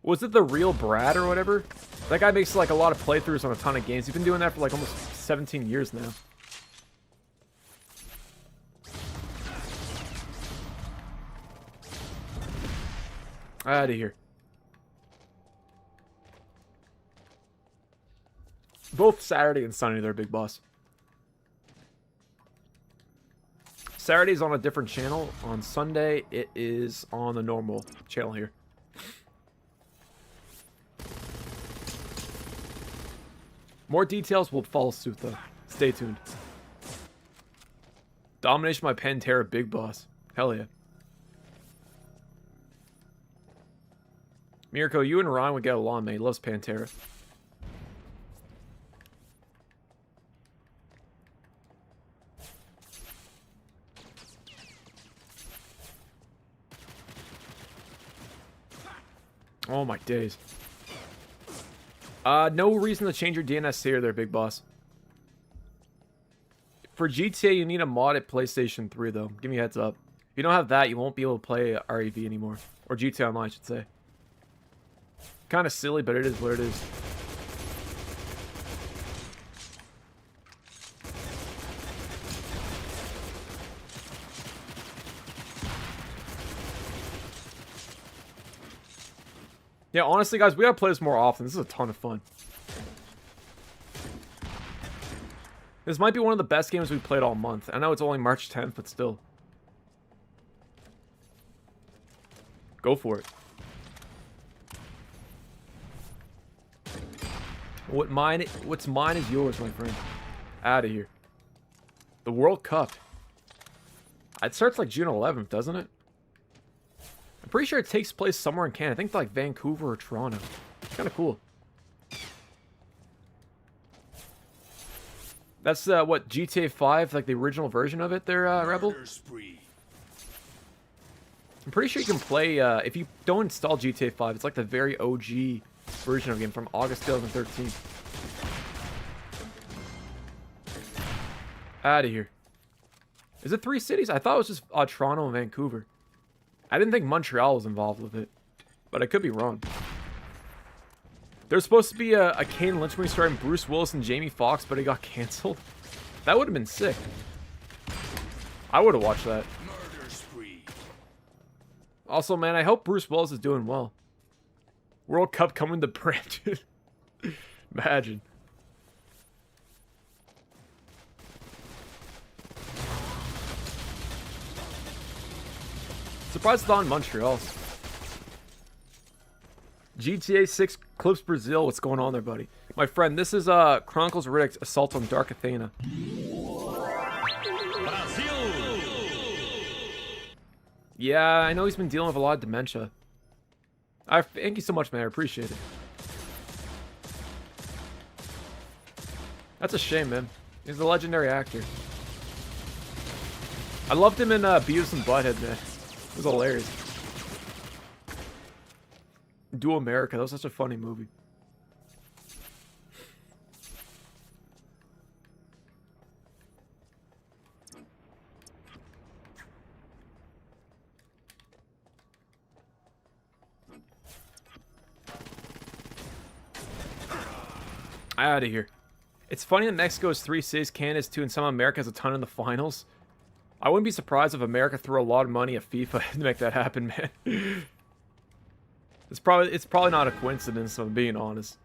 Was it the real Brad or whatever? That guy makes like a lot of playthroughs on a ton of games. He's been doing that for like almost 17 years now. Out of here. Both Saturday and Sunday there, Big Boss. Saturday's on a different channel. On Sunday, it is on the normal channel here. More details will follow suit, though. Stay tuned. Domination by Pantera, Big Boss. Hell yeah. Mirko, you and Ryan would get along, man. He loves Pantera. Oh my days. No reason to change your DNS here there, big boss. For GTA, you need a mod at PlayStation 3, though. Give me a heads up. If you don't have that, you won't be able to play REV anymore. Or GTA Online, I should say. Kind of silly, but it is what it is. Yeah, honestly, guys, we gotta play this more often. This is a ton of fun. This might be one of the best games we've played all month. I know it's only March 10th, but still. Go for it. What's mine is yours, my friend. Out of here. The World Cup. It starts like June 11th, doesn't it? I'm pretty sure it takes place somewhere in Canada. I think like Vancouver or Toronto. It's kind of cool. That's what, GTA 5, like the original version of it there, Rebel? I'm pretty sure you can play, if you don't install GTA 5, it's like the very OG version of the game from August 2013. Out of here. Is it 3 cities? I thought it was just Toronto and Vancouver. I didn't think Montreal was involved with it, but I could be wrong. There's supposed to be a Kane Lynch movie starring Bruce Willis and Jamie Foxx, but it got canceled. That would have been sick. I would have watched that. Also, man, I hope Bruce Willis is doing well. World Cup coming to Brampton. Imagine. Surprised it's not in Montreal. GTA 6 Clips Brazil. What's going on there, buddy? My friend, this is Chronicles Riddick's Assault on Dark Athena. Yeah, I know he's been dealing with a lot of dementia. Thank you so much, man. I appreciate it. That's a shame, man. He's a legendary actor. I loved him in Beavis and Butthead, man. It was hilarious. Do America. That was such a funny movie. Out of here. It's funny that Mexico has 3 cities, Canada's 2, and some of America has a ton in the finals. I wouldn't be surprised if America threw a lot of money at FIFA to make that happen, man. It's probably not a coincidence, if I'm being honest.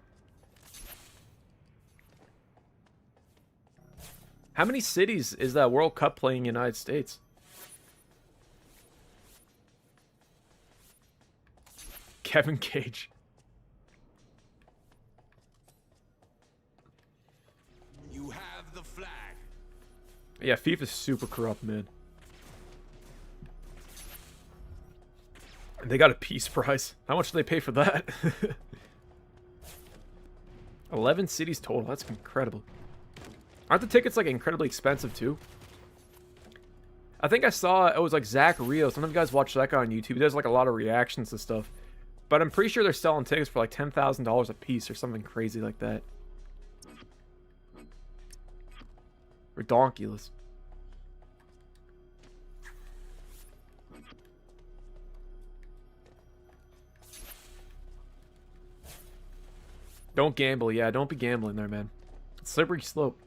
How many cities is that World Cup playing in the United States? Kevin Cage. You have the flag. Yeah, FIFA's super corrupt, man. They got a peace prize. How much do they pay for that? 11 cities total. That's incredible. Aren't the tickets like incredibly expensive too? I think I saw it was like Zach Rio. Some of you guys watch that guy on YouTube. He does like a lot of reactions to stuff. But I'm pretty sure they're selling tickets for like $10,000 a piece or something crazy like that. Redonkulous. Don't gamble. Yeah, don't be gambling there, man. It's slippery slope.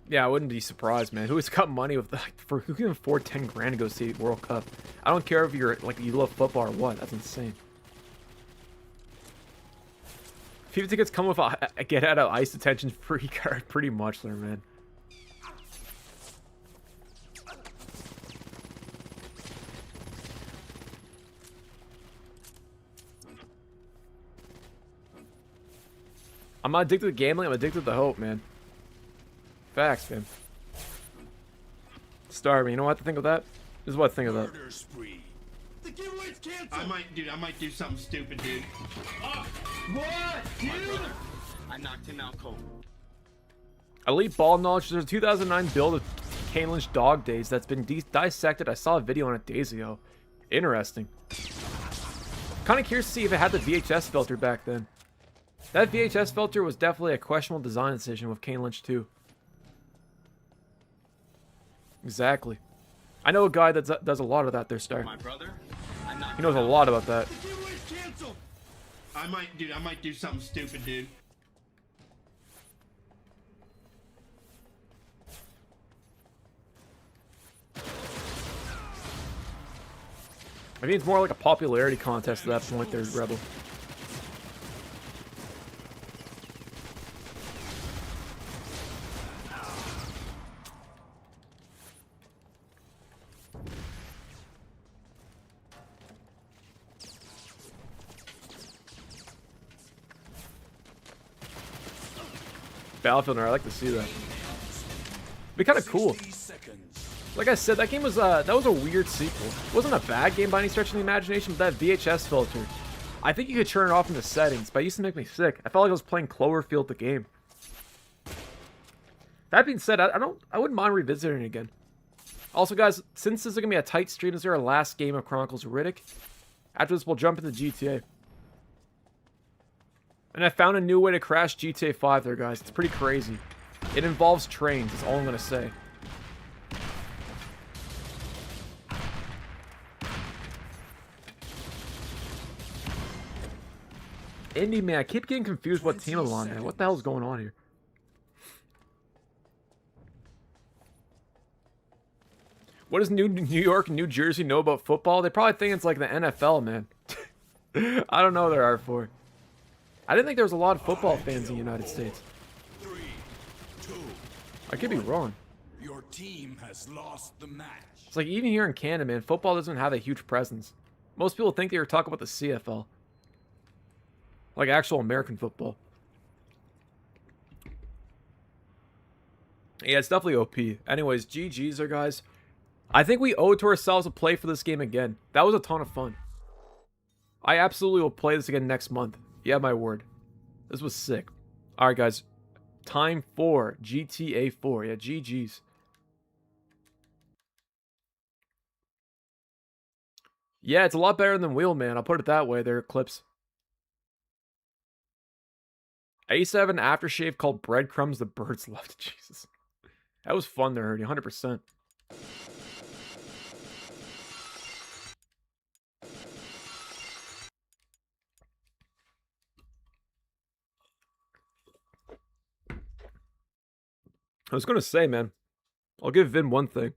Yeah, I wouldn't be surprised, man. Who's got money with like who can afford 10 grand to go see World Cup? I don't care if you're like you love football or what. That's insane. FIFA tickets come with a get out of ice detention free card, pretty much there, man. I'm not addicted to gambling. I'm addicted to hope, man. Facts, man. Starving. You know what I have to think of that? This is what I think of that. The giveaway's canceled. I might do something stupid, dude. Oh, what, dude? I knocked him out cold. Elite Ball Knowledge. There's a 2009 build of Kane Lynch Dog Days that's been dissected. I saw a video on it days ago. Interesting. Kind of curious to see if it had the VHS filter back then. That VHS filter was definitely a questionable design decision with Kane Lynch 2. Exactly. I know a guy that does a lot of that there, Star. My brother? He knows a lot about that. The giveaway's canceled. I might do something stupid, dude. I mean, it's more like a popularity contest at that point there, Rebel. Battlefield, I like to see that. Be kind of cool. Like I said, that game was that was a weird sequel. It wasn't a bad game by any stretch of the imagination, but that VHS filter, I think you could turn it off in the settings, but it used to make me sick. I felt like I was playing Cloverfield the game. That being said, I wouldn't mind revisiting it again. Also, guys, since this is gonna be a tight stream, this is our last game of Chronicles Riddick. After this, we'll jump into GTA. And I found a new way to crash GTA 5 there, guys. It's pretty crazy. It involves trains, that's all I'm gonna say. Indy, man, I keep getting confused what team I'm on, man. What the hell's going on here? What does New York and New Jersey know about football? They probably think it's like the NFL, man. I don't know what they're for. I didn't think there was a lot of football fans in the United States. 3, 2, I could be wrong. Your team has lost the match. It's like even here in Canada, man, football doesn't have a huge presence. Most people think they were talking about the CFL. Like actual American football. Yeah, it's definitely OP. Anyways, GG's there, guys. I think we owe it to ourselves to play for this game again. That was a ton of fun. I absolutely will play this again next month. Yeah, my word. This was sick. Alright, guys. Time for GTA 4. Yeah, GG's. Yeah, it's a lot better than Wheelman. I'll put it that way there, Clips. I used to have an aftershave called Breadcrumbs the Birds Left. Jesus. That was fun there, Ernie. 100%. I was going to say, man, I'll give Vin one thing.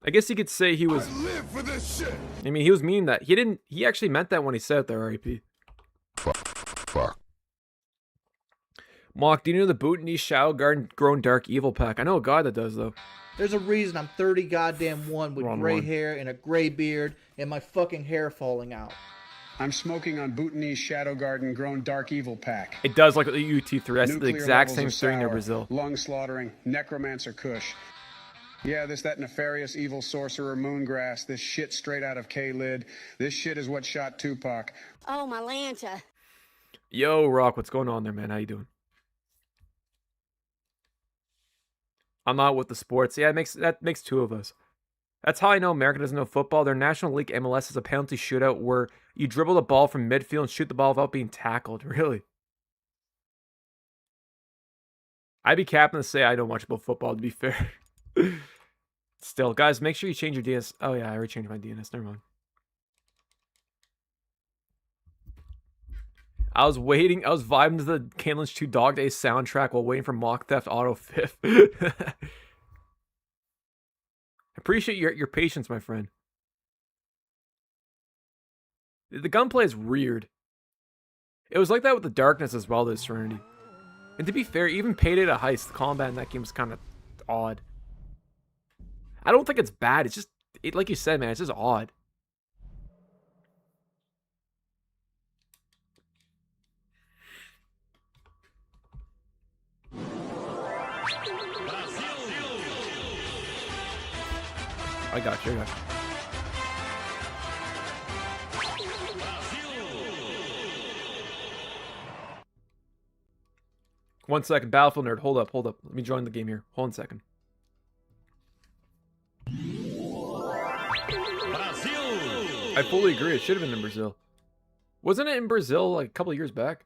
I guess you could say he was... I live for this shit. I mean, he was meaning that. He actually meant that when he said it there, RIP. Fuck. Mock, do you know the Bhutanese Shadow Garden Grown Dark Evil pack? I know a guy that does, though. There's a reason I'm 30 goddamn one with Wrong gray one. hair and a gray beard and my fucking hair falling out. I'm smoking on Bhutanese Shadow Garden Grown Dark Evil pack. It does like the UT3. That's the Nuclear exact levels same of thing near sour, Brazil. Lung slaughtering, necromancer kush. Yeah, that nefarious evil sorcerer Moongrass. This shit straight out of K-Lid. This shit is what shot Tupac. Oh, my Lanta. Yo, Rock, what's going on there, man? How you doing? I'm not with the sports. Yeah, that makes two of us. That's how I know America doesn't know football. Their National League MLS is a penalty shootout where you dribble the ball from midfield and shoot the ball without being tackled. Really? I'd be capping to say I know much about football, to be fair. Still, guys, make sure you change your DNS. Oh, yeah, I already changed my DNS. Never mind. I was vibing to the Kane Lynch 2 Dog Days soundtrack while waiting for Mock Theft Auto 5th. Appreciate your patience, my friend. The gunplay is weird. It was like that with the Darkness as well, this Serenity. And to be fair, even Payday to Heist, the combat in that game was kind of odd. I don't think it's bad. It's just, like you said, man, it's just odd. I got you. 1 second. Battlefield nerd. Hold up. Hold up. Let me join the game here. Hold on a second. I fully agree. It should have been in Brazil. Wasn't it in Brazil like a couple of years back?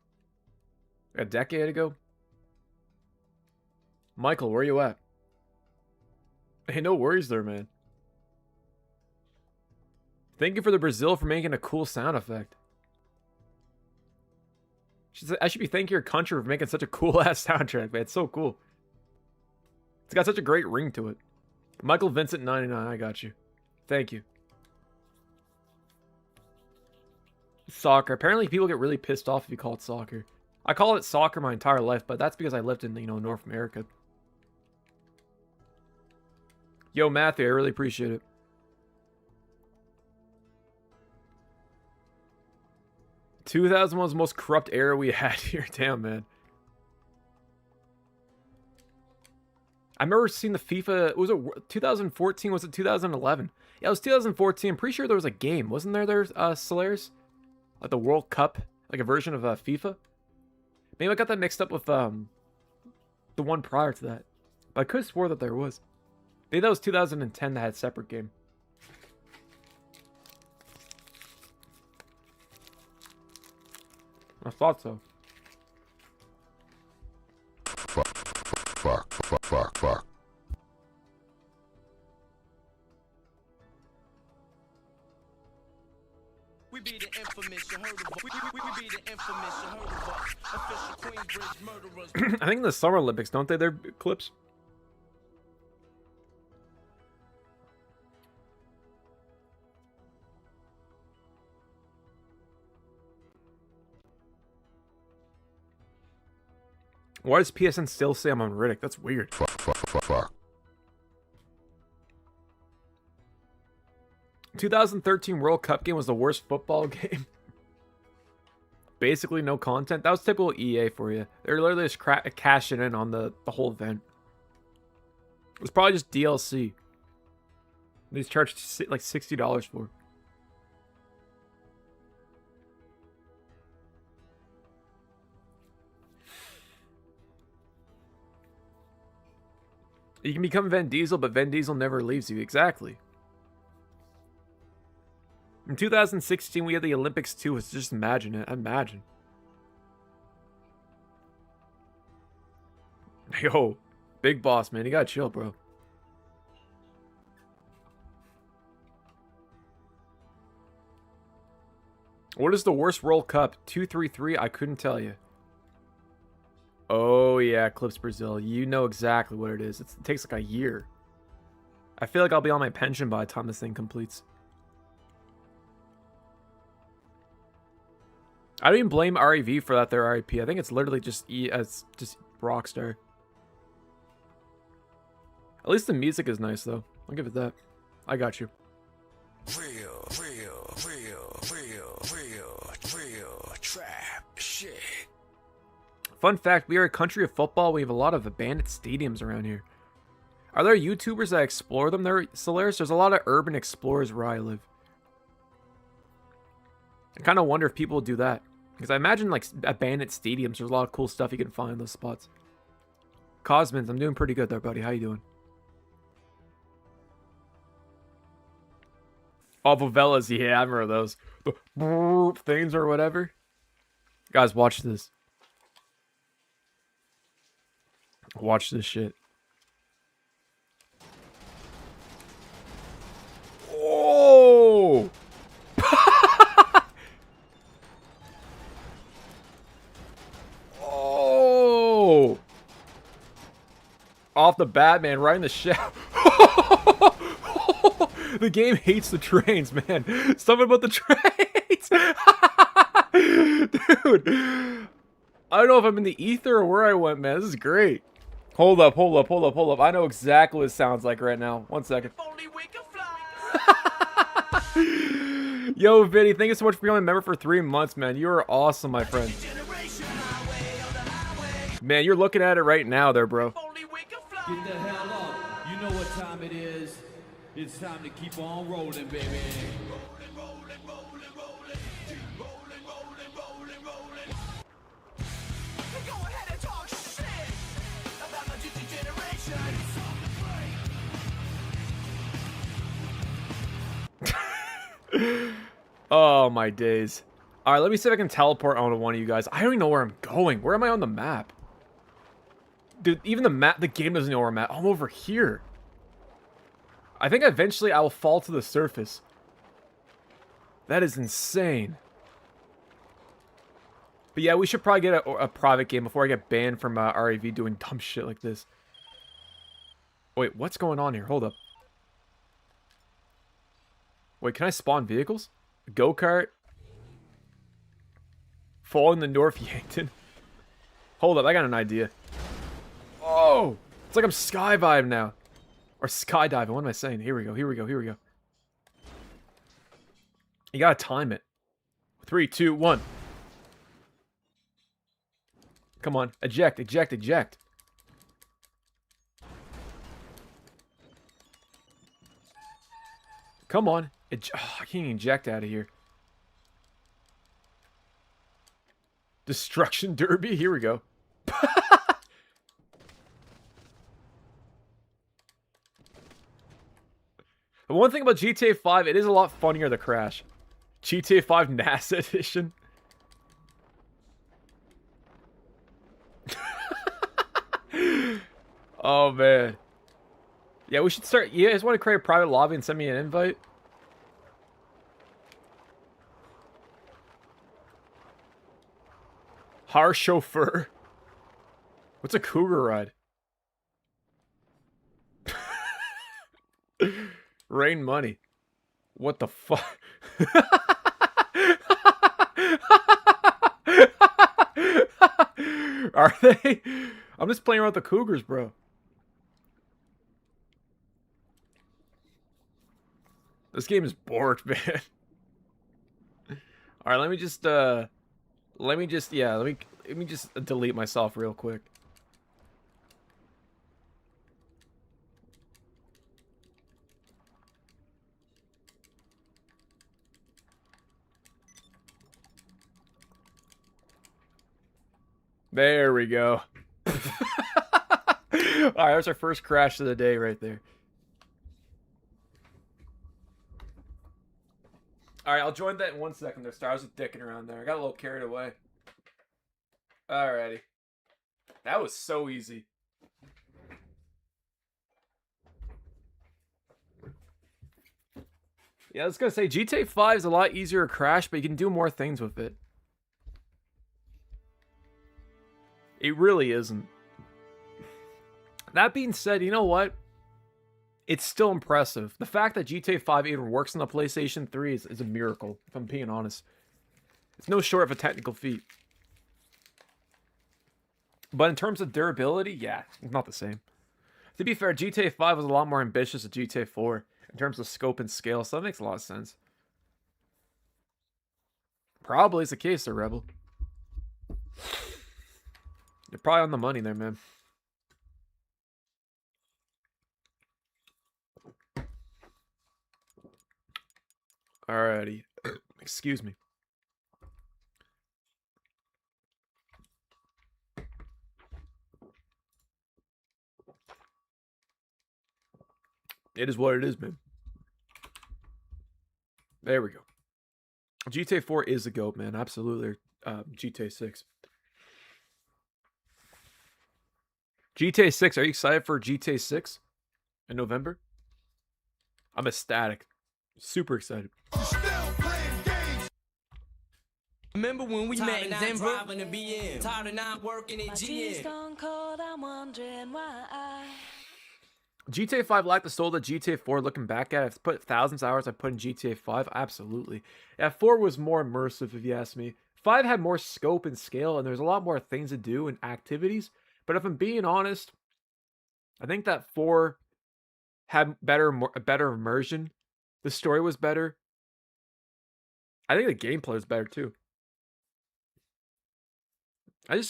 A decade ago? Michael, where you at? Hey, no worries there, man. Thank you for the Brazil for making a cool sound effect. I should be thanking your country for making such a cool ass soundtrack, man. It's so cool. It's got such a great ring to it. Michael Vincent 99, I got you. Thank you. Soccer. Apparently people get really pissed off if you call it soccer. I call it soccer my entire life, but that's because I lived in, North America. Yo, Matthew, I really appreciate it. ...2001 was the most corrupt era we had here. Damn, man. I remember seeing the FIFA... Was it 2014? Was it 2011? Yeah, it was 2014. I'm pretty sure there was a game. Wasn't there, Solaris? Like the World Cup? Like a version of FIFA? Maybe I got that mixed up with the one prior to that. But I could have swore that there was. Maybe that was 2010 that had a separate game. I thought so. Fuck. We be the infamous, you heard of us. We be the infamous, you heard of us. Official Queensbridge murderers. I think in the Summer Olympics, don't they? Their clips. Why does PSN still say I'm on Riddick? That's weird. Fuck. 2013 World Cup game was the worst football game. Basically no content. That was typical EA for you. They're literally just cashing in on the whole event. It was probably just DLC. These charged like $60 for. You can become Vin Diesel, but Vin Diesel never leaves you. Exactly. In 2016, we had the Olympics too. Just imagine it. Imagine. Yo, big boss, man. You gotta chill, bro. What is the worst World Cup? 2-3-3? I couldn't tell you. Oh, yeah, Clips Brazil. You know exactly what it is. It takes like a year. I feel like I'll be on my pension by the time this thing completes. I don't even blame REV for that, their RIP. I think it's literally just just Rockstar. At least the music is nice, though. I'll give it that. I got you. Real trap shit. Fun fact, we are a country of football. We have a lot of abandoned stadiums around here. Are there YouTubers that explore them there, Solaris? There's a lot of urban explorers where I live. I kind of wonder if people do that. Because I imagine, like, abandoned stadiums, there's a lot of cool stuff you can find in those spots. Cosmins, I'm doing pretty good there, buddy. How you doing? Oh, Vovelas, yeah, I remember those. The things or whatever. Guys, watch this. Watch this shit. Oh! Oh! Off the bat, man, right in the shell. The game hates the trains, man. Something about the trains. Dude. I don't know if I'm in the ether or where I went, man. This is great. Hold up. I know exactly what it sounds like right now. 1 second. Yo, Vinny, thank you so much for becoming a member for 3 months, man. You are awesome, my friend. Man, you're looking at it right now there, bro. Get the hell up. You know what time it is. It's time to keep on rolling, baby. Oh, my days. All right, let me see if I can teleport onto one of you guys. I don't even know where I'm going. Where am I on the map? Dude, even the game doesn't know where I'm at. I'm over here. I think eventually I will fall to the surface. That is insane. But yeah, we should probably get a private game before I get banned from REV doing dumb shit like this. Wait, what's going on here? Hold up. Wait, can I spawn vehicles? Go-kart? Fall in the North Yankton? Hold up, I got an idea. Oh! It's like I'm skydiving now. Or skydiving, what am I saying? Here we go, here we go, here we go. You gotta time it. 3, 2, 1. Come on, eject, eject, eject. Come on. Oh, I can't even eject out of here. Destruction Derby? Here we go. The one thing about GTA 5, it is a lot funnier to crash. GTA 5 NASA Edition. Oh, man. Yeah, we should start... You guys want to create a private lobby and send me an invite? Har chauffeur. What's a cougar ride? Rain money. What the fuck? Are they? I'm just playing around with the cougars, bro. This game is bored, man. All right, let me just delete myself real quick. There we go. All right, that's our first crash of the day right there. All right, I'll join that in 1 second there, Star. I was just dicking around there. I got a little carried away. Alrighty. That was so easy. Yeah, I was gonna say, GTA 5 is a lot easier to crash, but you can do more things with it. It really isn't. That being said, you know what? It's still impressive. The fact that GTA 5 even works on the PlayStation 3 is a miracle, if I'm being honest. It's no short of a technical feat. But in terms of durability, yeah, it's not the same. To be fair, GTA 5 was a lot more ambitious than GTA 4 in terms of scope and scale, so that makes a lot of sense. Probably is the case, there, Rebel. You're probably on the money there, man. Alrighty. Excuse me. It is what it is, man. There we go. GTA 4 is the GOAT, man. Absolutely. GTA 6. GTA 6, are you excited for GTA 6 in November? I'm ecstatic. Super excited. Remember when we met in Denver? Driving a BM. Tired of not working at My tea's GM. gone cold, I'm wondering why I... GTA 5 lacked the soul that GTA 4, looking back at it. I've put thousands of hours I put in GTA 5. Absolutely. Yeah, 4 was more immersive, if you ask me. 5 had more scope and scale, and there's a lot more things to do and activities. But if I'm being honest, I think that 4 had better immersion. The story was better. I think the gameplay was better, too. I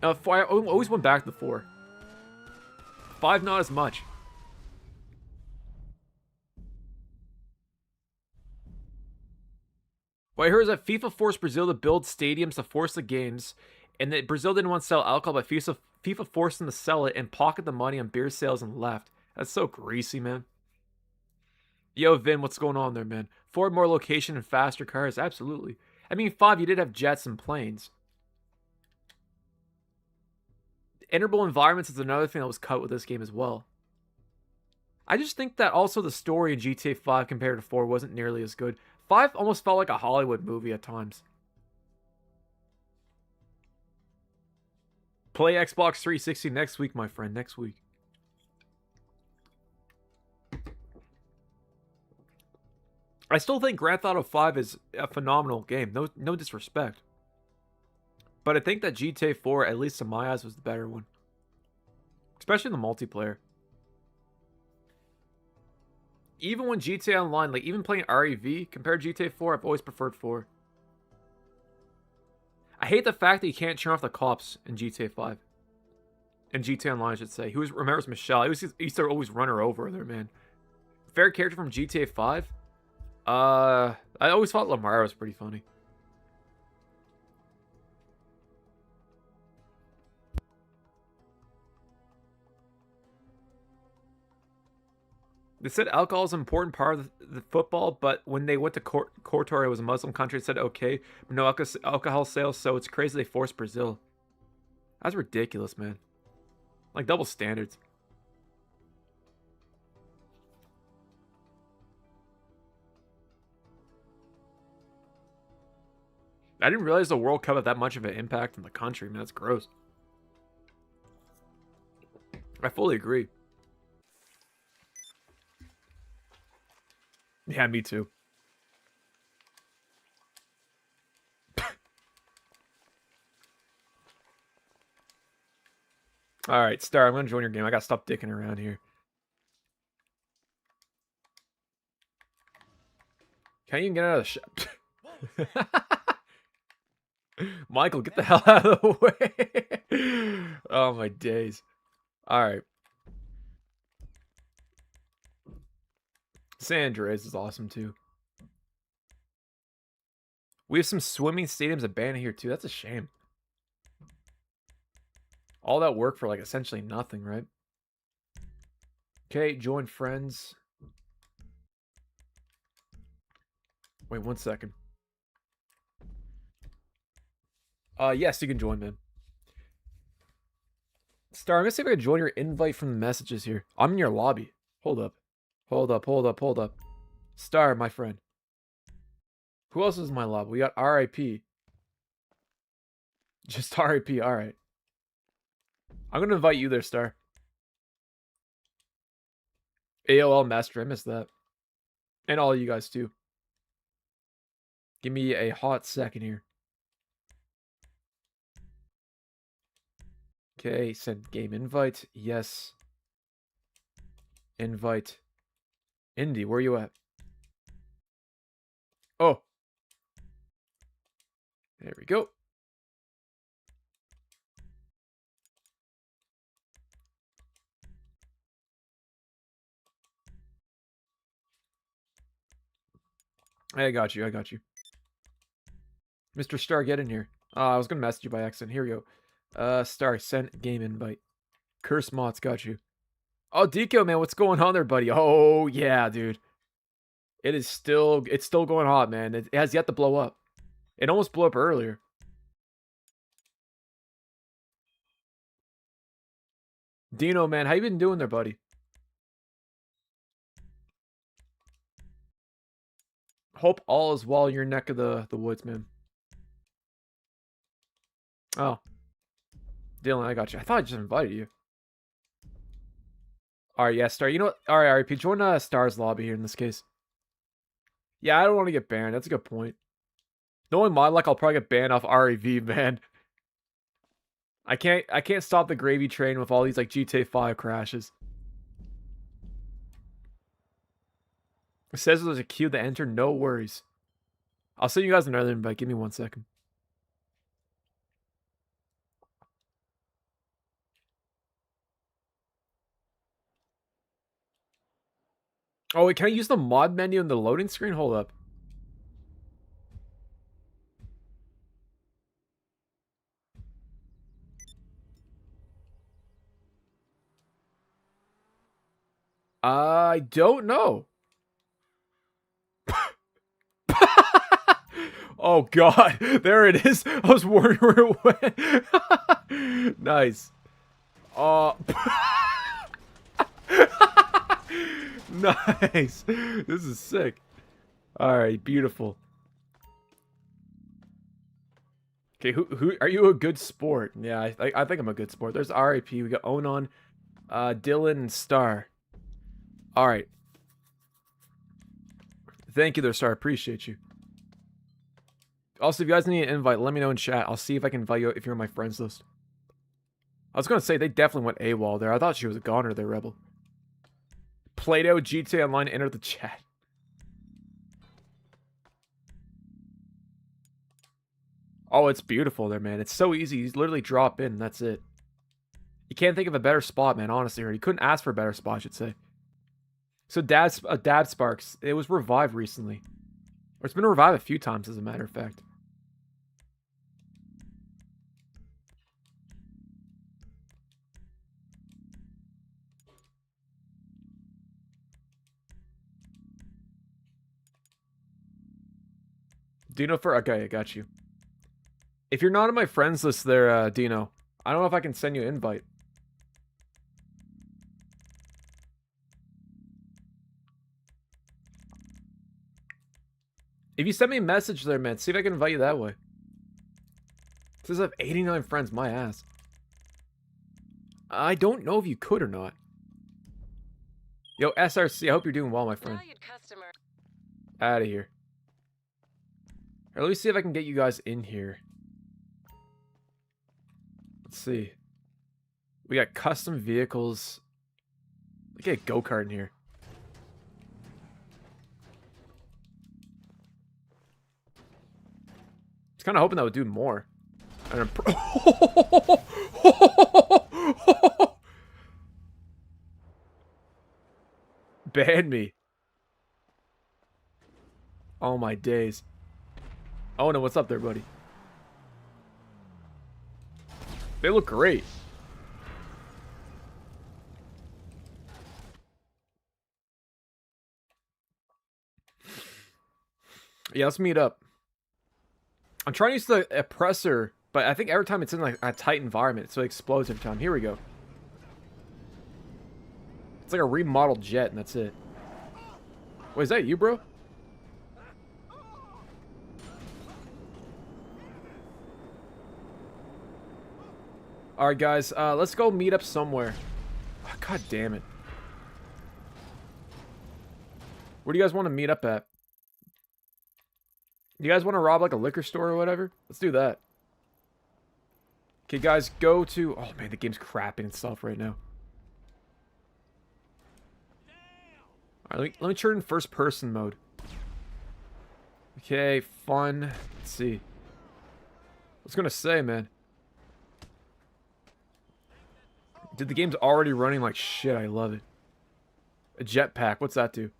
always went back to 4. 5, not as much. What I heard is that FIFA forced Brazil to build stadiums to force the games, and that Brazil didn't want to sell alcohol, but FIFA forced them to sell it and pocket the money on beer sales and left. That's so greasy, man. Yo, Vin, what's going on there, man? 4 more location and faster cars? Absolutely. I mean, 5, you did have jets and planes. Interval environments is another thing that was cut with this game as well. I just think that also the story in GTA 5 compared to 4 wasn't nearly as good. 5 almost felt like a Hollywood movie at times. Play Xbox 360 next week, my friend. Next week. I still think Grand Theft Auto 5 is a phenomenal game. No disrespect. But I think that GTA 4, at least in my eyes, was the better one. Especially in the multiplayer. Even when GTA Online, like even playing REV compared to GTA 4, I've always preferred 4. I hate the fact that you can't turn off the cops in GTA 5. In GTA Online, I should say. Who remembers Michelle? He used to always run her over there, man. Favorite character from GTA 5? I always thought Lamar was pretty funny. They said alcohol is an important part of the football, but when they went to Qatar, it was a Muslim country, it said okay, but no alcohol sales, so it's crazy they forced Brazil. That's ridiculous, man. Like double standards. I didn't realize the World Cup had that much of an impact on the country, man. That's gross. I fully agree. Yeah, me too. Alright, Star, I'm gonna join your game. I gotta stop dicking around here. Can't you even get out of the shop? Michael, get the hell out of the way. Oh, my days. Alright. San Andreas is awesome, too. We have some swimming stadiums abandoned here, too. That's a shame. All that work for, like, essentially nothing, right? Okay, join friends. Wait 1 second. Yes, you can join, man. Star, I'm gonna see if I can join your invite from the messages here. I'm in your lobby. Hold up. Hold up. Star, my friend. Who else is in my lobby? We got RIP. Just RIP, alright. I'm gonna invite you there, Star. AOL Master, I missed that. And all you guys, too. Give me a hot second here. Okay, send game invite. Yes. Invite. Indy, where you at? Oh. There we go. I got you. Mr. Star, get in here. I was gonna message you by accident. Here we go. Star, send game invite. Curse mods, got you. Oh, Deco, man, what's going on there, buddy? Oh, yeah, dude. It's still going hot, man. It has yet to blow up. It almost blew up earlier. Dino, man, how you been doing there, buddy? Hope all is well in your neck of the woods, man. Oh. Dylan, I got you. I thought I just invited you. Alright, yeah, Star. You know what? Alright, RP, join Star's lobby here in this case. Yeah, I don't want to get banned. That's a good point. Knowing my luck, I'll probably get banned off REV, man. I can't stop the gravy train with all these like GTA 5 crashes. It says there's a queue to enter, no worries. I'll send you guys another invite. Give me 1 second. Oh, wait, can I use the mod menu in the loading screen? Hold up. I don't know. Oh god, there it is. I was wondering where it went. Nice. Nice. This is sick. Alright, beautiful. Okay, who are you? A good sport? Yeah, I think I'm a good sport. There's RIP. We got Onan, Dylan, and Star. Alright. Thank you there, Star. Appreciate you. Also, if you guys need an invite, let me know in chat. I'll see if I can invite you if you're on my friends list. I was gonna say, they definitely went AWOL there. I thought she was a goner there, Rebel. Play-Doh, GTA Online, enter the chat. Oh, it's beautiful there, man. It's so easy. You literally drop in, and that's it. You can't think of a better spot, man, honestly. Or you couldn't ask for a better spot, I should say. So, Dad Sparks, it was revived recently. Or it's been revived a few times, as a matter of fact. Dino for... Okay, I got you. If you're not on my friends list there, Dino, I don't know if I can send you an invite. If you send me a message there, man, see if I can invite you that way. It says I have 89 friends, my ass. I don't know if you could or not. Yo, SRC, I hope you're doing well, my friend. Out of here. Alright, let me see if I can get you guys in here. Let's see. We got custom vehicles. Let's get a go-kart in here. I was kind of hoping that would do more. Ban me. Oh my days. Oh no, what's up there, buddy? They look great. Yeah, let's meet up. I'm trying to use the oppressor, but I think every time it's in like a tight environment, so it explodes every time. Here we go. It's like a remodeled jet, and that's it. Wait, is that you, bro? Alright, guys, let's go meet up somewhere. Oh, God damn it. Where do you guys want to meet up at? You guys want to rob like a liquor store or whatever? Let's do that. Okay, guys, go to... Oh, man, the game's crapping itself right now. Alright, let me turn in first person mode. Okay, fun. Let's see. I was gonna say, man. Dude, the game's already running like shit. I love it. A jetpack. What's that do?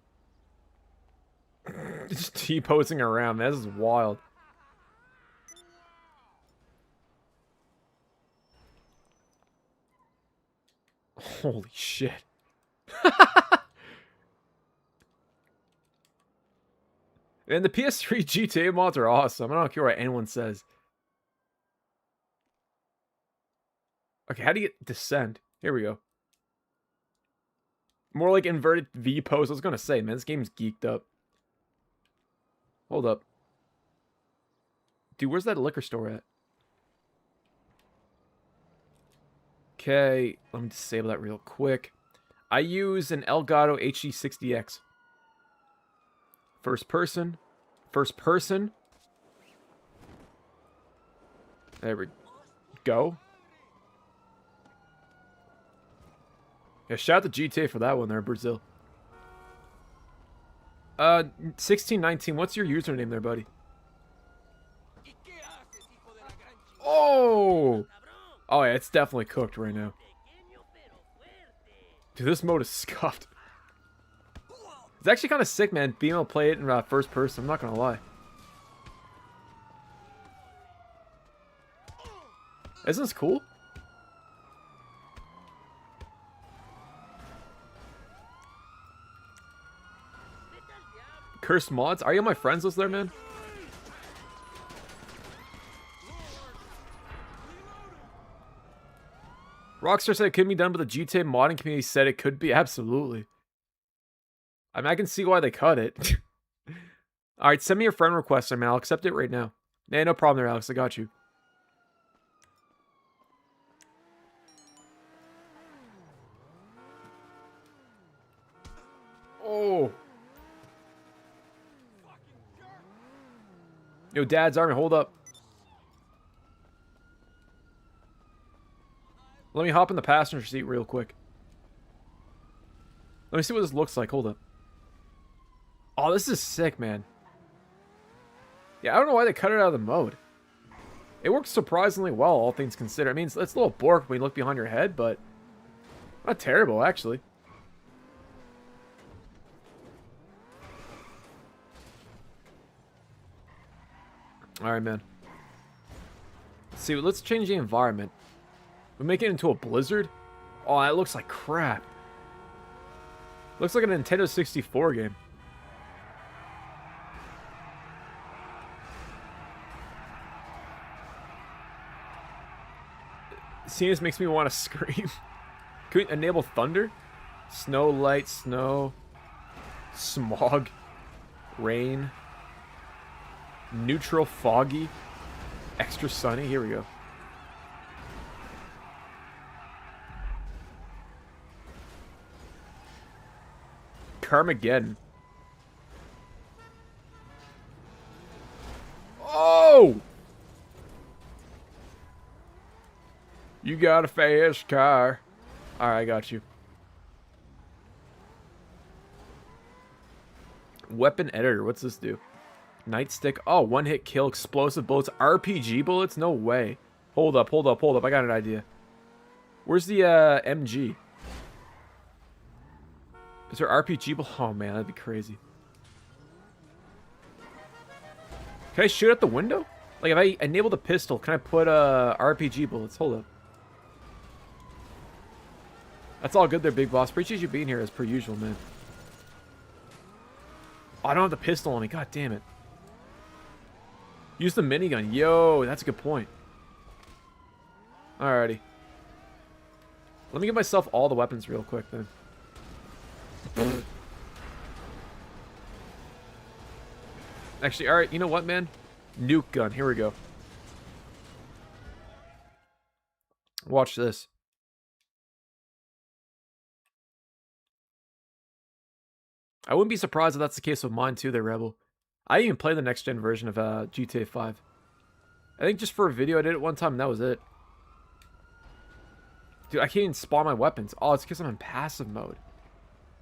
Just T-posing around. Man, this is wild. Holy shit. And the PS3 GTA mods are awesome. I don't care what anyone says. Okay, how do you get descend? Here we go. More like inverted V pose. I was gonna say, man, this game's geeked up. Hold up. Dude, where's that liquor store at? Okay, let me disable that real quick. I use an Elgato HD60X. First person. First person. There we go. Yeah, shout out to GTA for that one there, Brazil. 1619, what's your username there, buddy? Oh! Oh, yeah, it's definitely cooked right now. Dude, this mode is scuffed. It's actually kind of sick, man, being able to play it in first person. I'm not gonna lie. Isn't this cool? Cursed mods? Are you on my friends list there, man? Rockstar said it couldn't be done, but the GTA modding community said it could be. Absolutely. I mean, I can see why they cut it. Alright, send me your friend request, man. I'll accept it right now. Nah, no problem there, Alex. I got you. Oh. Yo, Dad's Army, hold up. Let me hop in the passenger seat real quick. Let me see what this looks like. Hold up. Oh, this is sick, man. Yeah, I don't know why they cut it out of the mode. It works surprisingly well, all things considered. I mean, it's a little bork when you look behind your head, but not terrible, actually. Alright, man. Let's see, let's change the environment. We make it into a blizzard? Oh, that looks like crap. Looks like a Nintendo 64 game. Seeing this makes me want to scream. Can we enable thunder? Snow, light, snow, smog, rain, neutral, foggy, extra sunny. Here we go. Carmageddon. Oh! You got a fast car. Alright, I got you. Weapon editor. What's this do? Nightstick. Oh, one hit kill. Explosive bullets. RPG bullets? No way. Hold up, hold up, hold up. I got an idea. Where's the MG? Is there RPG bullet? Oh man, that'd be crazy. Can I shoot at the window? Like if I enable the pistol, can I put RPG bullets? Hold up. That's all good there, Big Boss. Appreciate you being here as per usual, man. Oh, I don't have the pistol on me. God damn it. Use the minigun. Yo, that's a good point. Alrighty. Let me give myself all the weapons real quick, then. Actually, alright, you know what, man? Nuke gun. Here we go. Watch this. I wouldn't be surprised if that's the case with mine too, there, Rebel. I didn't even play the next gen version of GTA 5. I think just for a video I did it one time and that was it. Dude, I can't even spawn my weapons. Oh, it's because I'm in passive mode.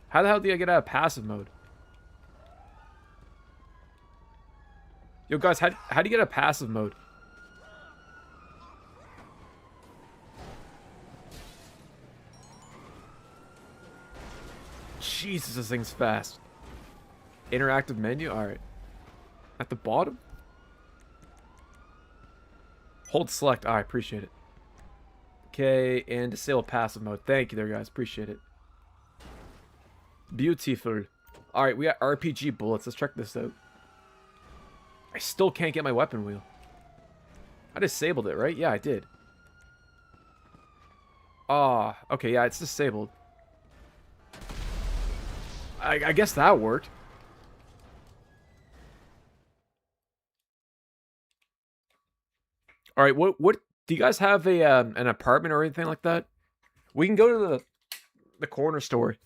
How the hell do I get out of passive mode? Yo, guys, how do you get out of passive mode? Jesus, this thing's fast. Interactive menu? Alright. At the bottom? Hold select. I appreciate it. Okay, and disable passive mode. Thank you there, guys. Appreciate it. Beautiful. Alright, we got RPG bullets. Let's check this out. I still can't get my weapon wheel. I disabled it, right? Yeah, I did. Ah, okay, yeah, it's disabled. I guess that worked. Alright, what do you guys have a an apartment or anything like that? We can go to the corner store.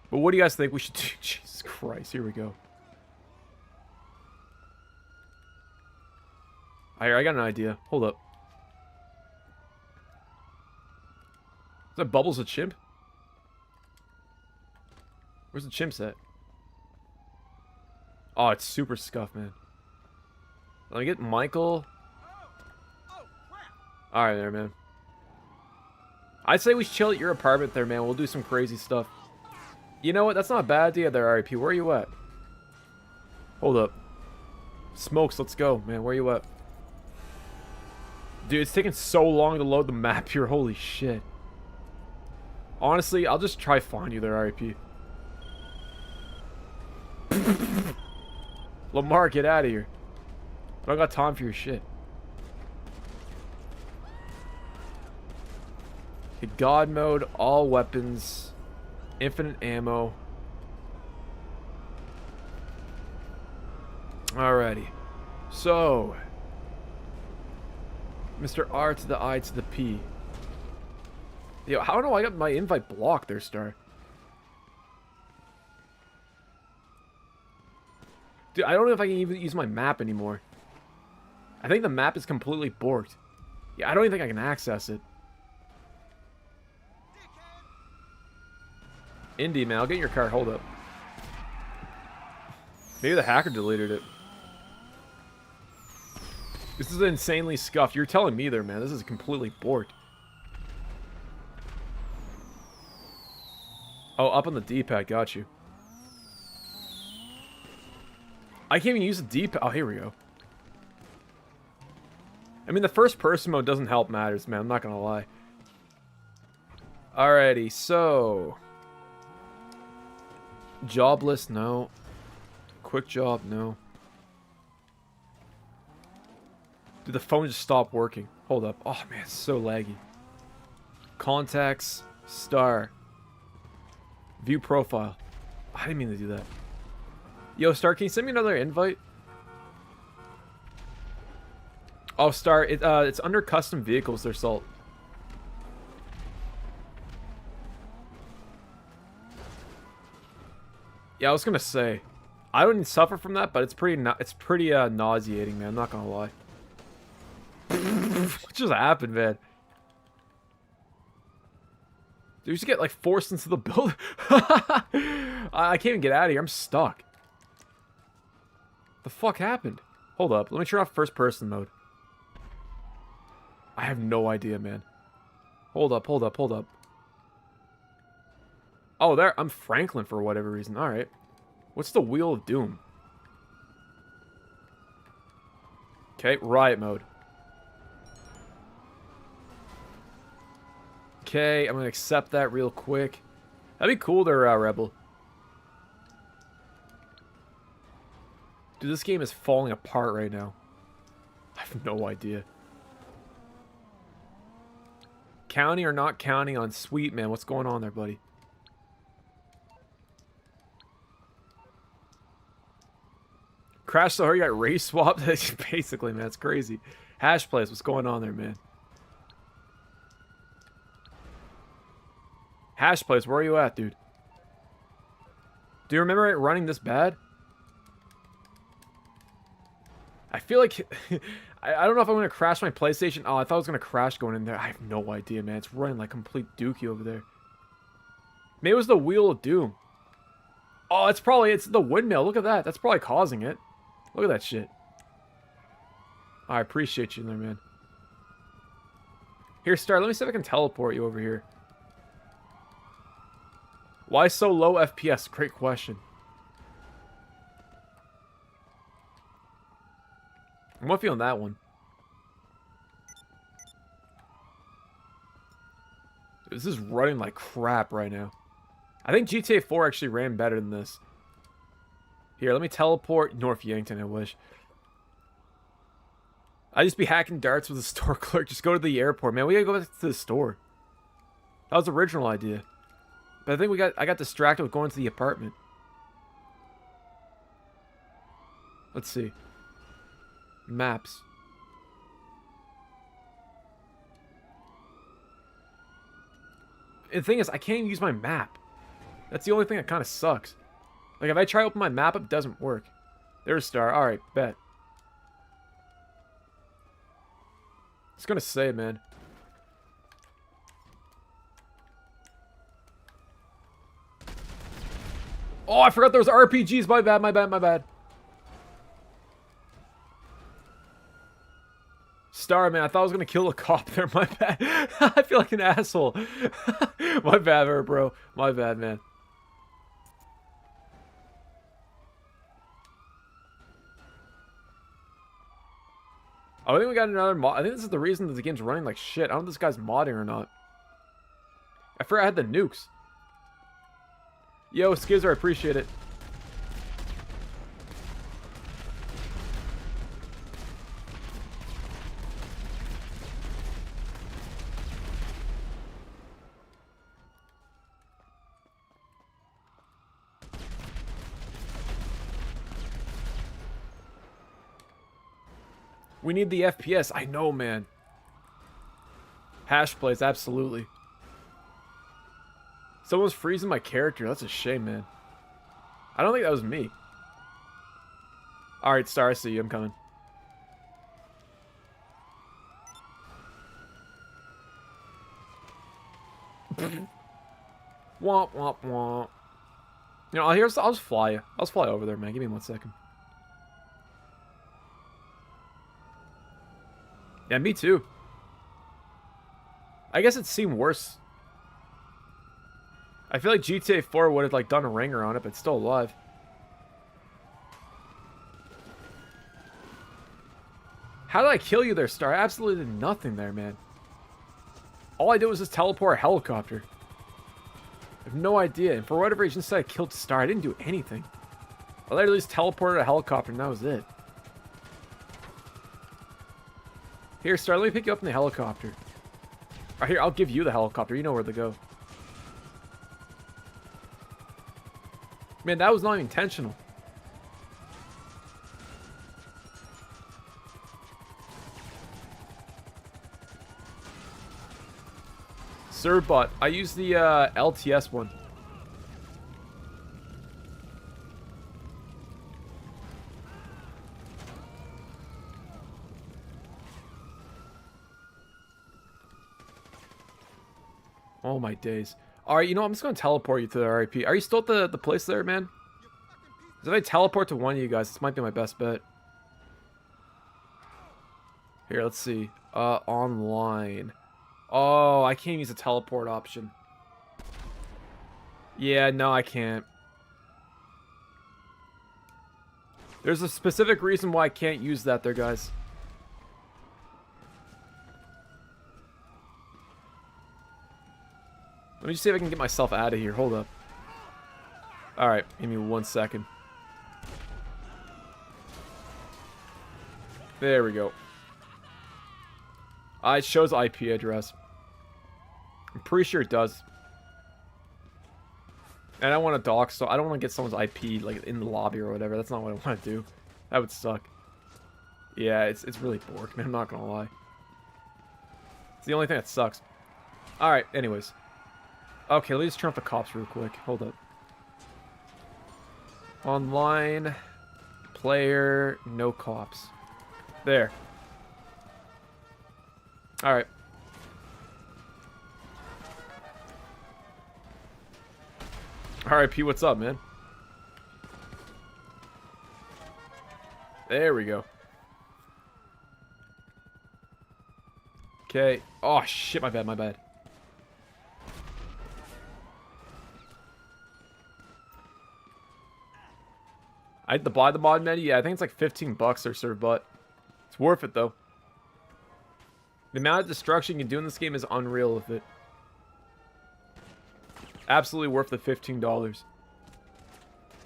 But what do you guys think we should do? Jesus Christ, here we go. I got an idea. Hold up. Is that Bubbles a chimp? Where's the chimps at? Oh, it's super scuffed, man. Let me get Michael. Alright there, man. I'd say we should chill at your apartment there, man. We'll do some crazy stuff. You know what? That's not a bad idea there, RIP. Where are you at? Hold up. Smokes, let's go, man. Where are you at? Dude, it's taking so long to load the map here. Holy shit. Honestly, I'll just try find you there, RIP. Lamar, get out of here. I don't got time for your shit. Okay, God mode, all weapons, infinite ammo. Alrighty. So, Mr. R to the I to the P. Yo, how do I got my invite blocked there, Star? Dude, I don't know if I can even use my map anymore. I think the map is completely borked. Yeah, I don't even think I can access it. Indy, man, I'll get your car. Hold up. Maybe the hacker deleted it. This is insanely scuffed. You're telling me there, man. This is completely borked. Oh, up on the D-pad. Got you. I can't even use the D-pad. Oh, here we go. I mean, the first person mode doesn't help matters, man. I'm not gonna lie. Alrighty, so... Job list, no. Quick job, no. Did the phone just stop working? Hold up. Oh, man, it's so laggy. Contacts, Star. View profile. I didn't mean to do that. Yo, Star, can you send me another invite? Oh, Star, it's under custom vehicles, their salt. Yeah, I was gonna say, I don't suffer from that, but it's pretty nauseating, man. I'm not gonna lie. What just happened, man? Did you just get like forced into the building? I can't even get out of here. I'm stuck. The fuck happened? Hold up. Let me turn off first person mode. I have no idea, man. Hold up, hold up, hold up. Oh, there. I'm Franklin for whatever reason. Alright. What's the Wheel of Doom? Okay, riot mode. Okay, I'm going to accept that real quick. That'd be cool there, Rebel. Dude, this game is falling apart right now. I have no idea. Counting or not counting on Sweet, man. What's going on there, buddy? Crash so hard you got race swapped? Basically, man. It's crazy. Hash plays. What's going on there, man? Hash plays. Where are you at, dude? Do you remember it running this bad? I feel like... I don't know if I'm going to crash my PlayStation. Oh, I thought I was going to crash going in there. I have no idea, man. It's running like complete dookie over there. Maybe it was the Wheel of Doom. Oh, it's the windmill. Look at that. That's probably causing it. Look at that shit. I appreciate you there, man. Here, Star, let me see if I can teleport you over here. Why so low FPS? Great question. I'm with you on that one. This is running like crap right now. I think GTA 4 actually ran better than this. Here, let me teleport North Yankton, I wish. I just be hacking darts with a store clerk. Just go to the airport. Man, we gotta go back to the store. That was the original idea. But I think I got distracted with going to the apartment. Let's see. Maps. And the thing is, I can't even use my map. That's the only thing that kind of sucks. Like, if I try to open my map, it doesn't work. There's Star. Alright, bet. It's gonna say, man. Oh, I forgot there was RPGs. My bad, my bad, my bad. Star, man, I thought I was gonna kill a cop there. My bad. I feel like an asshole. My bad, bro. My bad, man. Oh, I think we got another mod. I think this is the reason that the game's running like shit. I don't know if this guy's modding or not. I forgot I had the nukes. Yo, Skizzer, I appreciate it. We need the FPS. I know, man. Hash plays, absolutely. Someone's freezing my character. That's a shame, man. I don't think that was me. Alright, Star, I see you. I'm coming. Womp, womp, womp. You know, I'll just fly you. I'll just fly over there, man. Give me 1 second. Yeah, me too. I guess it seemed worse. I feel like GTA 4 would have like done a ringer on it, but it's still alive. How did I kill you there, Star? I absolutely did nothing there, man. All I did was just teleport a helicopter. I have no idea. And for whatever reason, I killed Star. I didn't do anything. I literally just teleported a helicopter and that was it. Here, Star, let me pick you up in the helicopter. Right here, I'll give you the helicopter. You know where to go. Man, that was not even intentional. Servbot. I use the LTS one. Oh my days. Alright, you know, I'm just going to teleport you to the RIP. Are you still at the place there, man? Because if I teleport to one of you guys, this might be my best bet. Here, let's see. Online. Oh, I can't use the teleport option. Yeah, no, I can't. There's a specific reason why I can't use that there, guys. Let me just see if I can get myself out of here. Hold up. Alright, give me 1 second. There we go. It shows IP address. I'm pretty sure it does. And I don't want to dox, so I don't want to get someone's IP like in the lobby or whatever. That's not what I want to do. That would suck. Yeah, it's really bored, man. I'm not gonna lie. It's the only thing that sucks. Alright, anyways. Okay, let me just turn off the cops real quick. Hold up. Online. Player. No cops. There. Alright. Alright, P, what's up, man? There we go. Okay. Oh, shit, my bad, my bad. I had to buy the mod menu. Yeah, I think it's like 15 bucks or serve, but it's worth it, though. The amount of destruction you can do in this game is unreal with it. Absolutely worth the $15.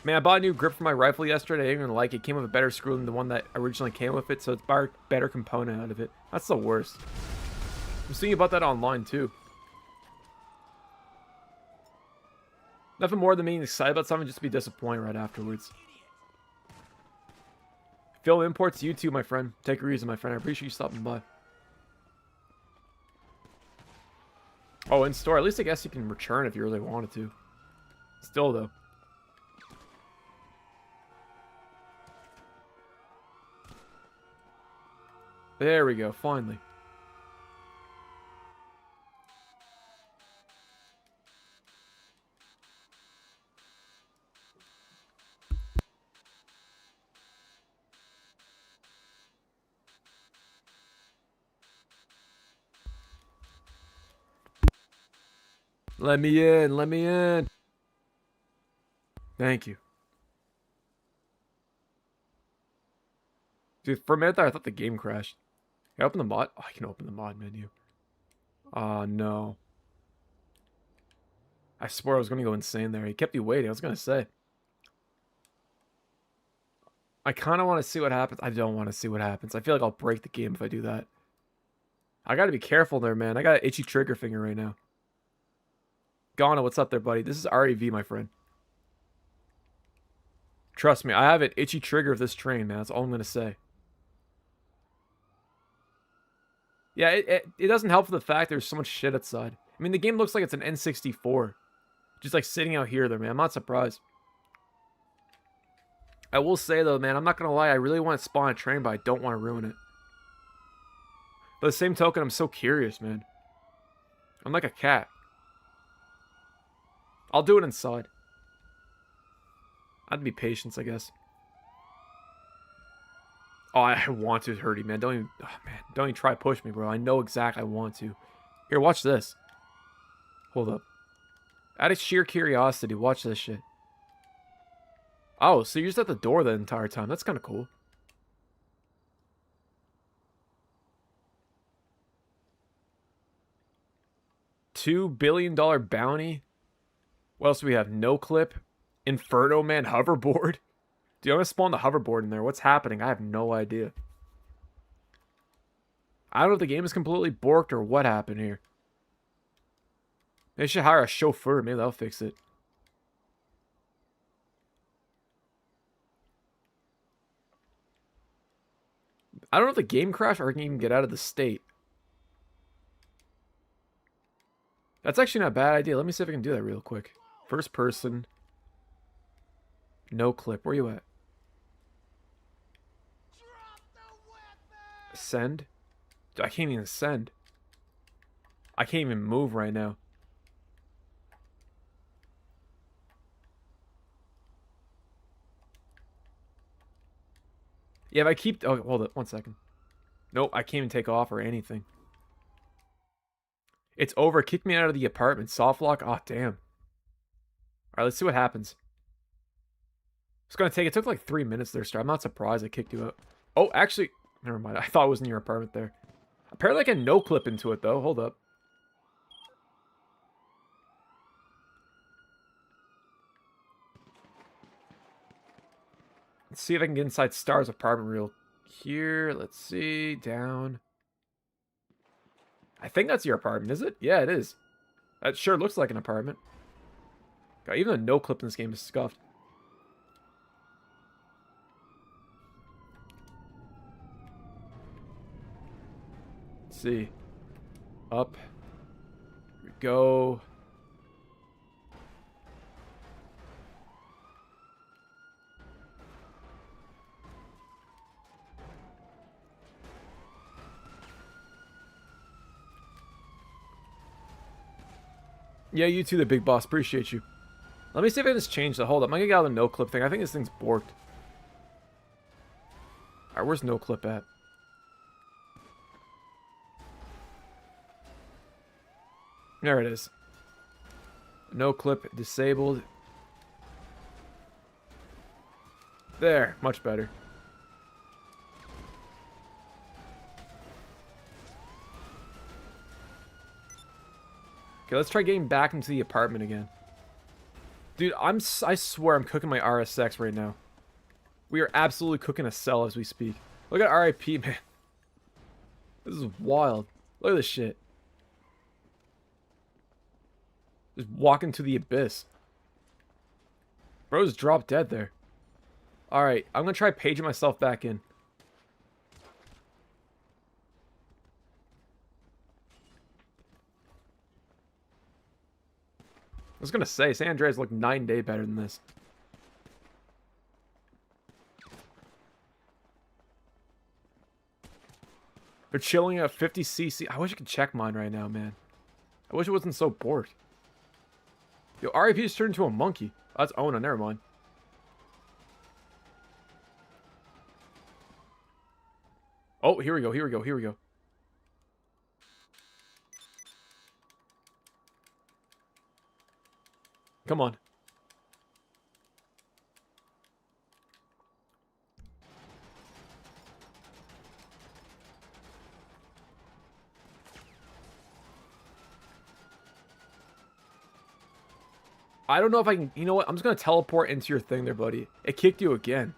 Man, I bought a new grip for my rifle yesterday. I didn't even like it. It came with a better screw than the one that originally came with it, so it's a better component out of it. That's the worst. I'm thinking about that online, too. Nothing more than being excited about something, just to be disappointed right afterwards. Phil Imports, you too, my friend. Take it easy, my friend. I appreciate you stopping by. Oh, in store. At least I guess you can return if you really wanted to. Still, though. There we go, finally. Let me in, let me in. Thank you. Dude, for a minute there, I thought the game crashed. Can I open the mod? Oh, I can open the mod menu. Oh, no. I swore I was going to go insane there. He kept you waiting. I was going to say. I kind of want to see what happens. I don't want to see what happens. I feel like I'll break the game if I do that. I got to be careful there, man. I got an itchy trigger finger right now. Ghana, what's up there, buddy? This is REV, my friend. Trust me, I have an itchy trigger of this train, man. That's all I'm going to say. Yeah, it doesn't help for the fact there's so much shit outside. I mean, the game looks like it's an N64. Just like sitting out here there, man. I'm not surprised. I will say though, man, I'm not gonna lie, I really want to spawn a train, but I don't want to ruin it. But the same token, I'm so curious, man. I'm like a cat. I'll do it inside. I'd be patient, I guess. Oh, I want to, Hurdy, man. Don't even try to push me, bro. I know exactly I want to. Here, watch this. Hold up. Out of sheer curiosity, watch this shit. Oh, so you're just at the door the entire time. That's kind of cool. $2 billion bounty. What else do we have? No clip. Inferno Man hoverboard. Do you want to spawn the hoverboard in there? What's happening? I have no idea. I don't know if the game is completely borked or what happened here. They should hire a chauffeur. Maybe that'll fix it. I don't know if the game crashed or I can even get out of the state. That's actually not a bad idea. Let me see if I can do that real quick. First person. No clip. Where you at? Send? I can't even send. I can't even move right now. Yeah, if I keep... Oh, hold it. 1 second. Nope, I can't even take off or anything. It's over. Kick me out of the apartment. Soft lock? Oh, damn. Alright, let's see what happens. It's gonna take... It took like 3 minutes there, Star. I'm not surprised I kicked you out. Oh, actually... Never mind. I thought it was in your apartment there. Apparently I can no-clip into it, though. Hold up. Let's see if I can get inside Star's apartment real here. Let's see. Down. I think that's your apartment, is it? Yeah, it is. That sure looks like an apartment. God, even a no-clip in this game is scuffed. Let's see. Up. Here we go. Yeah, you too, the big boss. Appreciate you. Let me see if I can just change the... Hold up. I'm going to get out of the no-clip thing. I think this thing's borked. Alright, where's no-clip at? There it is. No-clip disabled. There. Much better. Okay, let's try getting back into the apartment again. Dude, I swear I'm cooking my RSX right now. We are absolutely cooking a cell as we speak. Look at RIP, man. This is wild. Look at this shit. Just walk into the abyss. Bro's dropped dead there. Alright, I'm gonna try paging myself back in. I was gonna say, San Andreas looked 9 day better than this. They're chilling at 50cc. I wish I could check mine right now, man. I wish it wasn't so bored. Yo, RIP just turned into a monkey. Oh, that's Ona, never mind. Oh, here we go, here we go, here we go. Come on. I don't know if I can... You know what? I'm just going to teleport into your thing there, buddy. It kicked you again.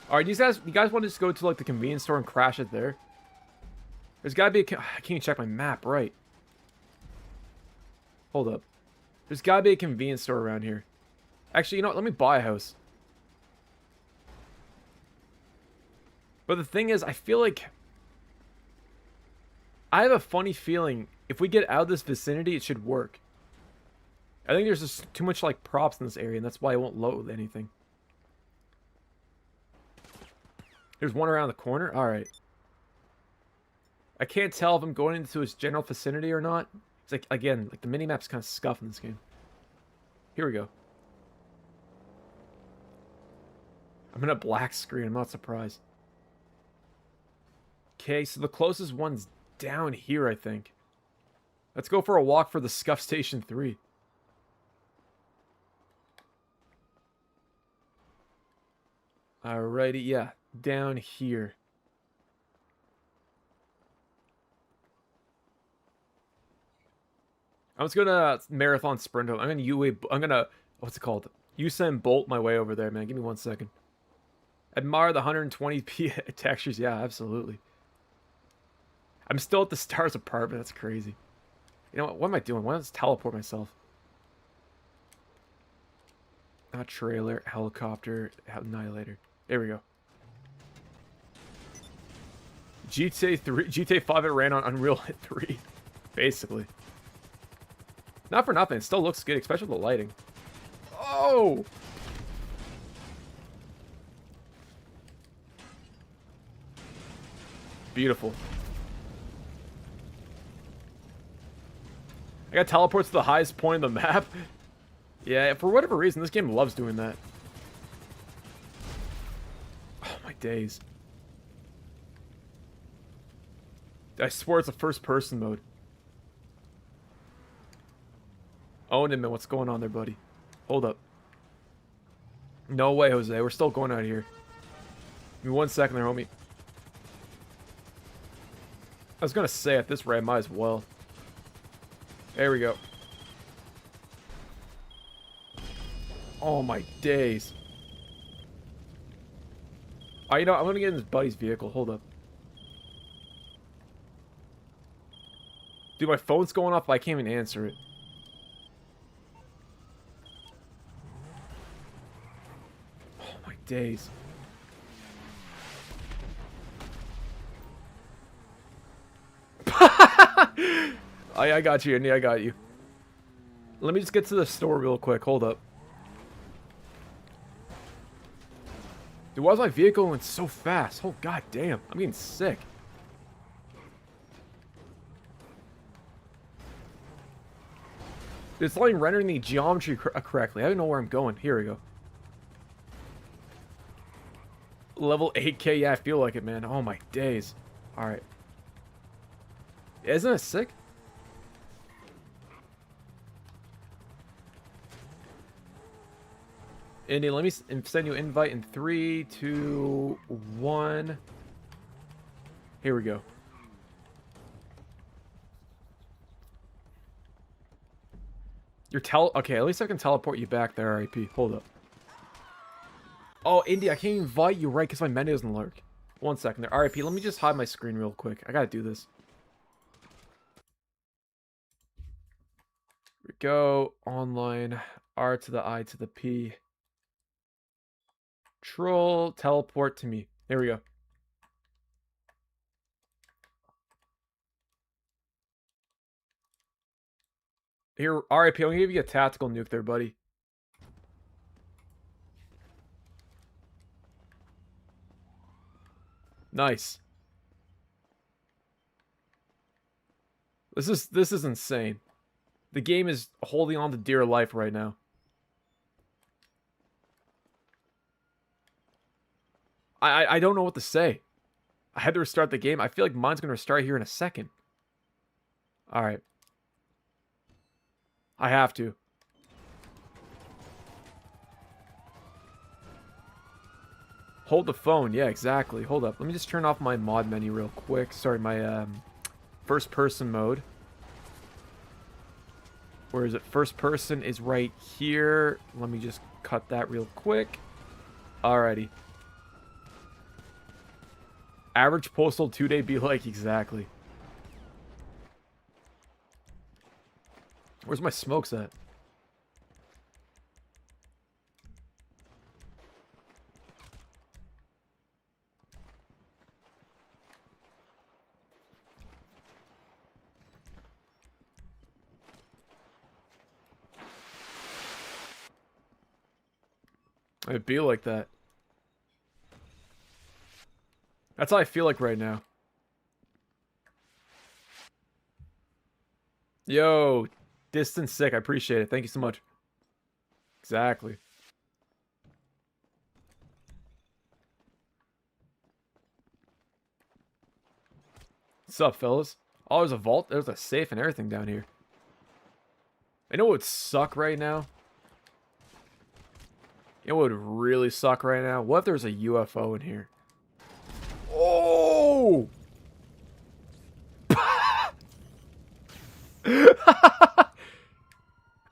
Alright, you guys want to just go to like the convenience store and crash it there? There's gotta be a... I can't even check my map, right. Hold up. There's gotta be a convenience store around here. Actually, you know what? Let me buy a house. But the thing is, I feel like... I have a funny feeling, if we get out of this vicinity, it should work. I think there's just too much, like, props in this area, and that's why I won't load anything. There's one around the corner? Alright. I can't tell if I'm going into his general vicinity or not. It's like, again, like the minimap's kind of scuffed in this game. Here we go. I'm in a black screen. I'm not surprised. Okay, so the closest one's down here, I think. Let's go for a walk for the Scuff Station 3. Alrighty, yeah. Down here. I'm just gonna marathon sprint home. I'm gonna what's it called? Usain Bolt my way over there, man. Give me 1 second. Admire the 120p textures. Yeah, absolutely. I'm still at the Stars apartment. That's crazy. You know what am I doing? Why don't I just teleport myself? Not trailer, helicopter, annihilator. There we go. GTA 5, it ran on Unreal 3, basically. Not for nothing, it still looks good, especially with the lighting. Oh! Beautiful. I got teleports to the highest point of the map. Yeah, for whatever reason, this game loves doing that. Oh, my days. I swear it's a first-person mode. Own him, man. What's going on there, buddy? Hold up. No way, Jose. We're still going out here. Give me 1 second there, homie. I was gonna say, at this rate, might as well. There we go. Oh, my days. Oh, you know, I'm gonna get in this buddy's vehicle. Hold up. Dude, my phone's going off, but I can't even answer it. Oh, my days. I got you, Andy. I got you. Let me just get to the store real quick. Hold up. Dude, why is my vehicle going so fast? Oh, god damn. I'm getting sick. It's not even rendering the geometry correctly. I don't know where I'm going. Here we go. Level 8k. Yeah, I feel like it, man. Oh, my days. Alright. Isn't it sick? Indy, let me send you an invite in 3, 2, 1. Here we go. Okay, at least I can teleport you back there, RIP. Hold up. Oh, Indy, I can't invite you, right? Because my menu doesn't lurk. 1 second there. RIP, let me just hide my screen real quick. I gotta do this. Here we go. Online. R to the I to the P. Troll. Teleport to me. There we go. Here, RIP, I'm gonna give you a tactical nuke there, buddy. Nice. This is insane. The game is holding on to dear life right now. I don't know what to say. I had to restart the game. I feel like mine's gonna restart here in a second. Alright. I have to. Hold the phone. Yeah, exactly. Hold up. Let me just turn off my mod menu real quick. Sorry, my first person mode. Where is it? First person is right here. Let me just cut that real quick. Alrighty. Average postal 2-day be like, exactly. Where's my smokes at? It'd be like that. That's how I feel like right now. Yo, distant sick. I appreciate it. Thank you so much. Exactly. What's up, fellas? Oh, there's a vault. There's a safe and everything down here. I know what would suck right now? You know what would really suck right now? What if there's a UFO in here? Oh!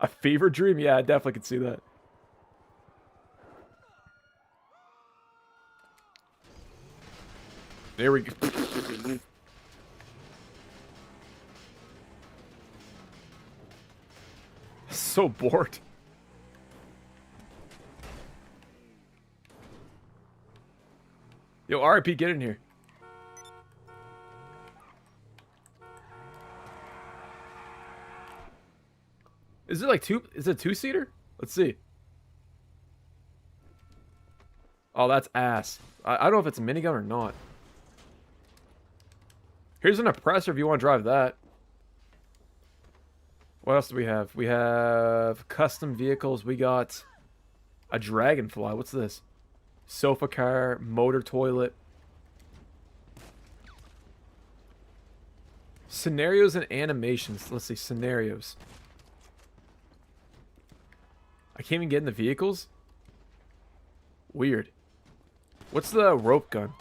A fever dream? Yeah, I definitely could see that. There we go. So bored. Yo, RIP, get in here. Is it like two? Is it a two-seater? Let's see. Oh, that's ass. I don't know if it's a minigun or not. Here's an oppressor if you want to drive that. What else do we have? We have custom vehicles. We got a dragonfly. What's this? Sofa car, motor toilet. Scenarios and animations. Let's see, scenarios. I can't even get in the vehicles? Weird. What's the rope gun?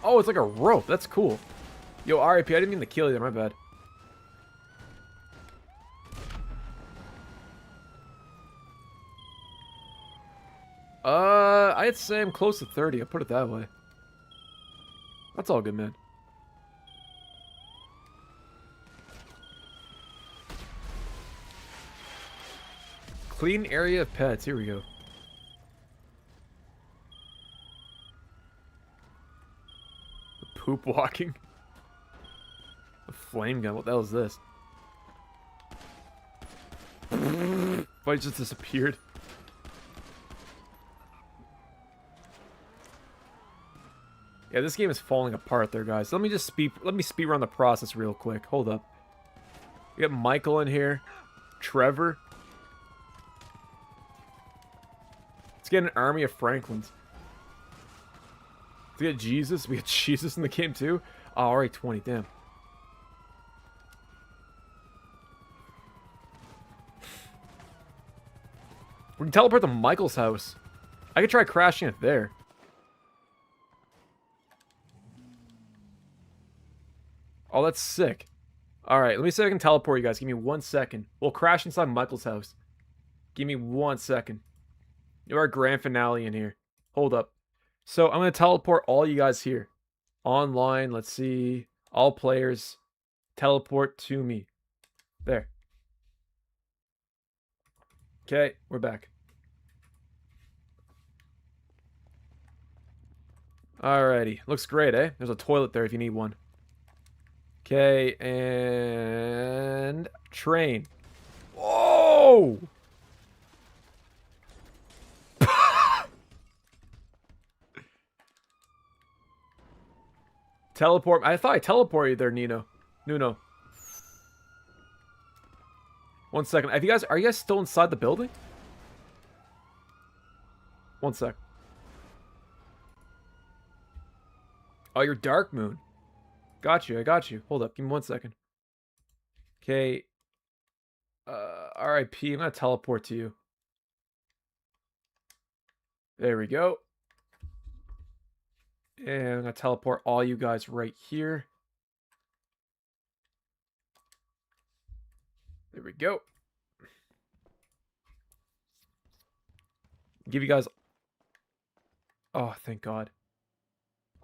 Oh, it's like a rope. That's cool. Yo, RIP, I didn't mean to kill you there. My bad. I'd say I'm close to 30. I'll put it that way. That's all good, man. Clean area of pets. Here we go. The poop walking. The flame gun. What the hell is this? Fight just disappeared. Yeah, this game is falling apart there, guys. Let me speed run the process real quick. Hold up. We got Michael in here. Trevor. Let's get an army of Franklins. Let's get Jesus. We got Jesus in the game too. Oh, alright, 20. Damn. We can teleport to Michael's house. I could try crashing it there. Oh, that's sick. Alright, let me see if I can teleport you guys. Give me 1 second. We'll crash inside Michael's house. Give me 1 second. You're our grand finale in here. Hold up. So, I'm going to teleport all you guys here. Online, let's see. All players. Teleport to me. There. Okay, we're back. Alrighty. Looks great, eh? There's a toilet there if you need one. Okay, and train. Whoa! Teleport. I thought I teleported you there, Nuno. 1 second. Are you guys still inside the building? 1 sec. Oh, you're Dark Moon. Got you, I got you. Hold up, give me 1 second. Okay. RIP, I'm gonna teleport to you. There we go. And I'm gonna teleport all you guys right here. There we go. Give you guys... Oh, thank God.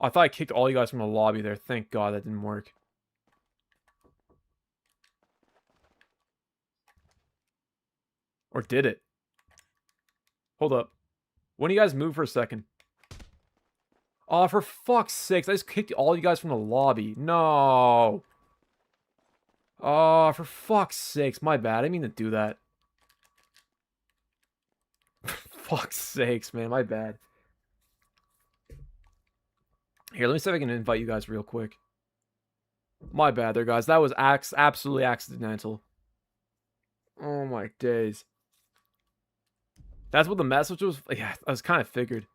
I thought I kicked all you guys from the lobby there. Thank God that didn't work. Or did it? Hold up. When do you guys move for a second? Oh, for fuck's sakes. I just kicked all you guys from the lobby. No. Oh, for fuck's sakes. My bad. I didn't mean to do that. Fuck's sakes, man. My bad. Here, let me see if I can invite you guys real quick. My bad there, guys. That was absolutely accidental. Oh, my days. That's what the message was? Yeah, I was kind of figured.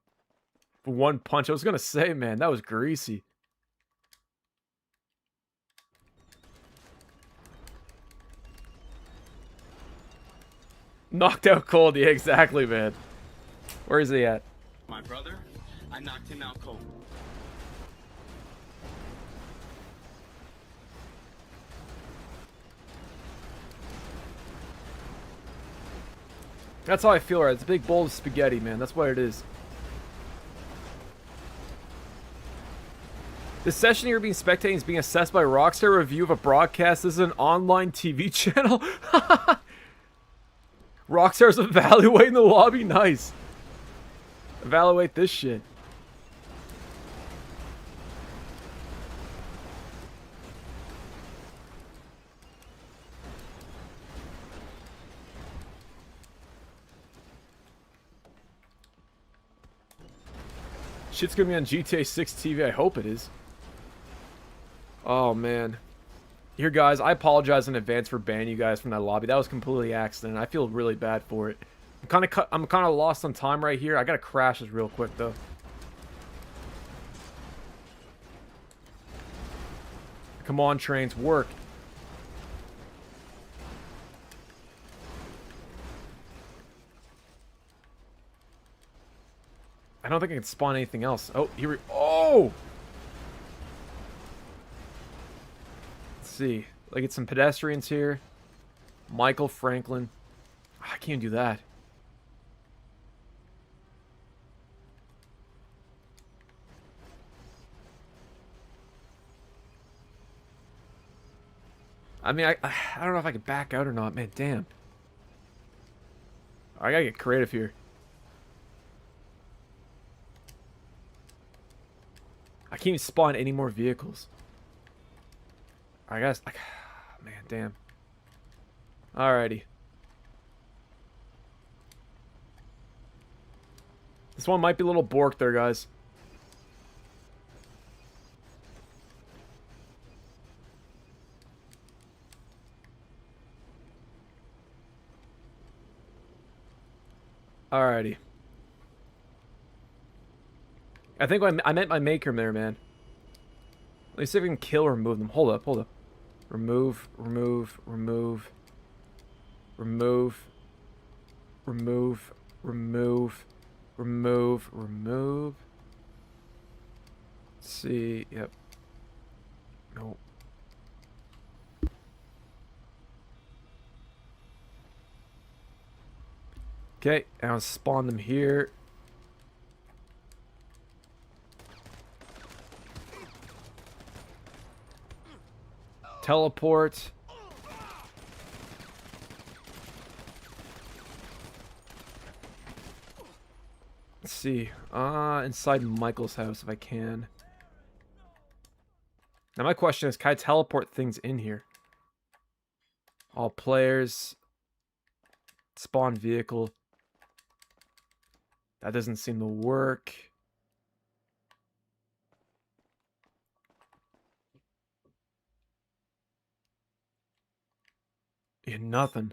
One punch. I was going to say, man, that was greasy. Knocked out cold. Yeah, exactly, man. Where is he at? My brother, I knocked him out cold. That's how I feel, right? It's a big bowl of spaghetti, man. That's what it is. The session you're being spectating is being assessed by Rockstar review of a broadcast. This is an online TV channel. Rockstar's evaluating the lobby. Nice. Evaluate this shit. Shit's gonna be on GTA 6 TV. I hope it is. Oh, man. Here, guys, I apologize in advance for banning you guys from that lobby. That was completely accident. I feel really bad for it. I'm kind of lost on time right here. I gotta crash this real quick, though. Come on, trains, work. I don't think I can spawn anything else. Oh, here we... Oh! Let's see. Like, get some pedestrians here. Michael Franklin. I can't do that. I mean, I don't know if I can back out or not. Man, damn. I gotta get creative here. I can't even spawn any more vehicles. I guess... Man, damn. Alrighty. This one might be a little borked there, guys. Alrighty. I think I meant my maker there, man. Let me see if we can kill or remove them. Hold up, hold up. Remove, remove, remove. Remove. Remove. Remove. Remove. Remove. Let's see. Yep. Nope. Okay, and I'll spawn them here. Teleport. Let's see. Inside Michael's house if I can. Now my question is, can I teleport things in here? All players. Spawn vehicle. That doesn't seem to work. Yeah, nothing.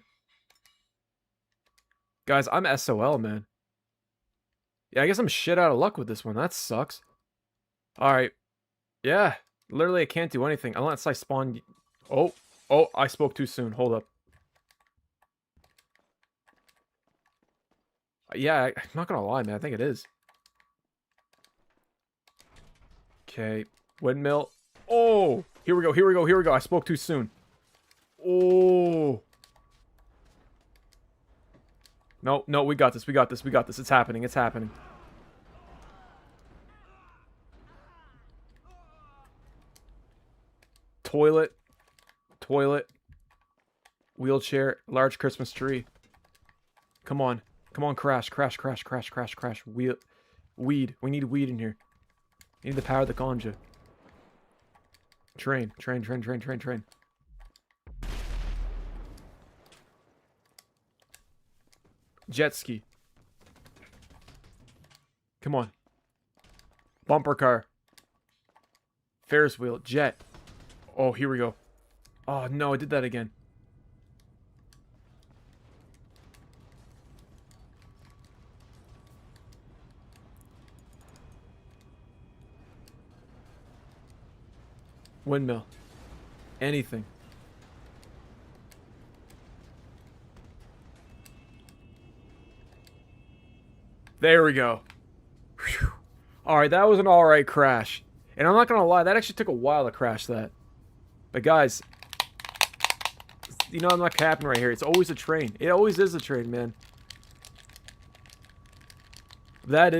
Guys, I'm SOL, man. Yeah, I guess I'm shit out of luck with this one. That sucks. Alright. Yeah. Literally, I can't do anything unless I spawn... Oh. Oh, I spoke too soon. Hold up. Yeah, I'm not gonna lie, man. I think it is. Okay. Windmill. Oh! Here we go, here we go, here we go. I spoke too soon. Oh! No, no, we got this, we got this, we got this. It's happening, it's happening. Toilet. Toilet. Wheelchair. Large Christmas tree. Come on. Come on, crash, crash, crash, crash, crash, crash. Weed. We need weed in here. You need the power of the ganja. Train, train, train, train, train, train. Jet ski. Come on. Bumper car. Ferris wheel. Jet. Oh, here we go. Oh, no, I did that again. Windmill. Anything. There we go. Alright, that was an alright crash. And I'm not gonna lie, that actually took a while to crash that. But guys, you know I'm not capping right here. It's always a train. It always is a train, man. That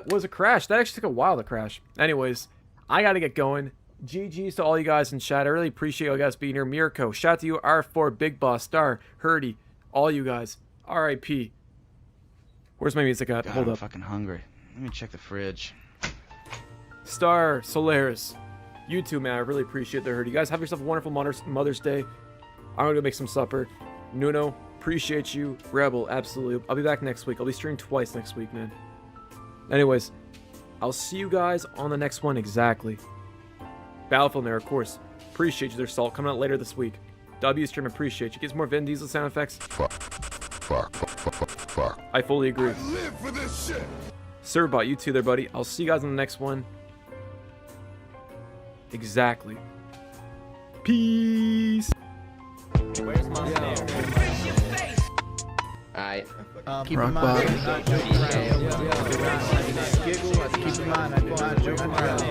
was a crash. That actually took a while to crash. Anyways, I gotta get going. GG's to all you guys in chat. I really appreciate you guys being here. Mirko, shout out to you, R4, Big Boss, Star, Hurdy, all you guys. RIP. Where's my music at? God, Hold I'm up. fucking hungry. Let me check the fridge. Star, Solaris, you too, man. I really appreciate the hurt. You guys have yourself a wonderful Mother's Day. I'm gonna go make some supper. Nuno, appreciate you. Rebel, absolutely. I'll be back next week. I'll be streaming twice next week, man. Anyways, I'll see you guys on the next one exactly. Battlefield there, of course. Appreciate you there, Salt. Coming out later this week. W stream, appreciate you. Get some more Vin Diesel sound effects. Fuck. I fully agree. I live for this shit. Servbot, you too there, buddy. I'll see you guys in the next one. Exactly. Peace. Where's my Alright. Keep in mind, keep in mind, I go out joking around.